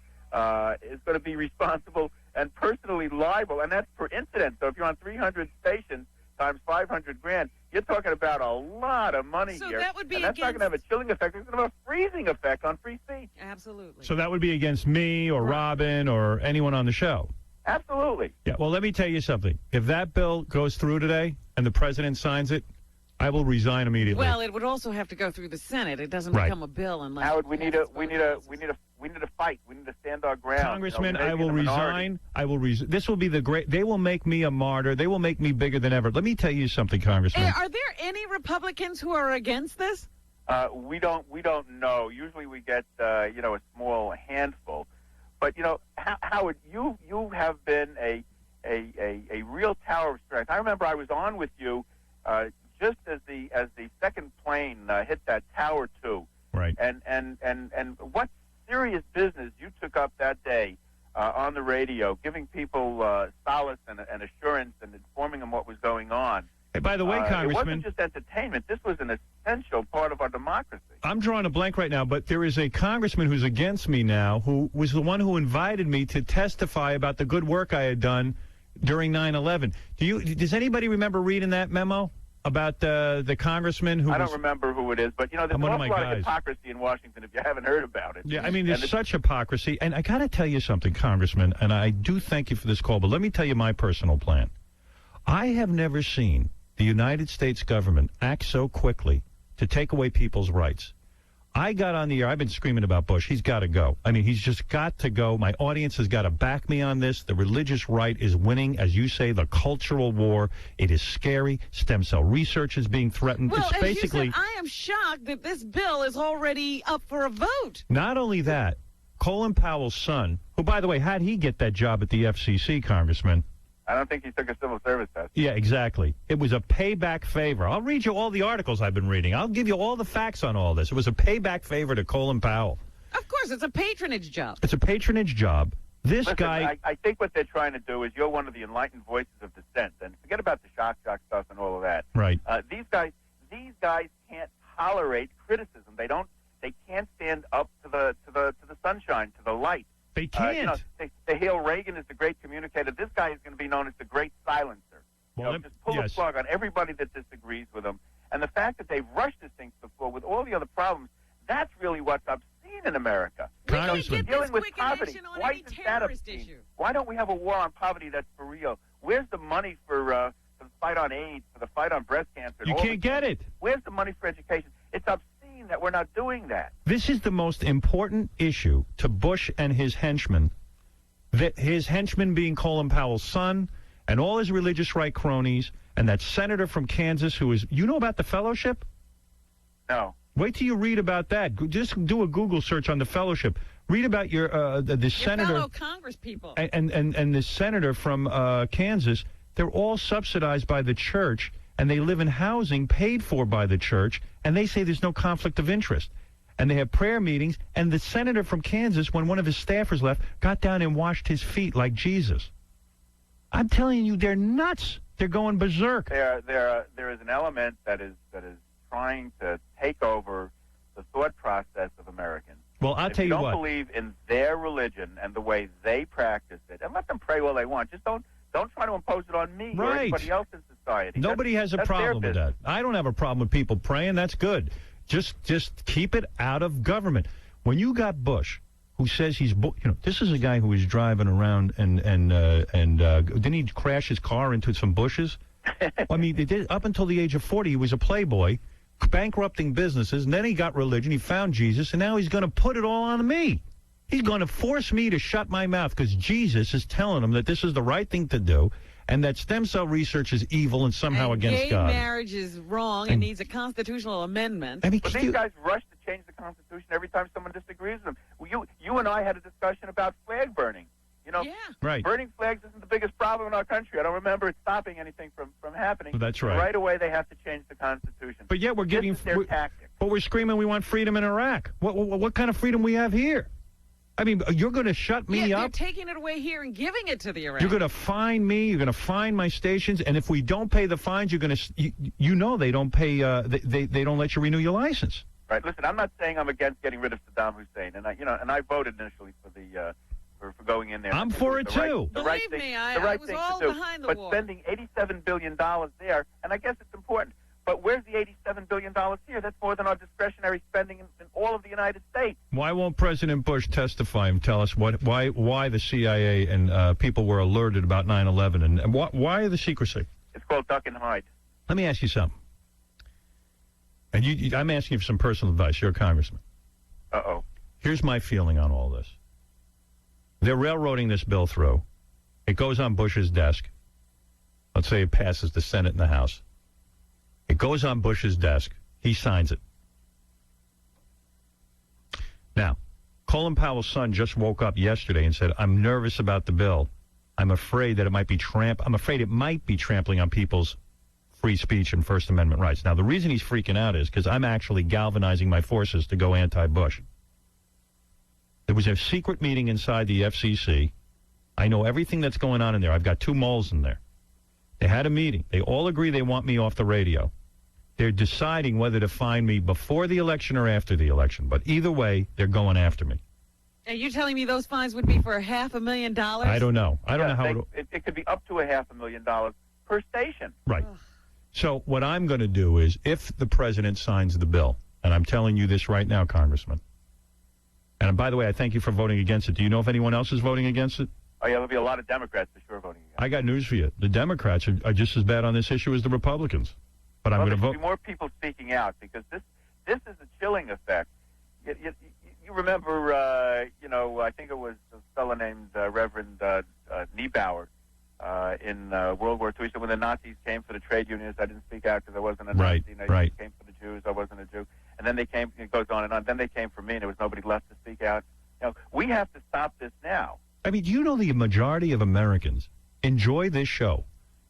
is going to be responsible and personally liable, and that's per incident. So if you're on 300 stations times $500,000, you're talking about a lot of money So here. that would be and that's not going to have a chilling effect. It's going to have a freezing effect on free speech. Absolutely. So that would be against me or Robin or anyone on the show. Absolutely. Yeah, well, let me tell you something. If that bill goes through today and the president signs it, I will resign immediately. Well, it would also have to go through the Senate. It doesn't Right. become a bill unless. Howard, we need a fight. We need to stand our ground. Congressman, You know, I will maybe the minority. resign. I will resign. This will be the great. They will make me a martyr. They will make me bigger than ever. Let me tell you something, Congressman. Are there any Republicans who are against this? We don't know. Usually we get a small handful. But Howard, you have been a real tower of strength. I remember I was on with you just as the second plane hit that tower too. Right. And what serious business you took up that day on the radio, giving people solace and assurance and informing them what was going on. Hey, by the way, Congressman, it wasn't just entertainment. This was an essential part of our democracy. I'm drawing a blank right now, but there is a congressman who's against me now who was the one who invited me to testify about the good work I had done during 9/11. Does anybody remember reading that memo about the congressman who I don't remember who it is, but there's an awful lot of hypocrisy in Washington if you haven't heard about it. Yeah, I mean, there's such hypocrisy. And I got to tell you something, Congressman, and I do thank you for this call, but let me tell you my personal plan. I have never seen the United States government act so quickly to take away people's rights. I got on the air. I've been screaming about Bush. He's got to go. I mean, he's just got to go. My audience has got to back me on this. The religious right is winning, as you say, the cultural war. It is scary. Stem cell research is being threatened. Well, It's as basically, you said, I am shocked that this bill is already up for a vote. not only that, Colin Powell's son, who, by the way, how'd he get that job at the FCC, Congressman? I don't think he took a civil service test. Yeah, exactly. It was a payback favor. I'll read you all the articles I've been reading. I'll give you all the facts on all this. It was a payback favor to Colin Powell. Of course, it's a patronage job. It's a patronage job. This Listen, guy... I think what they're trying to do is you're one of the enlightened voices of dissent, and forget about the shock jock stuff and all of that. Right. These guys can't tolerate criticism. They can't stand up to the sunshine, to the light. They can't. They hail Reagan as the great communicator. This guy is going to be known as the great silencer. Just pull the plug on everybody that disagrees with him. And the fact that they've rushed this thing to the floor with all the other problems, that's really what's obscene in America. Congressman. Dealing with poverty. Why isn't that obscene? Why don't we have a war on poverty that's for real? Where's the money for the fight on AIDS, for the fight on breast cancer? You can't get it. Where's the money for education? It's obscene that we're not doing that. This is the most important issue to Bush and his henchmen. His henchmen being Colin Powell's son and all his religious right cronies and that senator from Kansas who is... You know about the fellowship? No. Wait till you read about that. Just do a Google search on the fellowship. Read about the senator... fellow Congress people. And the senator from Kansas. They're all subsidized by the church, and they live in housing paid for by the church, and they say there's no conflict of interest. And they have prayer meetings, and the senator from Kansas, when one of his staffers left, got down and washed his feet like Jesus. I'm telling you, they're nuts. They're going berserk. There is an element that is trying to take over the thought process of Americans. Well, I'll tell you what. If you don't believe in their religion and the way they practice it, and let them pray all they want. Just don't try to impose it on me or anybody else in society. Nobody has a problem with that. I don't have a problem with people praying. That's good. Just keep it out of government. When you got Bush, who says he's, this is a guy who was driving around and didn't he crash his car into some bushes? I mean, up until the age of 40, he was a playboy, bankrupting businesses, and then he got religion, he found Jesus, and now he's going to put it all on me. He's going to force me to shut my mouth because Jesus is telling him that this is the right thing to do and that stem cell research is evil and somehow against gay God. Marriage is wrong and needs a constitutional amendment. I mean, but these guys rush to change the Constitution every time someone disagrees with them. You and I had a discussion about flag burning. You know, Right. burning flags isn't the biggest problem in our country. I don't remember it stopping anything from happening. That's right. Right away, they have to change the Constitution. But yet we're getting This is their tactic. But we're screaming we want freedom in Iraq. What kind of freedom we have here? I mean, you're going to shut me They're up. taking it away here and giving it to the Iraqis. You're going to fine me. You're going to fine my stations. And if we don't pay the fines, you're going to. You know they don't pay. They don't let you renew your license. Right. Listen, I'm not saying I'm against getting rid of Saddam Hussein, and I voted initially for the for going in there. I'm for it too. Believe me, I was all behind the but war. spending $87 billion there, and I guess it's important. But where's the $87 billion here? That's more than our discretionary spending in all of the United States. Why won't President Bush testify and tell us why the CIA and people were alerted about 9/11 and why the secrecy? It's called duck and hide. Let me ask you something. And I'm asking you for some personal advice. You're a congressman. Uh-oh. Here's my feeling on all this. They're railroading this bill through. It goes on Bush's desk. Let's say it passes the Senate and the House. It goes on Bush's desk. He signs it. Now, Colin Powell's son just woke up yesterday and said, "I'm nervous about the bill. I'm afraid that it might be trampling on people's free speech and First Amendment rights." Now, the reason he's freaking out is because I'm actually galvanizing my forces to go anti-Bush. There was a secret meeting inside the FCC. I know everything that's going on in there. I've got 2 moles in there. They had a meeting. They all agree they want me off the radio. They're deciding whether to fine me before the election or after the election. But either way, they're going after me. Are you telling me those fines would be for $500,000? I don't know. I don't know how it could be up to $500,000 per station. Right. So what I'm going to do is, if the president signs the bill, and I'm telling you this right now, Congressman, and by the way, I thank you for voting against it. Do you know if anyone else is voting against it? Oh, yeah, there'll be a lot of Democrats for sure voting against it. I got news for you. The Democrats are just as bad on this issue as the Republicans. But I'm going to vote. There'll be more people speaking out because this is a chilling effect. You remember, I think it was a fellow named Reverend Niebauer in World War II. He said, when the Nazis came for the trade unions, I didn't speak out because I wasn't a Nazi. They came for the Jews, I wasn't a Jew. And then they came, it goes on and on. Then they came for me, and there was nobody left to speak out. We have to stop this now. I mean, do you know the majority of Americans enjoy this show?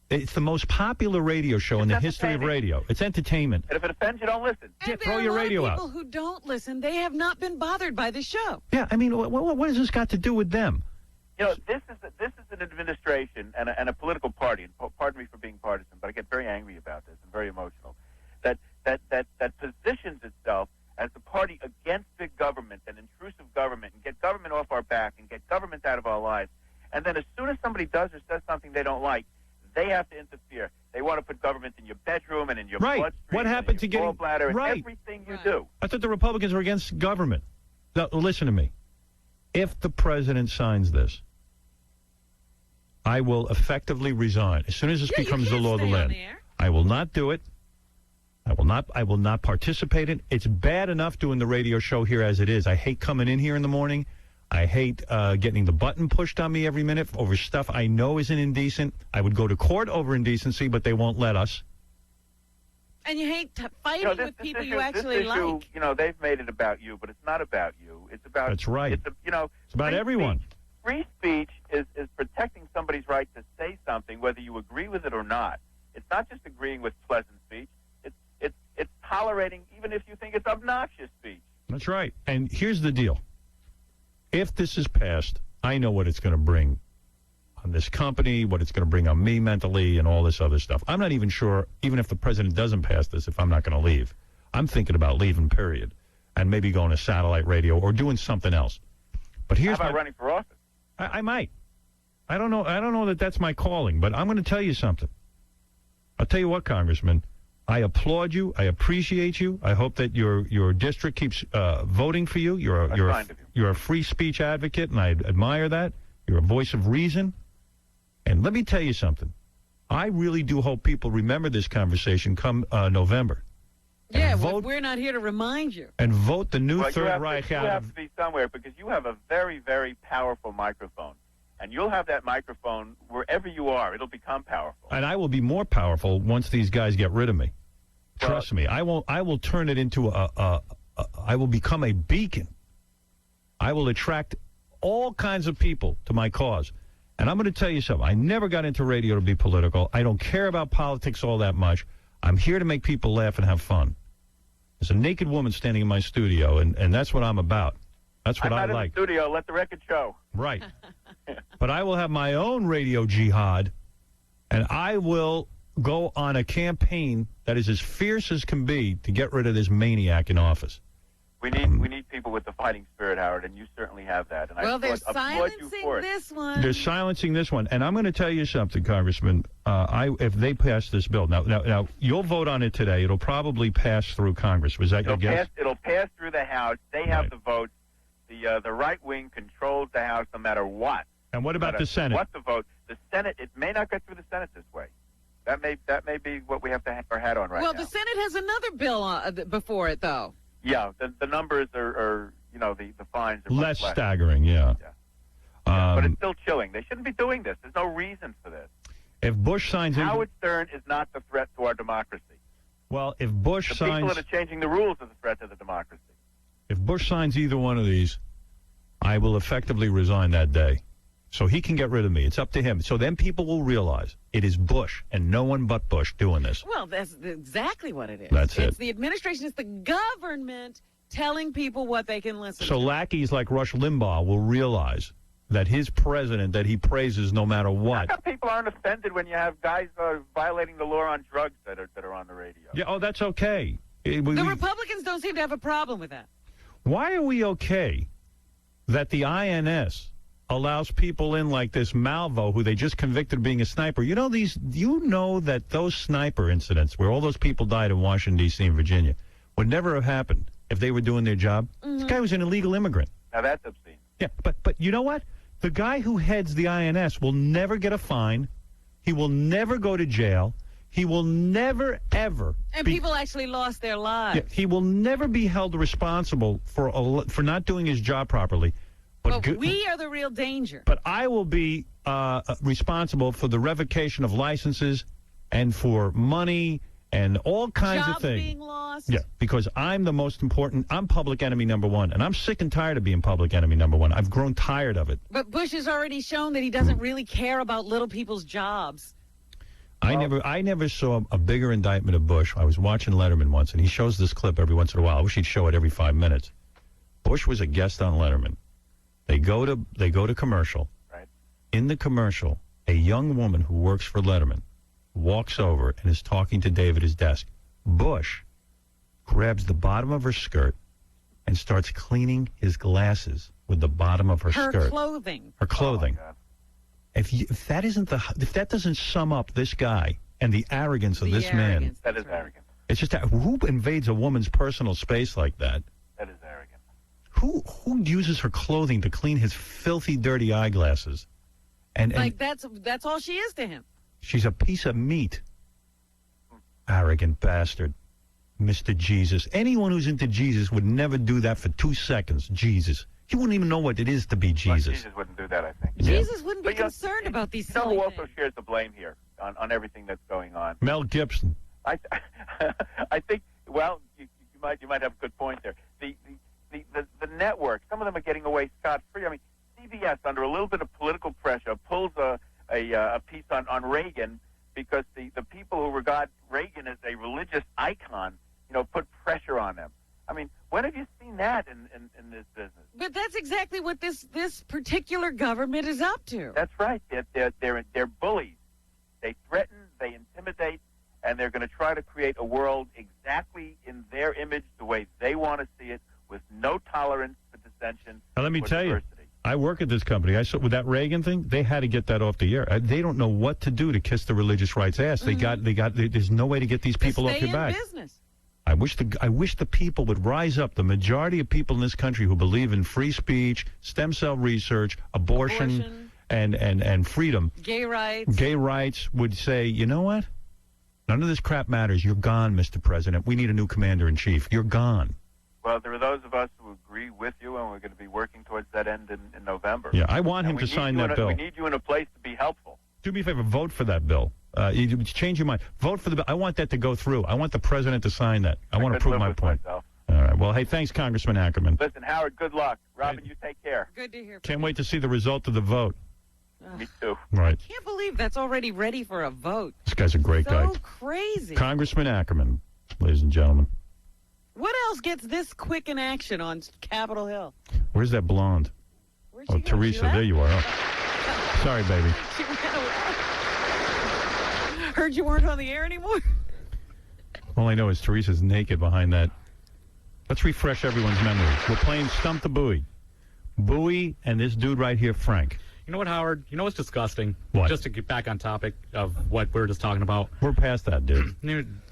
It's the most popular radio show in the history of radio. It's entertainment. And if it offends you, don't listen. Throw your radio out. People who don't listen, they have not been bothered by the show. Yeah, I mean, what has this got to do with them? This is an administration and a political party. And pardon me for being partisan, but I get very angry about this and very emotional. That positions itself as the party against big government and intrusive government, and get government off our back and get government out of our lives. And then as soon as somebody does or says something they don't like, they have to interfere. They want to put government in your bedroom and in your bloodstream. What happened to getting gallbladder and everything you do? I thought the Republicans were against government. Now, listen to me. If the president signs this, I will effectively resign as soon as this becomes the law of the land. I will not do it. I will not participate in it. It's bad enough doing the radio show here as it is. I hate coming in here in the morning. I hate getting the button pushed on me every minute over stuff I know isn't indecent. I would go to court over indecency, but they won't let us. And you hate fighting with people you actually like. They've made it about you, but it's not about you. It's about... That's right. It's about everyone. Free speech is protecting somebody's right to say something, whether you agree with it or not. It's not just agreeing with pleasant speech. It's tolerating, even if you think it's obnoxious speech. That's right. And here's the deal. If this is passed, I know what it's going to bring on this company, what it's going to bring on me mentally, and all this other stuff. I'm not even sure, even if the president doesn't pass this, if I'm not going to leave. I'm thinking about leaving, period, and maybe going to satellite radio or doing something else. But here's how about running for office? I might. I don't know that that's my calling, but I'm going to tell you something. I'll tell you what, Congressman. I applaud you. I appreciate you. I hope that your district keeps voting for you. You're a free speech advocate, and I admire that. You're a voice of reason. And let me tell you something. I really do hope people remember this conversation come November. Yeah, we're not here to remind you. And vote the new Third Reich out. You have to be somewhere because you have a very, very powerful microphone. And you'll have that microphone wherever you are. It'll become powerful. And I will be more powerful once these guys get rid of me. Trust me. I will turn it into I will become a beacon. I will attract all kinds of people to my cause. And I'm going to tell you something. I never got into radio to be political. I don't care about politics all that much. I'm here to make people laugh and have fun. There's a naked woman standing in my studio, and that's what I'm about. That's what I I'm not like. in the studio. Let the record show. Right. But I will have my own radio jihad, and I will go on a campaign that is as fierce as can be to get rid of this maniac in office. We need people with the fighting spirit, Howard, and you certainly have that. And Well, I they're applaud you silencing for it. this one. They're silencing this one, and I'm going to tell you something, Congressman. If they pass this bill, now you'll vote on it today. It'll probably pass through Congress. Was that your guess? It'll pass through the House. They have the votes. The right wing controls the House no matter what. And what about the Senate? What the vote? The Senate, it may not get through the Senate this way. That may be what we have to hang our hat on right now. Well, the Senate has another bill before it, though. Yeah, the numbers are the fines are Less much staggering, yeah. But it's still chilling. They shouldn't be doing this. There's no reason for this. If Bush signs Howard Stern is not the threat to our democracy. Well, if Bush The signs, people that are changing the rules are the threat to the democracy. if Bush signs either one of these, I will effectively resign that day. So he can get rid of me. It's up to him. So then people will realize it is Bush and no one but Bush doing this. Well, that's exactly what it is. That's it. It's the administration. It's the government telling people what they can listen So to. lackeys like Rush Limbaugh will realize that his president that he praises no matter what. How come people aren't offended when you have guys violating the law on drugs that are on the radio? Yeah, oh, that's okay. The Republicans don't seem to have a problem with that. Why are we okay that the INS allows people in like this Malvo, who they just convicted of being a sniper? You know that those sniper incidents where all those people died in Washington, D.C. and Virginia would never have happened if they were doing their job. This guy was an illegal immigrant. Now that's obscene. Yeah, but you know what? The guy who heads the INS will never get a fine. He will never go to jail. He will never, ever. And people actually lost their lives. Yeah, he will never be held responsible for not doing his job properly. But we are the real danger. But I will be responsible for the revocation of licenses and for money and all kinds Jobs of things. being lost. Yeah, because I'm the most important. I'm public enemy number one, and I'm sick and tired of being public enemy number one. I've grown tired of it. But Bush has already shown that he doesn't really care about little people's jobs. I never saw a bigger indictment of Bush. I was watching Letterman once, and he shows this clip every once in a while. I wish he'd show it every 5 minutes. Bush was a guest on Letterman. They go to commercial. Right. In the commercial, a young woman who works for Letterman walks over and is talking to Dave at his desk. Bush grabs the bottom of her skirt and starts cleaning his glasses with the bottom of her skirt. Her clothing. Her clothing. Oh, If that doesn't sum up this guy and the arrogance of this man, that is arrogant. it's just who invades a woman's personal space like that? That is arrogant. Who uses her clothing to clean his filthy, dirty eyeglasses? And That's all she is to him. she's a piece of meat. Arrogant bastard. Mr. Jesus. Anyone who's into Jesus would never do that for 2 seconds. Jesus. He wouldn't even know what it is to be Jesus. Jesus wouldn't do that, I think. Jesus wouldn't be concerned about these You know silly who also things. shares the blame here on everything that's going on? Mel Gibson. I think. Well, you might have a good point there. The network. Some of them are getting away scot free. I mean, CBS, under a little bit of political pressure, pulls a piece on Reagan because the people who regard Reagan as a religious icon, put pressure on them. I mean, when have you seen that in this business? But that's exactly what this particular government is up to. That's right. They're bullies. They threaten, they intimidate, and they're going to try to create a world exactly in their image, the way they want to see it, with no tolerance for dissension. Now, let me or tell you, diversity. I work at this company. I saw with that Reagan thing, they had to get that off the air. They don't know what to do to kiss the religious rights ass. There's no way to get these people off your back. Business. I wish the people would rise up. The majority of people in this country who believe in free speech, stem cell research, abortion. And freedom, Gay rights. Gay rights would say, you know what? None of this crap matters. You're gone, Mr. President. We need a new commander-in-chief. You're gone. Well, there are those of us who agree with you, and we're going to be working towards that end in November. Yeah, I want him And we to need sign you that bill. We need you in a place to be helpful. Do me a favor, vote for that bill. You change your mind. Vote for the bill. I want that to go through. I want the president to sign that. I want to prove my point. Myself. All right. right. Well, hey, thanks, Congressman Ackerman. Listen, Howard, good luck. Robin, you take care. Good to hear from Can't wait to see the result of the vote. Me too. Right. Can't believe that's already ready for a vote. This guy's a great guy. So crazy. Congressman Ackerman, ladies and gentlemen. What else gets this quick in action on Capitol Hill? Where's that blonde? Where'd Oh, she go? Teresa, She left? there you are. Oh. Sorry, baby. She ran away. Heard you weren't on the air anymore? All I know is Teresa's naked behind that. Let's refresh everyone's memories. We're playing Stump the Booy. Booey and this dude right here, Frank. You know what, Howard? You know what's disgusting? What? Just to get back on topic of what we were just talking about. We're past that, dude.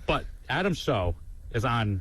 But Adam's show is on,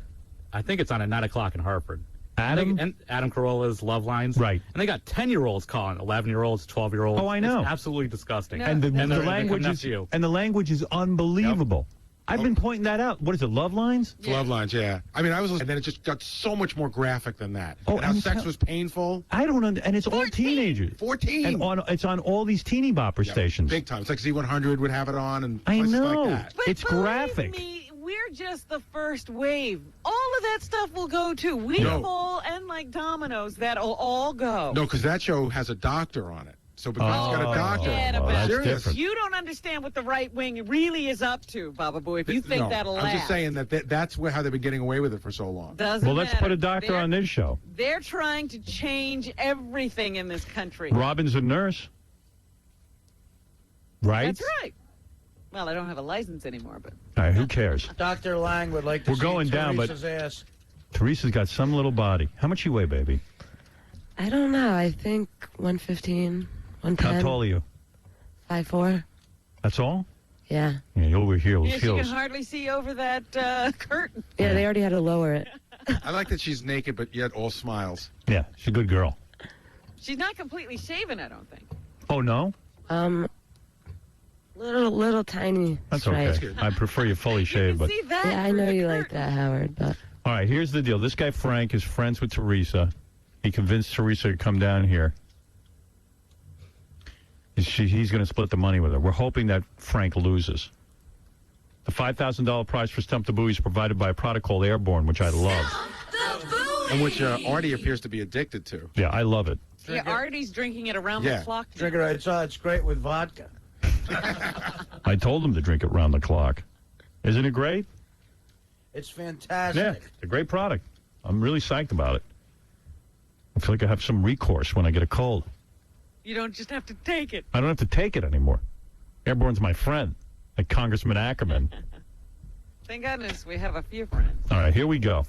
I think it's on at 9 o'clock in Hartford. Adam? And Adam Carolla's Love Lines. Right. And they got 10-year-olds calling, 11-year-olds, 12-year-olds. Oh, I know. It's absolutely disgusting. And the they're language coming is after you. and the language is unbelievable. I've been pointing that out. What is it, Love Lines? It's Love Lines, yeah. I mean, I was listening, and then it just got so much more graphic than that. Oh, and how and sex was painful. I don't and it's 14. All teenagers. 14. And it's on all these teeny bopper stations. Big time. It's like Z100 would have it on, and I places know. like that. It's graphic. Me, we're just the first wave. All of that stuff will go too. Weedful and like dominoes, that'll all go. No, because that show has a doctor on it. So because it's got a doctor. Forget about that's it. different. You don't understand what the right wing really is up to, Baba Booey, if you think No, that'll I'm last. just saying that's how they've been getting away with it for so long. Doesn't Well, let's matter. put a doctor on this show. They're trying to change everything in this country. Robin's a nurse. Right? That's right. Well, I don't have a license anymore, but... All right, who cares? Dr. Lang would like to We're see going down, but- Teresa's ass. Teresa's got some little body. How much you weigh, baby? I don't know. I think 115, 110. How tall are you? 5'4". That's all? Yeah. Yeah, you're over here with Yes, you can heels. hardly see over that curtain. Yeah, they already had to lower it. I like that she's naked, but yet all smiles. Yeah, she's a good girl. She's not completely shaven, I don't think. Oh, no? Little tiny. That's stripe. okay. I prefer you fully shaved. But See that? Yeah, I know you like that, Howard, but... all right, here's the deal. This guy, Frank, is friends with Teresa. He convinced Teresa to come down here. He's going to split the money with her. We're hoping that Frank loses. The $5,000 prize for Stump the Booy is provided by a product called Airborne, which I love. And which Artie appears to be addicted to. Yeah, I love it. Yeah, Artie's drinking it around the clock. Drink it right. It's great with vodka. I told him to drink it round the clock. Isn't it great? It's fantastic. Yeah, it's a great product. I'm really psyched about it. I feel like I have some recourse when I get a cold. You don't just have to take it. I don't have to take it anymore. Airborne's my friend, like Congressman Ackerman. Thank goodness we have a few friends. All right, here we go.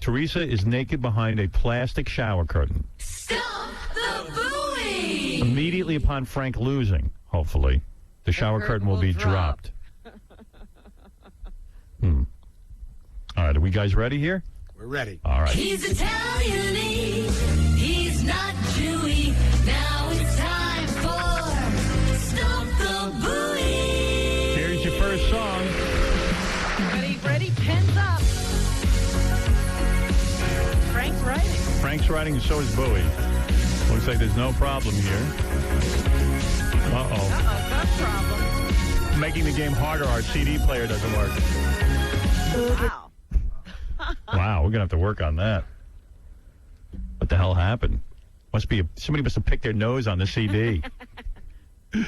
Teresa is naked behind a plastic shower curtain. Stump the Booy! Immediately upon Frank losing, hopefully, the shower curtain will be dropped. All right, are we guys ready here? We're ready. All right. He's Italian, he's not Jewy. Now it's time for Stump the Booy. Here's your first song. Ready, pens up. Frank's writing. Frank's writing, and so is Bowie. Looks like there's no problem here. Uh-oh. That's a problem. Making the game harder, our CD player doesn't work. Wow. Wow, we're going to have to work on that. What the hell happened? Somebody must have picked their nose on the CD. All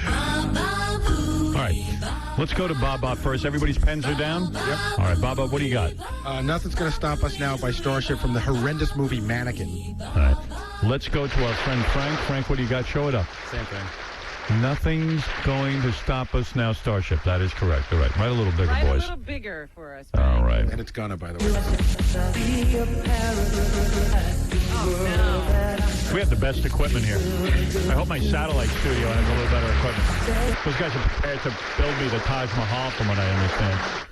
right, let's go to Bob first. Everybody's pens are down? Yep. All right, Bob, what do you got? Nothing's going to stop us now by Starship from the horrendous movie Mannequin. All right, let's go to our friend Frank. Frank, what do you got? Show it up. Same thing. Nothing's going to stop us now, Starship. That is correct. All right, write a little bigger, Write boys. a little bigger for us. All right. And it's gonna, by the way. We have the best equipment here. I hope my satellite studio has a little better equipment. Those guys are prepared to build me the Taj Mahal, from what I understand.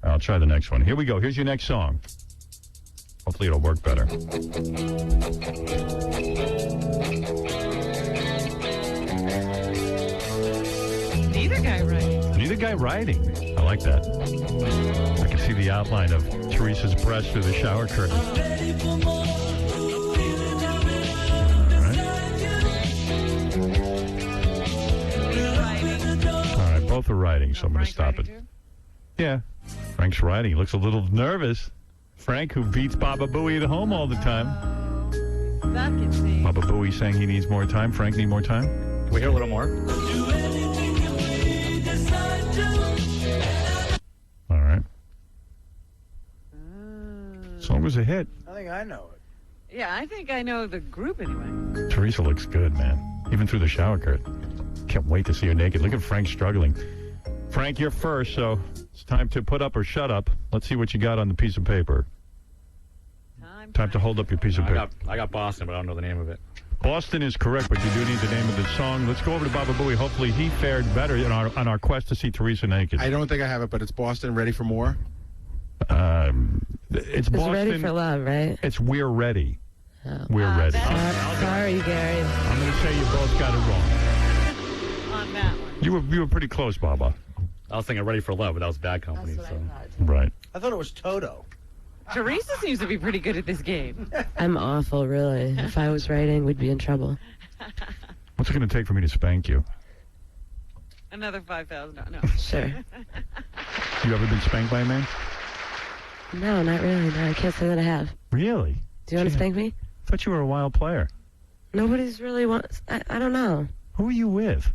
I'll try the next one. Here we go. Here's your next song. Hopefully it'll work better. Neither guy writing. I like that. I can see the outline of Teresa's breast through the shower curtain. All right, both are writing, so I'm going to stop it. Yeah, Frank's writing. He looks a little nervous. Frank, who beats Baba Booey at home all the time. That can see. Baba Booey saying he needs more time. Frank, need more time? Can we hear a little more? All right. Song was a hit. I think I know it. Yeah, I think I know the group anyway. Teresa looks good, man. Even through the shower curtain. Can't wait to see her naked. Look at Frank struggling. Frank, you're first, so it's time to put up or shut up. Let's see what you got on the piece of paper. Time to hold up your piece of paper. I got Boston, but I don't know the name of it. Boston is correct, but you do need the name of the song. Let's go over to Baba Booey. Hopefully he fared better on our quest to see Teresa naked. I don't think I have it, but it's Boston. Ready for more? It's Boston. Ready for Love, right? It's We're Ready. Oh. We're ready. Sorry, Gary. I'm going to say you both got it wrong. On that one. You were pretty close, Baba. I was thinking Ready for Love, but that was Bad Company. So. Right. I thought it was Toto. Teresa seems to be pretty good at this game. I'm awful, really. If I was writing, we'd be in trouble. What's it going to take for me to spank you? Another 5,000. No. Sure. You ever been spanked by a man? No, not really. No, I can't say that I have. Really? Do you want to spank me? I thought you were a wild player. Nobody's really wants. I don't know. Who are you with?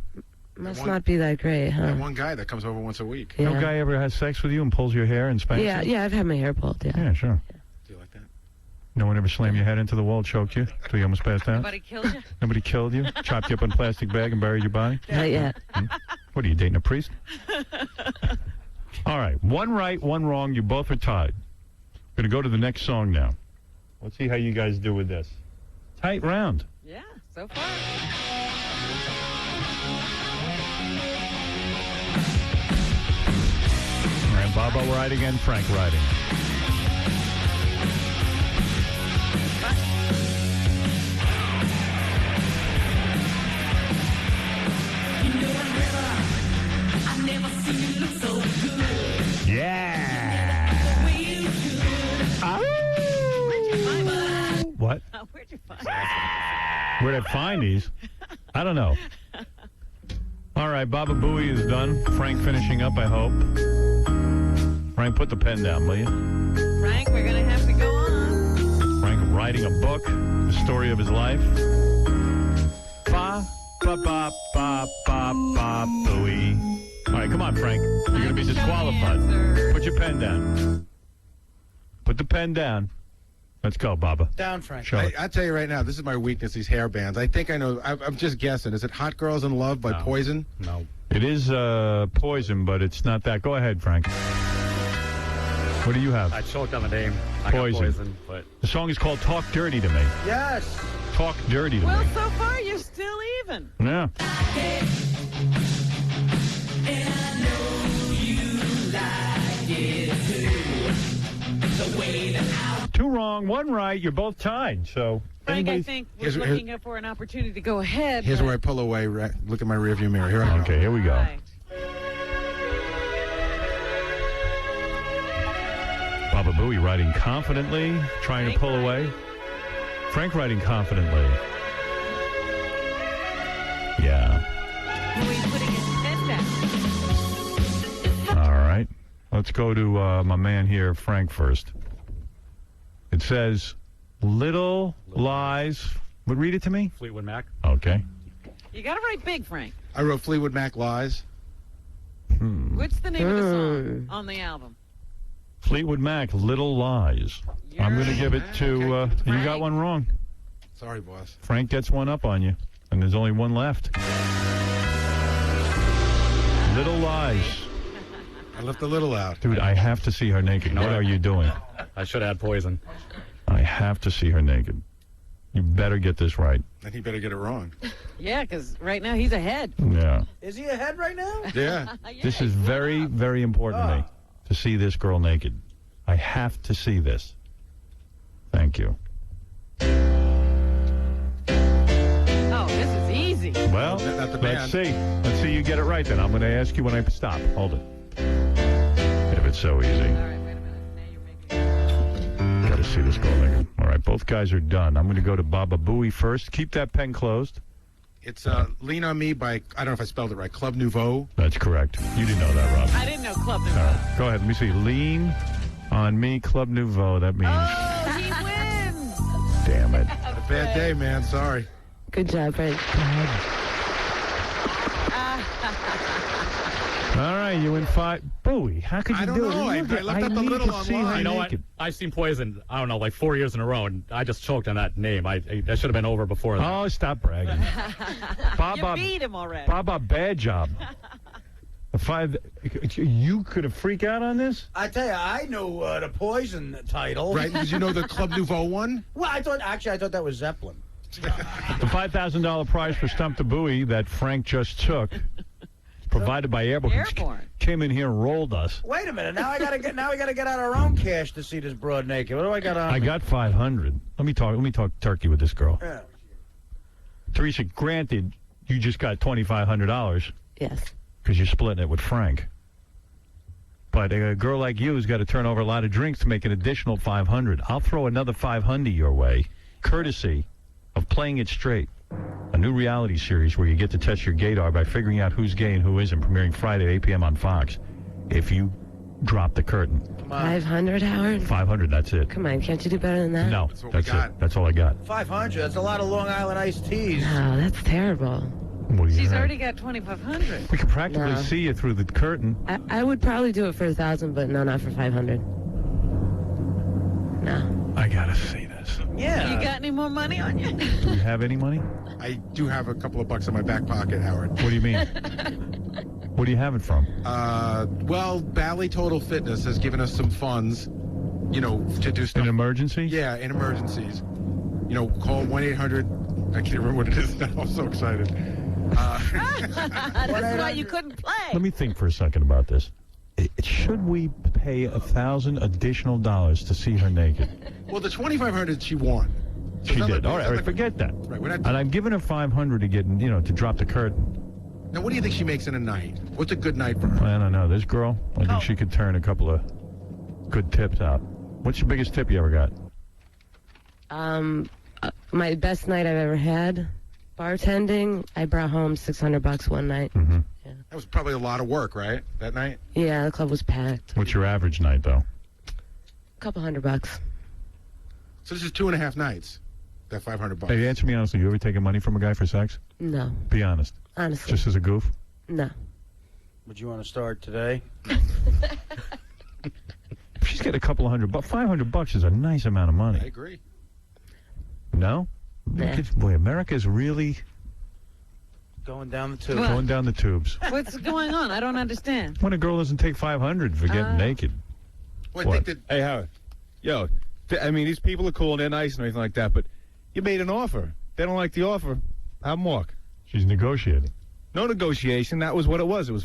Must not be that great, huh? That one guy that comes over once a week. Yeah. No guy ever has sex with you and pulls your hair and spanks Yeah, you? yeah, I've had my hair pulled, yeah. Yeah, sure. Do you like that? No one ever slammed your head into the wall, choked you till you almost passed out? Nobody killed you? Nobody killed you? Chopped you up in a plastic bag and buried your body? Not yet. What, are you dating a priest? All right, one right, one wrong. You both are tied. We're going to go to the next song now. Let's see how you guys do with this. Tight round. Yeah, so far. All right, Bobo riding and Frank riding. Yeah. What? Where'd you find Where'd I find these? I don't know. All right, Baba Booey is done. Frank finishing up, I hope. Frank, put the pen down, will you? Frank, we're going to have to go on. Frank writing a book, the story of his life. Ba, ba, ba, ba, ba, ba, Booey. All right, come on, Frank. You're going to be disqualified. Put your pen down. Put the pen down. Let's go, Baba. Down, Frank. Show it. I tell you right now, this is my weakness, these hair bands. I think I know. I'm just guessing. Is it Hot Girls in Love by Poison? No. It is Poison, but it's not that. Go ahead, Frank. What do you have? I choked on the name. I got Poison, but The song is called Talk Dirty to Me. Yes. Talk Dirty to Well, Me. so far, you're still even. Yeah. Two wrong, one right. You're both tied. So Frank, I anybody's- think we're looking for an opportunity to go ahead. Here's but- where I pull away. Look at my rearview mirror. Here I go. Okay, here we go. Right. Baba Booey riding confidently, trying to pull away. Frank riding confidently. Yeah. Booey putting his head down. All right. Let's go to my man here, Frank, first. It says, Little Lies. Would read it to me? Fleetwood Mac. Okay. You got to write big, Frank. I wrote Fleetwood Mac Lies. What's the name of the song on the album? Fleetwood Mac, Little Lies. I'm going to give it to, you got one wrong. Sorry, boss. Frank gets one up on you, and there's only one left. Little Lies. I left a little out. Dude, I have to see her naked. What are you doing? I should add Poison. I have to see her naked. You better get this right. Then he better get it wrong. Yeah, because right now he's ahead. Yeah. Is he ahead right now? Yeah. This is very, very important to me, to see this girl naked. I have to see this. Thank you. Oh, this is easy. Well, Not the let's band. see. Let's see you get it right then. I'm going to ask you when I stop. Hold it. If it's so easy. All right, wait a minute. Now you're making Got to see this girl naked. All right, both guys are done. I'm going to go to Baba Booey first. Keep that pen closed. It's Lean on Me by, I don't know if I spelled it right, Club Nouveau. That's correct. You didn't know that, Rob. I didn't know Club All right, go ahead. Let me see. Lean On me, Club Nouveau. That means. Oh, he wins. Damn it. A bad day, man. Sorry. Good job, Frank. All right, you win 5. Booey, how could you do it? I left out the little online. You know what? I've seen Poison, I don't know, like 4 years in a row, and I just choked on that name. That should have been over before that. Oh, stop bragging. You beat him already. Bob, bad job. The 5. You could have freaked out on this? I tell you, I knew the Poison title. Right? Did you know the Club Nouveau one? Well, I thought that was Zeppelin. The $5,000 prize for Stump the Booy that Frank just took, provided by Airborne. Came in here and rolled us. Wait a minute. Now we gotta get out our own cash to see this broad naked. What do I got on? I got 500. Let me talk turkey with this girl. Yeah. Teresa, granted, you just got $2,500. Yes. Because you're splitting it with Frank. But a girl like you has got to turn over a lot of drinks to make an additional 500. I'll throw another 500 your way, courtesy of Playing It Straight, a new reality series where you get to test your gaydar by figuring out who's gay and who isn't, premiering Friday at 8 p.m. on Fox. If you drop the curtain. 500, Howard? 500, that's it. Come on, can't you do better than that? No, that's it. That's all I got. 500. That's a lot of Long Island iced teas. Oh, that's terrible. What do you She's have? already got 2,500. We can practically No. see you through the curtain. I would probably do it for 1,000, but no, not for 500. No. I gotta see this. Yeah. You got any more money on you? Do you have any money? I do have a couple of bucks in my back pocket, Howard. What do you mean? Where do you have it from? Well, Bally Total Fitness has given us some funds, to do stuff. In emergency? Yeah, in emergencies. Call 1-800. I can't remember what it is now. I'm so excited. That's why you couldn't play. Let me think for a second about this. Should we pay $1,000 additional to see her naked? Well, the 2,500 she won. So She it's not did. like- All right, it's not like- forget that. Right, we're not- And I'm giving her 500 to get, to drop the curtain. Now, what do you think she makes in a night? What's a good night for her? I don't know. This girl, I think she could turn a couple of good tips out. What's your biggest tip you ever got? My best night I've ever had, bartending, I brought home $600 one night. Mm-hmm. Yeah. That was probably a lot of work, right? That night? Yeah, the club was packed. What's your average night, though? A couple $100. So this is 2.5 nights. That $500. Hey, answer me honestly. You ever taken money from a guy for sex? No, Be honest. honestly. Just as a goof? No. Would you want to start today? If she's got a couple of $100, $500 is a nice amount of money. I agree. No? Nah. Boy, America's really Going down the tube. going down the tubes. What's going on? I don't understand. When a girl doesn't take 500 for getting naked. Well, I What? think Hey, Howard. Yo, these people are cool and they're nice and everything like that, but you made an offer. They don't like the offer. Have them walk. She's negotiating. No negotiation. That was what it was. It was